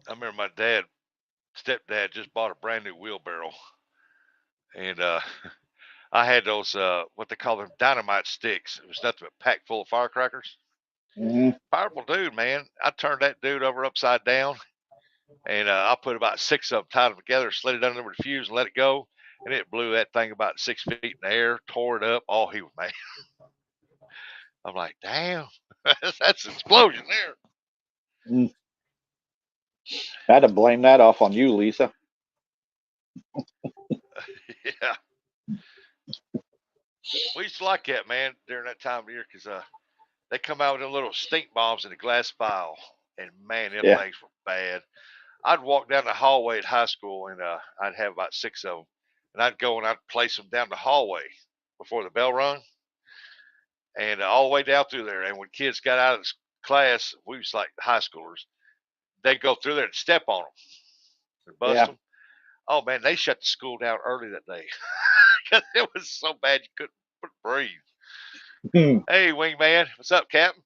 I remember my stepdad just bought a brand new wheelbarrow, and I had those what they call them dynamite sticks. It was nothing but packed full of firecrackers. Hmm. Powerful dude, man. I turned that dude over upside down, and I put about 6 of them, tied them together, slid it under with the fuse, and let it go, and it blew that thing about 6 feet in the air, tore it up. Oh, he was mad. I'm like, damn, that's an explosion there. Mm. I had to blame that off on you, Lisa. Yeah. We used to like that, man, during that time of year because they come out with them little stink bombs in a glass vial, and man, them Yeah. things were bad. I'd walk down the hallway at high school, and I'd have about 6 of them, and I'd go and I'd place them down the hallway before the bell rung, and all the way down through there. And when kids got out of the class, we was like high schoolers, they'd go through there and step on them and bust Yeah. them. Oh man, they shut the school down early that day because it was so bad you couldn't breathe. Hey, wingman, what's up, Captain?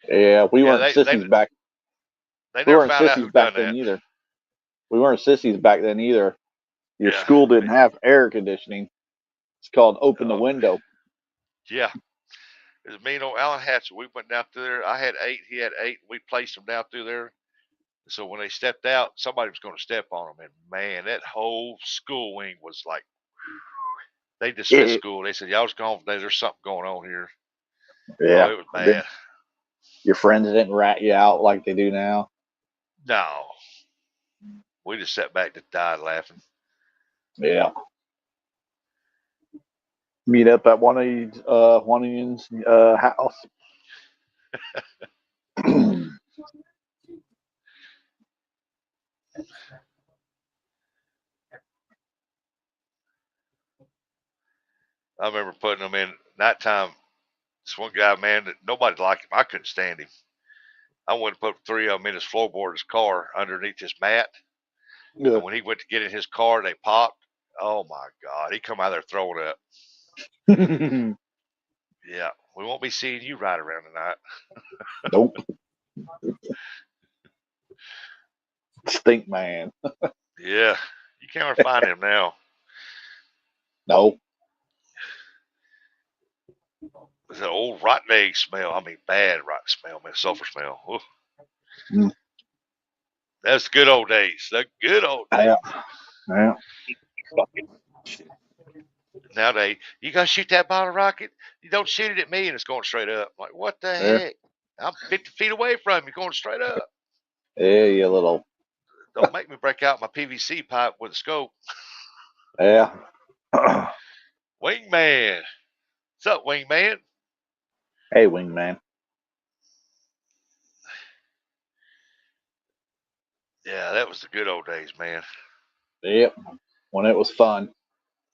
Yeah, we Yeah, weren't they sissies back. they We never weren't found out who sissies back done then that. either. We weren't sissies back then either. Your Yeah. school didn't have air conditioning. It's called open the Oh, window. yeah. It was me and old Alan Hatcher. We went down through there. I had 8, he had 8. We placed them down through there. So when they stepped out, somebody was going to step on them. And man, that whole school wing was like, they dismissed Yeah. school. They said, y'all just go home today. There's something going on here. Yeah. Oh, it was bad. Your friends didn't rat you out like they do now. No. We just sat back and died laughing. Yeah. Meet up at one of you's house. I remember putting them in nighttime. This one guy, man, that nobody liked him. I couldn't stand him. I went and put 3 of them in his floorboard of his car underneath his mat. Yeah. And when he went to get in his car, they popped. Oh my God. He come out there throwing up. Yeah. We won't be seeing you ride around tonight. Nope. Stink man. Yeah. You can't find him now. No. It's an old rotten egg smell. I mean, bad rotten smell, man. Sulfur smell. Oof. Mm. That's the good old days. The good old days. Yeah. Nowadays, you gonna shoot that bottle rocket? You don't shoot it at me, and it's going straight up. I'm like, what the Yeah. heck? I'm 50 feet away from you, going straight up. Yeah, you little. Don't make me break out my PVC pipe with a scope. Yeah. Wingman. What's up, Wingman? Hey, wingman. Yeah, that was the good old days, man. Yep. When it was fun.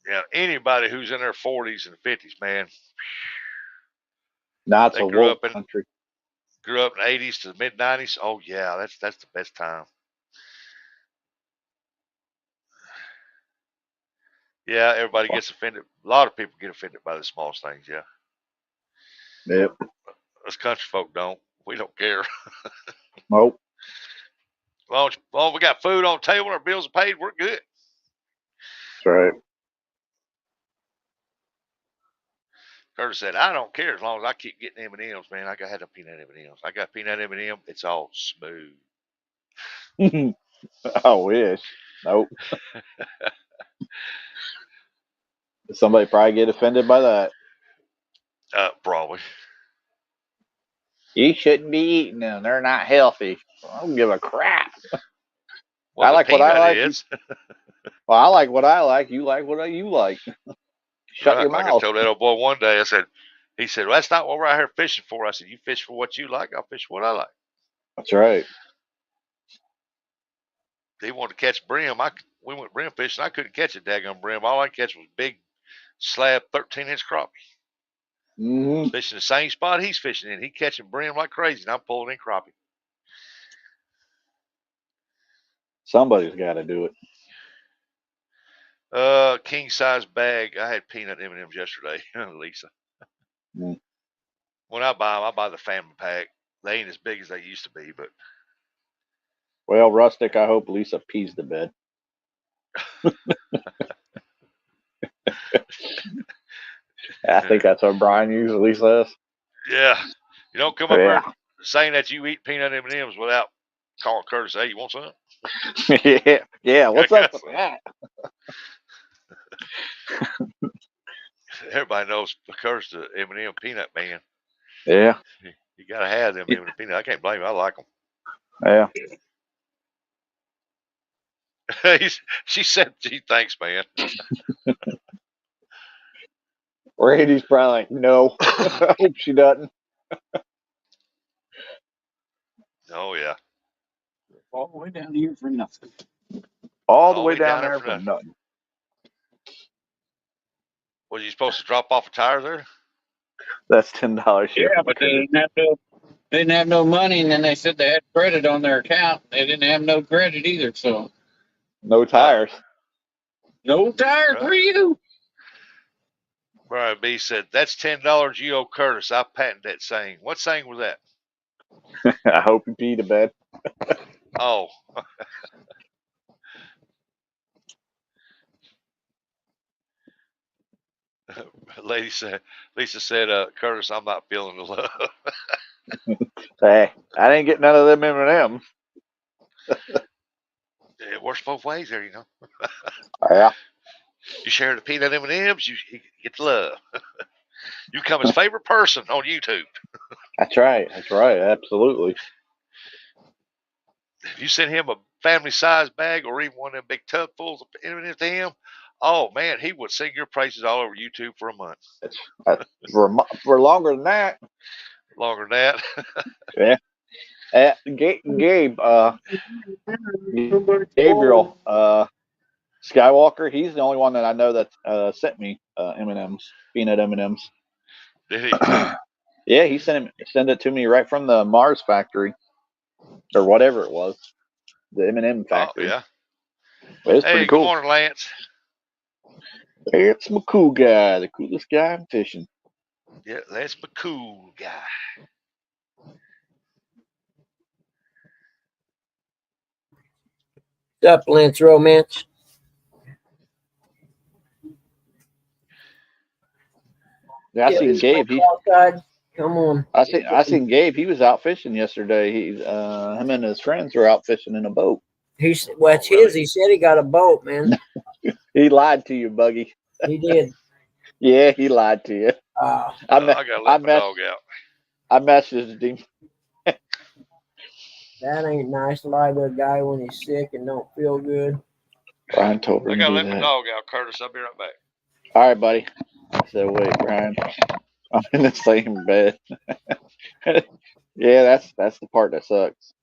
Yeah, anybody who's in their 40s and 50s, man, Now it's they a grew woke up in country. the 80s to the mid 90s. Oh yeah, that's the best time. Yeah, everybody gets offended. A lot of people get offended by the smallest things. Yeah, Yep. us country folk don't. We don't care. Nope. Well, we got food on the table, our bills are paid, we're good. That's right. Curtis said, "I don't care as long as I keep getting M&Ms, man. I had a peanut M&Ms. I got peanut M&M. It's all smooth." I wish. Nope. Somebody probably get offended by that. Probably. You shouldn't be eating them. They're not healthy. I don't give a crap. Well, I the like what I peanut like. is. Well, I like what I like. You like what you like. Shut Right. your Like I mouth. told that old boy one day, he said, well, that's not what we're out here fishing for. I said, you fish for what you like. I'll fish for what I like. That's right. He wanted to catch brim. We went brim fishing. I couldn't catch a daggone brim. All I could catch was big slab 13-inch crappie. Hmm. Fishing the same spot he's fishing in. He catching brim like crazy, and I'm pulling in crappie. Somebody's got to do it. King size bag. I had peanut M&Ms yesterday, Lisa. Mm. When I buy them, I buy the family pack. They ain't as big as they used to be, but Well, Rustic, I hope Lisa pees the bed. I think that's what Brian usually says. yeah, you don't come up Yeah. here saying that you eat peanut M&Ms without calling Curtis. Hey, you want some? Yeah. Yeah. What's up with that? Everybody knows Curtis, the M&M peanut man. Yeah. You gotta have them M&M peanut. I can't blame you. I like them. Yeah. She said, "Gee, thanks, man." Randy's probably like, no. I hope she doesn't. Oh yeah, All the way down here for nothing. All the way down there for nothing. nothing. Was you supposed to drop off a tire there? That's $10 shit. Yeah, but they didn't have no money, and then they said they had credit on their account. They didn't have no credit either, so No tires. no tires for you. Brian B said, "That's $10 you owe Curtis. I patented that saying." What saying was that? I hope you pee the bed. Oh. Lisa said, Curtis, I'm not feeling the love. Hey, I didn't get none of them M&Ms. It works both ways there, you know. Yeah. You share the peanut M&Ms, you get the love. You become his favorite person on YouTube. That's right. That's right. Absolutely. If you send him a family-sized bag or even one of them big tubfuls of M&Ms to him, oh, man, he would sing your praises all over YouTube for a month. For longer than that. Longer than that. Yeah. Gabriel Skywalker, he's the only one that I know that sent me M&Ms, peanut M&Ms. Did he? Yeah, he sent it to me right from the Mars factory or whatever it was, the M&M factory. Oh, yeah. It's Hey, pretty good cool. morning, Lance. It's my cool guy, the coolest guy in fishing. Yeah, that's my cool guy. What's up, Lance Romance? Yeah, I seen Gabe. Come on. I seen Gabe. He was out fishing yesterday. Him and his friends were out fishing in a boat. It's his. He said he got a boat, man. He lied to you, Buggy. He did. Yeah, he lied to you. I gotta let my dog out. I messaged him. That ain't nice to lie to a guy when he's sick and don't feel good. Brian told me I to gotta do let my that. dog out, Curtis. I'll be right back. All right, buddy. So wait, Brian. I'm in the same bed. Yeah, that's the part that sucks.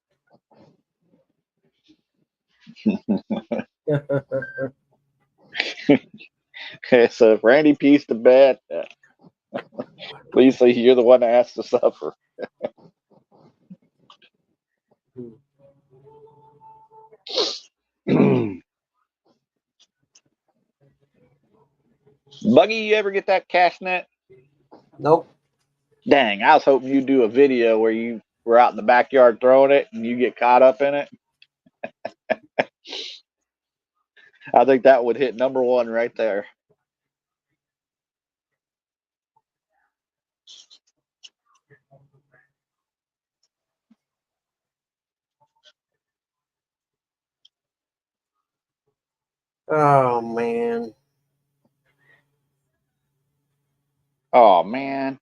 So if Randy pees the bed, Lisa, you're the one that has to suffer. Buggy, you ever get that cast net? Nope. Dang, I was hoping you'd do a video where you were out in the backyard throwing it and you get caught up in it. I think that would hit #1 right there. Oh, man. Oh, man.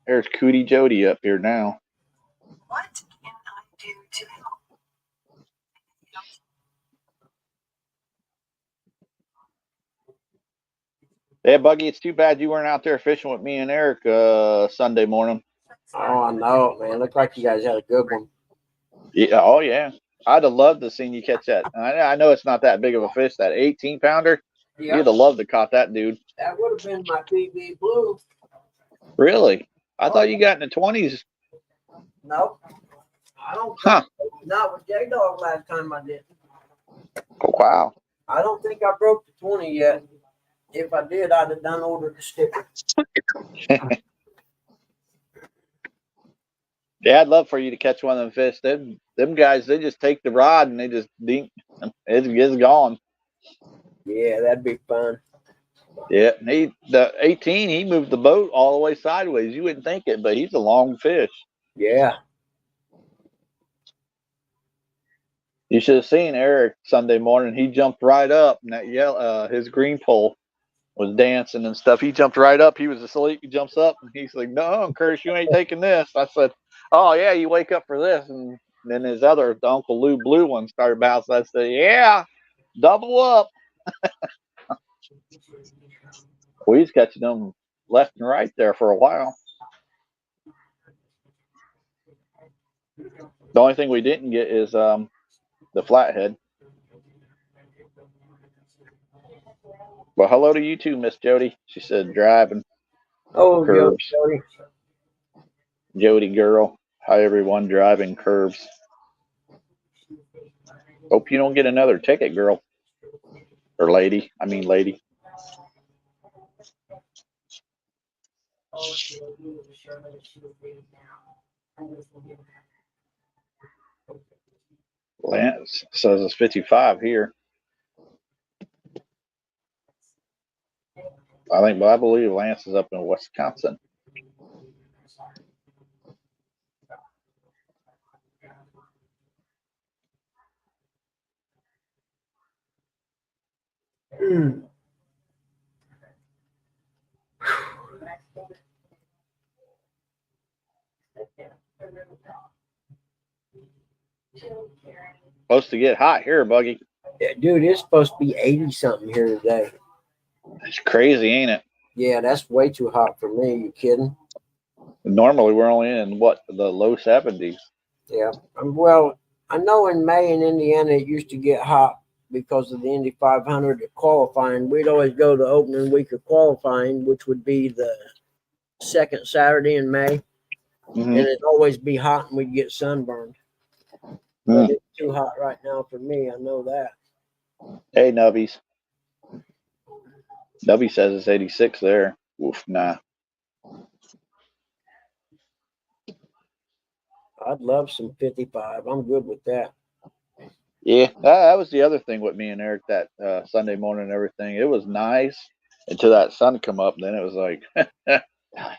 There's Cootie Jody up here now. What can I do to help? Yeah, Buggy, it's too bad you weren't out there fishing with me and Eric Sunday morning. Oh, I know it, man. Looked like you guys had a good one. Yeah, oh yeah. I'd have loved to seen you catch that. I know it's not that big of a fish, that 18-pounder. Yeah, You'd have loved to caught that dude. that would have been my PB blue. Really? I thought you got in the 20s. Nope. I don't Huh. think, not with J Dog last time I did. Oh, wow. I don't think I broke the 20 yet. If I did, I'd have done ordered the sticker. Yeah, I'd love for you to catch one of them fish. Them guys, they just take the rod and they just dink. It's gone. Yeah, that'd be fun. Yeah, the 18, he moved the boat all the way sideways. You wouldn't think it, but he's a long fish. Yeah. You should have seen Eric Sunday morning. He jumped right up, and that his green pole was dancing and stuff. He jumped right up. He was asleep. He jumps up, and he's like, "No, Curtis, you ain't taking this." I said, "Oh yeah, you wake up for this." And then his the Uncle Lou blue one started bouncing. I said, "Yeah, double up." We was catching them left and right there for a while. The only thing we didn't get is the flathead. Well, hello to you too, Miss Jody. She said driving. Oh, Curves. Jody. Jody girl. Hi everyone, driving curves. Hope you don't get another ticket, girl. Or lady. I mean lady. Lance says it's 55 here. I believe Lance is up in Wisconsin. Supposed to get hot here, Buggy. Yeah, dude, it's supposed to be 80 something here today. It's crazy, ain't it? Yeah, that's way too hot for me. You kidding? Normally we're only in the low 70s. Yeah. Well, I know in May in Indiana it used to get hot because of the Indy 500 qualifying. We'd always go the opening week of qualifying, which would be the second Saturday in May. Mm-hmm. And it'd always be hot and we'd get sunburned. But it's too hot right now for me. I know that. Hey, Nubbies. Nubby says it's 86 there. Oof, nah. I'd love some 55. I'm good with that. Yeah, that was the other thing with me and Eric that Sunday morning and everything. It was nice until that sun come up. Then it was like,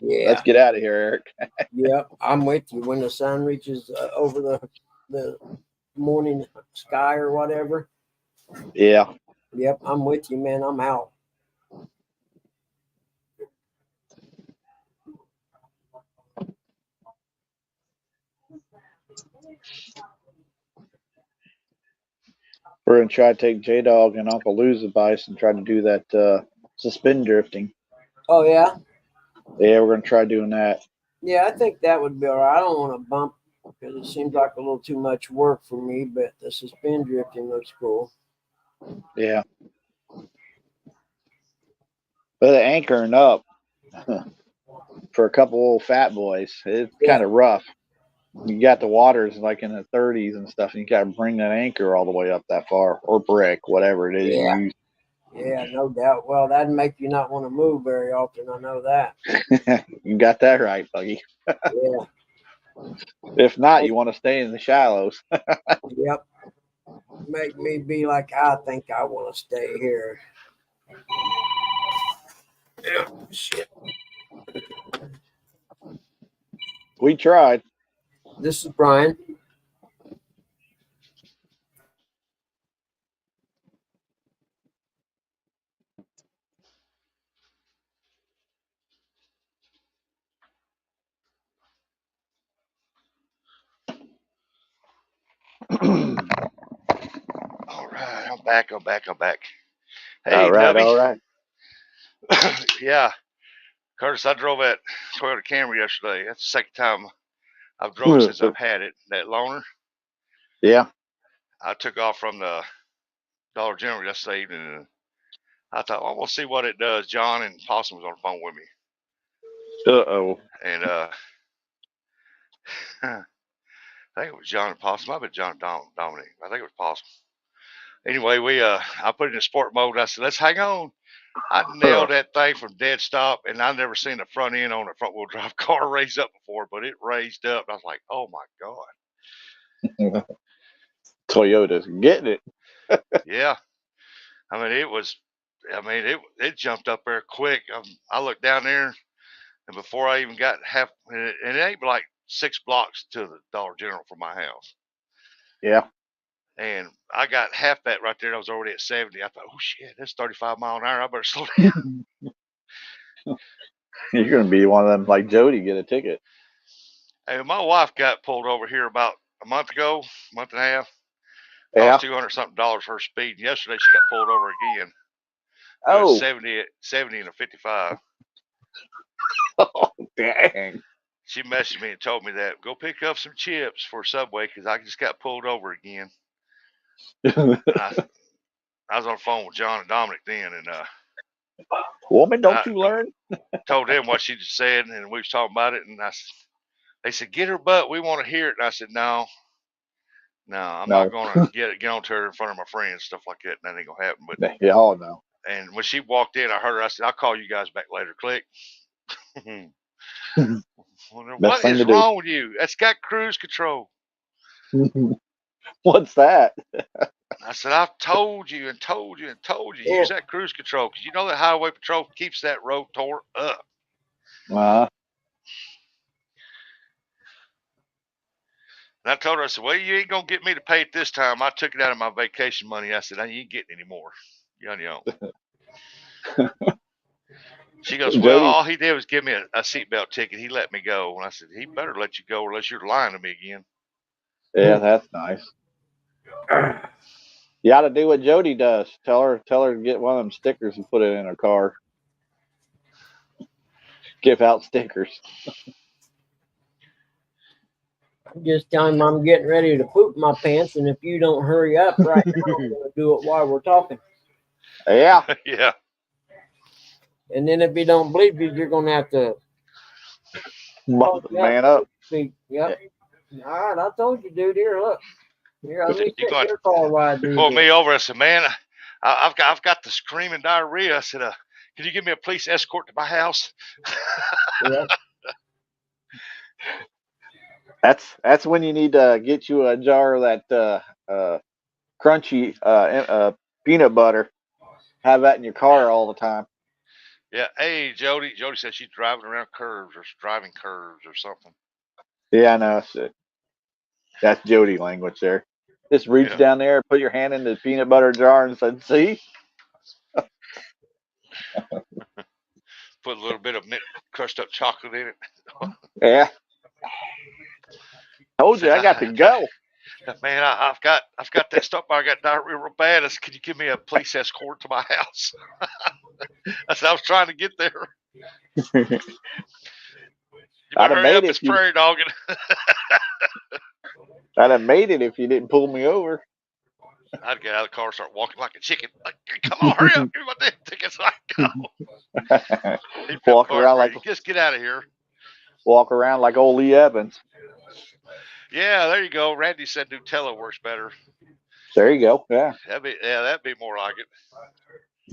Yeah. Let's get out of here, Eric. Yep, I'm with you. When the sun reaches over the morning sky or whatever. Yeah. Yep, I'm with you, man. I'm out. We're going to try to take J-Dog and Uncle Lou's advice and try to do that suspend drifting. Oh, yeah? Yeah, we're going to try doing that. Yeah, I think that would be all right. I don't want to bump because it seems like a little too much work for me, but the suspend drifting looks cool. Yeah. But the anchoring up for a couple old fat boys, it's kind of rough. You got the waters like in the 30s and stuff, and you got to bring that anchor all the way up that far, or brick, whatever it is you use. Yeah, no doubt. Well, that'd make you not want to move very often. I know that. You got that right, Buggy. Yeah. If not, you want to stay in the shallows. Yep. Make me be like, I think I want to stay here. Yeah, shit. We tried. This is Brian. All right, I'm back. Hey, All right, Nubby. all right. Yeah, Curtis, I drove that Toyota Camry yesterday. That's the second time I've drove it since I've had it. That loaner. Yeah. I took off from the Dollar General yesterday evening, and I thought, well, we'll see what it does. John and Possum was on the phone with me, Uh-oh. and I think it was John and Possum. I've been John and Dominic. I think it was Possum. Anyway, I put it in sport mode. I said, let's hang on. I nailed that thing from dead stop, and I've never seen the front end on a front wheel drive car raise up before, but it raised up. I was like, oh my God. Toyota's getting it. Yeah. I mean, it jumped up there quick. I looked down there, and before I even got half, and it ain't like 6 blocks to the Dollar General from my house. Yeah. And I got half that right there, and I was already at 70. I thought, oh shit, that's 35 mile an hour. I better slow down. You're going to be one of them like Jody, get a ticket. Hey, my wife got pulled over here about a month ago, month and a half. Yeah. Cost $200 something for her speed. And yesterday she got pulled over again. Oh. 70 and a 55. Oh, dang. She messaged me and told me that. Go pick up some chips for Subway because I just got pulled over again. I was on the phone with John and Dominic then, and woman, don't you learn? Told them what she just said, and we was talking about it, and they said, get her butt. We want to hear it. And I said, no, I'm not going to get on to her in front of my friends, stuff like that. That ain't going to happen. But yeah, all know. And when she walked in, I heard her. I said, I'll call you guys back later. Click. What is wrong with you? That's got cruise control. What's that? I said, I've told you and told you and told you. Use that cruise control because you know that highway patrol keeps that road tore up. And I told her, I said, well, you ain't going to get me to pay it this time. I took it out of my vacation money. I said, you ain't getting any more. You're on your own. She goes, well, all he did was give me a seatbelt ticket. He let me go. And I said, he better let you go unless you're lying to me again. Yeah, that's nice. You ought to do what Jody does. Tell her to get one of them stickers and put it in her car. Give out stickers. I'm just telling him I'm getting ready to poop my pants, and if you don't hurry up right now, I'm going to do it while we're talking. Yeah. Yeah. And then if you don't believe you, you're going to have to man up. Yep. All right, I told you, dude. Here, look. Here, let me take your car while I do Pulled this. me over. I said, man, I've got the screaming diarrhea. I said, can you give me a police escort to my house? Yeah. That's when you need to get you a jar of that crunchy peanut butter. Have that in your car all the time. Yeah. Hey, Jody. Jody said she's driving around curves or driving curves or something. Yeah, I know. That's Jody language there. Just reach down there, put your hand in the peanut butter jar and said, see? Put a little bit of crushed up chocolate in it. Yeah. Told you I got to go. Man, I've got that stuff. I got diarrhea real bad. I said, can you give me a police escort to my house? I said, I was trying to get there. You better hurry up this prairie dogging. I'd have made it if you didn't pull me over. I'd get out of the car and start walking like a chicken. Like, come on, hurry up. Give me my damn tickets so I can go. Walk around like just get out of here. Walk around like old Lee Evans. Yeah, there you go. Randy said Nutella works better. There you go. Yeah. That'd be more like it.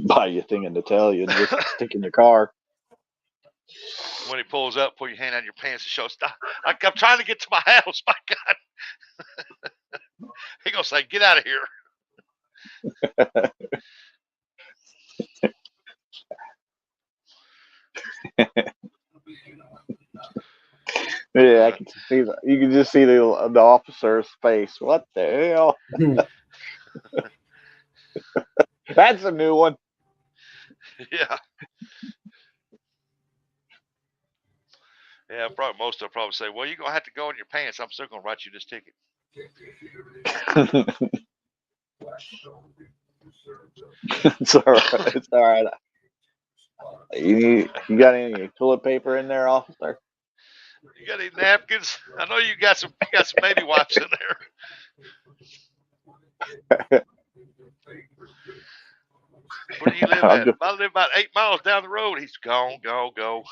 Buy you a thing of Nutella and just stick in your car. When he pulls up, pull your hand out of your pants and show, stop. I'm trying to get to my house. My God. He gonna say, get out of here. Yeah, I can see that. You can just see the officer's face. What the hell? That's a new one. Yeah. Yeah, probably most of them probably say, well, you're going to have to go in your pants. I'm still going to write you this ticket. It's all right. It's all right. You got any toilet paper in there, officer? You got any napkins? I know you got some baby wipes in there. Where do you live I'm at? just, I live about 8 miles down the road. He's gone, go.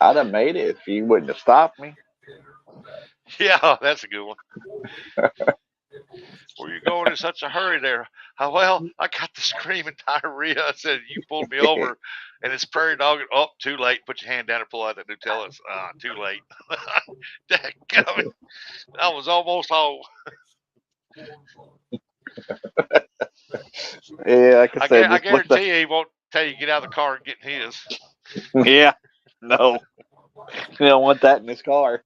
I'd have made it if you wouldn't have stopped me. Yeah, that's a good one. Where you going in such a hurry there? Well, I got the screaming diarrhea. I said, you pulled me over, and it's prairie dog. Oh, too late. Put your hand down and pull out that Nutella. It's, too late. Dadgummit. I was almost home. Yeah, like I said, I just look guarantee you he won't tell you to get out of the car and get in his. Yeah, no. You don't want that in this car.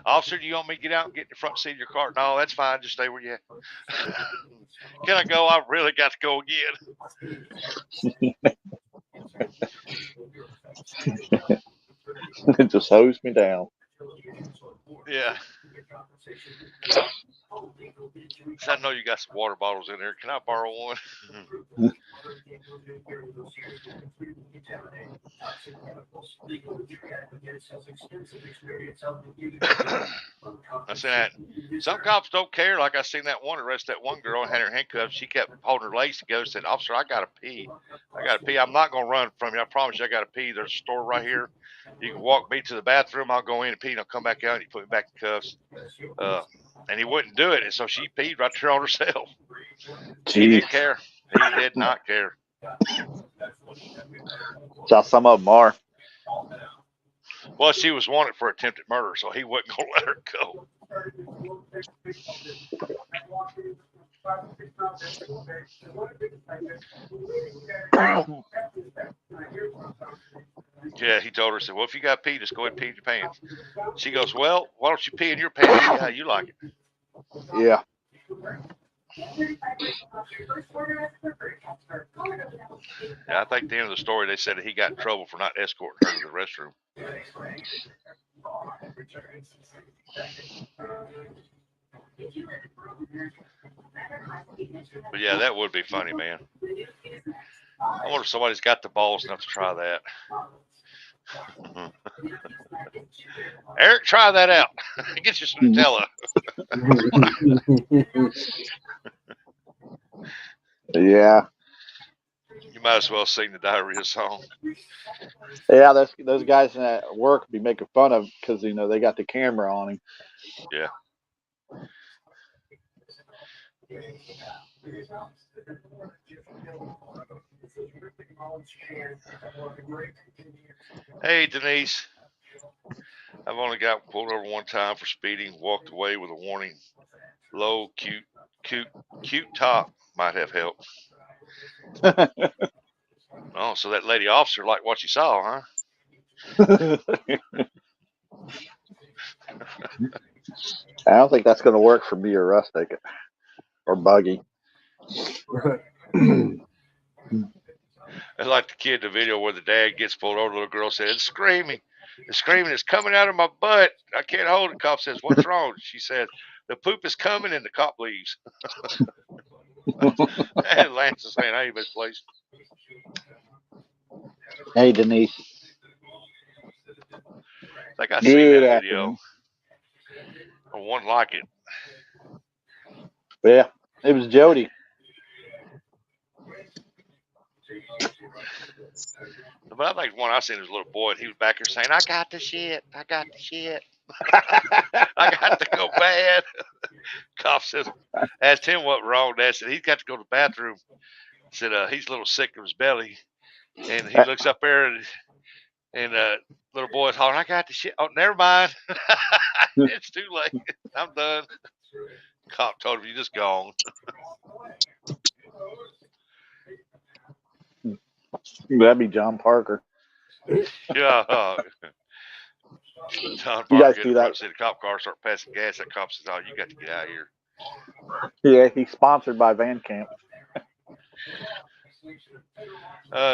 Officer, do you want me to get out and get in the front seat of your car? No, that's fine. Just stay where you at. Can I go? I really got to go again. It just hosed me down. Yeah. So I know you got some water bottles in there. Can I borrow one? I said that some cops don't care. Like I seen that one arrest that one girl and had her handcuffed. She kept holding her legs together. Said, "Officer, I gotta pee. I'm not gonna run from you. I promise you, I gotta pee. There's a store right here. You can walk me to the bathroom. I'll go in and pee, and I'll come back out and you put me back in cuffs." And he wouldn't do it, and so she peed right there on herself. He didn't care. He did not care. That's how some of them are. Well, she was wanted for attempted murder, so he wasn't gonna let her go. Yeah, he told her, said, "Well, if you got pee, just go ahead and pee in your pants." She goes, "Well, why don't you pee in your pants? See how you like it." Yeah. Yeah, I think at the end of the story, they said that he got in trouble for not escorting her to the restroom. But yeah, that would be funny, man. I wonder if somebody's got the balls enough to try that. Eric, try that out. Get you some Nutella. Yeah. You might as well sing the diarrhea song. Yeah, those guys at work be making fun of because they got the camera on him. Yeah. Hey, Denise. I've only got pulled over one time for speeding, walked away with a warning. Low, cute top might have helped. Oh, so that lady officer liked what she saw, huh? I don't think that's going to work for me or Russ ticket or Buggy. It's like the kid in the video where the dad gets pulled over. The little girl said, "It's screaming. It's screaming. It's coming out of my butt. I can't hold it." Cop says, "What's wrong?" She said, "The poop is coming," and the cop leaves. And Lance is saying, "Hey, misplaced." Hey, Denise. I think I seen that video. Or one like it. Yeah, it was Jody. But I think one I seen was a little boy, and he was back here saying, "I got the shit. I got the shit. I got to go bad." Cop says, asked him what wrong. Dad said he's got to go to the bathroom. Said he's a little sick of his belly, and he looks up there and little boy's hollering, "I got the shit." Oh, never mind. It's too late. I'm done. Cop told him, "You just gone." That'd be John Parker. Yeah. John You Parker guys in do the front that. seat of the cop car, start passing gas. That cop says, "Oh, you got to get out of here." Yeah, he's sponsored by Van Camp.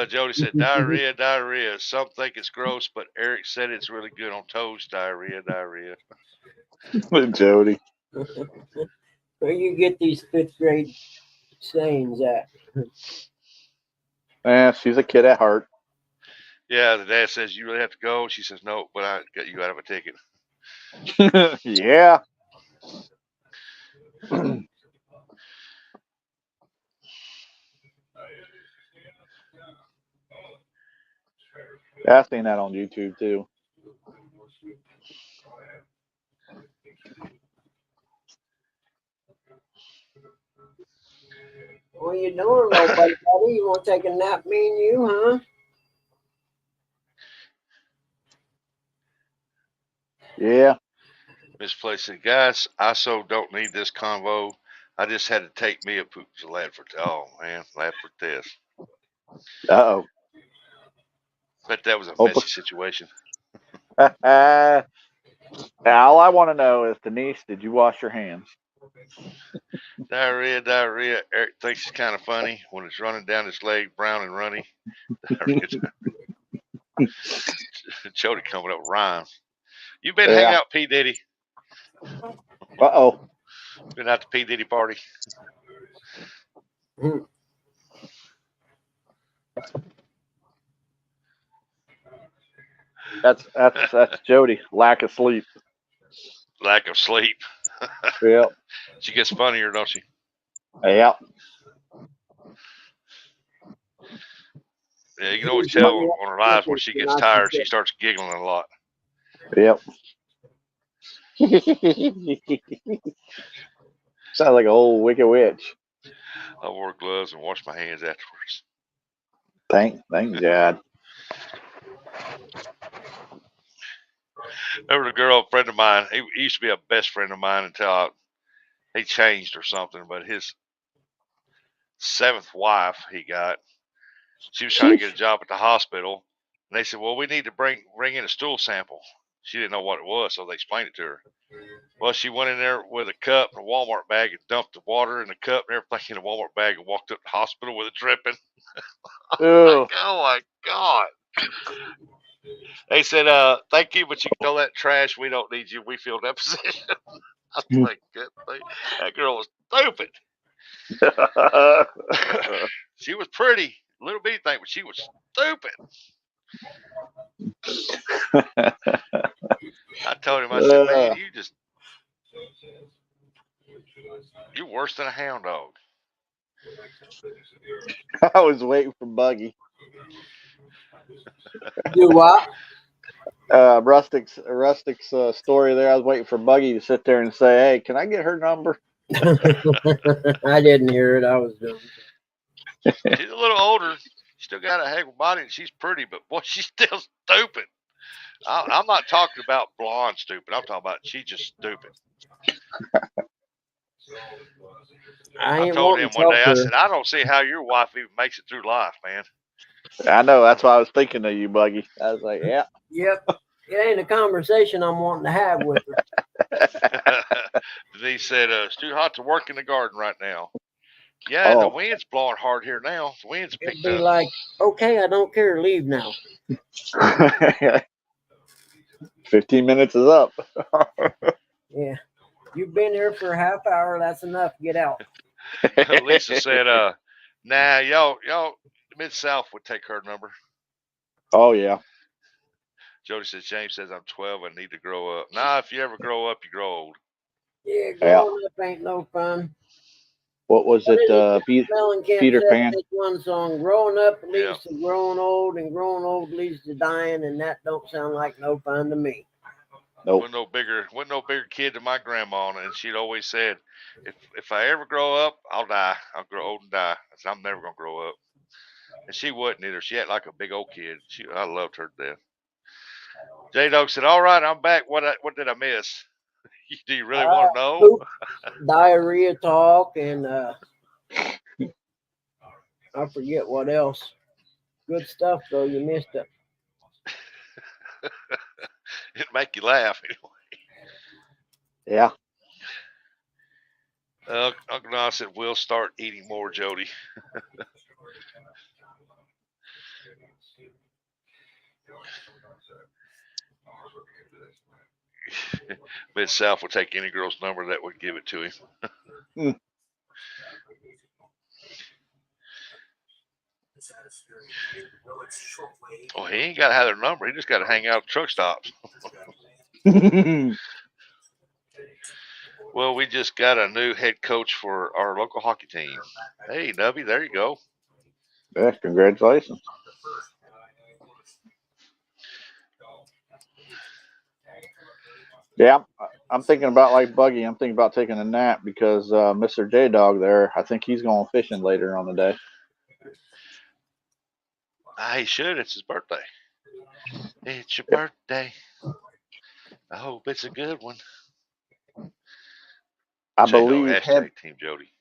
Jody said, diarrhea. Some think it's gross, but Eric said it's really good on toast. Diarrhea. Jody. Where you get these fifth grade saying's that? She's a kid at heart. Yeah, the dad says you really have to go. She says no, but I got you out of a ticket. Yeah. I've seen that on YouTube too. What you doing, little buddy? You want to take a nap, me and you, huh? Yeah. Miss Place said, guys, I so don't need this convo. I just had to take me a poop to Ladford. Oh man, Ladford this. Uh-oh. Bet that was a Oh, messy situation. All I want to know is, Denise, did you wash your hands? Diarrhea. Eric thinks it's kind of funny when it's running down his leg, brown and runny. Diarrhea. Jody coming up with rhymes. You been hanging out with P. Diddy? Uh-oh. Been out to P. Diddy party? That's Jody. Lack of sleep. Lack of sleep. Yep. She gets funnier, don't she? Yep. Yeah, you can always tell on her lives when she gets tired. She starts giggling a lot. Yep. Sounds like an old wicked witch. I wore gloves and washed my hands afterwards. Thank God. There was a girl, a friend of mine. He used to be a best friend of mine until he changed or something. But his 7th wife he got, she was trying to get a job at the hospital, and they said, "Well, we need to bring in a stool sample." She didn't know what it was, so they explained it to her. Well, she went in there with a cup and a Walmart bag and dumped the water in the cup and everything in a Walmart bag and walked up to the hospital with it dripping. Oh my God. They said, thank you, but you can throw that trash. We don't need you. We filled that position. I was like, that girl was stupid. She was pretty, little bitty thing, but she was stupid. I told him, I said, man, you're worse than a hound dog. I was waiting for Buggy. Do what? Rustic's story there. I was waiting for Buggy to sit there and say, "Hey, can I get her number?" I didn't hear it. I was doing. She's a little older. Still got a heck of a body, and she's pretty, but boy, she's still stupid. I'm not talking about blonde stupid. I'm talking about she's just stupid. I told him one day, I said, I don't see how your wife even makes it through life, man. I know. That's why I was thinking of you, Buggy. I was like, yeah. Yep. It ain't a conversation I'm wanting to have with her. Denise said, it's too hot to work in the garden right now. Yeah, the wind's blowing hard here now. The wind's picked It'd be up. like, okay, I don't care. Leave now. 15 minutes is up. Yeah. You've been here for a half hour. That's enough. Get out. Lisa said, nah, y'all, Mid-South would take her number. Oh, yeah. Jody says, James says, I'm 12 and need to grow up. Nah, if you ever grow up, you grow old. Yeah, growing up ain't no fun. What was it? Peter Pan. One song, growing up leads to growing old, and growing old leads to dying, and that don't sound like no fun to me. Nope. Wasn't no bigger kid than my grandma, and she'd always said, if I ever grow up, I'll die. I'll grow old and die. I said, I'm never gonna grow up. And she wouldn't either. She had like a big old kid. I loved her to death. J Dog said, all right, I'm back. What did I miss? Do you really want to know? Poop, diarrhea talk, and I forget what else. Good stuff, though. You missed it. It'd make you laugh anyway. Yeah. Uncle Don said, we'll start eating more, Jody. Mid-South will take any girl's number that would give it to him. Oh, he ain't got to have their number. He just got to hang out at truck stops. Well, we just got a new head coach for our local hockey team. Hey, Nubby, there you go. Yeah, congratulations. Yeah, I'm thinking about like Buggy. I'm thinking about taking a nap because Mr. J Dog there, I think he's going fishing later on the day. He should. It's his birthday. It's your birthday. I hope it's a good one. I J-Dog, believe him. hashtag Team Jody.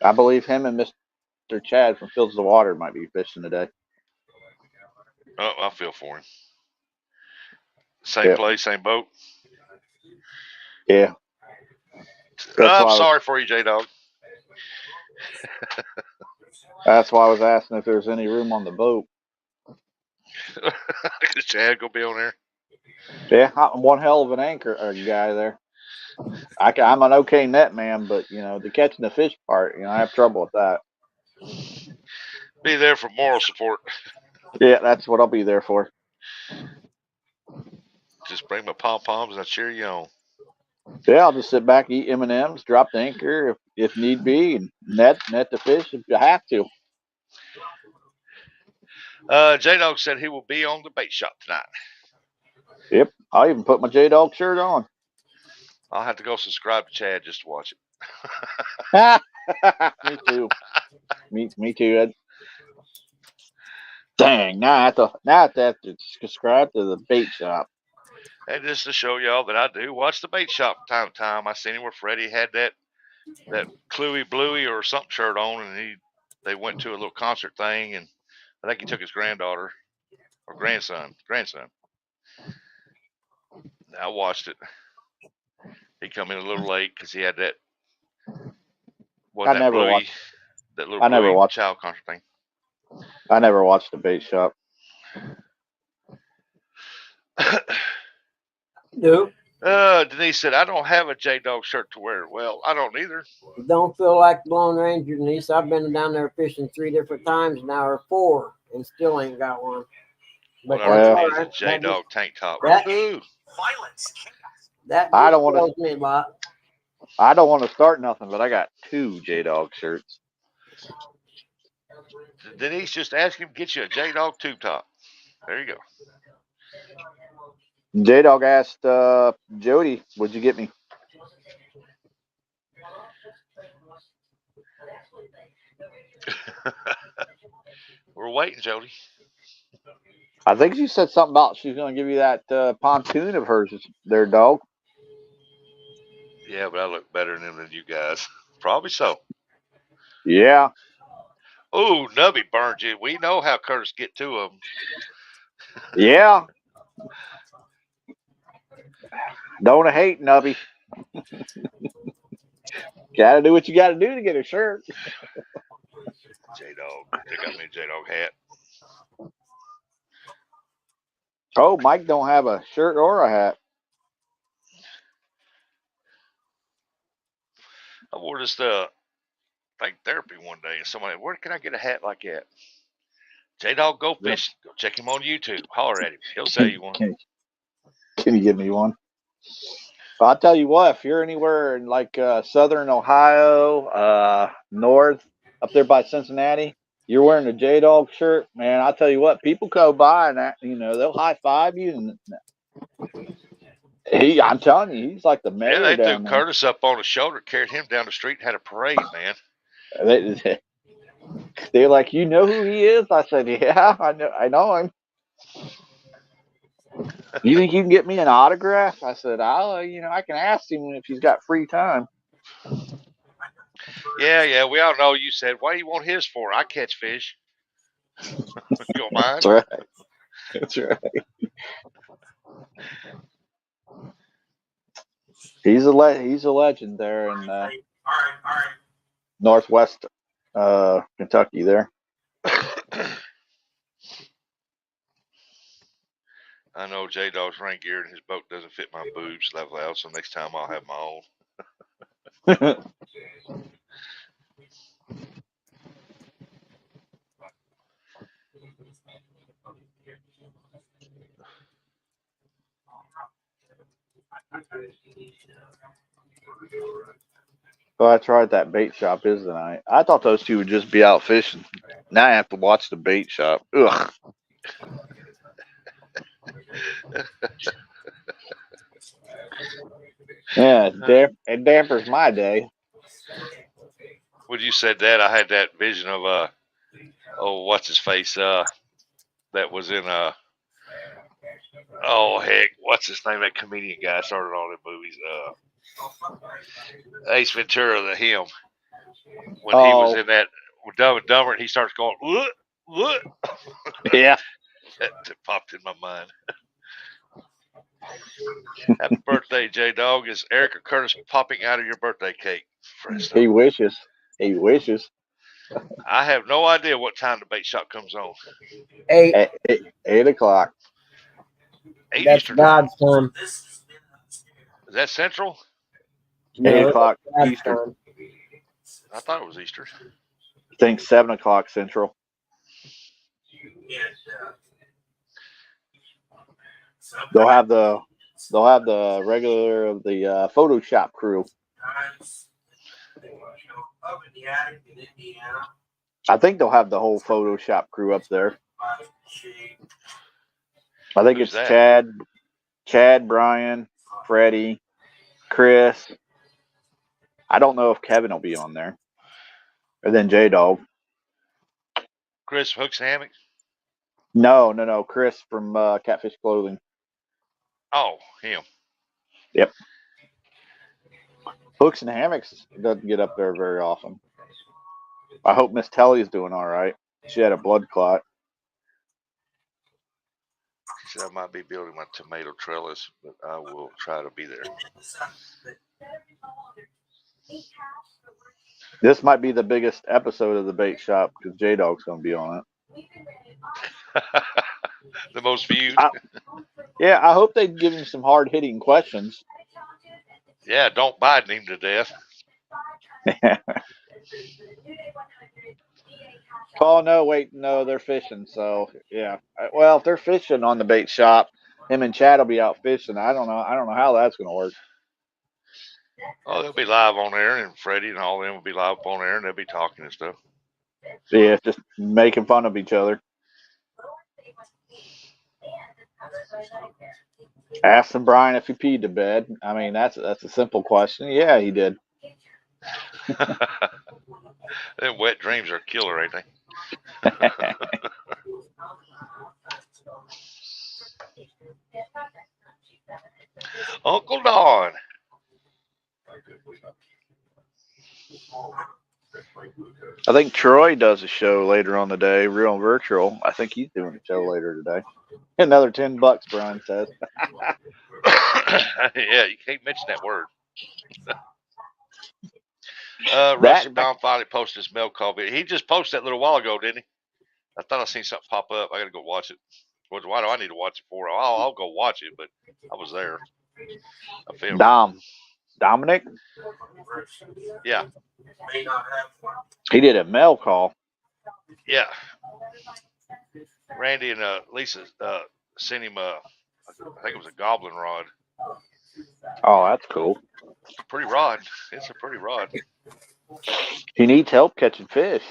I believe him and Mr. Chad from Fields of the Water might be fishing today. Oh, I feel for him. Same place, same boat. Yeah. I'm sorry for you, J-Dog. That's why I was asking if there's any room on the boat. Is Chad gonna be on there? Yeah, I'm one hell of an anchor guy there. I'm an okay net man, but you know the catching the fish part, you know, I have trouble with that. Be there for moral support. Yeah, that's what I'll be there for. Just bring my pom poms and I'll cheer you on. Yeah, I'll just sit back, eat M&Ms, drop the anchor if need be, and net the fish if you have to. J-Dog said he will be on the bait shop tonight. Yep, I'll even put my J-Dog shirt on. I'll have to go subscribe to Chad just to watch it. Me too. Me too, Ed. Dang, now I have to subscribe to the bait shop. And just to show y'all that I do watch the bait shop from time to time. I seen him where Freddie had that Cluey Bluey or something shirt on, and they went to a little concert thing, and I think he took his granddaughter or grandson. I watched it. He come in a little late because he had that. I never watched child concert thing. I never watched the bait shop. Nope. Denise said, I don't have a J-Dog shirt to wear. Well, I don't either. Don't feel like the Lone Ranger, Denise. I've been down there fishing 3 different times now, or 4, and still ain't got one. But What I that's need is a J-Dog tank top. That I don't want tells me a lot. I don't want to start nothing, but I got 2 J-Dog shirts. Denise, just ask him to get you a J-Dog tube top. There you go. J-Dog asked Jody, what'd you get me? We're waiting, Jody. I think she said something about she's going to give you that pontoon of hers there, dog. Yeah, but I look better in them than you guys. Probably so. Yeah. Oh, Nubby burned you. We know how Curtis get 2 of them. Yeah. Don't hate, Nubby. Gotta do what you gotta do to get a shirt. J-Dog. They got me a J-Dog hat. Oh, Mike don't have a shirt or a hat. I wore this think therapy one day, and somebody, where can I get a hat like that? J-Dog Go Fishing. Go check him on YouTube. Holler at him. He'll sell you one. Can you give me one? I'll tell you what, if you're anywhere in like southern Ohio, north, up there by Cincinnati, you're wearing a J-Dog shirt, man, I'll tell you what, people go by and they'll high five you. And I'm telling you, he's like the mayor. Yeah, they threw down there. Curtis up on his shoulder, carried him down the street, and had a parade, man. They're like, you know who he is? I said, yeah, I know him. You think you can get me an autograph? I said, I can ask him if he's got free time. Yeah, we all know you said, what do you want his for? I catch fish. You don't mind? That's right. That's right. He's a legend there in northwest Kentucky there. I know J-Dog's rain gear and his boat doesn't fit my boobs level out, so next time I'll have my own. Oh, that's right. That bait shop is tonight. I thought those two would just be out fishing. Now I have to watch the bait shop. Ugh. Yeah, it dampers my day. When you said that, I had that vision of oh, what's his face? That was in oh heck, what's his name? That comedian guy started all the movies. Ace Ventura, the him. When he was in that with Dumb and Dumber, and he starts going, what? Yeah. That popped in my mind. Happy birthday, J Dog. Is Erica Curtis popping out of your birthday cake? He wishes. He wishes. I have no idea what time the bait shop comes on. 8. At 8 o'clock. 8 That's Eastern time. God's time. Is that Central? No, 8 o'clock God's Eastern. time. I thought it was Eastern. I think 7 o'clock Central. They'll have the regular of the Photoshop crew. I think they'll have the whole Photoshop crew up there. I think Who's it's that? Chad, Brian, Freddie, Chris. I don't know if Kevin will be on there. And then J Dog. Chris Hooks and Hammocks? No. Chris from Catfish Clothing. Oh, him. Yep. Hooks and Hammocks doesn't get up there very often. I hope Miss Telly's doing all right. She had a blood clot. She said I might be building my tomato trellis, but I will try to be there. This might be the biggest episode of the bait shop because J Dog's going to be on it. The most viewed. Yeah, I hope they give him some hard hitting questions. Yeah, don't Biden him to death. Oh no, they're fishing. So yeah, well, if they're fishing on the bait shop, him and Chad will be out fishing. I don't know how that's going to work. Oh, they'll be live on air, and Freddie and all them will be live on air, and they'll be talking and stuff. Yeah, just making fun of each other. Asking Brian if he peed to bed. I mean, that's a simple question. Yeah, he did. Them wet dreams are killer, ain't they? Uncle Don. I think Troy does a show later on the day, real virtual. I think he's doing a show later today. Another $10, Brian says. Yeah, you can't mention that word. Rusty Baum finally posted his mail call video. He just posted that a little while ago, didn't he? I thought I seen something pop up. I got to go watch it. Why do I need to watch it for? I'll go watch it, but I was there. I filmed Dominic? Yeah. He did a mail call. Yeah. Randy and Lisa sent him I think it was a goblin rod. Oh, that's cool. It's a pretty rod. It's a pretty rod. He needs help catching fish.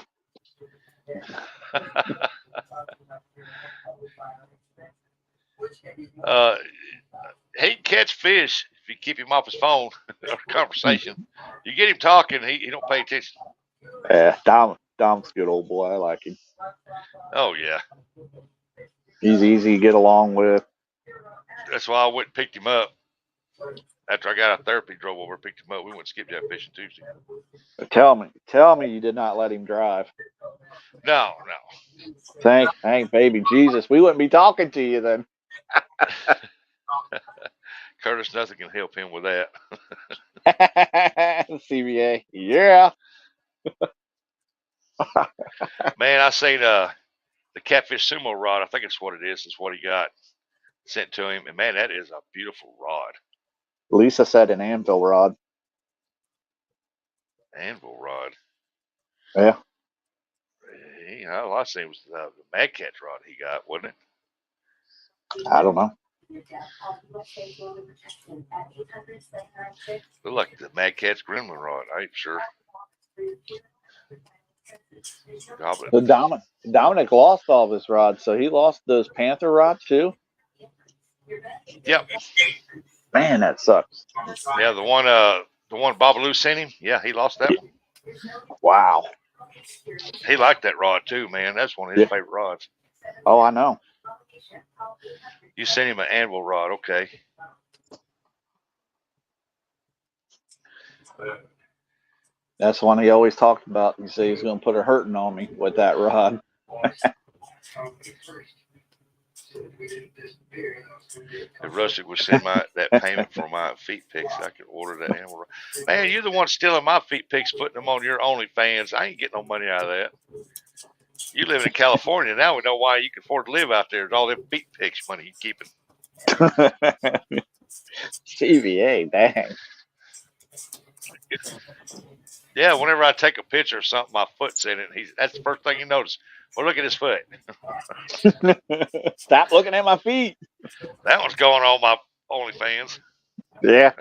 He can catch fish if you keep him off his phone or conversation. You get him talking, he don't pay attention. Yeah, Dom's a good old boy. I like him. Oh yeah. He's easy to get along with. That's why I went and picked him up. After I got out of therapy, drove over and picked him up. We went skipjack fishing Tuesday. Tell me you did not let him drive. No. Thank baby Jesus. We wouldn't be talking to you then. Curtis, nothing can help him with that. CBA. Yeah. Man, I seen the Catfish Sumo rod. I think it's what it is. It's what he got sent to him. And man, that is a beautiful rod. Lisa said an anvil rod. Anvil rod. Yeah. All I seen was the Mad Catch rod he got, wasn't it? I don't know. Look like the Mad Cat's Gremlin rod. I ain't sure. Goblin. The Dominic lost all of his rods, so he lost those Panther rods too. Yep. Man, that sucks. Yeah, the one Babalu sent him. Yeah, he lost that one. Wow. He liked that rod too, man. That's one of his favorite rods. Oh, I know. You sent him an anvil rod, okay? That's one he always talked about. He said he's going to put a hurting on me with that rod. If Rustic would send that payment for my feet picks, I could order that anvil rod. Man, you're the one stealing my feet picks, putting them on your OnlyFans. I ain't getting no money out of that. You live in California. Now we know why you can afford to live out there. It's all them feet picks money you keeping. CVA, dang. Yeah, whenever I take a picture of something, my foot's in it. That's the first thing you notice. Well, look at his foot. Stop looking at my feet. That one's going on my OnlyFans. Yeah.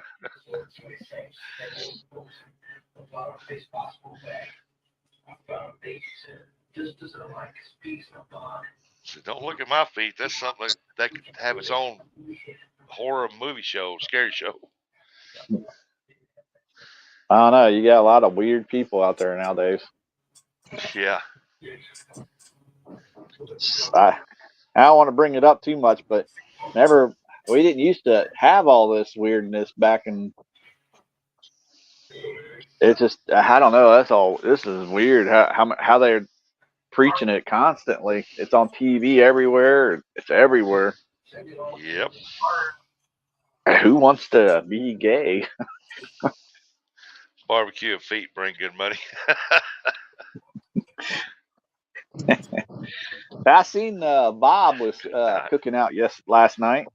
So don't look at my feet. That's something that could have its own horror movie show, scary show. I don't know. You got a lot of weird people out there nowadays. Yeah. I don't want to bring it up too much, but we didn't used to have all this weirdness back in. It's just, I don't know. This is weird how they're preaching it constantly. It's on TV everywhere. It's everywhere. Yep. Who wants to be gay? Barbecue and feet bring good money. I seen Bob was cooking out last night.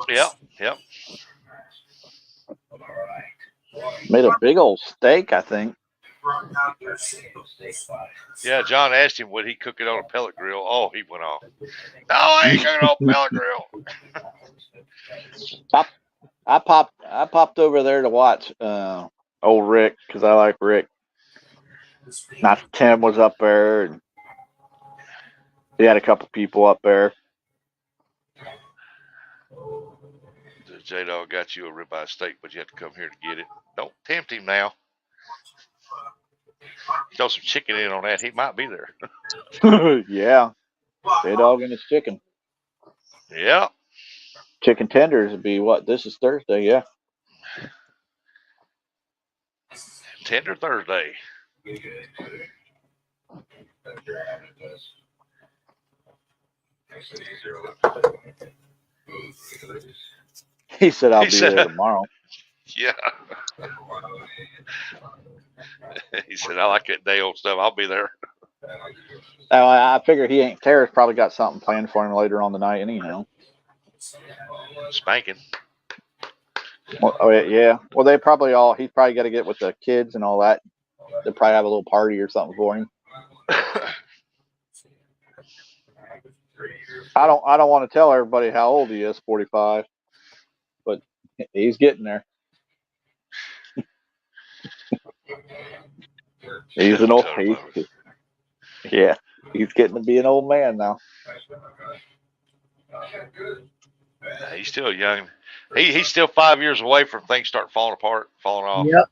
Yep. Made a big old steak, I think. Yeah, John asked him would he cook it on a pellet grill. Oh, he went off. No, I ain't cooking on a pellet grill. I popped over there to watch old Rick because I like Rick. Not Tim was up there, and he had a couple people up there. J-Dog got you a ribeye steak, but you have to come here to get it. Don't tempt him now. Throw some chicken in on that. He might be there. Yeah. J-Dog and his chicken. Yeah. Chicken tenders would be what? This is Thursday, yeah. Tender Thursday. He said I'll be there tomorrow. Yeah. He said I like that day old stuff. I'll be there. I figure Tara's probably got something planned for him later on tonight anyhow. Spanking. Well, oh yeah. Well, he's probably got to get with the kids and all that. They'll probably have a little party or something for him. I don't want to tell everybody how old he is, 45, but he's getting there. He's an old. He's getting to be an old man now. He's still young. He's still 5 years away from things start falling apart, falling off. Yep.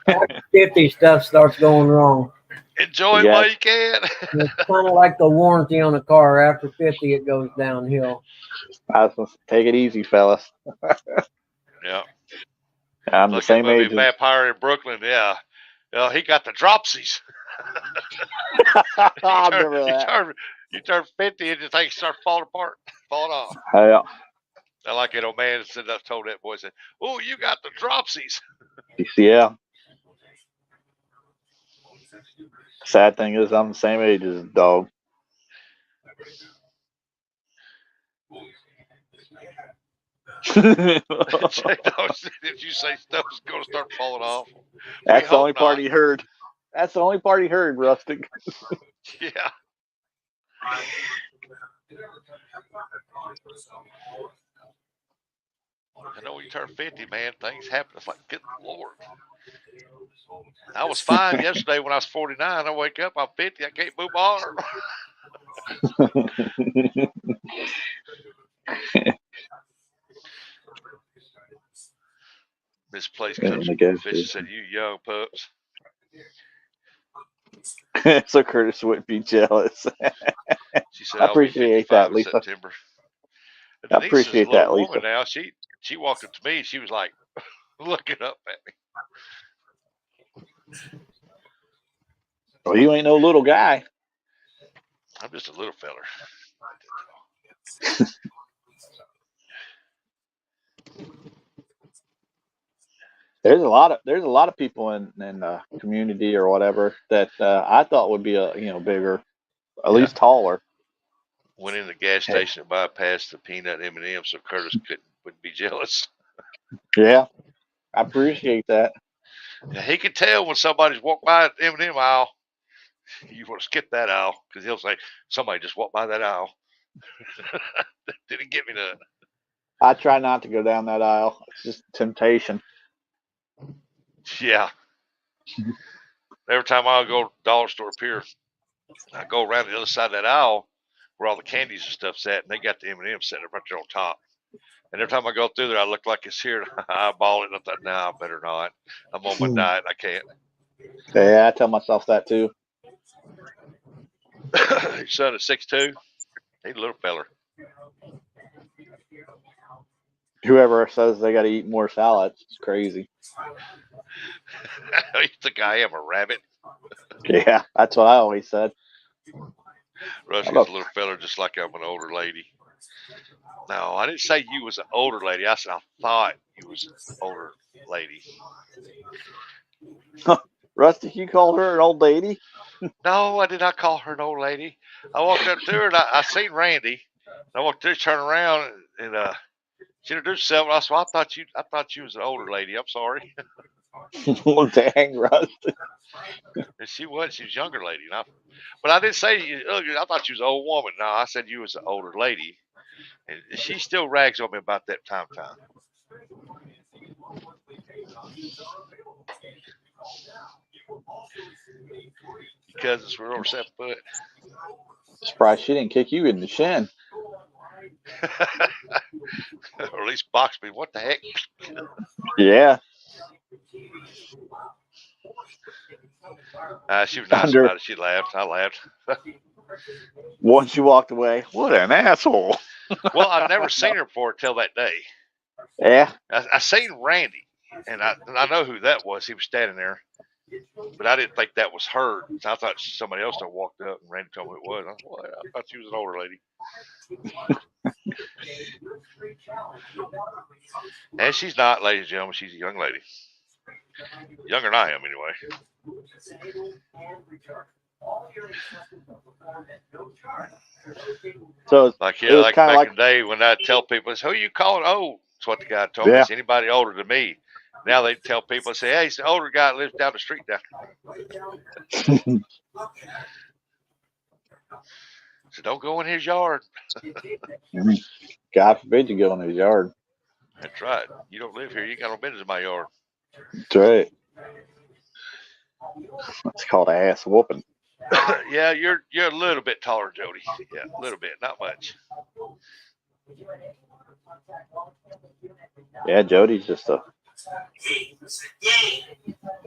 After 50, stuff starts going wrong. Enjoy it while you can. It's kind of like the warranty on a car. After 50, it goes downhill. I was gonna take it easy, fellas. Yeah. I'm the same age. Vampire in Brooklyn. Yeah. He got the dropsies. I remember that. You turn 50 and the things start falling apart, falling off. Yeah. I like that old man said, I told that boy, said, "Oh, you got the dropsies." Yeah. Sad thing is, I'm the same age as the dog. Did you say stuff's going to start falling off? That's the only part he heard. That's the only part he heard, Rustic. Yeah. I know when you turn 50, man, things happen. It's like, good Lord. I was fine yesterday when I was 49. I wake up, I'm 50, I can't move my arm. This place And cooks the gas fish and station. said, you young pups. So Curtis wouldn't be jealous. She said, I I'll be appreciate 55 that, in Lisa. September. And I Denise is a appreciate little that, woman Lisa. now. She walked up to me. She was like looking up at me. Well, you ain't no little guy. I'm just a little feller. There's a lot of people in the community or whatever that I thought would be bigger, at Yeah. least taller. Went in the gas station and bypassed the peanut M&M so Curtis wouldn't be jealous. Yeah, I appreciate that. Yeah, he could tell when somebody's walked by the M&M aisle. You want to skip that aisle because he'll say somebody just walked by that aisle. Didn't get me none. I try not to go down that aisle. It's just temptation. Yeah. Every time I go to the dollar store up here, I go around the other side of that aisle where all the candies and stuff's at, and they got the M&M sitting right there on top. And every time I go through there, I look like it's here. I eyeball it. And I thought, no, I better not. I'm on my diet. I can't. Yeah, I tell myself that too. Your son is 6'2". He's a little feller. Whoever says they got to eat more salads is crazy. You think I am a rabbit? Yeah, that's what I always said. Rusky's a little feller just like I'm an older lady. No, I didn't say you was an older lady. I said I thought you was an older lady. Rusty, you called her an old lady? No, I did not call her an old lady. I walked up to her and I seen Randy. I walked there, turned around, and she introduced herself. I said, well, I thought you was an older lady. I'm sorry. Well, dang, Rusty. And she was a younger lady. But I didn't say I thought you was an old woman. No, I said you was an older lady. And she still rags on me about that time. Your cousins were over 7 foot. Surprised she didn't kick you in the shin. Or at least box me. What the heck? Yeah. She was nice about it. She laughed. I laughed. Once you walked away, what an asshole. Well, I'd never seen her before till that day. Yeah. I seen Randy, and I know who that was. He was standing there, but I didn't think that was her. I thought somebody else that walked up, and Randy told me it was. I thought, well, I thought she was an older lady. And she's not, ladies and gentlemen. She's a young lady. Younger than I am, anyway. So like back back in the day when I'd tell people, "Who you calling old?" That's what the guy told me. It's anybody older than me. Now they tell people, say, "Hey, it's the older guy that lives down the street down." So don't go in his yard. God forbid you go in his yard. That's right. You don't live here. You ain't got no business in my yard. That's right. It's called ass whooping. Yeah, you're a little bit taller, Jody. Yeah, a little bit, not much. Yeah, Jody's just a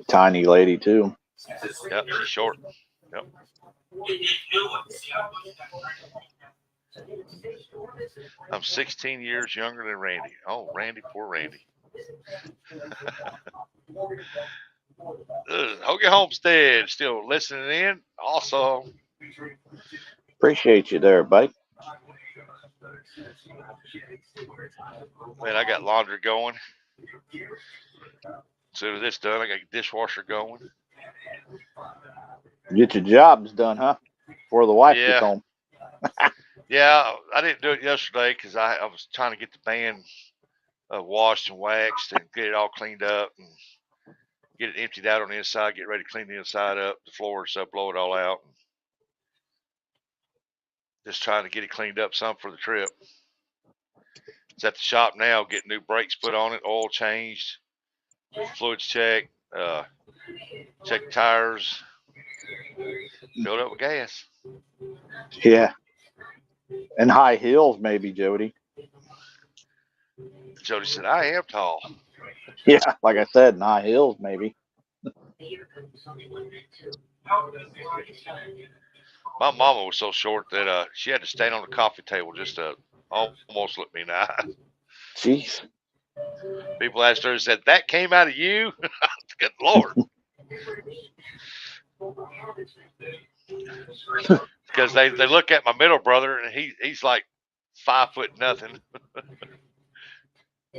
tiny lady too. Yep, she's short. Yep. I'm 16 years younger than Randy. Oh, Randy, poor Randy. Hoagie Homestead still listening in. Also, appreciate you there, buddy. Man, I got laundry going. As soon as it's done, I got dishwasher going. Get your jobs done, huh? Before the wife gets home. Yeah, I didn't do it yesterday because I was trying to get the van washed and waxed and get it all cleaned up and get it emptied out on the inside, get ready to clean the inside up, the floor and stuff, blow it all out. Just trying to get it cleaned up some for the trip. It's at the shop now, getting new brakes put on it, oil changed, fluids checked, check tires, filled up with gas. Yeah. And high heels, maybe, Jody. Jody said, I am tall. Yeah, like I said, in high heels, maybe. My mama was so short that she had to stand on the coffee table just to almost look me in the eye. Jeez. People asked her and said, that came out of you? Good Lord. Because they look at my middle brother and he's like 5 foot nothing.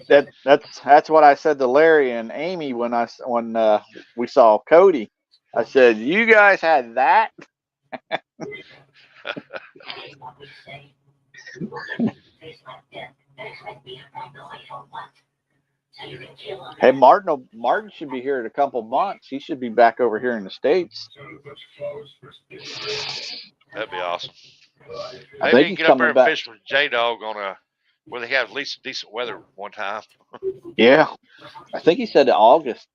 That's what I said to Larry and Amy when we saw Cody. I said, "You guys had that." Hey, Martin should be here in a couple months. He should be back over here in the States. That'd be awesome. I Maybe think he can he's get up there coming and back. fish with J-Dog on where they have at least decent weather one time. Yeah, I think he said August.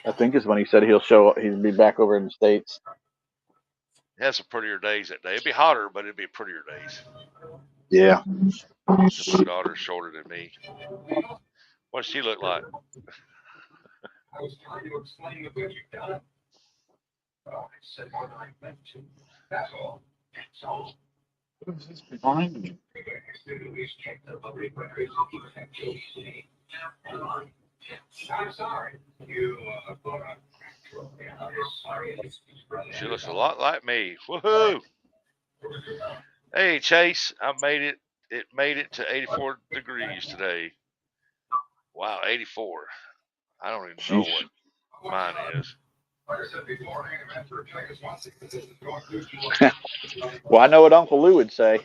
I think is when he said he'll be back over in the States. He has some prettier days that day. It'd be hotter, but it'd be prettier days. Yeah. My daughter's shorter than me. What does she look like? I was trying to explain what you've done. Oh, I said what I meant to. That's all. That's all. Who's this behind me? At least check the public records. I'm sorry. You She looks a lot like me. Woohoo! Hey, Chase, I made it. It made it to 84 degrees today. Wow, 84. I don't even know what mine is. Well, I know what Uncle Lou would say.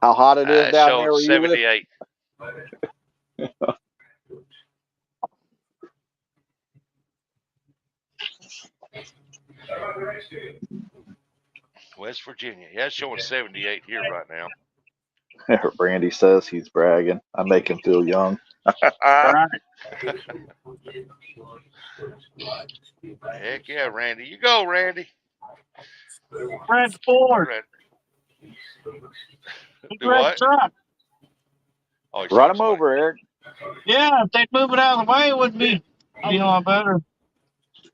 How hot it is It down showed there where you live? 78. West Virginia. Yeah, it's showing 78 here right now. Randy says he's bragging. I make him feel young. Right. Heck yeah, Randy. You go, Randy. Fred Ford. Do what? Truck. Oh, Run him over, Eric. Yeah, if they'd move it out of the way, it would be a lot better.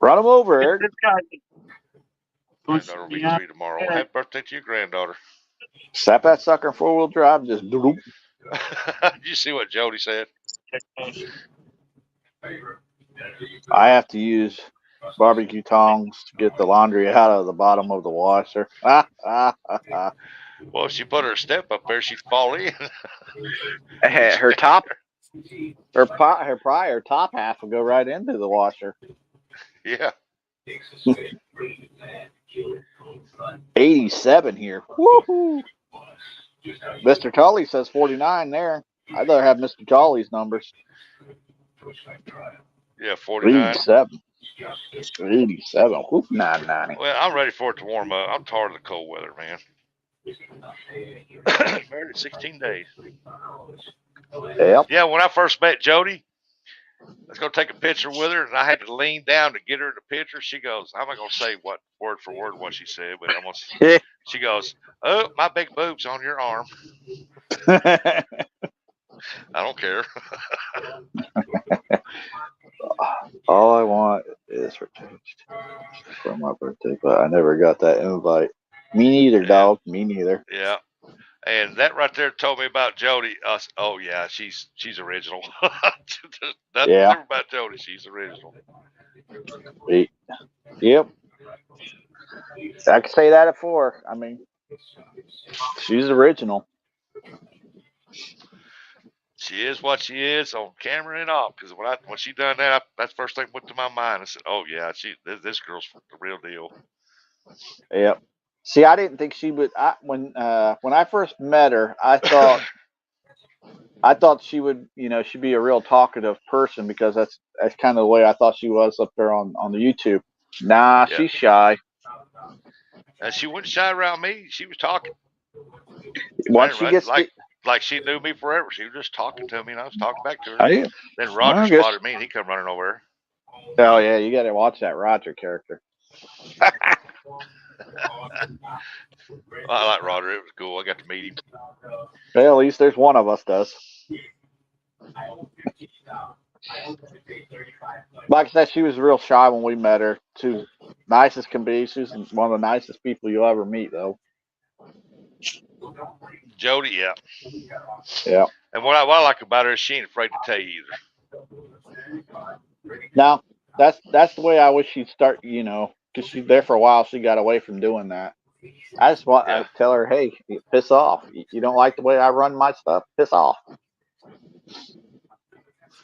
Run him over, Eric. This guy. Granddaughter will be 3 tomorrow. Well, happy birthday to your granddaughter. Slap that sucker in 4-wheel drive. Just doop. Did you see what Jody said? I have to use barbecue tongs to get the laundry out of the bottom of the washer. Well, if she put her step up there, she'd fall in. Her top half will go right into the washer. Yeah. 87 here. Woohoo! Mr. Tully says 49 there. I'd rather have Mr. Tully's numbers. Yeah, 49. 87. 87. Whoop, 990. Well, I'm ready for it to warm up. I'm tired of the cold weather, man. Married 16 days. Yep. Yeah, when I first met Jody, I was going to take a picture with her, and I had to lean down to get her the picture. She goes, I'm not going to say what word for word what she said, but she goes, oh, my big boob's on your arm. I don't care. All I want is for my birthday, but I never got that invite. Me neither, dog. Me neither. Yeah. And that right there told me about Jody. Oh yeah, she's original. Nothing different about Jody. She's original. Yep. I could say that at 4. I mean, she's original. She is what she is on camera and off. Because when she done that, that's the first thing that went to my mind. I said, "Oh yeah, this girl's the real deal." Yep. See, I didn't think she would. When I first met her, I thought she would, she'd be a real talkative person because that's kind of the way I thought she was up there on the YouTube. Nah, Yeah. she's shy. And she wouldn't shy around me. She was talking. Once she Anyway, gets like she knew me forever. She was just talking to me, and I was talking back to her. Hey, Then Roger I guess- spotted me, and he come running over. Oh yeah, you got to watch that Roger character. I like Roger. It was cool. I got to meet him. Well, at least there's one of us does. Like I said, she was real shy when we met her. She was nice as can be. She's one of the nicest people you'll ever meet, though. Jody, yeah. Yeah. And what I like about her is she ain't afraid to tell you either. Now, that's the way I wish she'd start, you know, because she's there for a while. She got away from doing that. I just want to tell her, hey, piss off. You don't like the way I run my stuff? Piss off.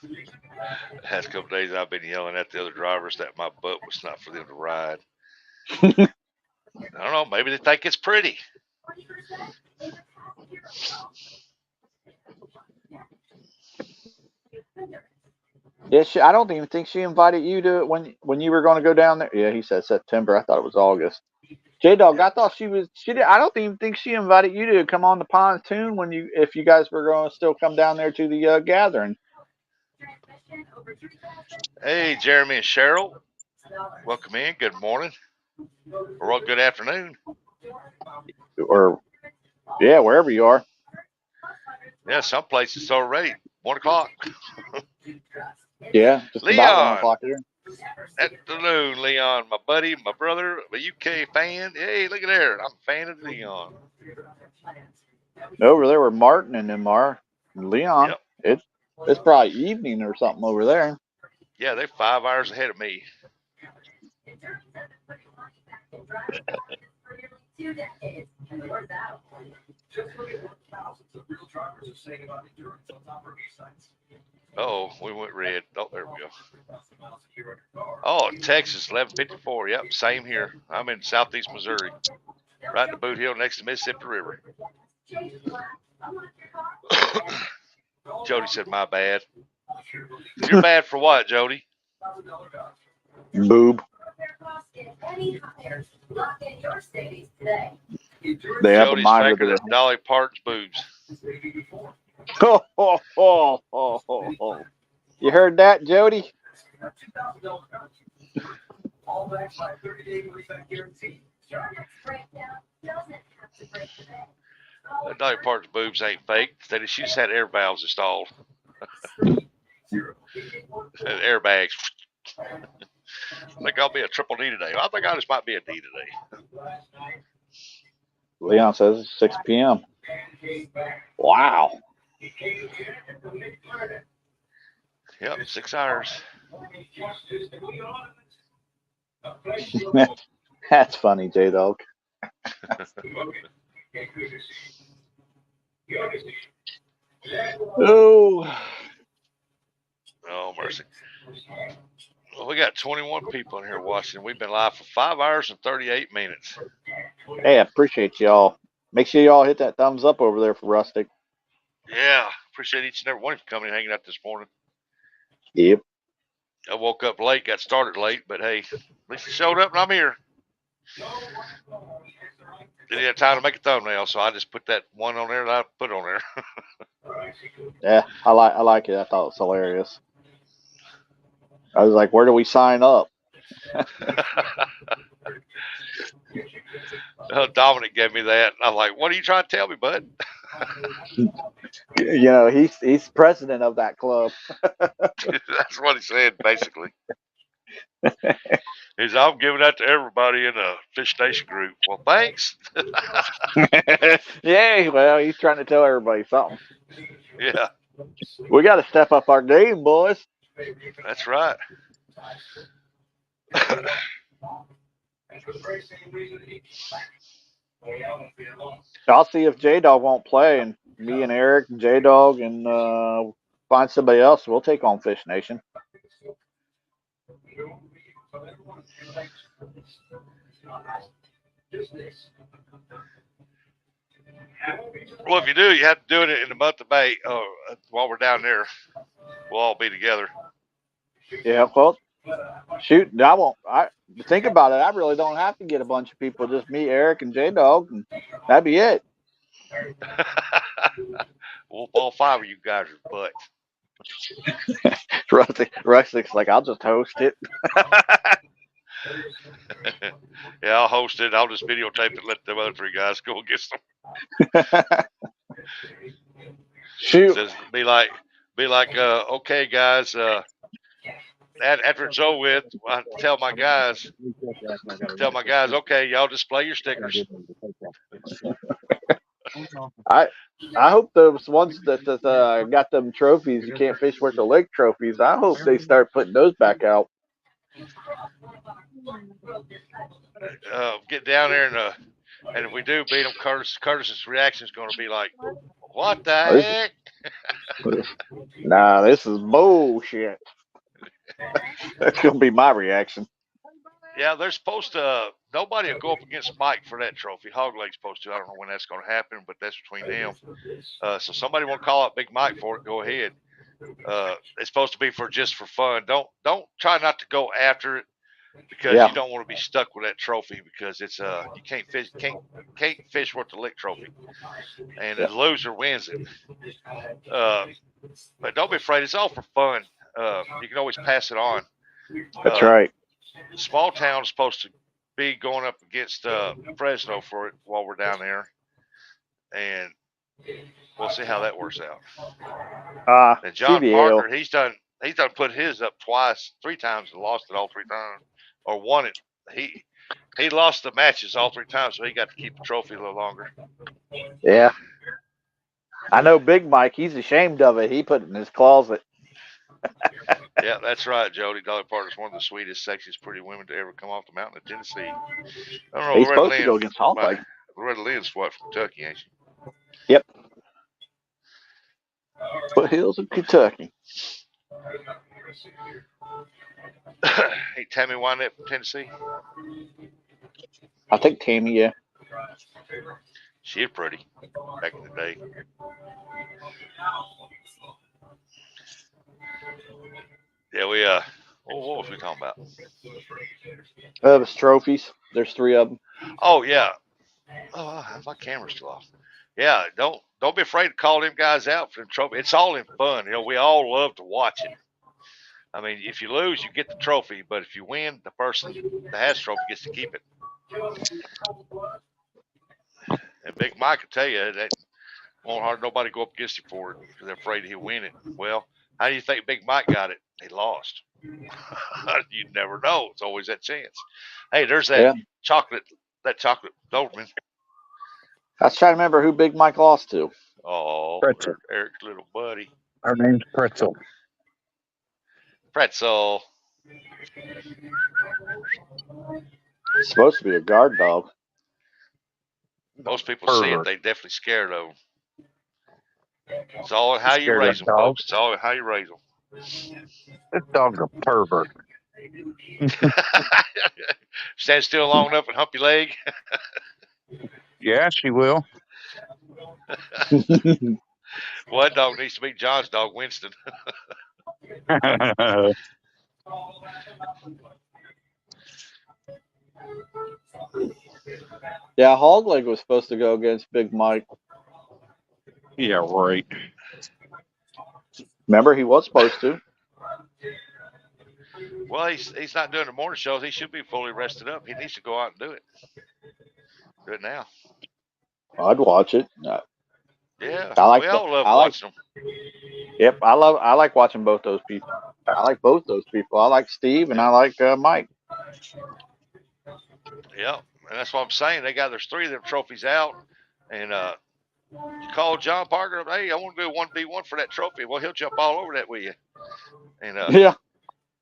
The past couple days I've been yelling at the other drivers that my butt was not for them to ride. I don't know. Maybe they think it's pretty. Yeah, I don't even think she invited you to it when you were going to go down there. Yeah, he said September. I thought it was August. J-Dog, I thought she did. I don't even think she invited you to come on the pontoon if you guys were going to still come down there to the gathering. Hey, Jeremy and Cheryl. Welcome in. Good morning. Or good afternoon. Or, yeah, wherever you are. Yeah, some places it's already 1 o'clock. Yeah, just Leon. about 1 o'clock here. Afternoon, Leon, my buddy, my brother, a UK fan. Hey, look at there. I'm a fan of Leon. Over there where Martin and them are. Leon. Yep. It's probably evening or something over there. Yeah, they're 5 hours ahead of me. Oh, we went red. Oh, there we go. Oh, Texas, 11:54. Yep, same here. I'm in southeast Missouri, right in the Boot Hill next to Mississippi River. Jody said, my bad. You're bad for what, Jody? Boob. They have a Jody's mind faker of than their Dolly Parton's boobs. Oh. You heard that, Jody? Dolly Parton's boobs ain't fake. She just had air valves installed. Airbags. I think I'll be a triple D today. I think I just might be a D today. Leon says it's 6 p.m. Wow. Yep, 6 hours. That's funny, J-Dog. Oh. Oh, mercy. Well, we got 21 people in here watching. We've been live for 5 hours and 38 minutes. Hey, I appreciate y'all. Make sure y'all hit that thumbs up over there for Rustic. Yeah, appreciate each and every one of you coming and hanging out this morning. Yep. I woke up late, got started late, but hey, at least it showed up and I'm here. Didn't have time to make a thumbnail, so I just put that one on there that I put on there. Yeah, I like it. I thought it was hilarious. I was like, where do we sign up? Dominic gave me that, and I'm like, what are you trying to tell me, bud? You know, he's president of that club. That's what he said, basically. He's, I'm giving that to everybody in the Fish Nation group. Well, thanks. Yeah, well, he's trying to tell everybody something. Yeah. We got to step up our game, boys. That's right. I'll see if J-Dog won't play, and me and Eric and J-Dog and find somebody else. We'll take on Fish Nation. Well, if you do, you have to do it in the month of May while we're down there. We'll all be together. Yeah, well, shoot, I won't. think about it. I really don't have to get a bunch of people. Just me, Eric, and J Dog, and that'd be it. Whoop all 5 of you guys' butts. Rustick's like, I'll just host it. Yeah, I'll host it. I'll just videotape it. Let the other 3 guys go get some. Shoot. Says, be like, okay, guys. After it's over with, I tell my guys, okay, y'all display your stickers. I hope those ones that got them trophies, you can't fish worth the lake trophies. I hope they start putting those back out. Get down there and if we do beat them, Curtis's reaction is going to be like, "What the heck?" Nah, this is bullshit. That's gonna be my reaction. Yeah, they're supposed to. Nobody will go up against Mike for that trophy. Hog Leg's supposed to. I don't know when that's going to happen, but that's between them. So somebody want to call out Big Mike for it, go ahead. It's supposed to be just for fun. Don't try not to go after it because you don't want to be stuck with that trophy because it's you can't fish worth the lick trophy, and the loser wins it. But don't be afraid. It's all for fun. You can always pass it on. That's right. Small town is supposed to be going up against Fresno for it while we're down there, and we'll see how that works out. And John CBL. Parker, he's done put his up 3 times and lost it all 3 times, or won it. He lost the matches all 3 times, so he got to keep the trophy a little longer. Yeah, I know Big Mike. He's ashamed of it. He put it in his closet. Yeah, that's right, Jody. Dolly Parker's one of the sweetest, sexiest, pretty women to ever come off the mountain of Tennessee. I don't know. He's supposed to go against Hallpike. Loretta Lynn's what, from Kentucky, ain't she? Yep. Foothills of Kentucky. Hey, Tammy Wynette from Tennessee. I think Tammy, yeah. She was pretty back in the day. Yeah, we what was we talking about? It's trophies. There's 3 of them. Oh yeah. Oh, my camera's still off. Yeah, don't be afraid to call them guys out for the trophy. It's all in fun. You know, we all love to watch it. I mean, if you lose, you get the trophy, but if you win, the person that has the trophy gets to keep it. And Big Mike will tell you that won't hard nobody go up against you for it because they're afraid he'll win it. Well, how do you think Big Mike got it? He lost. You never know. It's always that chance. Hey, there's that chocolate Doberman. I was trying to remember who Big Mike lost to. Oh, Pretzel. Eric's little buddy. Her name's Pretzel. Pretzel. It's supposed to be a guard dog. Most people see it, they definitely scared of them. It's all how you Scared raise of them, dogs? folks. It's all how you raise them. This dog's a pervert. Stand still long enough and hump your leg. Yeah, she will. Well, that dog needs to be John's dog, Winston. Yeah, Hogleg was supposed to go against Big Mike. Yeah, right. Remember, he was supposed to. Well, he's not doing the morning shows. He should be fully rested up. He needs to go out and do it. Do it now. I'd watch it. Yeah, we all love watching them. Yep, I like watching both those people. I like both those people. I like Steve and I like Mike. Yep, and that's what I'm saying. There's 3 of them trophies out, and you call John Parker, hey, I want to do a 1v1 for that trophy. Well, he'll jump all over that with you. And yeah,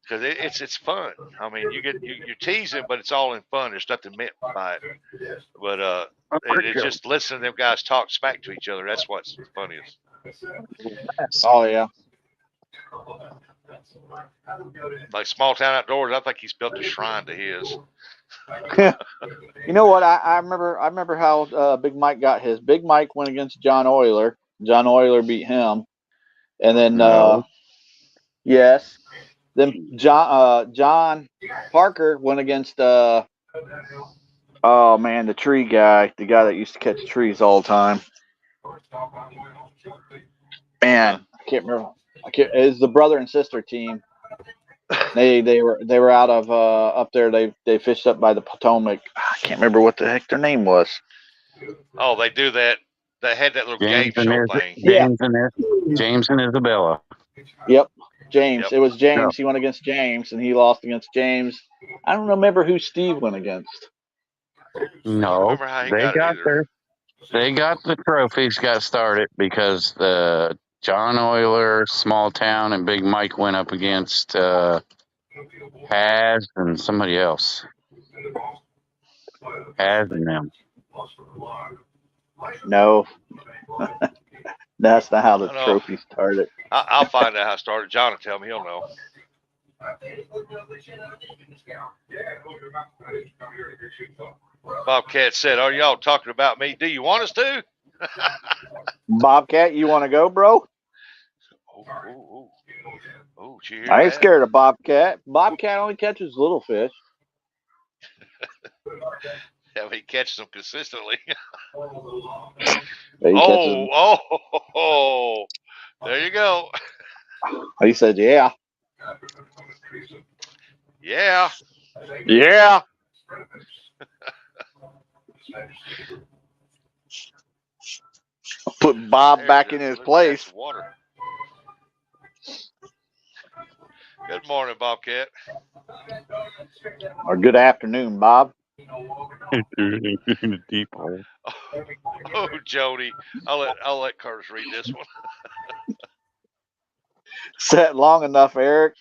because it's fun. I mean, you're teasing, but it's all in fun. There's nothing meant by it. But it's just listening to them guys talk smack to each other. That's what's funniest. Oh yeah. Like Small Town Outdoors, I think he's built a shrine to his. You know what? I remember how Big Mike got his. Big Mike went against John Euler. John Euler beat him, and then yes, Then John Parker went against oh man, the tree guy, the guy that used to catch trees all the time. Man, I can't remember. It's the brother and sister team. They were out of up there. They fished up by the Potomac. I can't remember what the heck their name was. Oh, they do that. They had that little game show thing. James and Isabella. Yep, James. Yep. It was James. He went against James, and he lost against James. I don't remember who Steve went against. No, remember how he they got it got either. they got the trophies got started because the John Euler, Small Town, and Big Mike went up against Haz and somebody else. Haz and them. No, that's not how the I know. trophy started. I'll find out how it started. John will tell me. He'll know. Bobcat said, "Are y'all talking about me? Do you want us to?" Bobcat, you want to go, bro? Oh, did you hear I ain't that? scared of Bobcat. Bobcat only catches little fish. Yeah, he catches them consistently. He catches, Oh, there you go. he said, "Yeah, Yeah. yeah." Put Bob back in his place. Water. Good morning, Bobcat. Or good afternoon, Bob. Deep hole. Oh, Jody, I'll let Curtis read this one. Set long enough, Eric.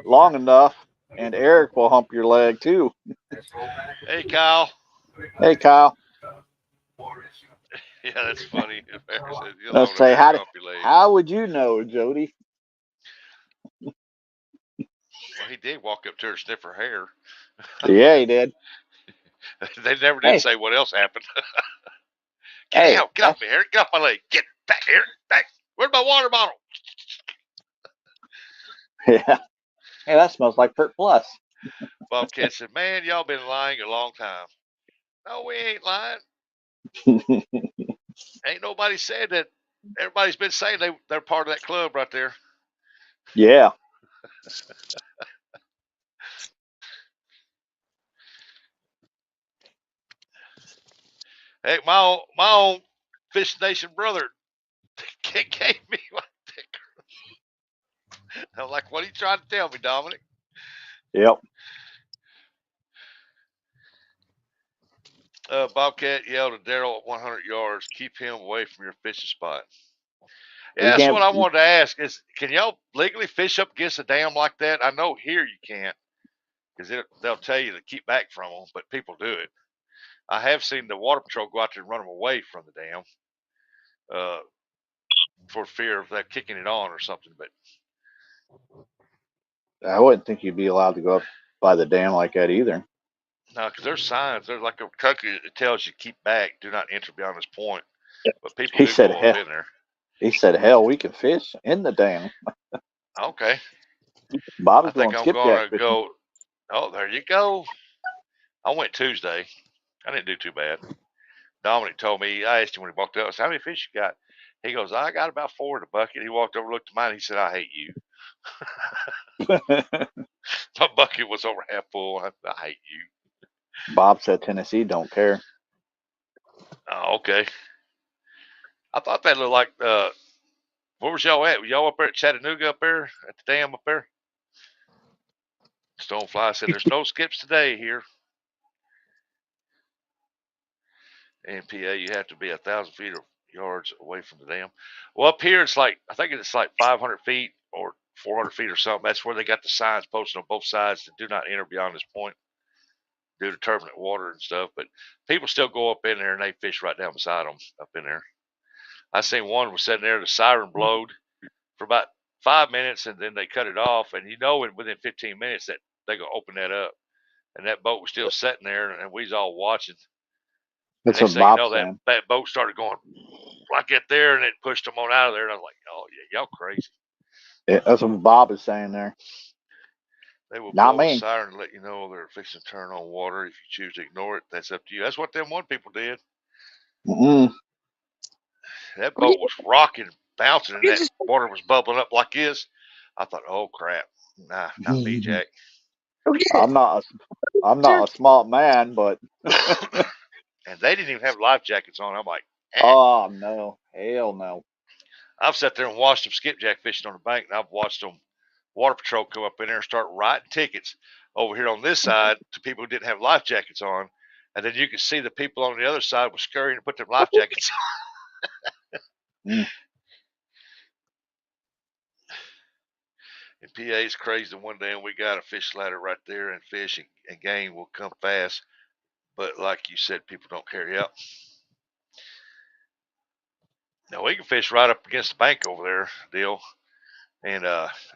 Long enough, and Eric will hump your leg too. Hey, Kyle. Hey, Kyle. Yeah, that's funny. Let's say, how would you know, Jody? Well, he did walk up to her and sniff her hair. Yeah, he did. They never did say what else happened. Hey, get off me, Eric. Get off my leg. Get back, Eric. Back. Where's my water bottle? Yeah. Hey, that smells like Pert Plus. Bobcat said, "Man, y'all been lying a long time." No, we ain't lying. Ain't nobody said that. Everybody's been saying they're part of that club right there. Yeah. Hey, my own Fish Nation brother gave me my ticker. I'm like, what are you trying to tell me, Dominic? Yep. Bobcat yelled at Daryl at 100 yards, "Keep him away from your fishing spot." You Yeah, that's can't- what I wanted to ask is, can y'all legally fish up against a dam like that? I know here you can't because they'll tell you to keep back from them, but people do it. I have seen the water patrol go out there and run them away from the dam for fear of that kicking it on or something. But I wouldn't think you'd be allowed to go up by the dam like that either. no, because there's signs. There's like a cookie that tells you keep back, do not enter beyond this point. But people He do said, go up hell, in there. he said, hell, we can fish in the dam. Okay. Bob's I think going I'm skipjack going to fishing. go. Oh, there you go. I went Tuesday. I didn't do too bad. Dominic told me, I asked him when he walked up, I said, "How many fish you got?" He goes, "I got about 4 in the bucket." He walked over, looked at mine. He said, "I hate you." My bucket was over half full. I hate you. Bob said Tennessee don't care. Oh, okay. I thought that looked like, where was y'all at? Were y'all up there at Chattanooga up there at the dam up there? Stonefly said, "There's no skips today here." NPA, you have to be 1,000 feet or yards away from the dam. Well, up here, it's like, I think it's like 500 feet or 400 feet or something. That's where they got the signs posted on both sides to do not enter beyond this point due to turbulent water and stuff. But people still go up in there and they fish right down beside them up in there. I seen one was sitting there, the siren blowed for about 5 minutes and then they cut it off. And within 15 minutes that they're going to open that up. And that boat was still sitting there and we was all watching. That's and what Bob's that, saying. that boat started going like that there, and it pushed them on out of there. And I was like, "Oh yeah, y'all crazy." Yeah, that's what Bob is saying there. They will Not blow a me. siren and let you know they're fixing to turn on water. If you choose to ignore it, that's up to you. That's what them one people did. Mm-mm. That Well, boat was rocking, bouncing, and you that just water was bubbling up like this. I thought, oh crap, nah, not me, Jack. okay. I'm not a smart man, but And they didn't even have life jackets on. I'm like, oh no, hell no. I've sat there and watched them skipjack fishing on the bank, and I've watched them water patrol come up in there and start writing tickets over here on this side to people who didn't have life jackets on, and then you could see the people on the other side were scurrying to put their life jackets on. Mm. And PA's crazy one day, and we got a fish ladder right there, and fish and game will come fast. But like you said, people don't carry out. Now we can fish right up against the bank over there, deal, and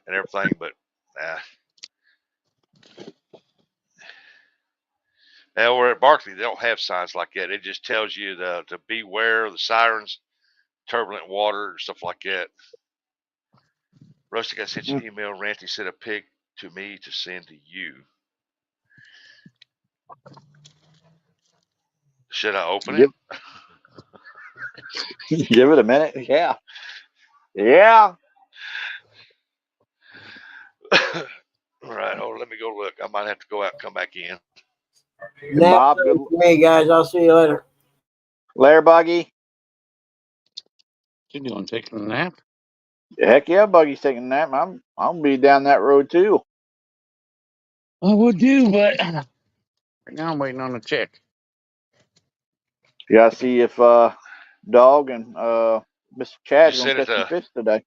everything, but now we're at Barkley. They don't have signs like that. It just tells you to beware of the sirens, turbulent water, stuff like that. Rustic, I sent you an email. Ranty sent a pic to me to send to you. Should I open it? Give it a minute. Yeah. Yeah. All right, hold on, let me go look. I might have to go out and come back in. Bob, good. Hey guys, I'll see you later. Later, Buggy. You doing? Taking a nap? Heck yeah, Buggy's taking a nap. I'll be down that road too. I would do, but right now I'm waiting on a check. You gotta see if Dog and Mr. Chad's gonna catch some fish today.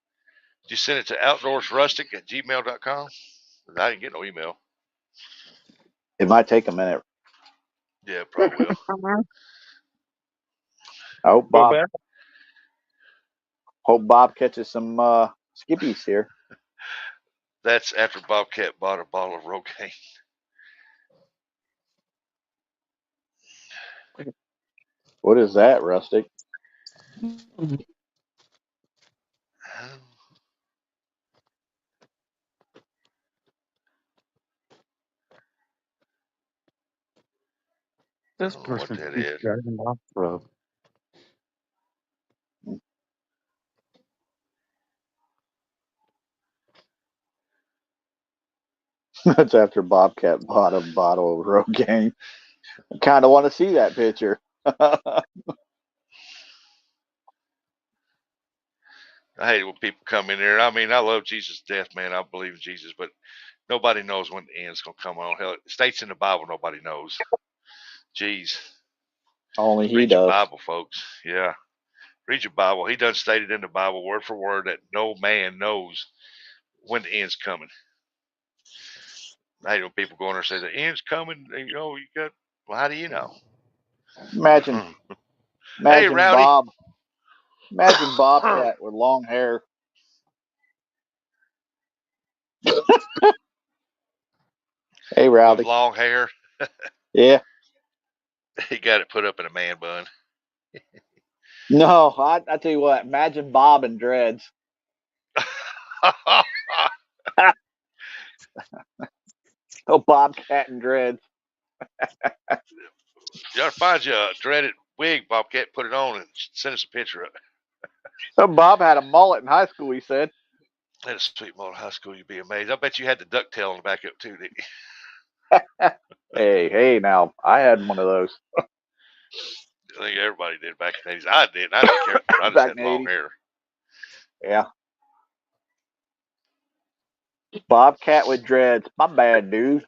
Did you send it to outdoorsrustic@gmail.com? I didn't get no email. It might take a minute. Yeah, probably will. I hope Bob catches some skippies here. That's after Bobcat bought a bottle of Rogaine. What is that, Rustic? This I don't know what person that keeps is. driving off the road. That's after Bobcat bought a bottle of Rogaine. I kind of want to see that picture. I hate when people come in there. I mean, I love Jesus to death, man. I believe in Jesus, but nobody knows when the end's gonna come on. Hell, it states in the Bible, nobody knows. Jeez. Only he Read does. your Bible, folks. Yeah. Read your Bible. He done stated in the Bible, word for word, that no man knows when the end's coming. I hate when people go in there and say the end's coming. You know, you got. Well, how do you know? Imagine Hey, Rowdy. Bob. Imagine Bobcat with long hair. Hey, Rowdy. With long hair. Yeah. He got it put up in a man bun. No, I tell you what. Imagine Bob and dreads. Oh, Bobcat and dreads. You ought to find you a dreaded wig, Bobcat. Put it on and send us a picture of it. So Bob had a mullet in high school, he said. At a sweet model high school, you'd be amazed. I bet you had the ducktail on the back of it too, didn't you? Hey, now I had one of those. I think everybody did back in the 80s. I didn't. I didn't care. I just Back had in the long 80s. hair. Yeah. Bobcat with dreads. My bad, dude.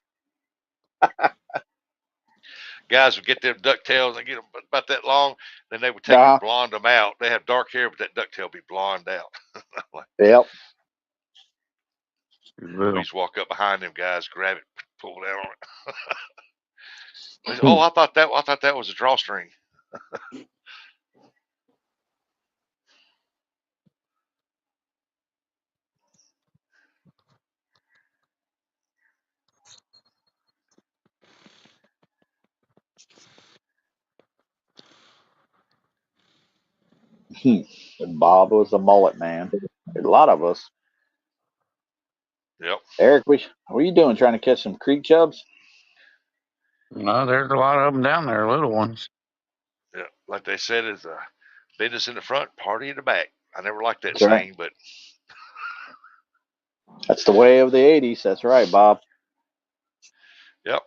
Guys would get them ducktails and get them about that long, then they would take and blonde them out. They have dark hair, but that ducktail would be blonde out. Like, yep. We just walk up behind them guys, grab it, pull down on it. They say, oh, I thought that was a drawstring. Bob was a mullet man. A lot of us. Yep. Eric, what are you doing? Trying to catch some creek chubs? No, there's a lot of them down there, little ones. Yeah. Like they said, is business in the front, party in the back. I never liked that That's right. saying, but That's the way of the '80s. That's right, Bob. yep.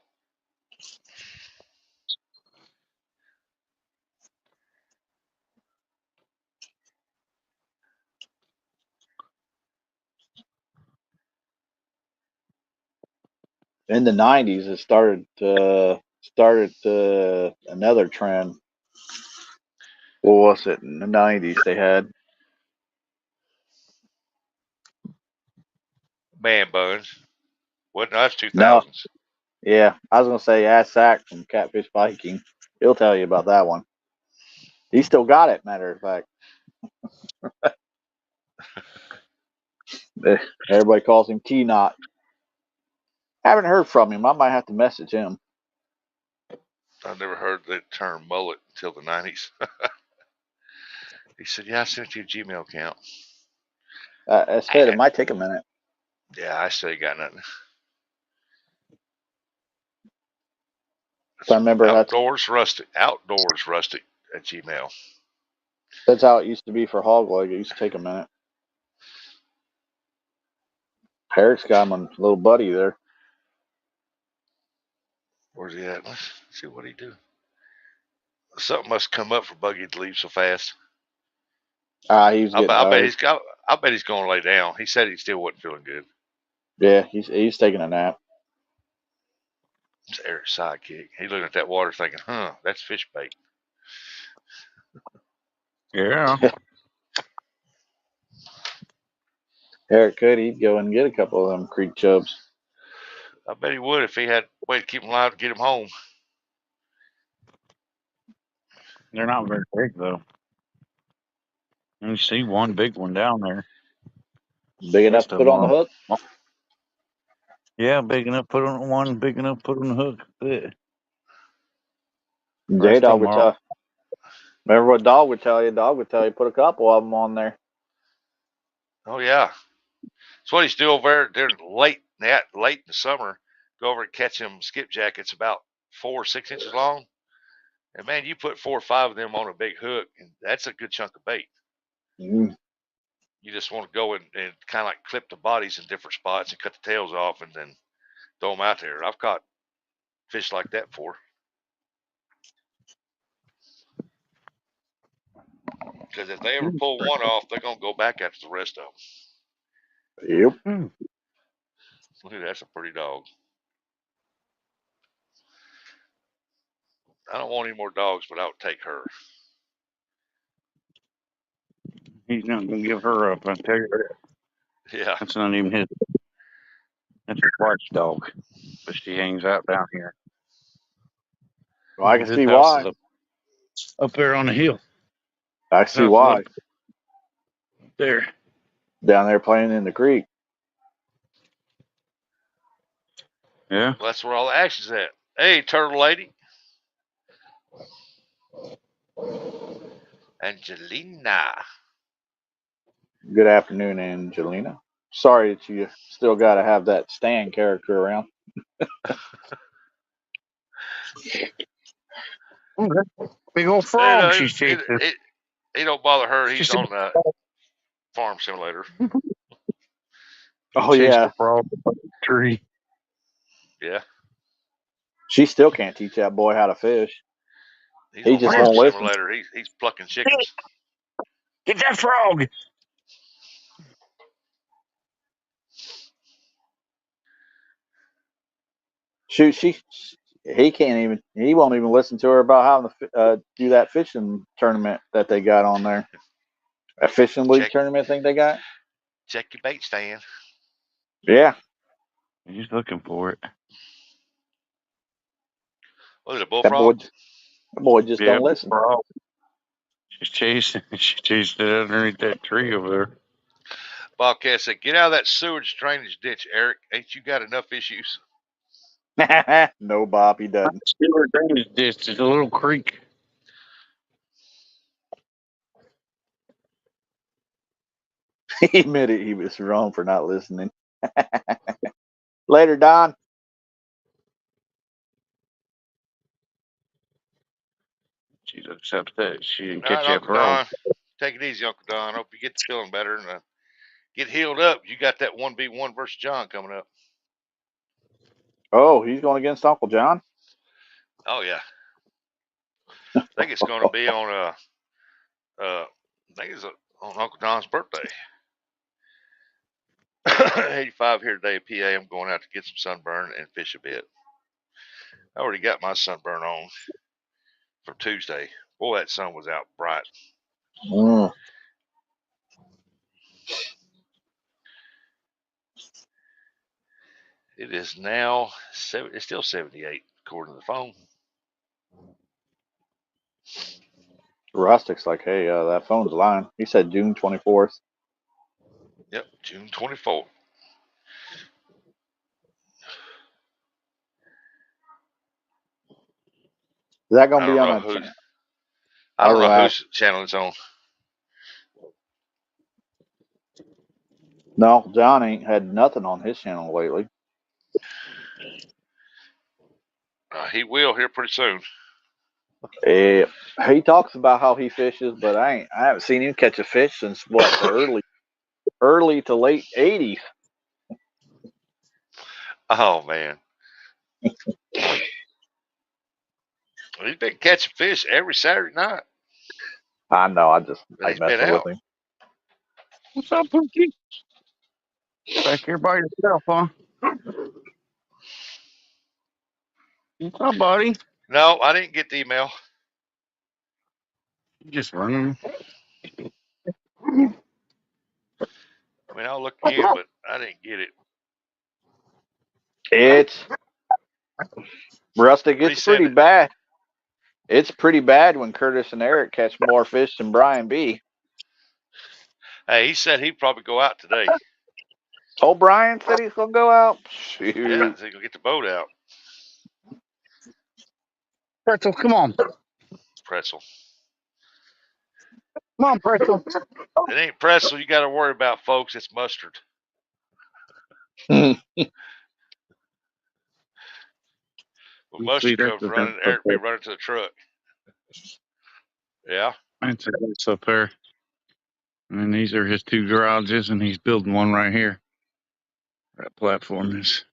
In the '90s, it started another trend. What was it in the '90s? They had Man buns. What? No, that's no, 2000s. yeah. I was gonna say ask Zach from Catfish Viking. He'll tell you about that one. He still got it. Matter of fact, everybody calls him T Knot. Haven't heard from him. I might have to message him. I never heard the term mullet until the 90s. He said, "Yeah, I sent you a Gmail account." I said it might take a minute. Yeah, I still ain't got nothing. I remember Outdoors rustic at Gmail. that's how it used to be for hog leg. It used to take a minute. Eric's got my little buddy there. Where's he at? Let's see what he do. Something must come up for Buggy to leave so fast. He's getting I bet tired. I bet he's going to lay down. He said he still wasn't feeling good. Yeah, he's taking a nap. It's Eric's sidekick. He's looking at that water thinking, that's fish bait. Yeah. Eric could. He'd go and get a couple of them creek chubs. I bet he would if he had a way to keep him alive to get him home. They're not very big, though. You see one big one down there. Big enough to put on the hook? Yeah, big enough put on one, big enough put on the hook. Yeah. J-Dog would tell. Remember what Dog would tell you? Dog would tell you put a couple of them on there. Oh, yeah. That's what he's doing over there late in the summer. Go over and catch them skipjacks about 4 or 6 inches long. And, man, you put 4 or 5 of them on a big hook, and that's a good chunk of bait. Mm. You just want to go and kind of like clip the bodies in different spots and cut the tails off and then throw them out there. I've caught fish like that before. Because if they ever pull one off, they're going to go back after the rest of them. Yep. Look at that. That's a pretty dog. I don't want any more dogs, but I would take her. He's not going to give her up, I tell you that. Yeah. That's not even his. That's his wife's dog. But she hangs out down here. Well, I can His see house why. is up there on the hill. I see why. There. Down there playing in the creek. Yeah. Well, that's where all the action's at. Hey, turtle lady. Angelina. Good afternoon, Angelina. Sorry that you still got to have that Stan character around. Big old frog she's chasing. He don't bother her. He's on the farm simulator. Oh, yeah. The frog up the tree. Yeah. She still can't teach that boy how to fish. He just won't listen. Simulator. He's plucking chickens. Get that frog. Shoot, he won't even listen to her about how to do that fishing tournament that they got on there. A fishing league tournament thing they got? Check your bait stand. Yeah. He's looking for it. Was it a bullfrog? That boy just don't listen. She's chasing it underneath that tree over there. Bobcat said, "Get out of that sewage drainage ditch, Eric. Ain't you got enough issues?" No, Bob, he doesn't. Sewer drainage ditch is a little creek. He admitted he was wrong for not listening. Later, Don. She's upset that she didn't All catch right, that Uncle pearl. Don. Take it easy, Uncle Don. Hope you get feeling better and get healed up. You got that 1v1 versus John coming up. Oh, he's going against Uncle John. Oh yeah. I think it's going to be on I think it's on Uncle Don's birthday. 85 here today at PA. I'm going out to get some sunburn and fish a bit. I already got my sunburn on for Tuesday. Boy, that sun was out bright. Mm. It is now it's still 78 according to the phone. Rustic's like, hey, that phone's lying. He said June 24th. Yep, June 24th. Is that I going to don't be on know a who. channel? I don't know Or, whose channel it's on. No, John ain't had nothing on his channel lately. He will here pretty soon. He talks about how he fishes, but I haven't seen him catch a fish since what, the early to late 80s. Oh man, he's been catching fish every Saturday night. I know. I But he's been messing with out. him. What's up, Pookie? Back here by yourself, huh? What's up, buddy? No, I didn't get the email. You just running. I mean, I'll look again, but I didn't get it. It's Rustic. It's Resend pretty it. bad. It's pretty bad when Curtis and Eric catch more fish than Brian B. Hey, he said he'd probably go out today. Oh, Brian said he's gonna go out. Shoot. Yeah, so he can get the boat out. Pretzel, come on. Pretzel. Come on, Pretzel. It ain't pretzel you got to worry about, folks. It's mustard. When mustard comes running, Eric be running to the truck. Yeah. That's up there. And these are his two garages, and he's building one right here. That platform is.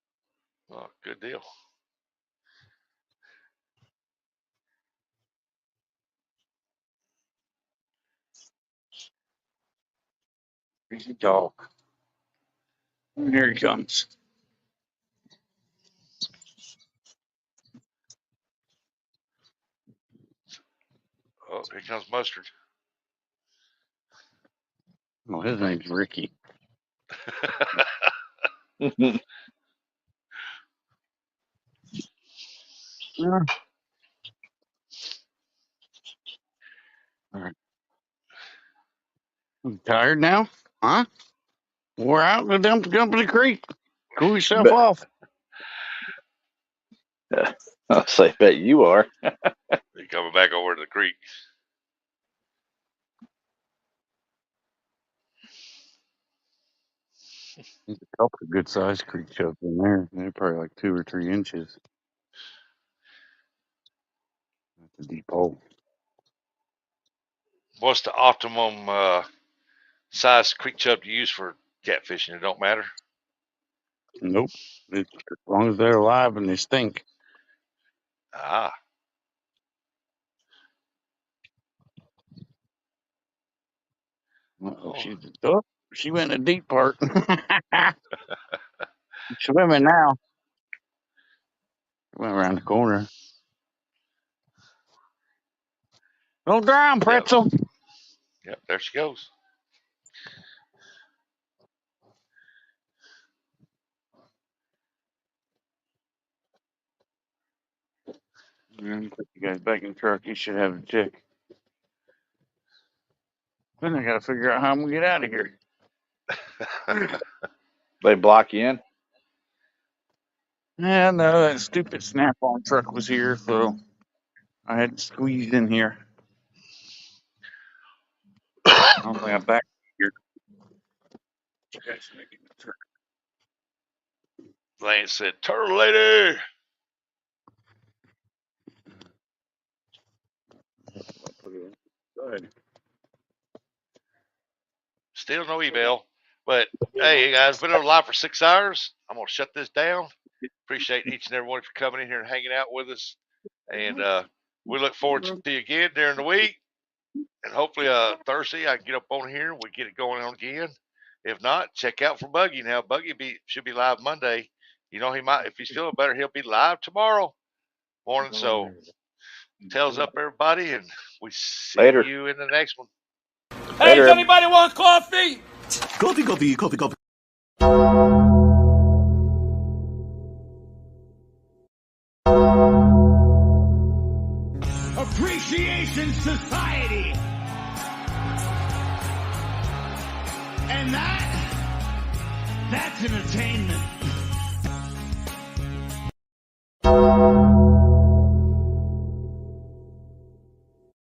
Oh, good deal. Crazy dog. And here he comes. Oh, here comes mustard. Oh, his name's Ricky. Yeah. All right. You tired now? Huh? We're out in the Company Creek. Cool yourself off. I'll say, bet you are. He coming back over to the creek. There's a couple of good sized creek chubs in there. They're probably like 2 or 3 inches. That's a deep hole. What's the optimum size creek chub to use for catfishing? It don't matter. Nope. As long as they're alive and they stink. Ah. Oh, she went in the deep part. Swimming now. Went around the corner. Don't drown, Pretzel. Yep, there she goes. Put you guys back in the truck. You should have a check. Then I got to figure out how I'm going to get out of here. They block you in. Yeah, no, that stupid Snap-on truck was here, so I had to squeeze in here. Hopefully I'm back here. You guys making the turn. Lance said, "Turtle lady." Go ahead. Still no email. But hey, guys, been on live for 6 hours. I'm gonna shut this down. Appreciate each and every one for coming in here and hanging out with us. And we look forward to see you again during the week. And hopefully Thursday I can get up on here and we get it going on again. If not, check out for Buggy now. Buggy should be live Monday. You know, he might, if he's feeling better, he'll be live tomorrow morning. So tails up, everybody, and we see Later. you in the next one. Hey, Later. does anybody want coffee? Coffee, coffee, coffee, coffee. Appreciation Society. And that's entertainment.